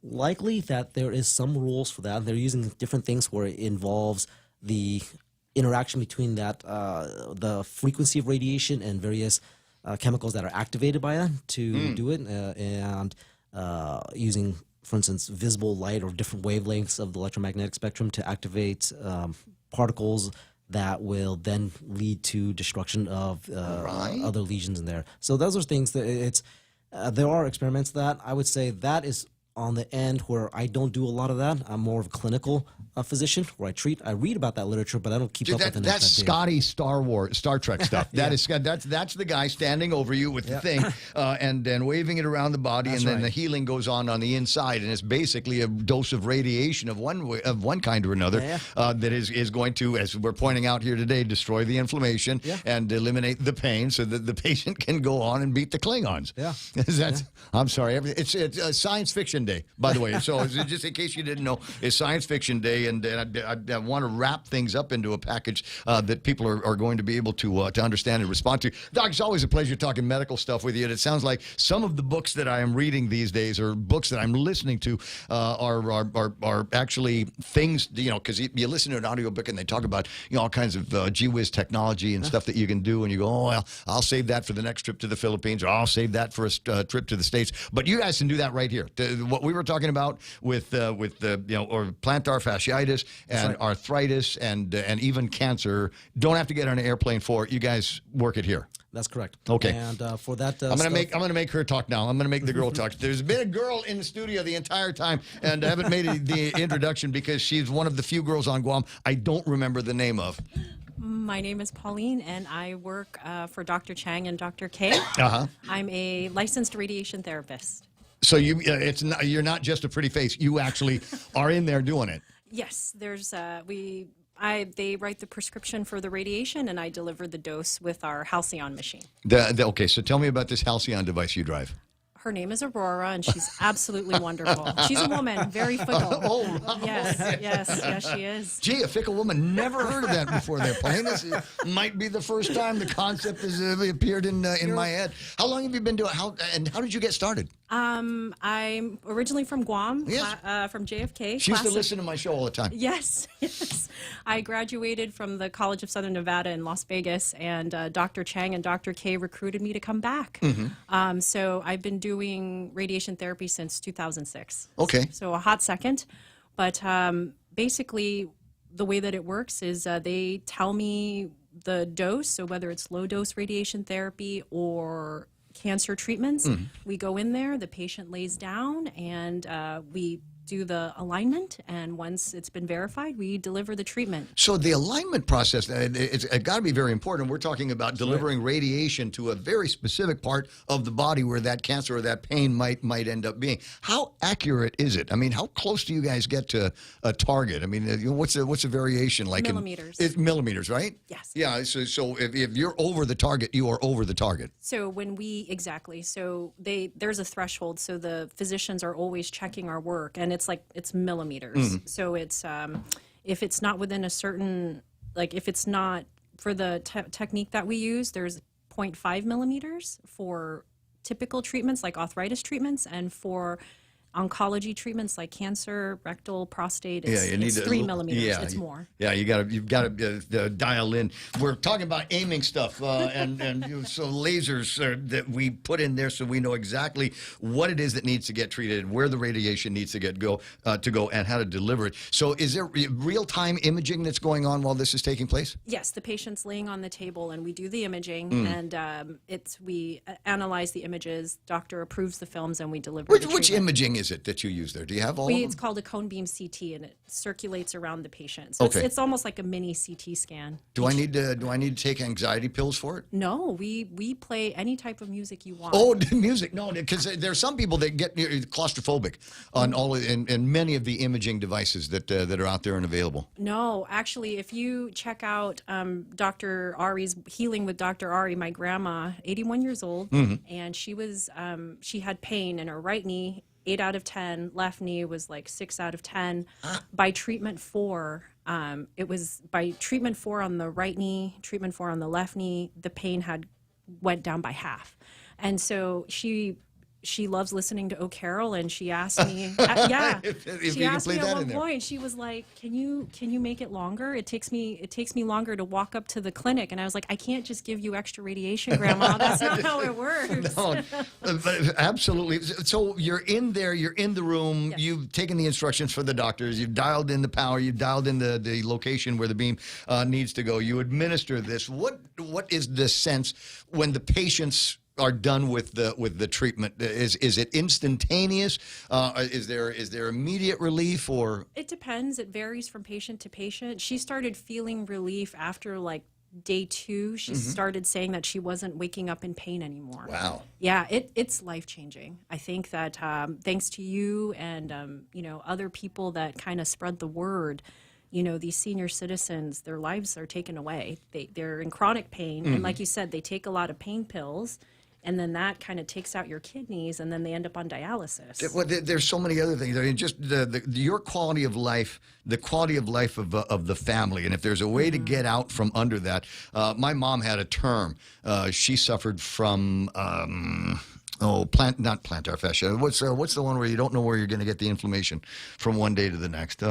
Likely that there is some rules for that. They're using different things where it involves the interaction between that the frequency of radiation and various chemicals that are activated by it to do it, and using, for instance, visible light or different wavelengths of the electromagnetic spectrum to activate particles that will then lead to destruction of other lesions in there. So those are things that there are experiments that I would say that is on the end where I don't do a lot of that. I'm more of a clinical physician where I read about that literature, but I don't keep up with it. That's Scotty Star Trek stuff. That's the guy standing over you with the thing and then waving it around the body, and then the healing goes on the inside, and it's basically a dose of radiation of one kind or another that is going to, as we're pointing out here today, destroy the inflammation and eliminate the pain, so that the patient can go on and beat the Klingons. I'm sorry, it's science fiction day, by the way. So just in case you didn't know, it's science fiction day, and I want to wrap things up into a package that people are going to be able to understand and respond to. Doc, it's always a pleasure talking medical stuff with you, and it sounds like some of the books that I am reading these days, or books that I'm listening to, are actually things, because you listen to an audiobook and they talk about all kinds of gee whiz technology and stuff that you can do, and you go, oh, well, I'll save that for the next trip to the Philippines, or I'll save that for a trip to the States. But you guys can do that right here. What we were talking about with or plantar fasciitis and arthritis and even cancer, don't have to get on an airplane for it. You guys work it here. That's correct. Okay. And for that, I'm gonna make her talk now. I'm gonna make the girl talk. There's been a girl in the studio the entire time, and I haven't made the introduction because she's one of the few girls on Guam I don't remember the name of. My name is Pauline, and I work for Dr. Chang and Dr. K. I'm a licensed radiation therapist. So you're not just a pretty face. You actually are in there doing it. Yes, there's they write the prescription for the radiation, and I deliver the dose with our Halcyon machine. Okay, so tell me about this Halcyon device you drive. Her name is Aurora, and she's absolutely wonderful. She's a woman, very fickle. Yes, she is. Gee, a fickle woman. Never heard of that before. They're playing this. Might be the first time the concept has appeared in my head. How long have you been doing? How did you get started? I'm originally from Guam, from JFK. She used to listen to my show all the time. Yes. I graduated from the College of Southern Nevada in Las Vegas, and Dr. Chang and Dr. K recruited me to come back. So I've been doing radiation therapy since 2006. Okay. So a hot second. But basically, the way that it works is they tell me the dose, so whether it's low-dose radiation therapy or cancer treatments, we go in there, the patient lays down, and we do the alignment, and once it's been verified, we deliver the treatment. So the alignment process, it's got to be very important. We're talking about delivering radiation to a very specific part of the body where that cancer or that pain might end up being. How accurate is it? I mean, how close do you guys get to a target? I mean, what's the variation like? Millimeters. It's millimeters, right? Yes. Yeah. So if you're over the target, you are over the target. So so there's a threshold. So the physicians are always checking our work, and it's millimeters. So it's if it's not within a certain, if it's not for the technique that we use, there's 0.5 millimeters for typical treatments like arthritis treatments, and for oncology treatments like cancer, rectal, prostate, Yeah, it's, you need it's to 3 millimeters. Yeah, It's more. Yeah, you've got to dial in. We're talking about aiming stuff and so lasers that we put in there so we know exactly what it is that needs to get treated, where the radiation needs to go, and how to deliver it. So, is there real-time imaging that's going on while this is taking place? Yes, the patient's laying on the table, and we do the imaging, Mm. and we analyze the images. Doctor approves the films, and we deliver. Which the treatment. imaging is it that you use there? Do you have all of them? It's called a cone beam CT, and it circulates around the patient. So Okay. it's almost like a mini CT scan. Do I need to take anxiety pills for it? No, we play any type of music you want. Oh, the music. No, because there's some people that get claustrophobic on all and many of the imaging devices that are out there and available. No, actually, if you check out Dr. Ari's Healing with Dr. Ari, my grandma, 81 years old, Mhm. and she had pain in her right knee, 8 out of 10. Left knee was like 6 out of 10. By treatment 4, it was by treatment 4 on the right knee, treatment 4 on the left knee, the pain went down by half. And so she loves listening to O'Carroll, and she asked me, If she you can asked play me that at in one there. point. She was like, "Can you make it longer? It takes me longer to walk up to the clinic." And I was like, "I can't just give you extra radiation, Grandma. That's not how it works." No, but absolutely. So you're in there, you're in the room, you've taken the instructions for the doctors, you've dialed in the power, you've dialed in the location where the beam needs to go. You administer this. What is the sense when the patients are done with the treatment? Is it instantaneous? Is there immediate relief, or It depends. It varies from patient to patient. She started feeling relief after like day 2. She started saying that she wasn't waking up in pain anymore. Wow. Yeah, it's life-changing. I think that thanks to you and other people that kind of spread the word, these senior citizens, their lives are taken away. They're in chronic pain, and like you said, they take a lot of pain pills. And then that kind of takes out your kidneys, and then they end up on dialysis. Well, there's so many other things. I mean, just your quality of life, the quality of life of the family, and if there's a way to get out from under that. My mom had a term. She suffered from not plantar fascia. What's the one where you don't know where you're going to get the inflammation from one day to the next?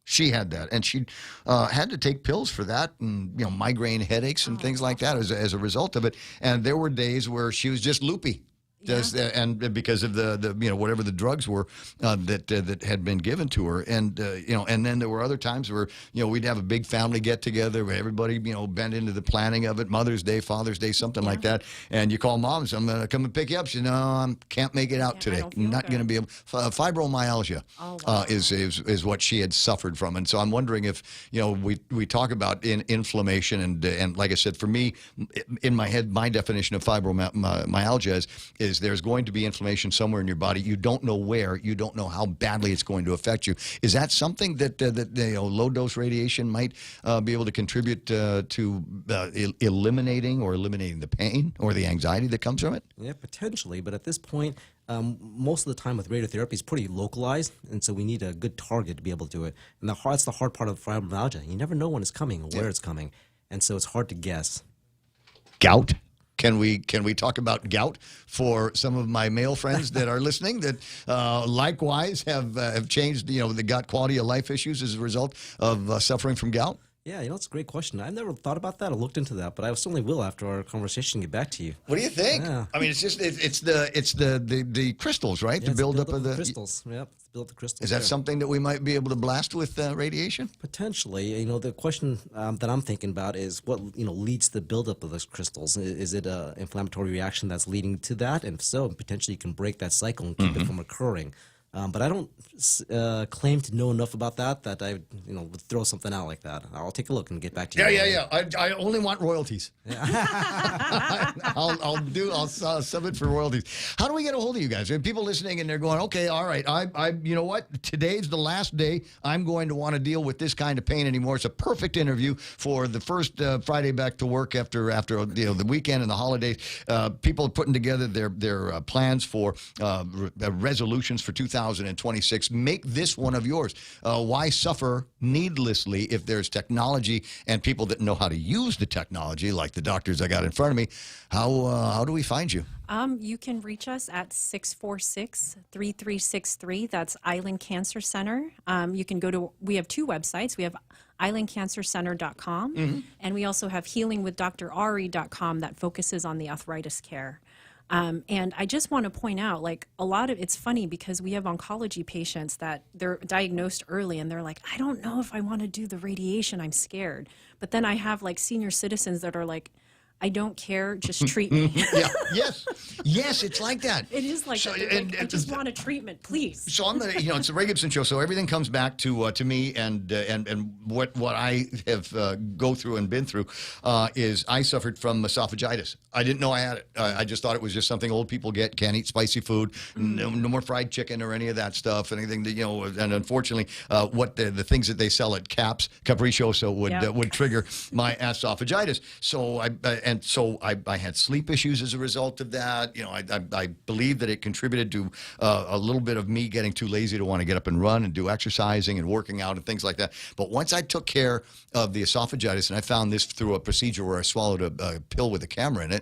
She had that, and she had to take pills for that, and migraine headaches and things like that as a result of it. And there were days where she was just loopy. And because of the whatever the drugs were that had been given to her, and and then there were other times where we'd have a big family get together where everybody bent into the planning of it, Mother's Day, Father's Day, something like that, and you call Mom, so I'm going to come and pick you up. She said, "No, I can't make it out today. I'm not going to be able." Fibromyalgia is what she had suffered from, and so I'm wondering if we talk about inflammation and like I said, for me, in my head, my definition of fibromyalgia is there's going to be inflammation somewhere in your body. You don't know where. You don't know how badly it's going to affect you. Is that something that low dose radiation might be able to contribute to eliminating the pain or the anxiety that comes from it? Yeah, potentially. But at this point, most of the time with radiotherapy is pretty localized, and so we need a good target to be able to do it. And that's the hard part of fibromyalgia. You never know when it's coming or where it's coming, and so it's hard to guess. Gout? Can we talk about gout for some of my male friends that are listening that likewise have changed the gut quality of life issues as a result of suffering from gout? Yeah, it's a great question. I've never thought about that or looked into that, but I certainly will after our conversation get back to you. What do you think? Yeah. I mean, it's just it's the crystals, right? Yeah, the buildup of the crystals. Yep, it's build the crystals. Is that there. something that we might be able to blast with radiation? Potentially. The question that I'm thinking about is what leads to the buildup of those crystals. Is it an inflammatory reaction that's leading to that? And if so, potentially you can break that cycle and keep it from occurring. But I don't claim to know enough about that I would throw something out like that. I'll take a look and get back to you. Yeah. I only want royalties. I'll sub it for royalties. How do we get a hold of you guys? There are people listening and they're going, okay, all right, I you know what? Today's the last day I'm going to want to deal with this kind of pain anymore. It's a perfect interview for the first Friday back to work after the weekend and the holidays. People are putting together their plans for resolutions for 2019. 2026. Make this one of yours. Why suffer needlessly if there's technology and people that know how to use the technology, like the doctors I got in front of me? How do we find you? You can reach us at 646-3363. That's Island Cancer Center. You can go to, we have two websites. We have islandcancercenter.com, and we also have healingwithdrari.com that focuses on the arthritis care. And I just want to point out, like, it's funny because we have oncology patients that they're diagnosed early and they're like, I don't know if I want to do the radiation, I'm scared. But then I have like senior citizens that are like, I don't care, just treat me. Yes, it's like that. It is like that. Like, I just want a treatment, please. So I'm gonna, it's the Ray Gibson Show. So everything comes back to me and what I have go through and been through is I suffered from esophagitis. I didn't know I had it. I just thought it was just something old people get. Can't eat spicy food. No more fried chicken or any of that stuff. Anything that And unfortunately, what the things that they sell at Capriccioso would trigger my esophagitis. So I had sleep issues as a result of that. I believe that it contributed to a little bit of me getting too lazy to want to get up and run and do exercising and working out and things like that. But once I took care of the esophagitis, and I found this through a procedure where I swallowed a pill with a camera in it,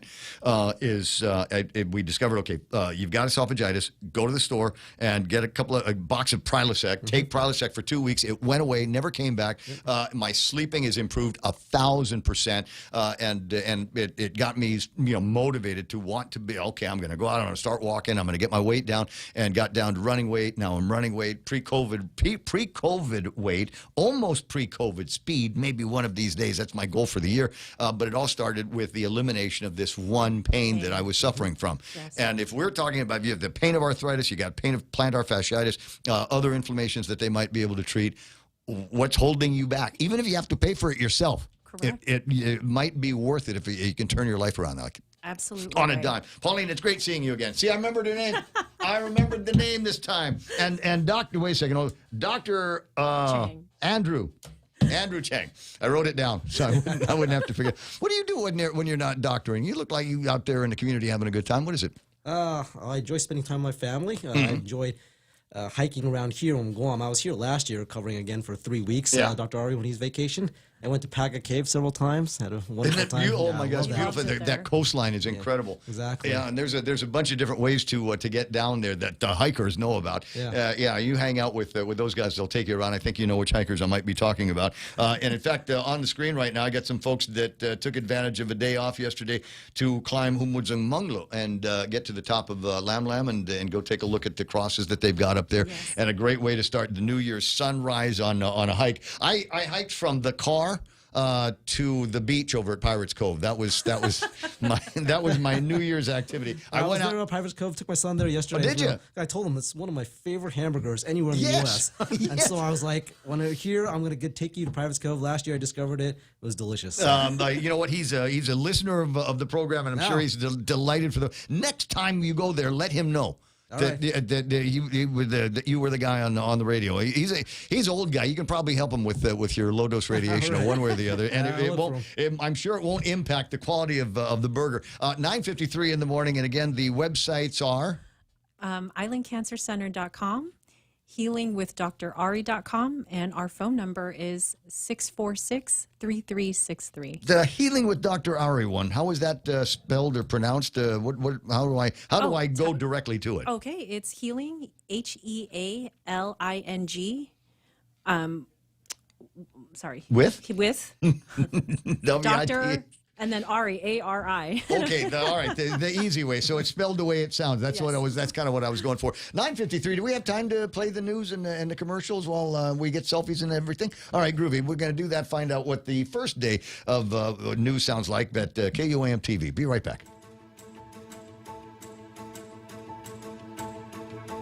we discovered, okay, you've got esophagitis, go to the store and get a box of Prilosec, take Prilosec for 2 weeks. It went away, never came back. My sleeping has improved 1,000%, and it got me, motivated to want to be, okay, I'm going to go out, I'm going to start walking, I'm going to get my weight down, and got down to running weight. Now I'm running weight, pre-COVID weight, almost pre-COVID speed, maybe one of these days. That's my goal for the year. But it all started with the elimination of this one pain that I was suffering from. Yes. And if we're talking about, you have the pain of arthritis, you got pain of plantar fasciitis, other inflammations that they might be able to treat, what's holding you back? Even if you have to pay for it yourself, it might be worth it if you can turn your life around. Like, absolutely. On a dime. Pauline, it's great seeing you again. See, I remembered her name. I remembered the name this time. And Dr. Wait a second. Dr. Andrew Chang. I wrote it down so I wouldn't have to forget. What do you do when you're not doctoring? You look like you out there in the community having a good time. What is it? I enjoy spending time with my family. I enjoy hiking around here in Guam. I was here last year covering again for 3 weeks. Dr. Ari, when he's vacation. I went to Paga Cave several times. Had a wonderful time. Oh my gosh, beautiful! That coastline is incredible. Exactly. Yeah, and there's a bunch of different ways to get down there that the hikers know about. You hang out with those guys; they'll take you around. I think you know which hikers I might be talking about. And in fact, on the screen right now, I got some folks that took advantage of a day off yesterday to climb Hummudzang Manglo and get to the top of Lam Lam and go take a look at the crosses that they've got up there. Yes. And a great way to start the New Year's sunrise on a hike. I hiked from the car to the beach over at Pirates Cove. That was my New Year's activity. I went there at Pirates Cove. Took my son there yesterday. Oh, did you? I told him it's one of my favorite hamburgers anywhere in the U.S. And so I was like, when I'm here, I'm going to take you to Pirates Cove. Last year I discovered it. It was delicious. You know what? He's a listener of the program, and I'm sure he's delighted for the next time you go there. Let him know. That you were the guy on the radio. He's an old guy. You can probably help him with your low dose radiation or one way or the other, and it won't. I'm sure it won't impact the quality of the burger. 9:53 in the morning, and again, the websites are islandcancercenter.com, healingwithdrari.com, and our phone number is 646-3363. The Healing with Dr. Ari one. How is that spelled or pronounced? How do I go directly to it? Okay, it's healing, HEALING. With Dr. And then Ari, A-R-I. Okay, all right, the easy way. So it's spelled the way it sounds. That's That's kind of what I was going for. 9:53. Do we have time to play the news and the commercials while we get selfies and everything? All right, groovy. We're going to do that. Find out what the first day of news sounds like at KUAM TV. Be right back.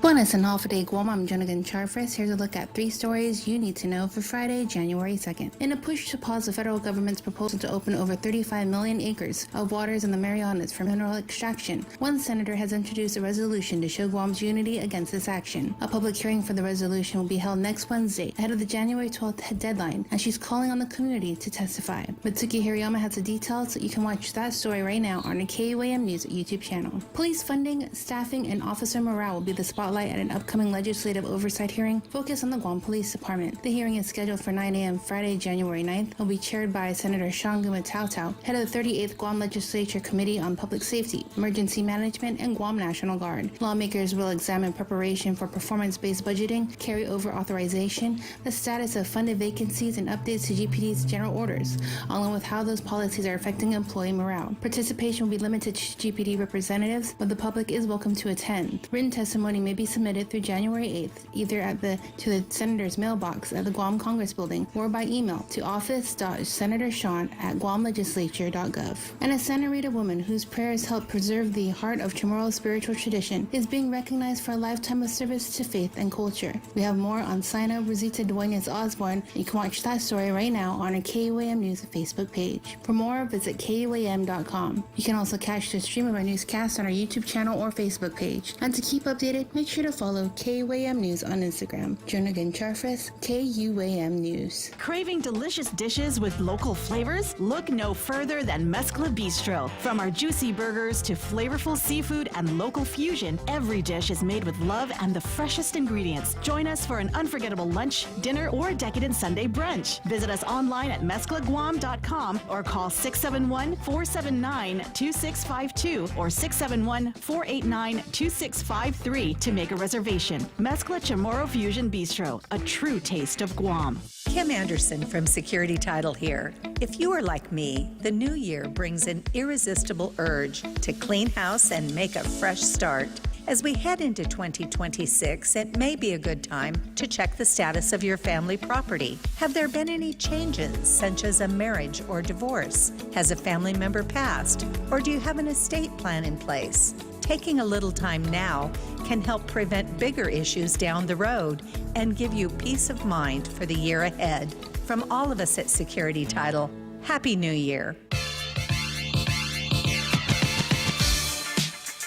Buenas and Holiday Guam, I'm Jonathan Charfris, here to look at 3 stories you need to know for Friday, January 2nd. In a push to pause the federal government's proposal to open over 35 million acres of waters in the Marianas for mineral extraction, one senator has introduced a resolution to show Guam's unity against this action. A public hearing for the resolution will be held next Wednesday, ahead of the January 12th deadline, and she's calling on the community to testify. Mitsuki Hirayama has the details, so you can watch that story right now on the KUAM News YouTube channel. Police funding, staffing, and officer morale will be the spotlight testify at an upcoming legislative oversight hearing focused on the Guam Police Department. The hearing is scheduled for 9 a.m. Friday, January 9th. It will be chaired by Senator Sean Tao, head of the 38th Guam Legislature Committee on Public Safety, Emergency Management, and Guam National Guard. Lawmakers will examine preparation for performance-based budgeting, carryover authorization, the status of funded vacancies, and updates to GPD's general orders, along with how those policies are affecting employee morale. Participation will be limited to GPD representatives, but the public is welcome to attend. Written testimony may be submitted through January 8th, either to the Senator's mailbox at the Guam Congress Building or by email to office.senatorshawn@guamlegislature.gov. And a Santa Rita woman whose prayers helped preserve the heart of Chamorro's spiritual tradition is being recognized for a lifetime of service to faith and culture. We have more on Sina Rosita Duenas Osborne. You can watch that story right now on our KUAM News Facebook page. For more, visit KUAM.com. You can also catch the stream of our newscast on our YouTube channel or Facebook page. And to keep updated, make sure to follow KUAM News on Instagram. Jernigan Charfres, KUAM News. Craving delicious dishes with local flavors? Look no further than Mezcla Bistro. From our juicy burgers to flavorful seafood and local fusion, every dish is made with love and the freshest ingredients. Join us for an unforgettable lunch, dinner, or decadent Sunday brunch. Visit us online at mezclaguam.com or call 671-479-2652 or 671-489-2653 to make a reservation. Mezcla Chamorro Fusion Bistro, a true taste of Guam. Kim Anderson from Security Title here. If you are like me, the new year brings an irresistible urge to clean house and make a fresh start. As we head into 2026, it may be a good time to check the status of your family property. Have there been any changes, such as a marriage or divorce? Has a family member passed? Or do you have an estate plan in place? Taking a little time now can help prevent bigger issues down the road and give you peace of mind for the year ahead. From all of us at Security Title, Happy New Year.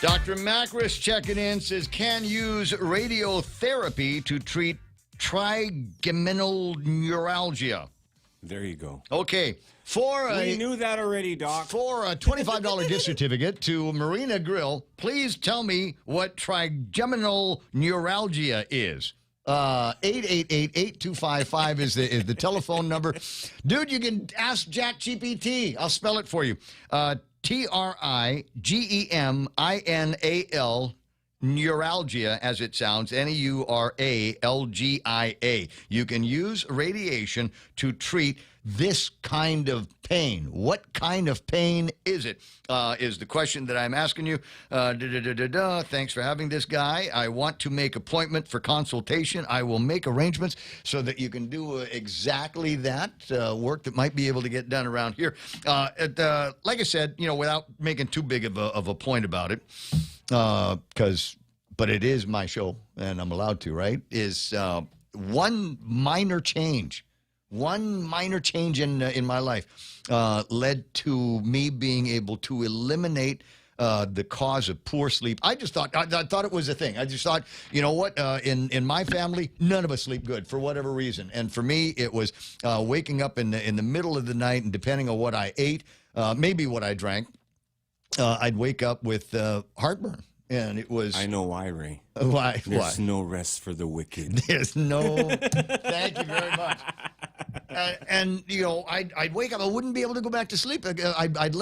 Dr. Macris checking in, says, can use radiotherapy to treat trigeminal neuralgia. There you go. Okay. We knew that already, Doc. For a $25 gift certificate to Marina Grill, please tell me what trigeminal neuralgia is. 888-8255 is the telephone number. Dude, you can ask Jack GPT. I'll spell it for you. TRIGEMINAL, neuralgia, as it sounds, NEURALGIA. You can use radiation to treat this kind of pain. What kind of pain is it? Is the question that I'm asking you. Thanks for having this guy. I want to make appointment for consultation. I will make arrangements so that you can do exactly that work that might be able to get done around here. Like I said, without making too big of a point about it, but it is my show and I'm allowed to, right? Is one minor change in my life led to me being able to eliminate the cause of poor sleep. I just thought I thought it was a thing. I just thought, you know what? In my family, none of us sleep good for whatever reason. And for me, it was waking up in the middle of the night, and depending on what I ate, maybe what I drank, I'd wake up with heartburn. And it was... I know why, Ray. Why? There's no rest for the wicked. There's no... Thank you very much. And I'd wake up. I wouldn't be able to go back to sleep. I'd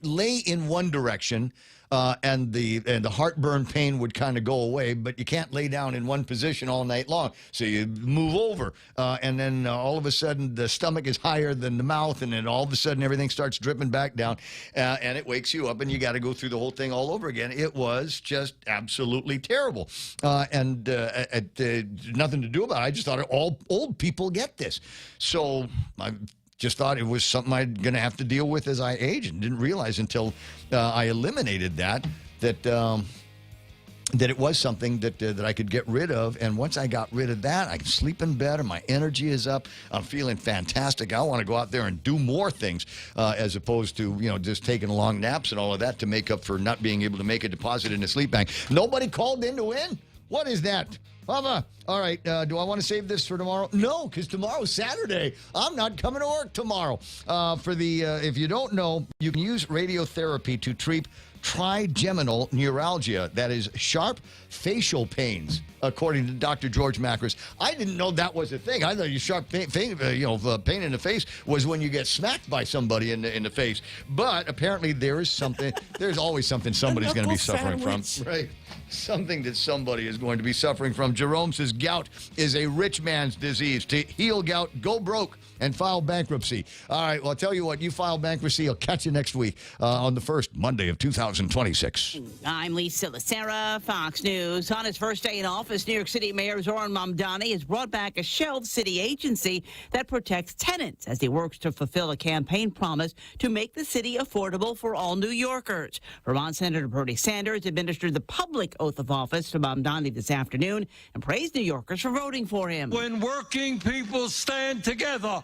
lay in one direction, and the heartburn pain would kind of go away. But you can't lay down in one position all night long, so you move over, and then all of a sudden the stomach is higher than the mouth, and then all of a sudden everything starts dripping back down, and it wakes you up, and you got to go through the whole thing all over again. It was just absolutely terrible, and nothing to do about it. I just thought all old people get this, so I just thought it was something I'm going to have to deal with as I age, and didn't realize until I eliminated that it was something that I could get rid of. And once I got rid of that, I can sleep in better. My energy is up. I'm feeling fantastic. I want to go out there and do more things as opposed to, just taking long naps and all of that to make up for not being able to make a deposit in a sleep bank. Nobody called in to win? What is that? All right, do I want to save this for tomorrow? No, because tomorrow's Saturday. I'm not coming to work tomorrow. If you don't know, you can use radiotherapy to treat trigeminal neuralgia. That is sharp facial pains, according to Dr. George Macris. I didn't know that was a thing. I thought your sharp pain in the face was when you get smacked by somebody in the face. But apparently there is something. There's always something somebody's going to be suffering from. Right. Something that somebody is going to be suffering from. Jerome says gout is a rich man's disease. To heal gout, go broke and file bankruptcy. All right, well, I'll tell you what, you file bankruptcy, I'll catch you next week on the first Monday of 2026. I'm Lisa Lacera, Fox News. On his first day in office, New York City Mayor Zoran Mamdani has brought back a shelved city agency that protects tenants as he works to fulfill a campaign promise to make the city affordable for all New Yorkers. Vermont Senator Bernie Sanders administered the public oath of office to Mamdani this afternoon and praised New Yorkers for voting for him. When working people stand together,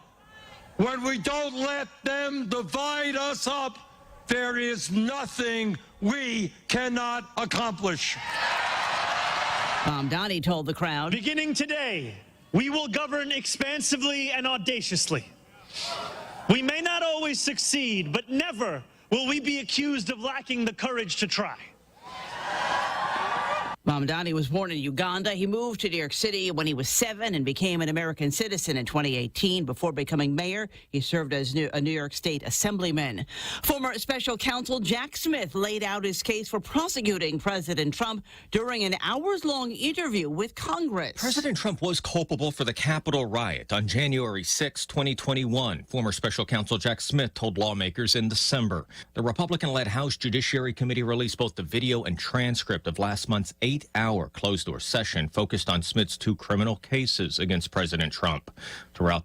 when we don't let them divide us up, there is nothing we cannot accomplish. Mamdani told the crowd, beginning today, we will govern expansively and audaciously. We may not always succeed, but never will we be accused of lacking the courage to try. Mamdani was born in Uganda. He moved to New York City when he was 7 and became an American citizen in 2018. Before becoming mayor, he served as a New York State assemblyman. Former special counsel Jack Smith laid out his case for prosecuting President Trump during an hours-long interview with Congress. President Trump was culpable for the Capitol riot on January 6, 2021. Former special counsel Jack Smith told lawmakers in December. The Republican-led House Judiciary Committee released both the video and transcript of last month's 8-hour closed-door session focused on Smith's 2 criminal cases against President Trump. Throughout